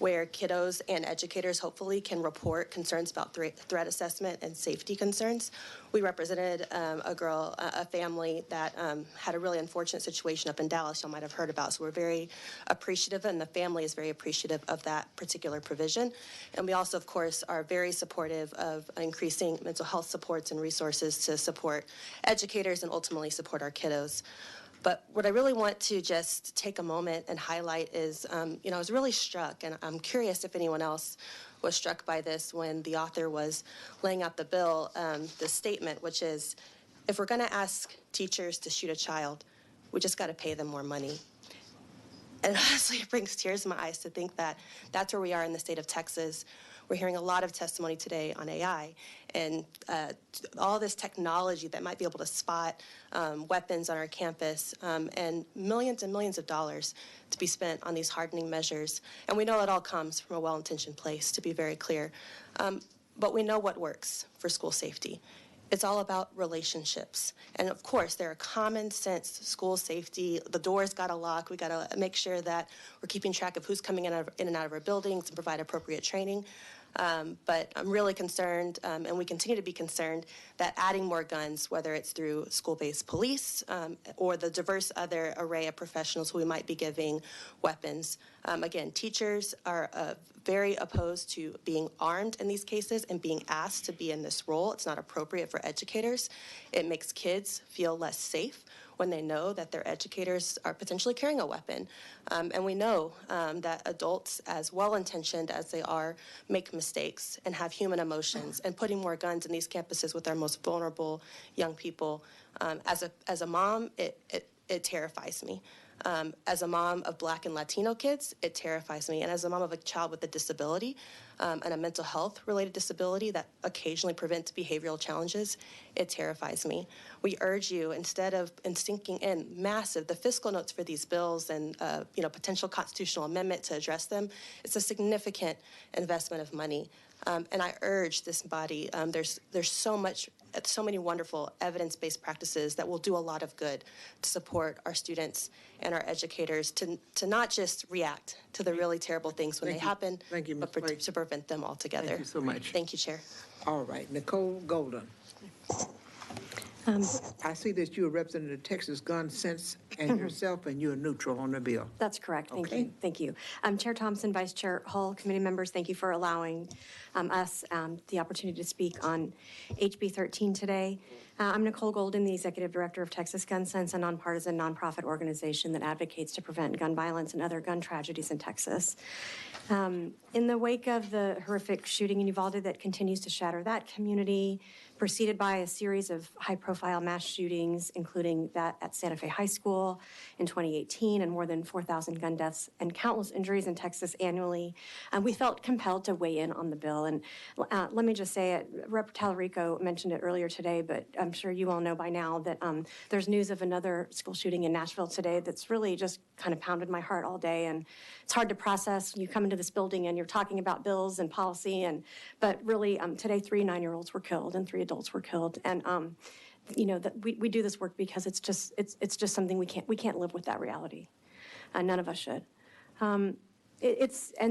where kiddos and educators hopefully can report concerns about threat assessment and safety concerns. We represented a family that had a really unfortunate situation up in Dallas y'all might have heard about. So we're very appreciative, and the family is very appreciative of that particular provision. And we also, of course, are very supportive of increasing mental health supports and resources to support educators and ultimately support our kiddos. But what I really want to just take a moment and highlight is, I was really struck, and I'm curious if anyone else was struck by this when the author was laying out the bill, the statement, which is, if we're going to ask teachers to shoot a child, we just got to pay them more money. And honestly, it brings tears to my eyes to think that that's where we are in the state of Texas. We're hearing a lot of testimony today on AI and all this technology that might be able to spot weapons on our campus, and millions of dollars to be spent on these hardening measures. And we know it all comes from a well-intentioned place, to be very clear. But we know what works for school safety. It's all about relationships. And of course, there are common sense school safety. The doors got to lock. We got to make sure that we're keeping track of who's coming in and out of our buildings and provide appropriate training. But I'm really concerned, and we continue to be concerned, that adding more guns, whether it's through school-based police or the diverse other array of professionals who we might be giving weapons. Again, teachers are very opposed to being armed in these cases and being asked to be in this role. It's not appropriate for educators. It makes kids feel less safe when they know that their educators are potentially carrying a weapon. And we know that adults, as well-intentioned as they are, make mistakes and have human emotions. And putting more guns in these campuses with our most vulnerable young people, as a mom, it terrifies me. As a mom of Black and Latino kids, it terrifies me. And as a mom of a child with a disability and a mental health related disability that occasionally prevents behavioral challenges, it terrifies me. We urge you, instead of sinking in the fiscal notes for these bills and potential constitutional amendment to address them, it's a significant investment of money. And I urge this body, there's so many wonderful evidence-based practices that will do a lot of good to support our students and our educators to not just react to the really terrible things when they happen, but to prevent them altogether. Thank you so much. Thank you, Chair. All right, Nicole Golden. I see that you are representing the Texas Gun Sense and yourself, and you're neutral on the bill. That's correct. Thank Okay. you. Thank you. Chair Thompson, Vice Chair Hull, committee members, thank you for allowing us the opportunity to speak on HB 13 today. I'm Nicole Golden, the Executive Director of Texas Gun Sense, a nonpartisan nonprofit organization that advocates to prevent gun violence and other gun tragedies in Texas. In the wake of the horrific shooting in Uvalde that continues to shatter that community, preceded by a series of high-profile mass shootings, including that at Santa Fe High School in 2018, and more than 4,000 gun deaths and countless injuries in Texas annually, we felt compelled to weigh in on the bill. And let me just say it, Rep. Talarico mentioned it earlier today, but I'm sure you all know by now that there's news of another school shooting in Nashville today that's really just kind of pounded my heart all day, and it's hard to process. You come into this building and you're talking about bills and policy, but really today 3 9-year-olds were killed and 3 adults were killed, and that we do this work because it's just something we can't live with that reality. None of us should. And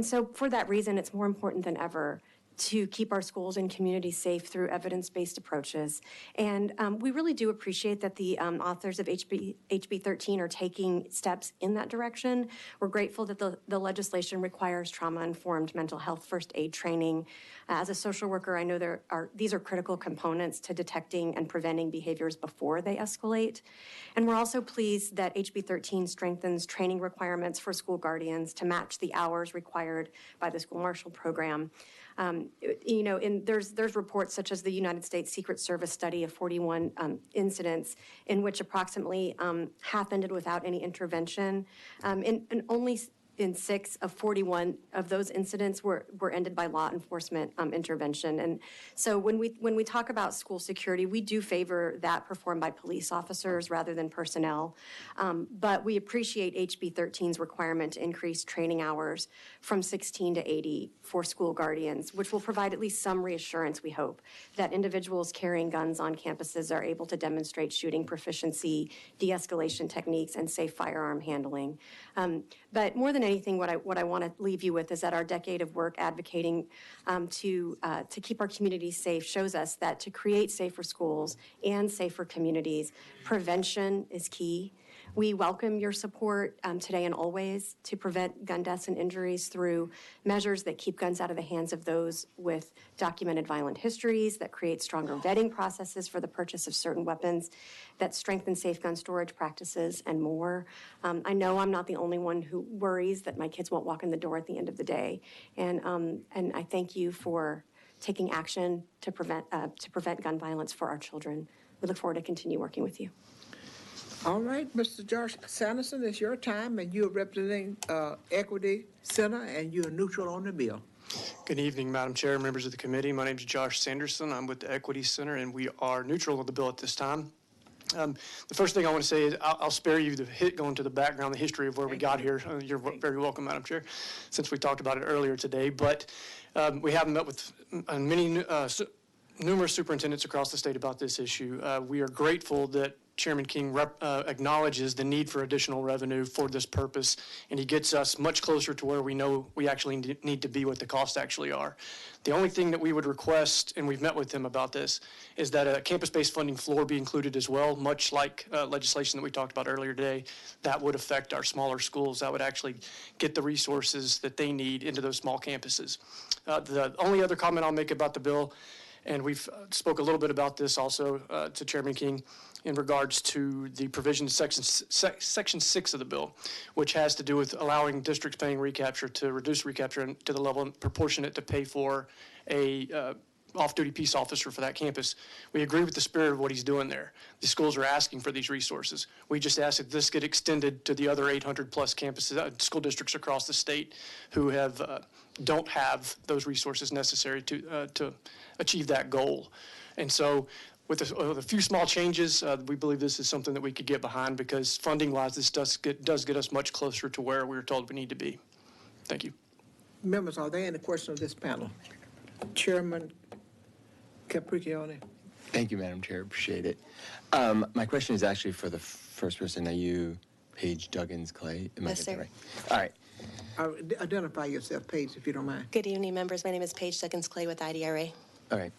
so for that reason, it's more important than ever to keep our schools and communities safe through evidence-based approaches. And we really do appreciate that the authors of HB 13 are taking steps in that direction. We're grateful that the legislation requires trauma-informed mental health first aid training. As a social worker, I know these are critical components to detecting and preventing behaviors before they escalate. And we're also pleased that HB 13 strengthens training requirements for school guardians to match the hours required by the school marshal program. There's reports such as the United States Secret Service study of 41 incidents in which approximately half ended without any intervention, and only in 6 of 41 of those incidents were ended by law enforcement intervention. And so when we talk about school security, we do favor that performed by police officers rather than personnel. But we appreciate HB 13's requirement to increase training hours from 16 to 80 for school guardians, which will provide at least some reassurance, we hope, that individuals carrying guns on campuses are able to demonstrate shooting proficiency, de-escalation techniques, and safe firearm handling. But more than anything, what I want to leave you with is that our decade of work advocating to keep our communities safe shows us that to create safer schools and safer communities, prevention is key. We welcome your support today and always to prevent gun deaths and injuries through measures that keep guns out of the hands of those with documented violent histories, that create stronger vetting processes for the purchase of certain weapons, that strengthen safe gun storage practices, and more. I know I'm not the only one who worries that my kids won't walk in the door at the end of the day. And I thank you for taking action to prevent gun violence for our children. We look forward to continue working with you. All right, Mr. Josh Sanderson, it's your time, and you're representing Equity Center, and you're neutral on the bill. Good evening, Madam Chair, members of the committee. My name is Josh Sanderson. I'm with the Equity Center, and we are neutral on the bill at this time. The first thing I want to say is I'll spare you the going to the background, the history of where we got here. You're very welcome, Madam Chair, since we talked about it earlier today. But we have met with numerous superintendents across the state about this issue. We are grateful that Chairman King acknowledges the need for additional revenue for this purpose, and he gets us much closer to where we know we actually need to be, what the costs actually are. The only thing that we would request, and we've met with him about this, is that a campus-based funding floor be included as well, much like legislation that we talked about earlier today. That would affect our smaller schools. That would actually get the resources that they need into those small campuses. The only other comment I'll make about the bill, and we've spoke a little bit about this also to Chairman King, in regards to the provision of section 6 of the bill, which has to do with allowing districts paying recapture to reduce recapture to the level proportionate to pay for a off-duty peace officer for that campus. We agree with the spirit of what he's doing there. The schools are asking for these resources. We just ask that this get extended to the other 800 plus campuses, school districts across the state who have don't have those resources necessary to achieve that goal. And so with a few small changes, we believe this is something that we could get behind, because funding-wise, this does get us much closer to where we were told we need to be. Thank you. Members, are there any questions of this panel? Chairman Capriccione. Thank you, Madam Chair. Appreciate it. My question is actually for the first person. Are you Paige Duggins Clay? Yes, sir. Right? All right. Identify yourself, Paige, if you don't mind. Good evening, members. My name is Paige Duggins Clay with IDRA. All right.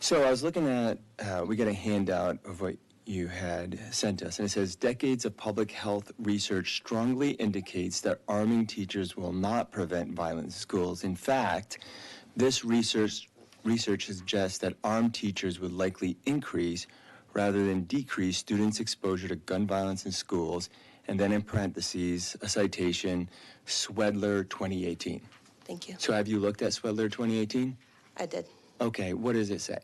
So I was looking at, we got a handout of what you had sent us, and it says, decades of public health research strongly indicates that arming teachers will not prevent violence in schools. In fact, this research suggests that armed teachers would likely increase rather than decrease students' exposure to gun violence in schools, and then in parentheses, a citation, Swedler 2018. Thank you. So have you looked at Swedler 2018? I did. Okay, what does it say?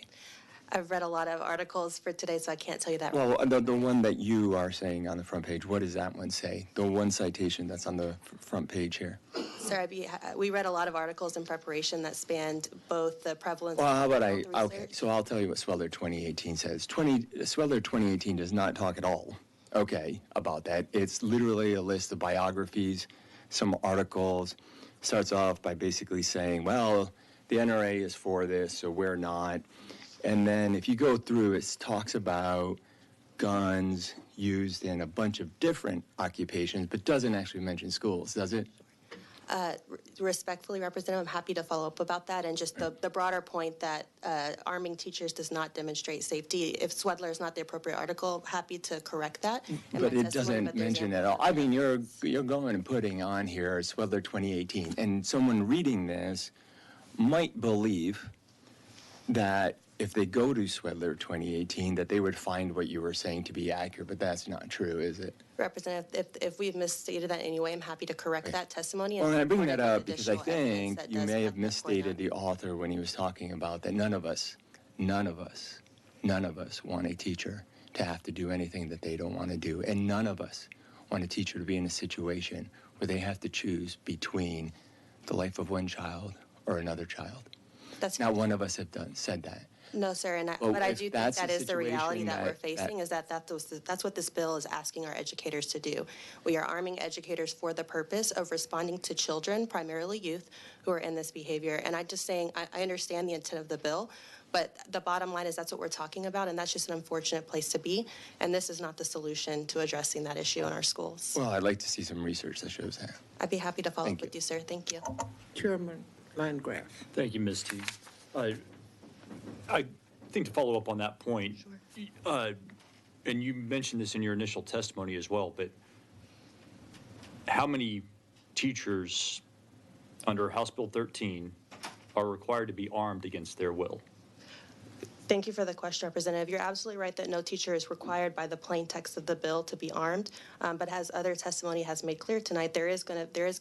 I've read a lot of articles for today, so I can't tell you that. Well, the one that you are saying on the front page, what does that one say? The one citation that's on the front page here. Sir, we read a lot of articles in preparation that spanned both the prevalence. Well, how about okay, so I'll tell you what Swedler 2018 says. Swedler 2018 does not talk at all, okay, about that. It's literally a list of biographies, some articles. Starts off by basically saying, well, the NRA is for this, so we're not. And then if you go through, it talks about guns used in a bunch of different occupations, but doesn't actually mention schools, does it? Respectfully, Representative, I'm happy to follow up about that, and just the broader point that arming teachers does not demonstrate safety. If Swedler is not the appropriate article, happy to correct that. But it doesn't mention at all. I mean, you're going and putting on here Swedler 2018, and someone reading this might believe that if they go to Swedler 2018, that they would find what you were saying to be accurate, but that's not true, is it? Representative, if we've misstated that in any way, I'm happy to correct that testimony. Well, and I bring that up because I think you may have misstated the author when he was talking about that none of us want a teacher to have to do anything that they don't want to do, and none of us want a teacher to be in a situation where they have to choose between the life of one child or another child. Not one of us have said that. No, sir, but I do think that is the reality that we're facing, is that's what this bill is asking our educators to do. We are arming educators for the purpose of responding to children, primarily youth, who are in this behavior. And I'm just saying, I understand the intent of the bill, but the bottom line is that's what we're talking about, and that's just an unfortunate place to be. And this is not the solution to addressing that issue in our schools. Well, I'd like to see some research that shows that. I'd be happy to follow up with you, sir. Thank you. Chairman Landgraf. Thank you, Ms. T. I think to follow up on that point, and you mentioned this in your initial testimony as well, but how many teachers under House Bill 13 are required to be armed against their will? Thank you for the question, Representative. You're absolutely right that no teacher is required by the plain text of the bill to be armed. But as other testimony has made clear tonight, there is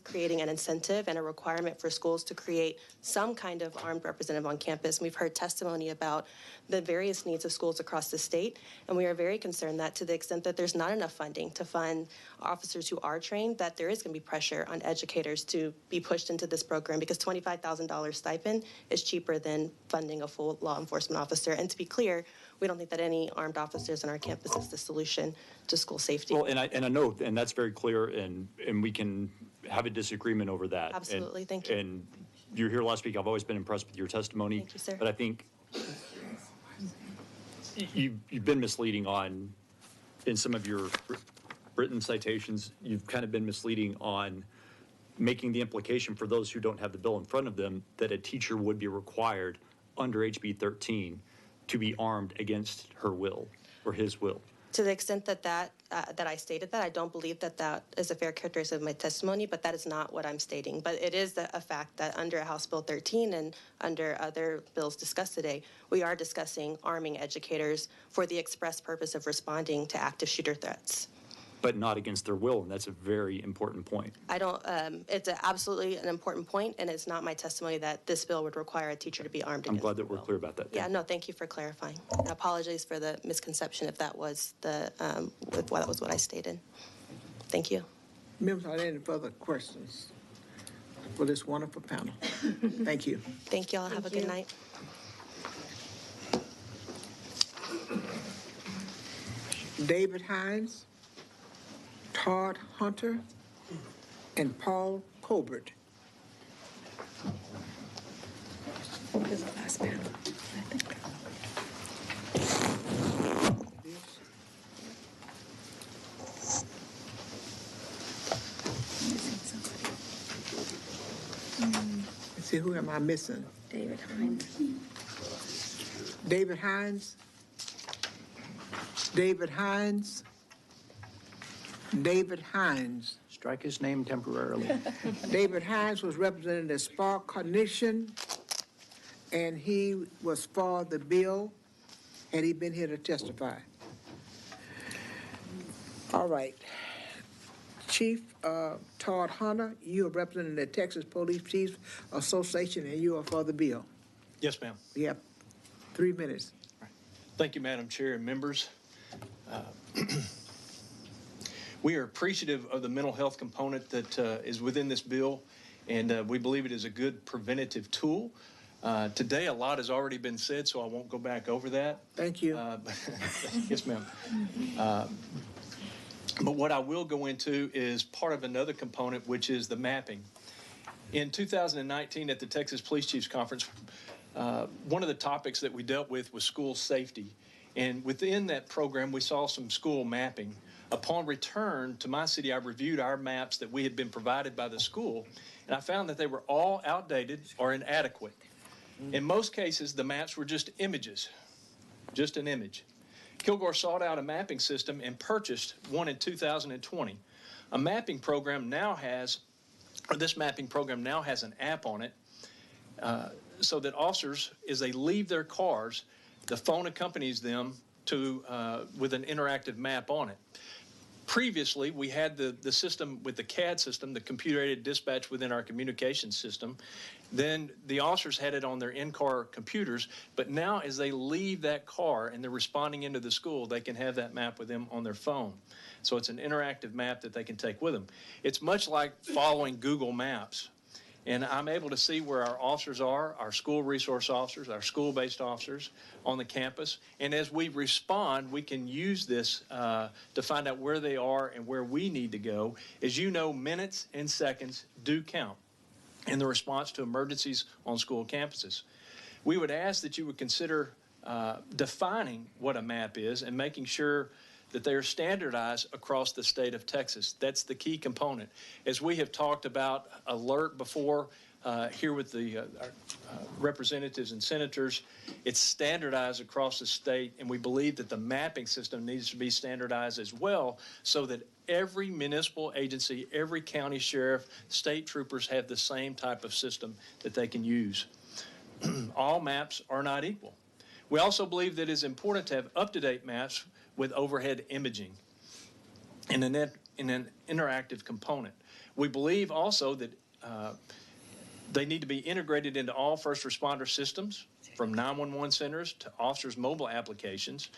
creating an incentive and a requirement for schools to create some kind of armed representative on campus. We've heard testimony about the various needs of schools across the state, and we are very concerned that to the extent that there's not enough funding to fund officers who are trained, that there is going to be pressure on educators to be pushed into this program, because $25,000 stipend is cheaper than funding a full law enforcement officer. And to be clear, we don't think that any armed officers on our campus is the solution to school safety. Well, and I know, and that's very clear, and we can have a disagreement over that. Absolutely, thank you. And you're here last week. I've always been impressed with your testimony. Thank you, sir. But I think you've been misleading on in some of your written citations, you've kind of been misleading on making the implication for those who don't have the bill in front of them that a teacher would be required under HB 13 to be armed against her will or his will. To the extent that that I stated that, I don't believe that that is a fair characterization of my testimony, but that is not what I'm stating. But it is a fact that under House Bill 13 and under other bills discussed today, we are discussing arming educators for the express purpose of responding to active shooter threats. But not against their will, and that's a very important point. I don't, it's absolutely an important point, and it's not my testimony that this bill would require a teacher to be armed I'm against glad that we're clear about that. Yeah, no, thank you for clarifying. And apologies for the misconception if that was if that was what I stated. Thank you. Members, are there any further questions for this wonderful panel? Thank you. Thank you all. Have a good night. David Hines, Todd Hunter, and Paul Colbert. This is the last panel, I think. Let's see, who am I missing? David Hines. David Hines. David Hines. David Hines. Strike his name temporarily. David Hines was representing the Spark Coalition, and he was for the bill, had he been here to testify. All right. Chief Todd Hunter, you are representing the Texas Police Chiefs Association, and you are for the bill. Yes, ma'am. You have 3 minutes. Thank you, Madam Chair and members. We are appreciative of the mental health component that is within this bill, and we believe it is a good preventative tool. Today, a lot has already been said, so I won't go back over that. Thank you. Yes, ma'am. But what I will go into is part of another component, which is the mapping. In 2019, at the Texas Police Chiefs Conference, one of the topics that we dealt with was school safety. And within that program, we saw some school mapping. Upon return to my city, I reviewed our maps that we had been provided by the school, and I found that they were all outdated or inadequate. In most cases, the maps were just images, just an image. Kilgore sought out a mapping system and purchased one in 2020. A mapping program now has, or this mapping program now has an app on it, so that officers, as they leave their cars, the phone accompanies them to with an interactive map on it. Previously, we had the system with the CAD system, the computer-aided dispatch within our communications system. Then the officers had it on their in-car computers, but now as they leave that car and they're responding into the school, they can have that map with them on their phone. So it's an interactive map that they can take with them. It's much like following Google Maps. And I'm able to see where our officers are, our school resource officers, our school-based officers on the campus. And as we respond, we can use this to find out where they are and where we need to go. As you know, minutes and seconds do count in the response to emergencies on school campuses. We would ask that you would consider defining what a map is and making sure that they are standardized across the state of Texas. That's the key component. As we have talked about alert before here with the representatives and senators, it's standardized across the state, and we believe that the mapping system needs to be standardized as well so that every municipal agency, every county sheriff, state troopers have the same type of system that they can use. All maps are not equal. We also believe that it's important to have up-to-date maps with overhead imaging in an interactive component. We believe also that they need to be integrated into all first responder systems, from 911 centers to officers' mobile applications.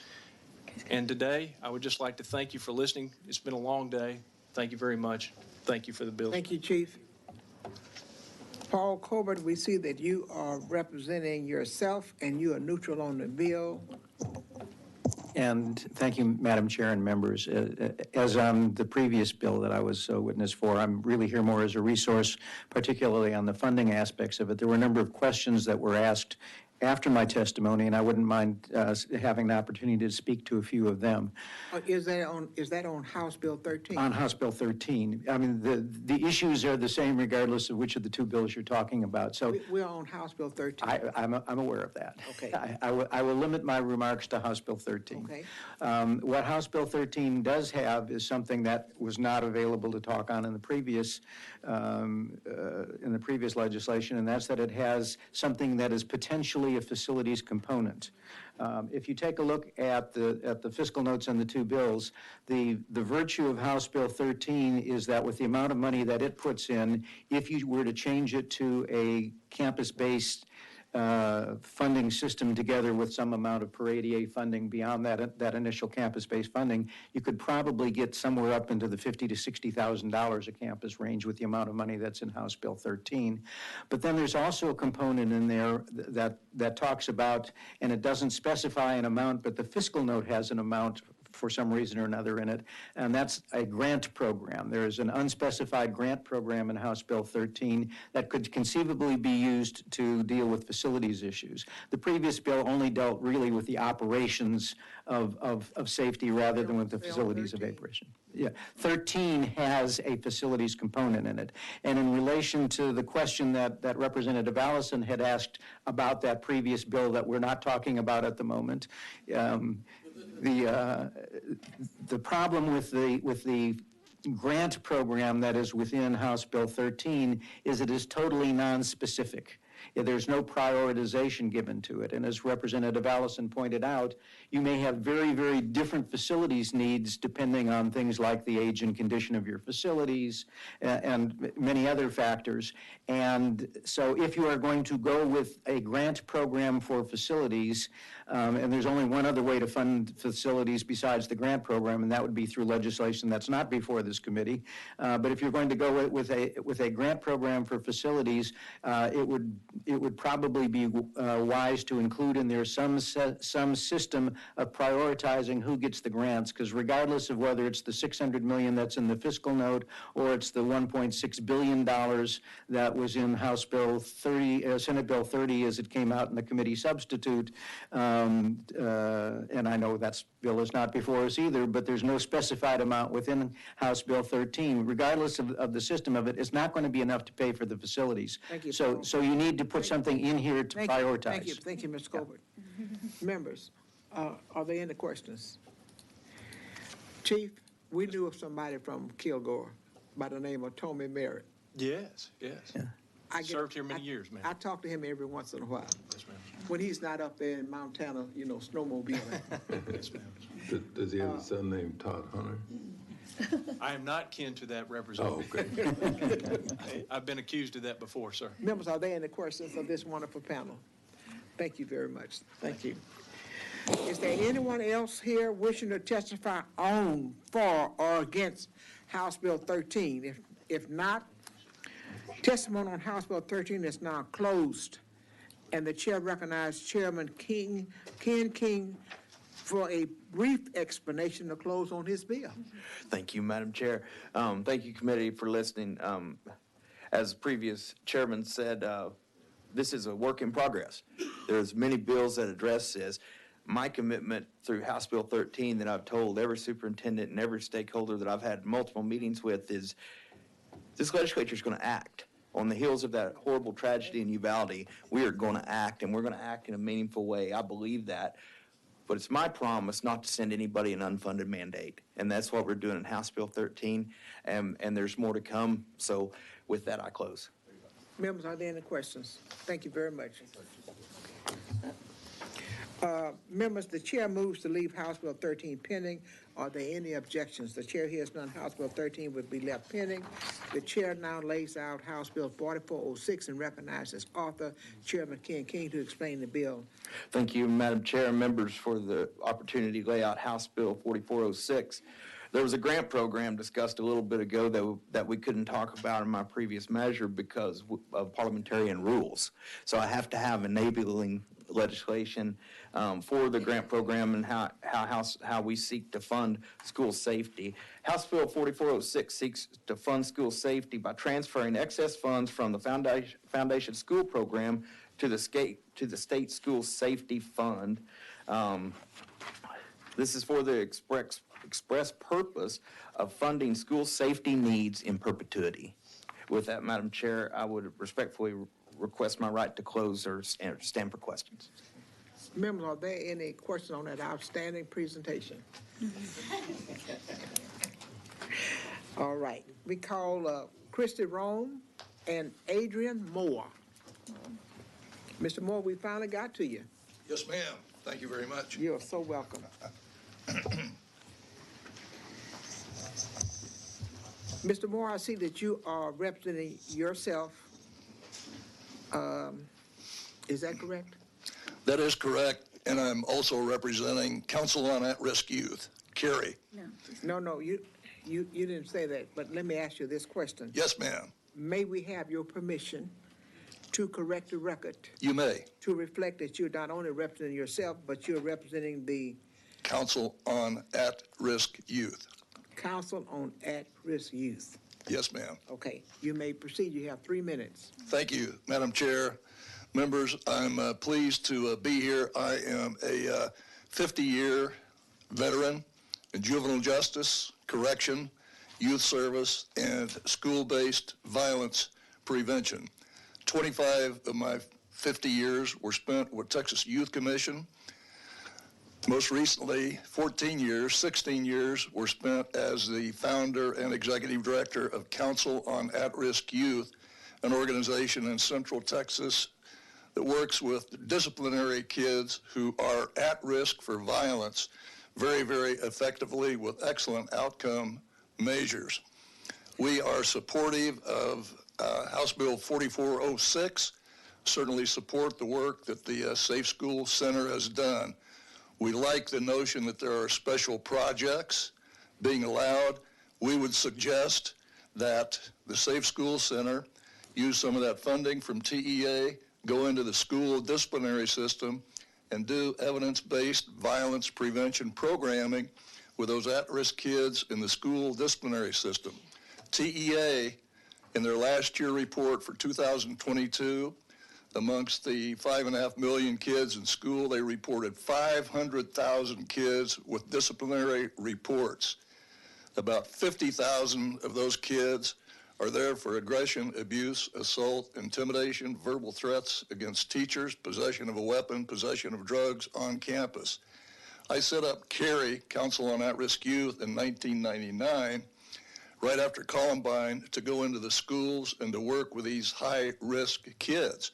And today, I would just like to thank you for listening. It's been a long day. Thank you very much. Thank you for the bill. Thank you, Chief. Paul Colbert, we see that you are representing yourself and you are neutral on the bill. And thank you, Madam Chair and members. As on the previous bill that I was a witness for, I'm really here more as a resource, particularly on the funding aspects of it. There were a number of questions that were asked after my testimony, and I wouldn't mind having the opportunity to speak to a few of them. Is that on House Bill 13? On House Bill 13. I mean, the issues are the same regardless of which of the two bills you're talking about. So We're on House Bill 13. I'm aware of that. Okay. I will limit my remarks to House Bill 13. Okay. What House Bill 13 does have is something that was not available to talk on in the previous legislation, and that's that it has something that is potentially a facilities component. If you take a look at the fiscal notes on the two bills, the virtue of House Bill 13 is that with the amount of money that it puts in, if you were to change it to a campus-based funding system together with some amount of per ADA funding beyond that initial campus-based funding, you could probably get somewhere up into the $50,000 to $60,000 a campus range with the amount of money that's in House Bill 13. But then there's also a component in there that talks about, and it doesn't specify an amount, but the fiscal note has an amount for some reason or another in it, and that's a grant program. There is an unspecified grant program in House Bill 13 that could conceivably be used to deal with facilities issues. The previous bill only dealt really with the operations of safety rather than with the facilities of operation. Yeah, 13 has a facilities component in it. And in relation to the question that Representative Allison had asked about that previous bill that we're not talking about at the moment, the problem with the grant program that is within House Bill 13 is it is totally non-specific. There's no prioritization given to it. And as Representative Allison pointed out, you may have very, very different facilities needs depending on things like the age and condition of your facilities and many other factors. And so if you are going to go with a grant program for facilities, and there's only one other way to fund facilities besides the grant program, and that would be through legislation that's not before this committee. But if you're going to go with a grant program for facilities, it would probably be wise to include in there some system of prioritizing who gets the grants, because regardless of whether it's the $600 million that's in the fiscal note or it's the $1.6 billion that was in House Bill 30, Senate Bill 30 as it came out in the committee substitute, and I know that bill is not before us either, but there's no specified amount within House Bill 13. Regardless of the system of it, it's not going to be enough to pay for the facilities. Thank you, So you need to put something in here to prioritize. Thank you, Mr. Colbert. Members, are there any questions? Chief, we knew of somebody from Kilgore by the name of Tommy Merritt. Yes, yes. Served here many years, ma'am. I talk to him every once in a while. Yes, ma'am. When he's not up there in Montana, snowmobiling. Yes, ma'am. Does he have a son named Todd Hunter? I am not kin to that representative. Oh, okay. I've been accused of that before, sir. Members, are there any questions of this wonderful panel? Thank you very much. Thank you. Is there anyone else here wishing to testify on, for, or against House Bill 13? If not, testimony on House Bill 13 is now closed, and the chair recognizes Chairman Ken King for a brief explanation to close on his bill. Thank you, Madam Chair. Thank you, committee, for listening. As the previous chairman said, this is a work in progress. There's many bills that address this. My commitment through House Bill 13 that I've told every superintendent and every stakeholder that I've had multiple meetings with is this legislature is going to act. On the heels of that horrible tragedy in Uvalde, we are going to act, and we're going to act in a meaningful way. I believe that. But it's my promise not to send anybody an unfunded mandate. And that's what we're doing in House Bill 13, and there's more to come. So with that, I close. Members, are there any questions? Thank you very much. Members, the chair moves to leave House Bill 13 pending. Are there any objections? The chair hears none. House Bill 13 would be left pending. The chair now lays out House Bill 4406 and recognizes author, Chairman Ken King, to explain the bill. Thank you, Madam Chair and members, for the opportunity to lay out House Bill 4406. There was a grant program discussed a little bit ago that we couldn't talk about in my previous measure because of parliamentarian rules. So I have to have enabling legislation for the grant program and how we seek to fund school safety. House Bill 4406 seeks to fund school safety by transferring excess funds from the Foundation School Program to the state school safety fund. This is for the express purpose of funding school safety needs in perpetuity. With that, Madam Chair, I would respectfully request my right to close or stand for questions. Members, are there any questions on that outstanding presentation? All right, we call Christy Rome and Adrian Moore. Mr. Moore, we finally got to you. Yes, ma'am. Thank you very much. You are so welcome. Mr. Moore, I see that you are representing yourself. Is that correct? That is correct, and I'm also representing Council on At-Risk Youth, Carrie. No, you didn't say that, but let me ask you this question. Yes, ma'am. May we have your permission to correct the record? You may. To reflect that you're not only representing yourself, but you're representing the Council on At-Risk Youth. Council on At-Risk Youth. Yes, ma'am. Okay, you may proceed. You have 3 minutes. Thank you, Madam Chair. Members, I'm pleased to be here. I am a 50-year veteran in juvenile justice, correction, youth service, and school-based violence prevention. 25 of my 50 years were spent with Texas Youth Commission. Most recently, 16 years were spent as the founder and executive director of Council on At-Risk Youth, an organization in Central Texas that works with disciplinary kids who are at risk for violence very, very effectively with excellent outcome measures. We are supportive of House Bill 4406, certainly support the work that the Safe School Center has done. We like the notion that there are special projects being allowed. We would suggest that the Safe School Center use some of that funding from TEA, go into the school disciplinary system, and do evidence-based violence prevention programming with those at-risk kids in the school disciplinary system. TEA, in their last year report for 2022, amongst the 5.5 million kids in school, they reported 500,000 kids with disciplinary reports. About 50,000 of those kids are there for aggression, abuse, assault, intimidation, verbal threats against teachers, possession of a weapon, possession of drugs on campus. I set up CARE, Council on At-Risk Youth, in 1999, right after Columbine, to go into the schools and to work with these high-risk kids.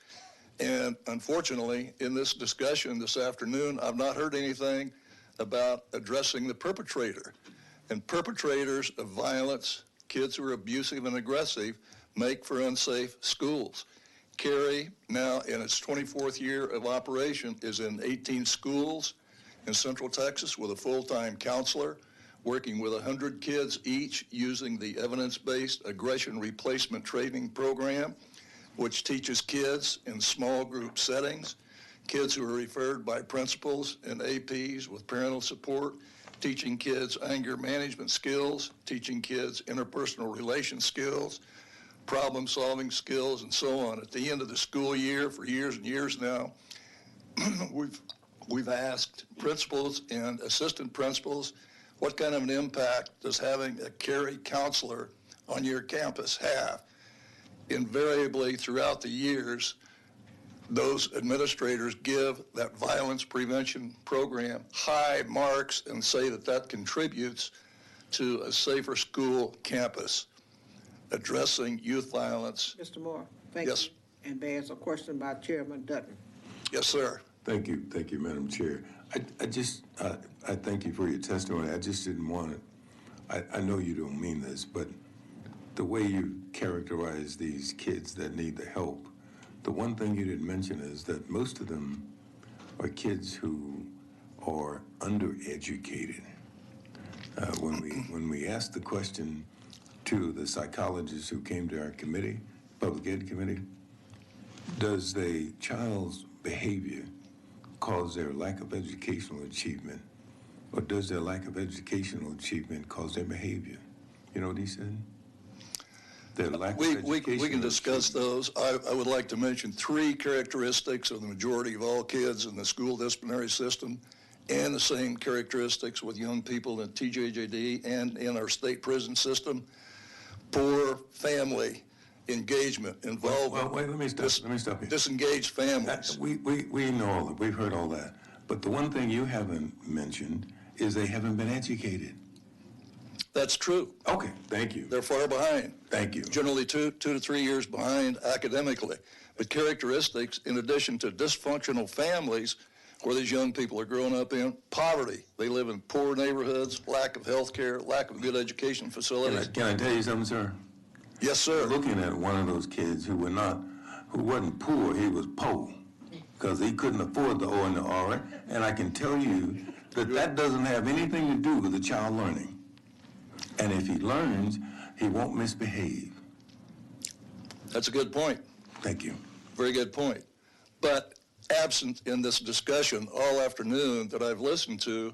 And unfortunately, in this discussion this afternoon, I've not heard anything about addressing the perpetrator. And perpetrators of violence, kids who are abusive and aggressive, make for unsafe schools. CARE, now in its 24th year of operation, is in 18 schools in Central Texas with a full-time counselor, working with 100 kids each using the evidence-based aggression replacement training program, which teaches kids in small group settings, kids who are referred by principals and APs with parental support, teaching kids anger management skills, teaching kids interpersonal relation skills, problem-solving skills, and so on. At the end of the school year, for years and years now, we've asked principals and assistant principals, what kind of an impact does having a CARE counselor on your campus have? Invariably, throughout the years, those administrators give that violence prevention program high marks and say that that contributes to a safer school campus addressing youth violence. Mr. Moore, thank you. And there's a question by Chairman Dutton. Yes, sir. Thank you, Madam Chair. I thank you for your testimony. I just didn't want it. I know you don't mean this, but the way you characterize these kids that need the help, the one thing you didn't mention is that most of them are kids who are undereducated. When we asked the question to the psychologists who came to our committee, Public Ed Committee, does the child's behavior cause their lack of educational achievement, or does their lack of educational achievement cause their behavior? You know what he said? their lack of We education. can discuss those. I would like to mention 3 characteristics of the majority of all kids in the school disciplinary system, and the same characteristics with young people in TJJD and in our state prison system. Poor family engagement, involvement. Well, wait, let me stop you. Disengaged families. We know all that, we've heard all that. But the one thing you haven't mentioned is they haven't been educated. That's true. Okay, thank you. They're far behind. Thank you. Generally 2 to 3 years behind academically. But characteristics, in addition to dysfunctional families where these young people are growing up in, poverty. They live in poor neighborhoods, lack of health care, lack of good education facilities. Can I tell you something, sir? Yes, sir. Looking at one of those kids who wasn't poor, he was poor, because he couldn't afford the O and the R, and I can tell you that doesn't have anything to do with the child learning. And if he learns, he won't misbehave. That's a good point. Thank you. Very good point. But absent in this discussion all afternoon that I've listened to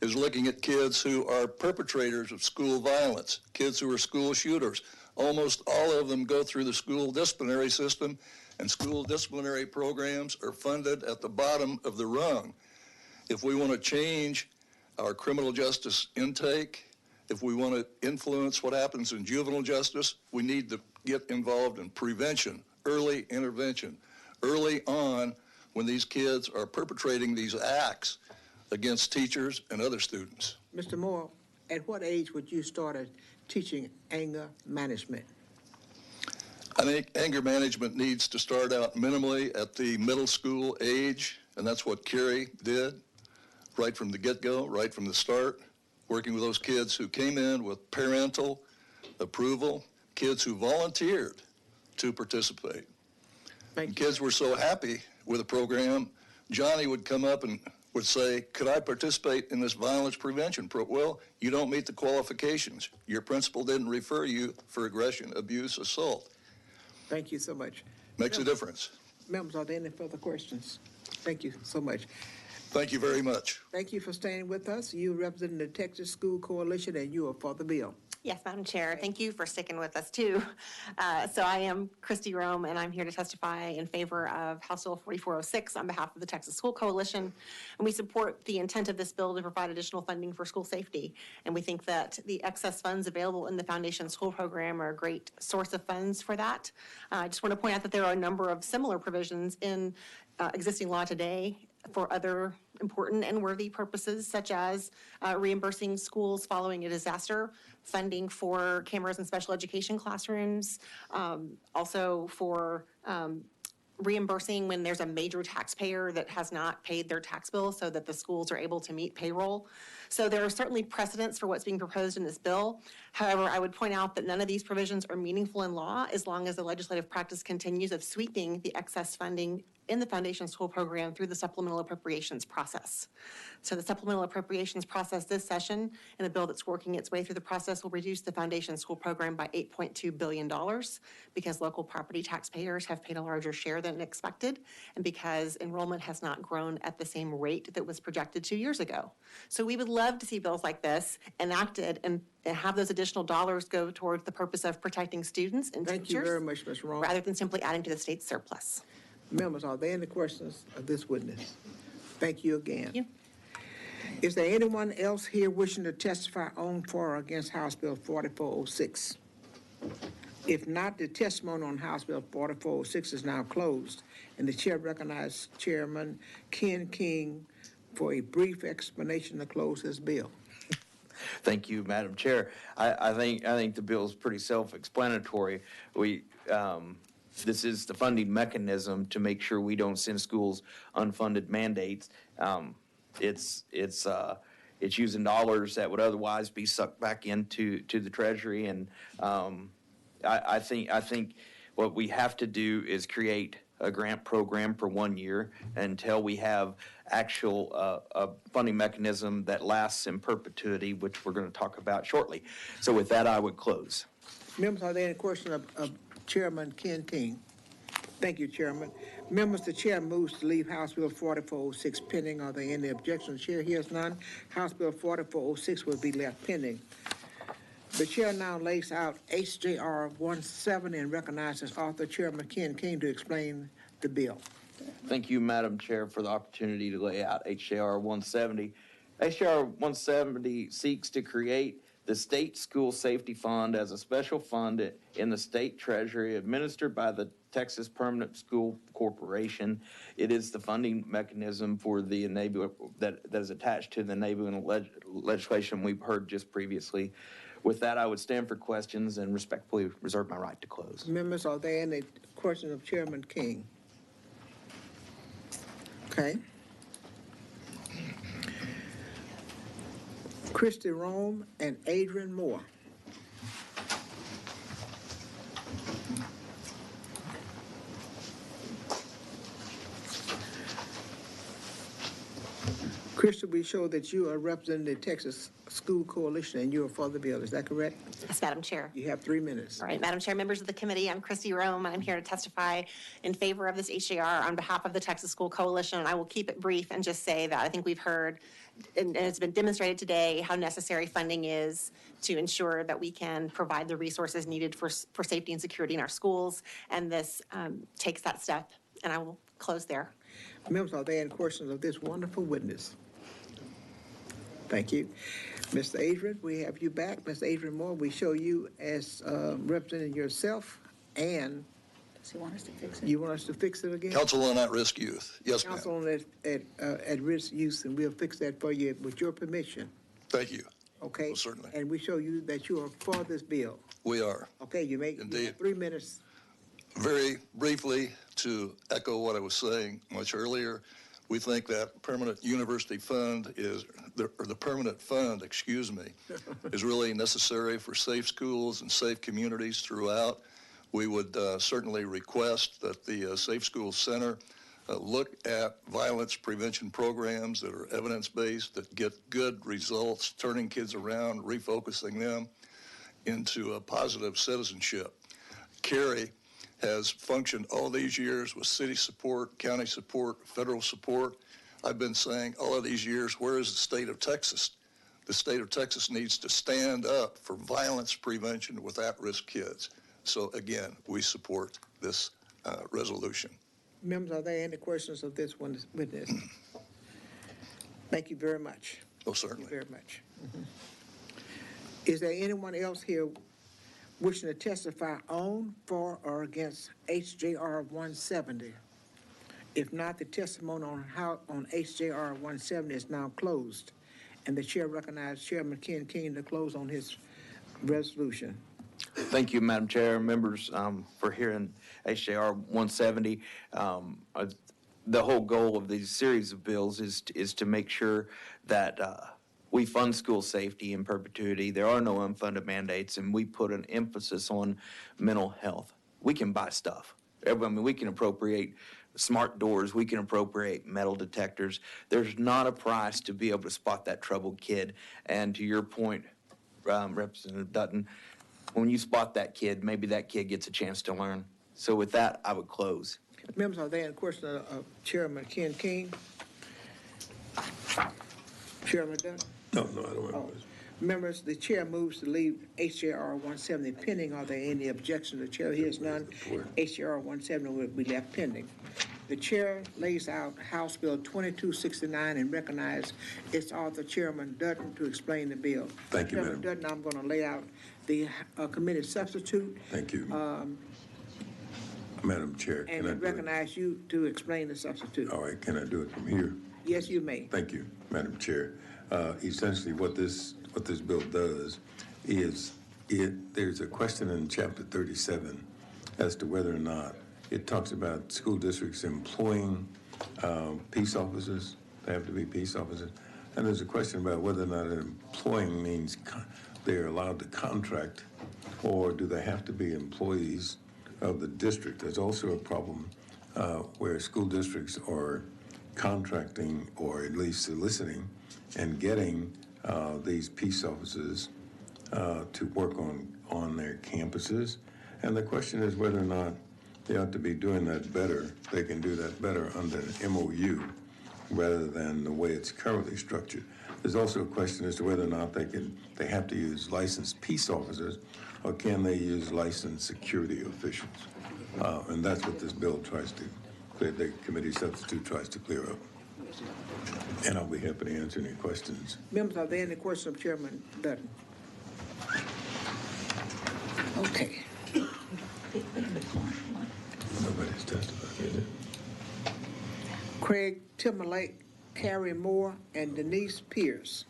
is looking at kids who are perpetrators of school violence, kids who are school shooters. Almost all of them go through the school disciplinary system, and school disciplinary programs are funded at the bottom of the rung. If we want to change our criminal justice intake, if we want to influence what happens in juvenile justice, we need to get involved in prevention, early intervention, early on when these kids are perpetrating these acts against teachers and other students. Mr. Moore, at what age would you start teaching anger management? I think anger management needs to start out minimally at the middle school age, and that's what Carrie did right from the get-go, right from the start, working with those kids who came in with parental approval, kids who volunteered to participate. And kids were so happy with the program, Johnny would come up and would say, could I participate in this violence prevention program? Well, you don't meet the qualifications. Your principal didn't refer you for aggression, abuse, assault. Thank you so much. Makes a difference. Members, are there any further questions? Thank you so much. Thank you very much. Thank you for staying with us. You represent the Texas School Coalition, and you are for the bill. Yes, Madam Chair. Thank you for sticking with us, too. So I am Christy Rome, and I'm here to testify in favor of House Bill 4406 on behalf of the Texas School Coalition. And we support the intent of this bill to provide additional funding for school safety. And we think that the excess funds available in the Foundation School Program are a great source of funds for that. I just want to point out that there are a number of similar provisions in existing law today for other important and worthy purposes, such as reimbursing schools following a disaster, funding for cameras in special education classrooms, also for reimbursing when there's a major taxpayer that has not paid their tax bill so that the schools are able to meet payroll. So there are certainly precedents for what's being proposed in this bill. However, I would point out that none of these provisions are meaningful in law as long as the legislative practice continues of sweeping the excess funding in the Foundation School Program through the supplemental appropriations process. So the supplemental appropriations process this session, and a bill that's working its way through the process, will reduce the Foundation School Program by $8.2 billion because local property taxpayers have paid a larger share than expected, and because enrollment has not grown at the same rate that was projected 2 years ago. So we would love to see bills like this enacted and have those additional dollars go towards the purpose of protecting students and Thank teachers. you very much, Ms. Rome. Rather than simply adding to the state's surplus. Members, are there any questions of this witness? Thank you again. Thank you. Is there anyone else here wishing to testify on for or against House Bill 4406? If not, the testimony on House Bill 4406 is now closed, and the chair recognizes Chairman Ken King for a brief explanation to close this bill. Thank you, Madam Chair. I think the bill is pretty self-explanatory. This is the funding mechanism to make sure we don't send schools unfunded mandates. It's using dollars that would otherwise be sucked back into the Treasury, and I think what we have to do is create a grant program for 1 year until we have actual a funding mechanism that lasts in perpetuity, which we're going to talk about shortly. So with that, I would close. Members, are there any questions of Chairman Ken King? Thank you, Chairman. Members, the chair moves to leave House Bill 4406 pending. Are there any objections? The chair hears none. House Bill 4406 will be left pending. The chair now lays out HJR 170 and recognizes author Chairman Ken King to explain the bill. Thank you, Madam Chair, for the opportunity to lay out HJR 170. HJR 170 seeks to create the State School Safety Fund as a special fund in the state treasury administered by the Texas Permanent School Corporation. It is the funding mechanism for the enabler that is attached to the enabling legislation we've heard just previously. With that, I would stand for questions and respectfully reserve my right to close. Members, are there any questions of Chairman King? Okay. Christy Rome and Adrian Moore. Christy, we show that you are representing the Texas School Coalition and you are for the bill. Is that correct? Yes, Madam Chair. You have 3 minutes. All right, Madam Chair, members of the committee, I'm Christy Rome, and I'm here to testify in favor of this HJR on behalf of the Texas School Coalition. I will keep it brief and just say that I think we've heard, and it's been demonstrated today, how necessary funding is to ensure that we can provide the resources needed for safety and security in our schools, and this takes that step, and I will close there. Members, are there any questions of this wonderful witness? Thank you. Mr. Adrian, we have you back. Mr. Adrian Moore, we show you as representing yourself, and Does he want us to fix it? you want us to fix it again? Council on At-Risk Youth. Yes, ma'am. Council on at-risk youth, and we'll fix that for you with your permission, Thank you. okay? Well, certainly. And we show you that you are for this bill. We are. Okay, you Indeed. have 3 minutes. Very briefly, to echo what I was saying much earlier, we think that permanent university fund the permanent fund, is really necessary for safe schools and safe communities throughout. We would certainly request that the Safe Schools Center look at violence prevention programs that are evidence-based, that get good results, turning kids around, refocusing them into a positive citizenship. Carrie has functioned all these years with city support, county support, federal support. I've been saying all of these years, where is the state of Texas? The state of Texas needs to stand up for violence prevention with at-risk kids. So again, we support this resolution. Members, are there any questions of this witness? Thank you very much. Oh, certainly. Thank you very much. Is there anyone else here wishing to testify on, for, or against HJR 170? If not, the testimony on HJR 170 is now closed, and the chair recognizes Chairman Ken King to close on his resolution. Thank you, Madam Chair, members, for hearing HJR 170. The whole goal of these series of bills is to make sure that we fund school safety in perpetuity. There are no unfunded mandates, and we put an emphasis on mental health. We can buy stuff. I mean, we can appropriate smart doors. We can appropriate metal detectors. There's not a price to be able to spot that troubled kid. And to your point, Representative Dutton, when you spot that kid, maybe that kid gets a chance to learn. So with that, I would close. Members, are there any questions of Chairman Ken King? Chairman Dutton? No, I don't have this. Members, the chair moves to leave HJR 170 pending. Are there any objections? The chair hears none. HJR 170 will be left pending. The chair lays out House Bill 2269 and recognizes its author, Chairman Dutton, to explain the bill. Thank you, Chairman Dutton, I'm going to lay out the committee substitute. Thank you. Madam Chair, can I do And recognize you to explain the substitute. All right, can I do it from here? Yes, you may. Thank you, Madam Chair. Essentially, what this bill does is there's a question in Chapter 37 as to whether or not it talks about school districts employing peace officers. They have to be peace officers. And there's a question about whether or not employing means they're allowed to contract, or do they have to be employees of the district. There's also a problem where school districts are contracting, or at least soliciting and getting these peace officers to work on their campuses. And the question is whether or not they ought to be doing that better. They can do that better under an MOU rather than the way it's currently structured. There's also a question as to whether or not they have to use licensed peace officers, or can they use licensed security officials? And that's what this bill tries to clear, the committee substitute tries to clear up. And I'll be happy to answer any questions. Members, are there any questions of Chairman Dutton? Okay. Nobody's testified, is it? Craig Timberlake, Carrie Moore, and Denise Pierce.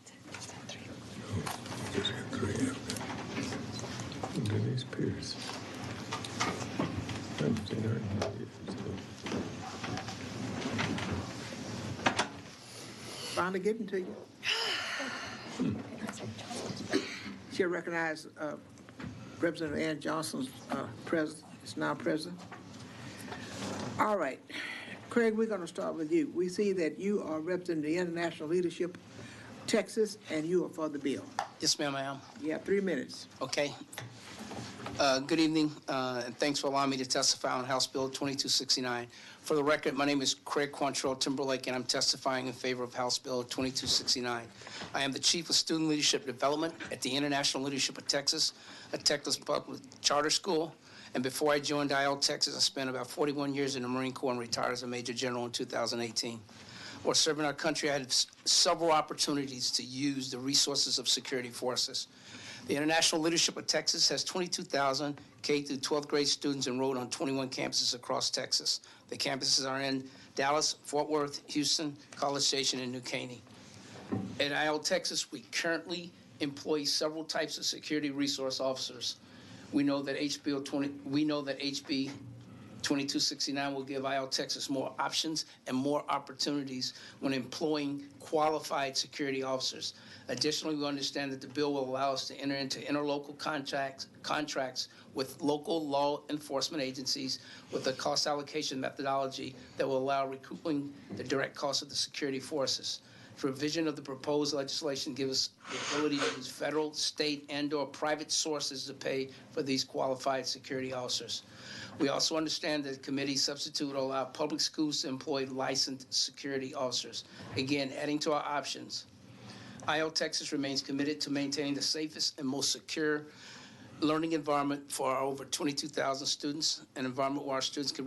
Just got three up there. Denise Pierce. I haven't seen her in years, Finally getting to you. Chair recognize Representative Ann Johnson's is now present. All right. Craig, we're going to start with you. We see that you are representing the International Leadership Texas, and you are for the bill. Yes, ma'am, I am. You have 3 minutes. Okay. Good evening, and thanks for allowing me to testify on House Bill 2269. For the record, my name is Craig Quantrill Timberlake, and I'm testifying in favor of House Bill 2269. I am the Chief of Student Leadership Development at the International Leadership of Texas, a Texas public charter school. And before I joined IL Texas, I spent about 41 years in the Marine Corps and retired as a Major General in 2018. While serving our country, I had several opportunities to use the resources of security forces. The International Leadership of Texas has 22,000 K through 12th grade students enrolled on 21 campuses across Texas. The campuses are in Dallas, Fort Worth, Houston, College Station, and New Caney. At IL Texas, we currently employ several types of security resource officers. We know that HB 2269 will give IL Texas more options and more opportunities when employing qualified security officers. Additionally, we understand that the bill will allow us to enter into interlocal contracts with local law enforcement agencies with a cost allocation methodology that will allow recouping the direct cost of the security forces. Provision of the proposed legislation gives us the ability to use federal, state, and/or private sources to pay for these qualified security officers. We also understand that the committee substitute will allow public schools to employ licensed security officers. Again, adding to our options. IL Texas remains committed to maintaining the safest and most secure learning environment for our over 22,000 students, an environment where our students can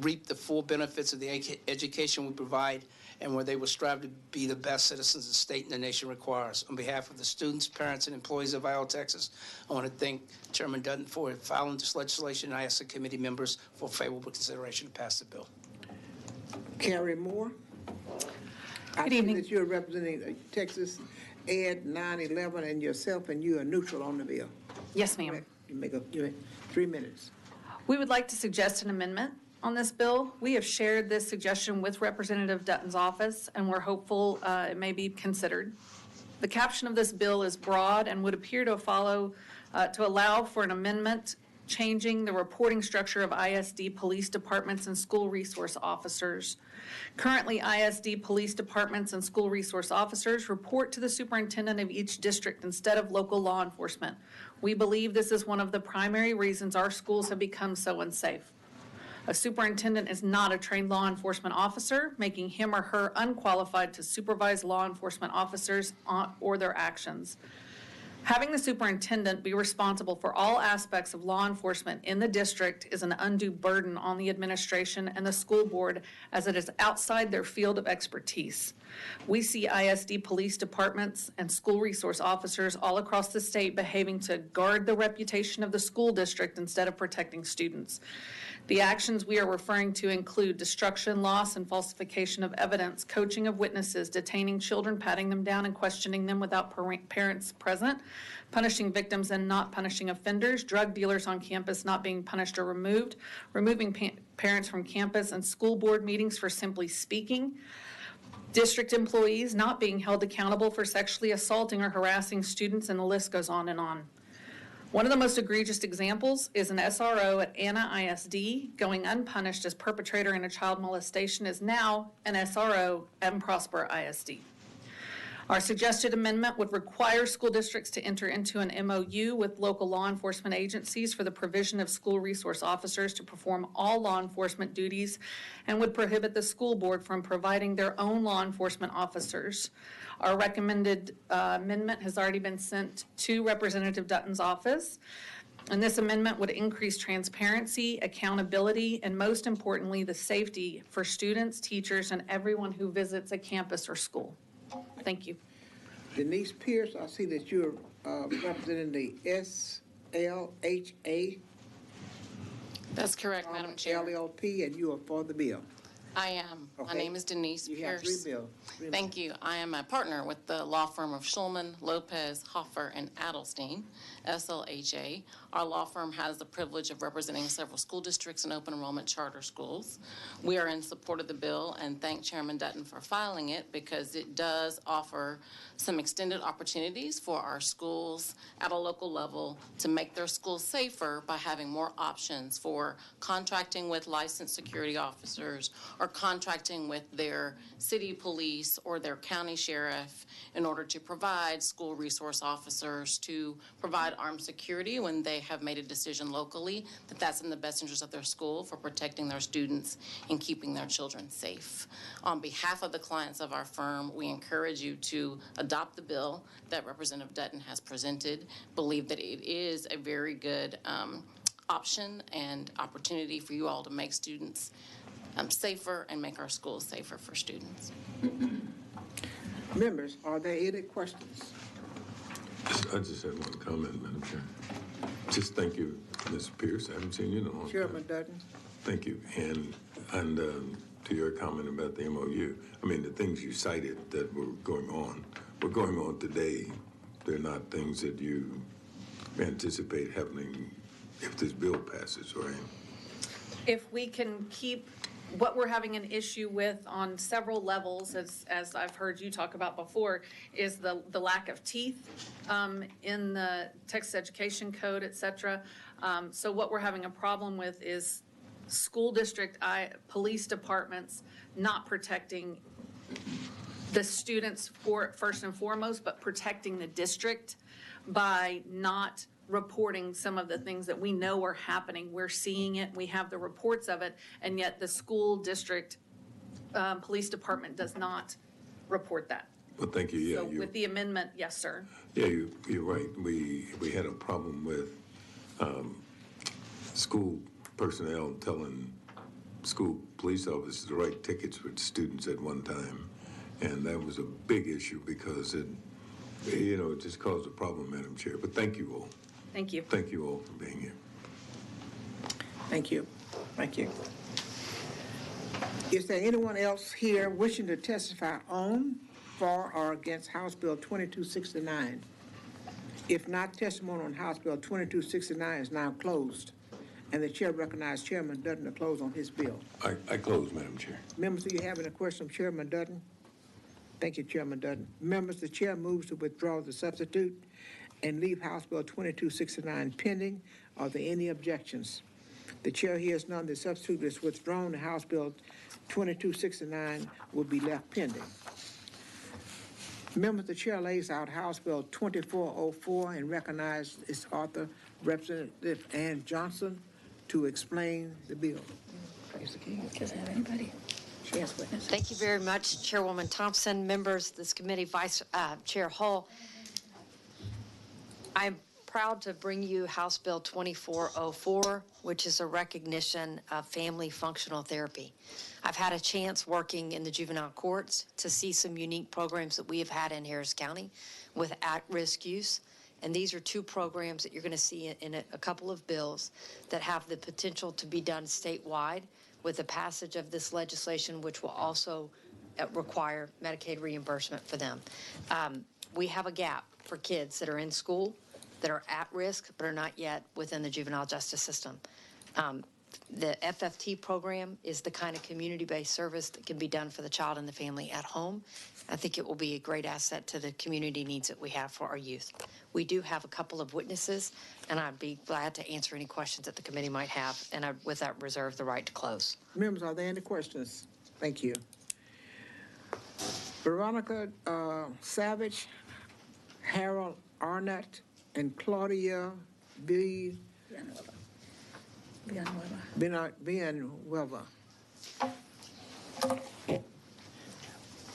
reap the full benefits of the education we provide, and where they will strive to be the best citizens the state and the nation requires. On behalf of the students, parents, and employees of IL Texas, I want to thank Chairman Dutton for filing this legislation, and I ask the committee members for favorable consideration to pass the bill. Carrie Moore. Good evening. That you're representing Texas Ed 911 and yourself, and you are neutral on the bill. Yes, ma'am. You make 3 minutes. We would like to suggest an amendment on this bill. We have shared this suggestion with Representative Dutton's office, and we're hopeful it may be considered. The caption of this bill is broad and would appear to allow for an amendment changing the reporting structure of ISD police departments and school resource officers. Currently, ISD police departments and school resource officers report to the superintendent of each district instead of local law enforcement. We believe this is one of the primary reasons our schools have become so unsafe. A superintendent is not a trained law enforcement officer, making him or her unqualified to supervise law enforcement officers or their actions. Having the superintendent be responsible for all aspects of law enforcement in the district is an undue burden on the administration and the school board, as it is outside their field of expertise. We see ISD police departments and school resource officers all across the state behaving to guard the reputation of the school district instead of protecting students. The actions we are referring to include destruction, loss, and falsification of evidence, coaching of witnesses, detaining children, patting them down, and questioning them without parents present, punishing victims and not punishing offenders, drug dealers on campus not being punished or removed, removing parents from campus and school board meetings for simply speaking, district employees not being held accountable for sexually assaulting or harassing students, and the list goes on and on. One of the most egregious examples is an SRO at Anna ISD going unpunished as perpetrator in a child molestation is now an SRO at Prosper ISD. Our suggested amendment would require school districts to enter into an MOU with local law enforcement agencies for the provision of school resource officers to perform all law enforcement duties, and would prohibit the school board from providing their own law enforcement officers. Our recommended amendment has already been sent to Representative Dutton's office. And this amendment would increase transparency, accountability, and most importantly, the safety for students, teachers, and everyone who visits a campus or school. Thank you. Denise Pierce, I see that you're representing the SLHA. That's correct, Madam Chair. LLP, and you are for the bill. I am. My Okay. name is Denise You have Pierce. three bills. Thank you. I am a partner with the law firm of Schulman, Lopez, Hoffer, and Adelstein, SLHA. Our law firm has the privilege of representing several school districts and open enrollment charter schools. We are in support of the bill and thank Chairman Dutton for filing it because it does offer some extended opportunities for our schools at a local level to make their schools safer by having more options for contracting with licensed security officers or contracting with their city police or their county sheriff in order to provide school resource officers to provide armed security when they have made a decision locally that that's in the best interest of their school for protecting their students and keeping their children safe. On behalf of the clients of our firm, we encourage you to adopt the bill that Representative Dutton has presented. Believe that it is a very good option and opportunity for you all to make students safer and make our schools safer for students. Members, are there any questions? I just had one comment, Madam Chair. Just thank you, Ms. Pierce. I haven't seen you in a long time. Chairman Dutton? Thank you. And to your comment about the MOU, I mean, the things you cited that were going on today. They're not things that you anticipate happening if this bill passes, right? If we can keep what we're having an issue with on several levels, as I've heard you talk about before, is the lack of teeth in the Texas Education Code, et cetera. So what we're having a problem with is school district, police departments not protecting the students first and foremost, but protecting the district by not reporting some of the things that we know are happening. We're seeing it, we have the reports of it, and yet the school district police department does not report that. Well, thank you. Yeah, So with the amendment, yes, sir. Yeah, you're right. We had a problem with school personnel telling school police officers to write tickets with students at one time, and that was a big issue because it just caused a problem, Madam Chair. But thank you all. Thank you. Thank you all for being here. Thank you. Thank you. Is there anyone else here wishing to testify on, for, or against House Bill 2269? If not, testimony on House Bill 2269 is now closed, and the chair recognizes Chairman Dutton to close on his bill. I close, Madam Chair. Members, do you have any questions of Chairman Dutton? Thank you, Chairman Dutton. Members, the chair moves to withdraw the substitute and leave House Bill 2269 pending. Are there any objections? The chair hears none. The substitute is withdrawn. The House Bill 2269 will be left pending. Members, the chair lays out House Bill 2404 and recognizes its author, Representative Ann Johnson, to explain the bill. Praise the King. Does it have anybody? She has witnesses. Thank you very much, Chairwoman Thompson, members of this committee, Vice Chair Hull. I'm proud to bring you House Bill 2404, which is a recognition of family functional therapy. I've had a chance working in the juvenile courts to see some unique programs that we have had in Harris County with at-risk use. And these are two programs that you're going to see in a couple of bills that have the potential to be done statewide with the passage of this legislation, which will also require Medicaid reimbursement for them. We have a gap for kids that are in school, that are at risk, but are not yet within the juvenile justice system. The FFT program is the kind of community-based service that can be done for the child and the family at home. I think it will be a great asset to the community needs that we have for our youth. We do have a couple of witnesses, and I'd be glad to answer any questions that the committee might have, and I, with that, reserve the right to close. Members, are there any questions? Thank you. Veronica Savage, Harold Arnott, and Claudia Villanueva.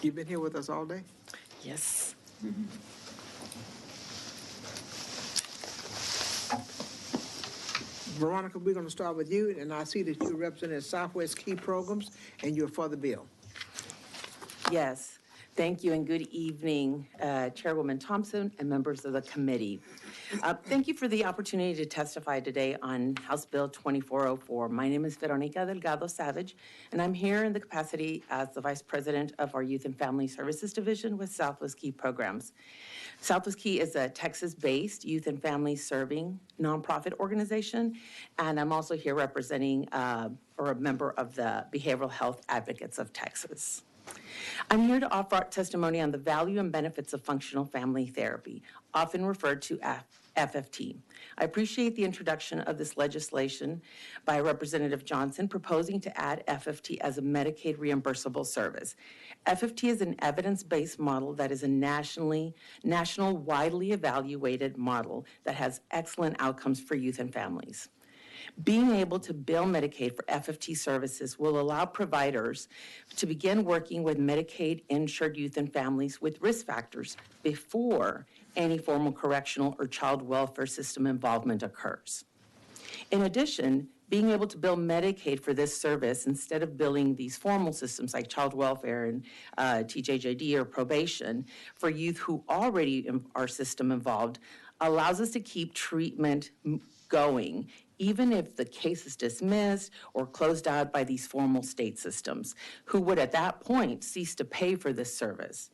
You've been here with us all day? Yes. Veronica, we're going to start with you, and I see that you represent Southwest Key Programs, and you're for the bill. Yes. Thank you and good evening, Chairwoman Thompson and members of the committee. Thank you for the opportunity to testify today on House Bill 2404. My name is Veronica Delgado Savage, and I'm here in the capacity as the Vice President of our Youth and Family Services Division with Southwest Key Programs. Southwest Key is a Texas-based youth and family serving nonprofit organization, and I'm also here representing or a member of the Behavioral Health Advocates of Texas. I'm here to offer testimony on the value and benefits of functional family therapy, often referred to as FFT. I appreciate the introduction of this legislation by Representative Johnson proposing to add FFT as a Medicaid reimbursable service. FFT is an evidence-based model that is a national, widely evaluated model that has excellent outcomes for youth and families. Being able to bill Medicaid for FFT services will allow providers to begin working with Medicaid-insured youth and families with risk factors before any formal correctional or child welfare system involvement occurs. In addition, being able to bill Medicaid for this service instead of billing these formal systems like child welfare and TJJD or probation for youth who already are system involved allows us to keep treatment going even if the case is dismissed or closed out by these formal state systems, who would at that point cease to pay for this service,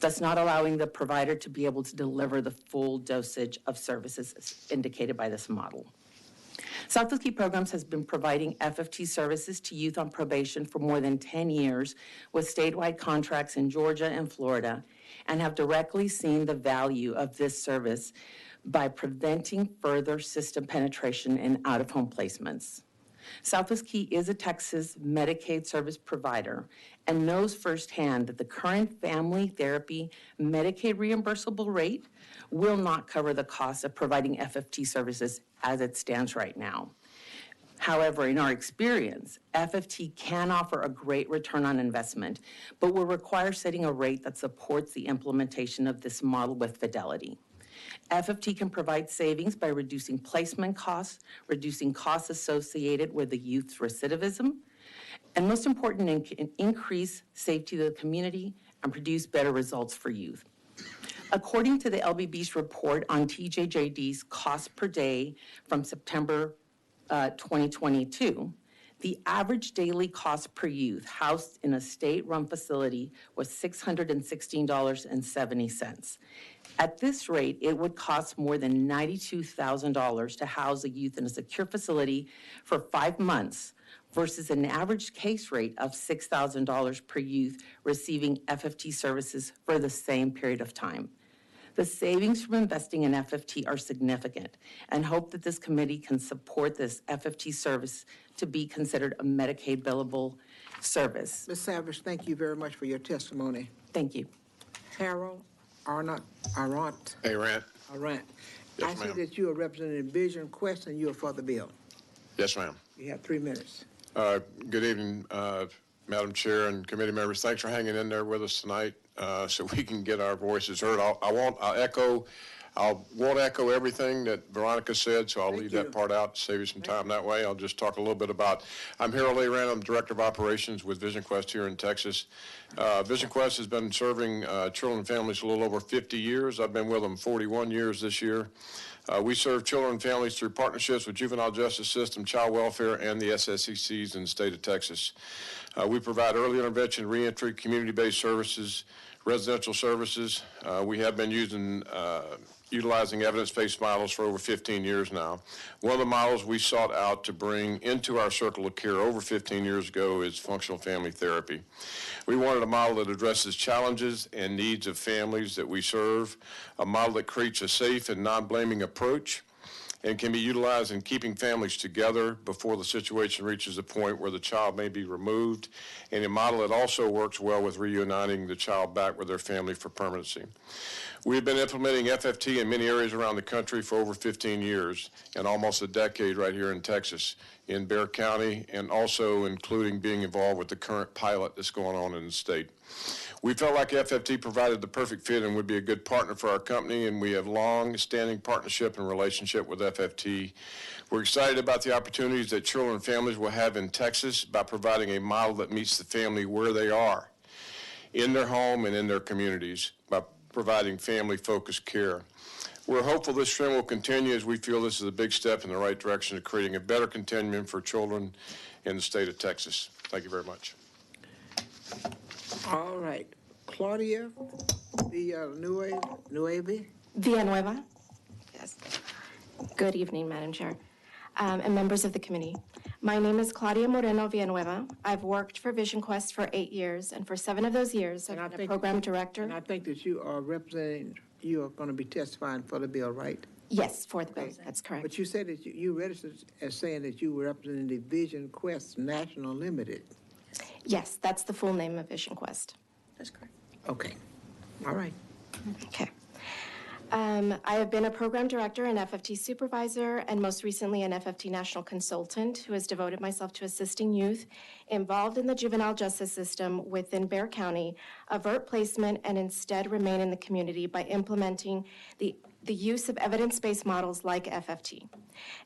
thus not allowing the provider to be able to deliver the full dosage of services as indicated by this model. Southwest Key Programs has been providing FFT services to youth on probation for more than 10 years with statewide contracts in Georgia and Florida, and have directly seen the value of this service by preventing further system penetration and out-of-home placements. Southwest Key is a Texas Medicaid service provider and knows firsthand that the current family therapy Medicaid reimbursable rate will not cover the cost of providing FFT services as it stands right now. However, in our experience, FFT can offer a great return on investment, but will require setting a rate that supports the implementation of this model with fidelity. FFT can provide savings by reducing placement costs, reducing costs associated with the youth's recidivism, and most important, increase safety to the community and produce better results for youth. According to the LBB's report on TJJD's cost per day from September 2022, the average daily cost per youth housed in a state-run facility was $616.70. At this rate, it would cost more than $92,000 to house a youth in a secure facility for 5 months versus an average case rate of $6,000 per youth receiving FFT services for the same period of time. The savings from investing in FFT are significant and hope that this committee can support this FFT service to be considered a Medicaid billable service. Ms. Savage, thank you very much for your testimony. Thank you. Harold Arnott. Hey, Rand. Arnott. Yes, I see ma'am. that you are representing Vision Quest and you are for the bill. Yes, ma'am. You have 3 minutes. Good evening, Madam Chair and committee members. Thanks for hanging in there with us tonight so we can get our voices heard. I won't echo everything that Veronica said, so I'll leave that part out to save you some time that way. I'll just talk a little bit about, I'm Harold A. Rand. I'm Director of Operations with Vision Quest here in Texas. Vision Quest has been serving children and families a little over 50 years. I've been with them 41 years this year. We serve children and families through partnerships with juvenile justice system, child welfare, and the SSCCs in the state of Texas. We provide early intervention, reentry, community-based services, residential services. We have been utilizing evidence-based models for over 15 years now. One of the models we sought out to bring into our circle of care over 15 years ago is functional family therapy. We wanted a model that addresses challenges and needs of families that we serve, a model that creates a safe and non-blaming approach, and can be utilized in keeping families together before the situation reaches a point where the child may be removed, and a model that also works well with reuniting the child back with their family for permanency. We have been implementing FFT in many areas around the country for over 15 years and almost a decade right here in Texas, in Bexar County, and also including being involved with the current pilot that's going on in the state. We felt like FFT provided the perfect fit and would be a good partner for our company, and we have long-standing partnership and relationship with FFT. We're excited about the opportunities that children and families will have in Texas by providing a model that meets the family where they are, in their home and in their communities, by providing family-focused care. We're hopeful this trend will continue, as we feel this is a big step in the right direction of creating a better continuum for children in the state of Texas. Thank you very much. All right. Claudia Villanueva? Villanueva. Yes. Good evening, Madam Chair, and members of the committee. My name is Claudia Moreno Villanueva. I've worked for Vision Quest for 8 years, and for 7 of those years, I've been a program director. And I think that you are representing, you are going to be testifying for the bill, right? Yes, for the bill. That's correct. But you said that you registered as saying that you were representing the Vision Quest National Limited. Yes, that's the full name of Vision Quest. That's correct. Okay. All right. Okay. I have been a program director, an FFT supervisor, and most recently an FFT national consultant who has devoted myself to assisting youth involved in the juvenile justice system within Bexar County avert placement and instead remain in the community by implementing the use of evidence-based models like FFT.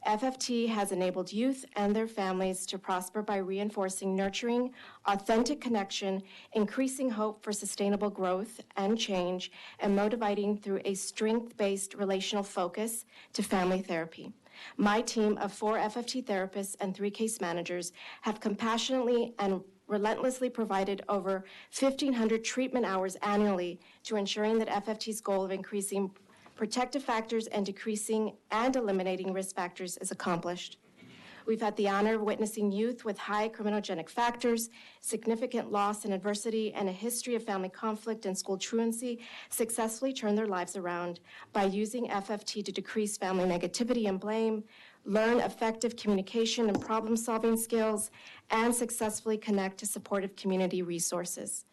FFT has enabled youth and their families to prosper by reinforcing nurturing, authentic connection, increasing hope for sustainable growth and change, and motivating through a strength-based relational focus to family therapy. My team of 4 FFT therapists and 3 case managers have compassionately and relentlessly provided over 1,500 treatment hours annually to ensuring that FFT's goal of increasing protective factors and decreasing and eliminating risk factors is accomplished. We've had the honor of witnessing youth with high criminogenic factors, significant loss and adversity, and a history of family conflict and school truancy successfully turn their lives around by using FFT to decrease family negativity and blame, learn effective communication and problem-solving skills, and successfully connect to supportive community resources.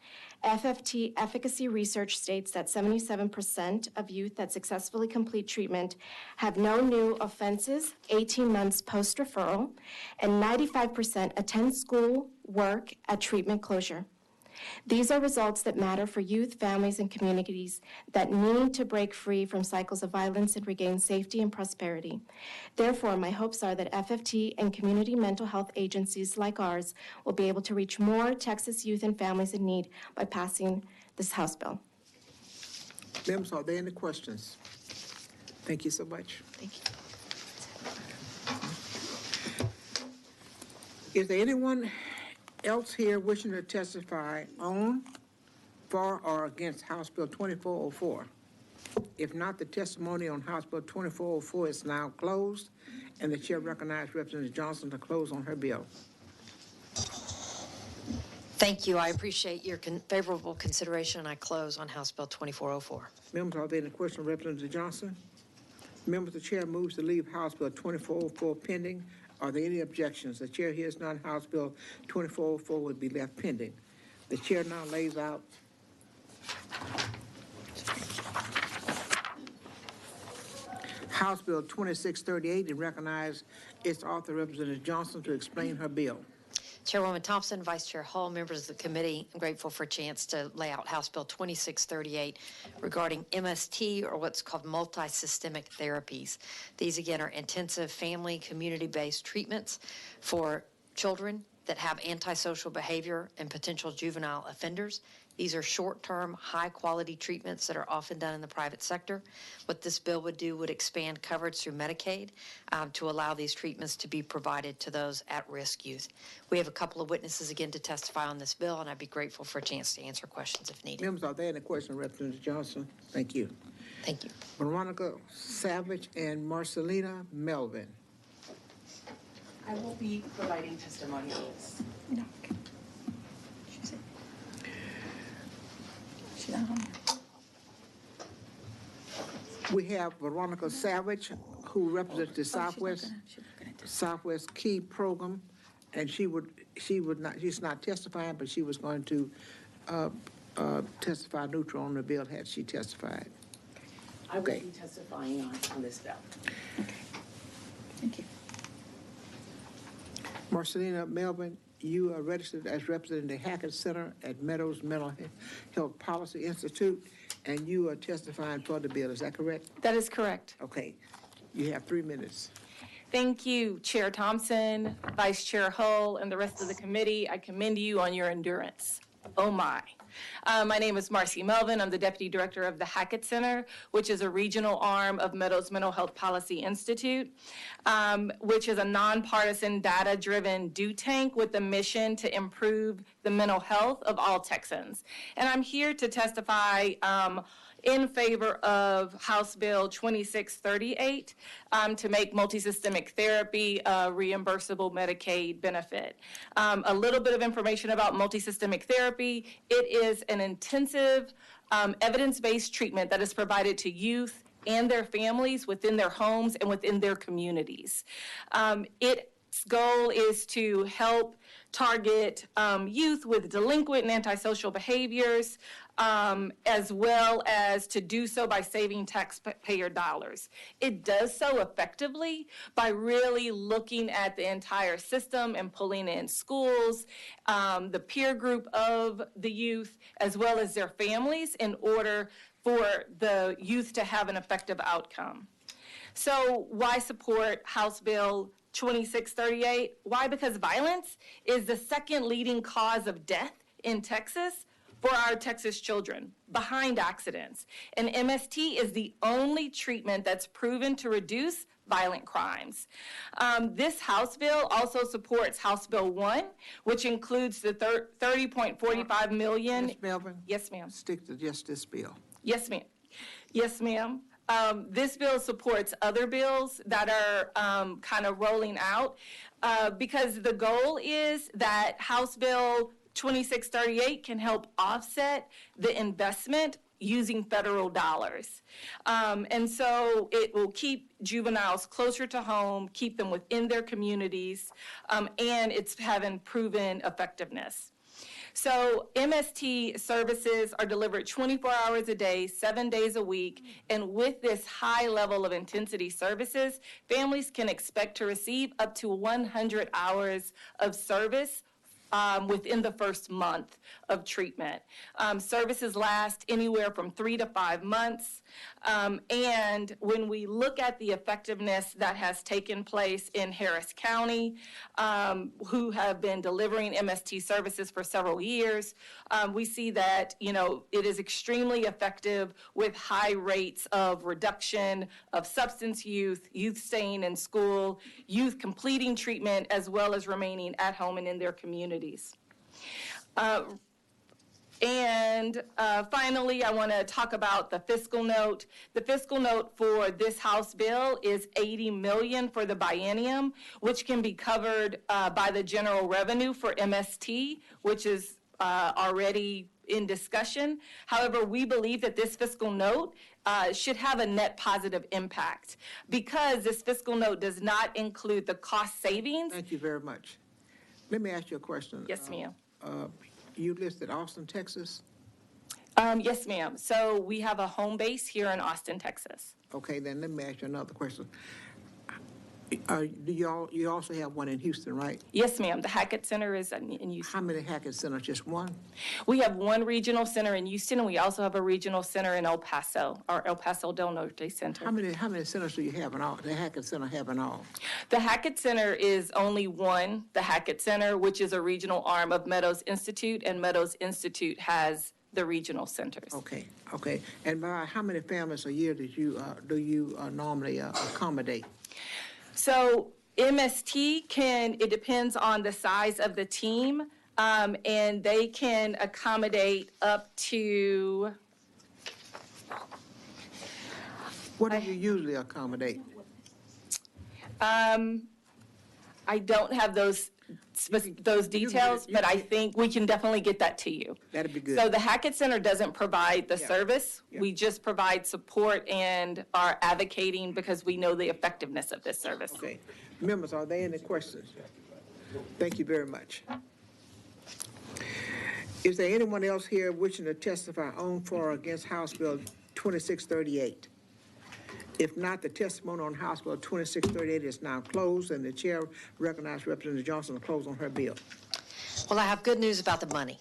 FFT efficacy research states that 77% of youth that successfully complete treatment have no new offenses 18 months post-referral, and 95% attend school, work at treatment closure. These are results that matter for youth, families, and communities that need to break free from cycles of violence and regain safety and prosperity. Therefore, my hopes are that FFT and community mental health agencies like ours will be able to reach more Texas youth and families in need by passing this House bill. Members, are there any questions? Thank you so much. Thank you. Is there anyone else here wishing to testify on, for, or against House Bill 2404? If not, the testimony on House Bill 2404 is now closed, and the chair recognizes Representative Johnson to close on her bill. Thank you. I appreciate your favorable consideration. I close on House Bill 2404. Members, are there any questions of Representative Johnson? Members, the chair moves to leave House Bill 2404 pending. Are there any objections? The chair hears none. House Bill 2404 would be left pending. The chair now lays out House Bill 2638 and recognize its author, Representative Johnson, to explain her bill. Chairwoman Thompson, Vice Chair Hall, members of the committee, I'm grateful for a chance to lay out House Bill 2638 regarding MST, or what's called multi-systemic therapies. These, again, are intensive family, community-based treatments for children that have antisocial behavior and potential juvenile offenders. These are short-term, high-quality treatments that are often done in the private sector. What this bill would do would expand coverage through Medicaid to allow these treatments to be provided to those at-risk youth. We have a couple of witnesses again to testify on this bill, and I'd be grateful for a chance to answer questions if needed. Members, are there any questions, Representative Johnson? Thank you. Thank you. Veronica Savage and Marcelina Melvin. I will be providing testimony on this. No. She's not on. We have Veronica Savage, who represents the Southwest Key Program, and she would not, she's not testifying, but she was going to testify neutral on the bill had she testified. I will be testifying on this bill. Thank you. Marcelina Melvin, you are registered as representing the Hackett Center at Meadows Mental Health Policy Institute, and you are testifying for the bill. Is that correct? That is correct. Okay. You have 3 minutes. Thank you, Chair Thompson, Vice Chair Hull, and the rest of the committee. I commend you on your endurance. Oh my. My name is Marcy Melvin. I'm the Deputy Director of the Hackett Center, which is a regional arm of Meadows Mental Health Policy Institute, which is a nonpartisan, data-driven do tank with the mission to improve the mental health of all Texans. And I'm here to testify in favor of House Bill 2638 to make multisystemic therapy a reimbursable Medicaid benefit. A little bit of information about multisystemic therapy. It is an intensive evidence-based treatment that is provided to youth and their families within their homes and within their communities. Its goal is to help target youth with delinquent and antisocial behaviors, as well as to do so by saving taxpayer dollars. It does so effectively by really looking at the entire system and pulling in schools, the peer group of the youth, as well as their families in order for the youth to have an effective outcome. So why support House Bill 2638? Why? Because violence is the second leading cause of death in Texas for our Texas children, behind accidents. And MST is the only treatment that's proven to reduce violent crimes. This House bill also supports House Bill 1, which includes the $30.45 million. Ms. Melvin? Yes, ma'am. Stick to just this bill. Yes, ma'am. Yes, ma'am. This bill supports other bills that are kind of rolling out because the goal is that House Bill 2638 can help offset the investment using federal dollars. And so it will keep juveniles closer to home, keep them within their communities, and it's having proven effectiveness. So MST services are delivered 24 hours a day, 7 days a week, and with this high level of intensity services, families can expect to receive up to 100 hours of service within the first month of treatment. Services last anywhere from 3 to 5 months. And when we look at the effectiveness that has taken place in Harris County, who have been delivering MST services for several years, we see that, you know, it is extremely effective with high rates of reduction of substance use, youth staying in school, youth completing treatment, as well as remaining at home and in their communities. Finally, I want to talk about the fiscal note. The fiscal note for this House bill is $80 million for the biennium, which can be covered by the general revenue for MST, which is already in discussion. However, we believe that this fiscal note should have a net positive impact because this fiscal note does not include the cost savings. Thank you very much. Let me ask you a question. Yes, ma'am. You listed Austin, Texas? Yes, ma'am. So we have a home base here in Austin, Texas. Okay, then let me ask you another question. You also have one in Houston, right? Yes, ma'am. The Hackett Center is in Houston. How many Hackett Centers? Just one? We have one regional center in Houston, and we also have a regional center in El Paso, our El Paso Del Norte Center. How many centers do you have in all? The Hackett Center have in all? The Hackett Center is only one, the Hackett Center, which is a regional arm of Meadows Institute, and Meadows Institute has the regional centers. Okay, okay. And by how many families a year do you normally accommodate? So MST it depends on the size of the team, and they can accommodate up to. What do you usually accommodate? I don't have those those details, but I think we can definitely get that to you. That'd be good. So the Hackett Center doesn't provide the service. We just provide support and are advocating because we know the effectiveness of this service. Okay. Members, are there any questions? Thank you very much. Is there anyone else here wishing to testify on, for, or against House Bill 2638? If not, the testimony on House Bill 2638 is now closed, and the chair recognizes Representative Johnson to close on her bill. Well, I have good news about the money.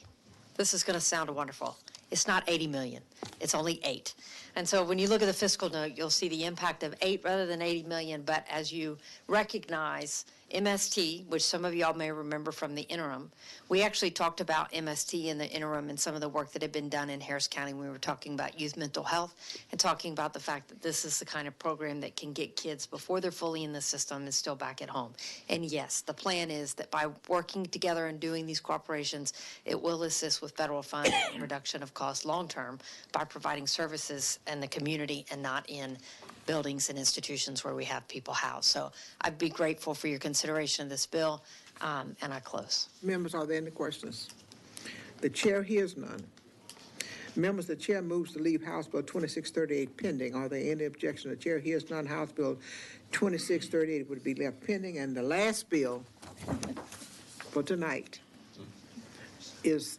This is going to sound wonderful. It's not 80 million. It's only 8. And so when you look at the fiscal note, you'll see the impact of 8 rather than 80 million. But as you recognize MST, which some of y'all may remember from the interim, we actually talked about MST in the interim and some of the work that had been done in Harris County. We were talking about youth mental health and talking about the fact that this is the kind of program that can get kids before they're fully in the system and still back at home. And yes, the plan is that by working together and doing these cooperations, it will assist with federal funds and reduction of costs long-term by providing services in the community and not in buildings and institutions where we have people housed. So I'd be grateful for your consideration of this bill, and I close. Members, are there any questions? The chair hears none. Members, the chair moves to leave House Bill 2638 pending. Are there any objection? The chair hears none. House Bill 2638 would be left pending. And the last bill for tonight is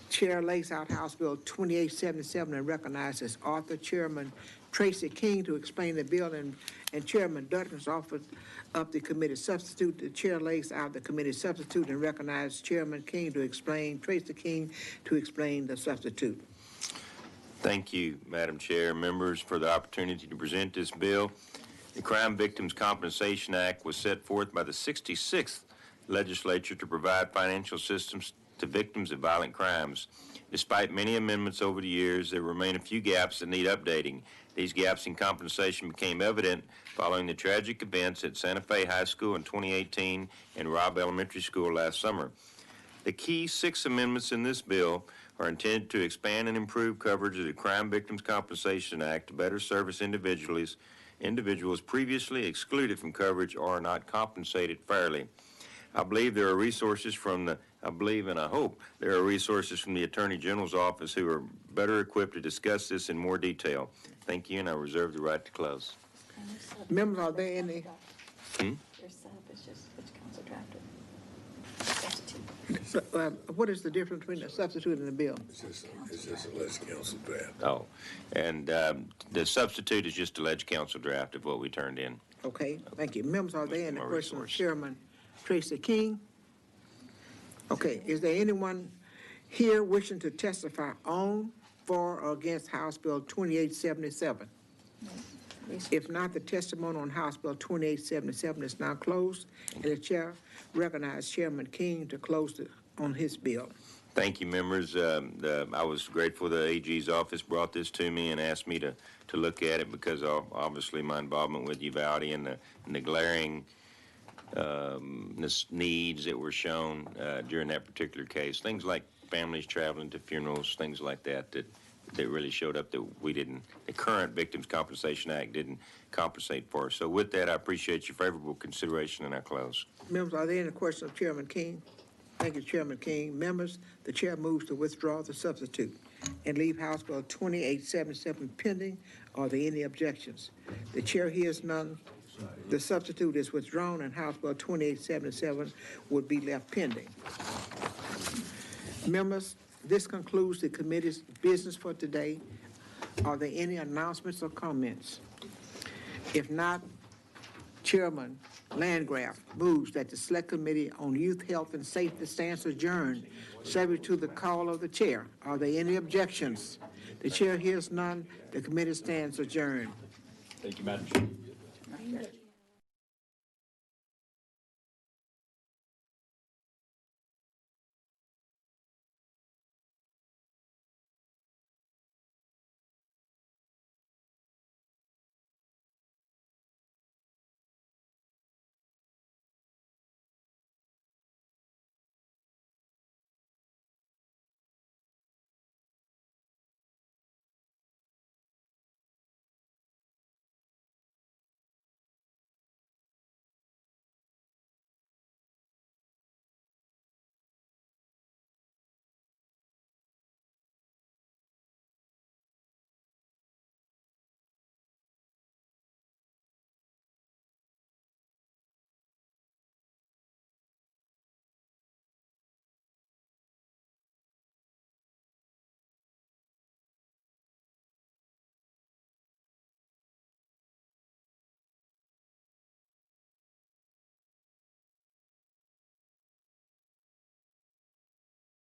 Chair lays out House Bill 2877 and recognizes author Chairman Tracy King to explain the bill, and Chairman Dutton's offered up the committee substitute. The chair lays out the committee substitute and recognizes Chairman King to explain, Tracy King to explain the substitute. Thank you, Madam Chair, members, for the opportunity to present this bill. The Crime Victims Compensation Act was set forth by the 66th Legislature to provide financial assistance to victims of violent crimes. Despite many amendments over the years, there remain a few gaps that need updating. These gaps in compensation became evident following the tragic events at Santa Fe High School in 2018 and Robb Elementary School last summer. The key 6 amendments in this bill are intended to expand and improve coverage of the Crime Victims Compensation Act to better service individuals previously excluded from coverage or not compensated fairly. I believe there are resources from the I believe and I hope there are resources from the Attorney General's office who are better equipped to discuss this in more detail. Thank you, and I reserve the right to close. Members, are there any? Their setup is just which council drafted. So, what is the difference between the substitute and the bill? It's just a alleged council draft. Oh, and the substitute is just alleged council draft of what we turned in. Okay, thank you. Members, are there any questions of Chairman Tracy King? Okay, is there anyone here wishing to testify on, for, or against House Bill 2877? If not, the testimony on House Bill 2877 is now closed, and the chair recognizes Chairman King to close on his bill. Thank you, members. I was grateful the AG's office brought this to me and asked me to look at it because of obviously my involvement with Uvalde and the glaring needs that were shown during that particular case. Things like families traveling to funerals, things like that really showed up that the current Victims Compensation Act didn't compensate for. So with that, I appreciate your favorable consideration, and I close. Members, are there any questions of Chairman King? Thank you, Chairman King. Members, the chair moves to withdraw the substitute and leave House Bill 2877 pending. Are there any objections? The chair hears none. The substitute is withdrawn, and House Bill 2877 would be left pending. Members, this concludes the committee's business for today. Are there any announcements or comments? If not, Chairman Landgraf moves that the Select Committee on Youth, Health, and Safety stands adjourned, subject to the call of the chair. Are there any objections? The chair hears none. The committee stands adjourned. Thank you, Madam Chair.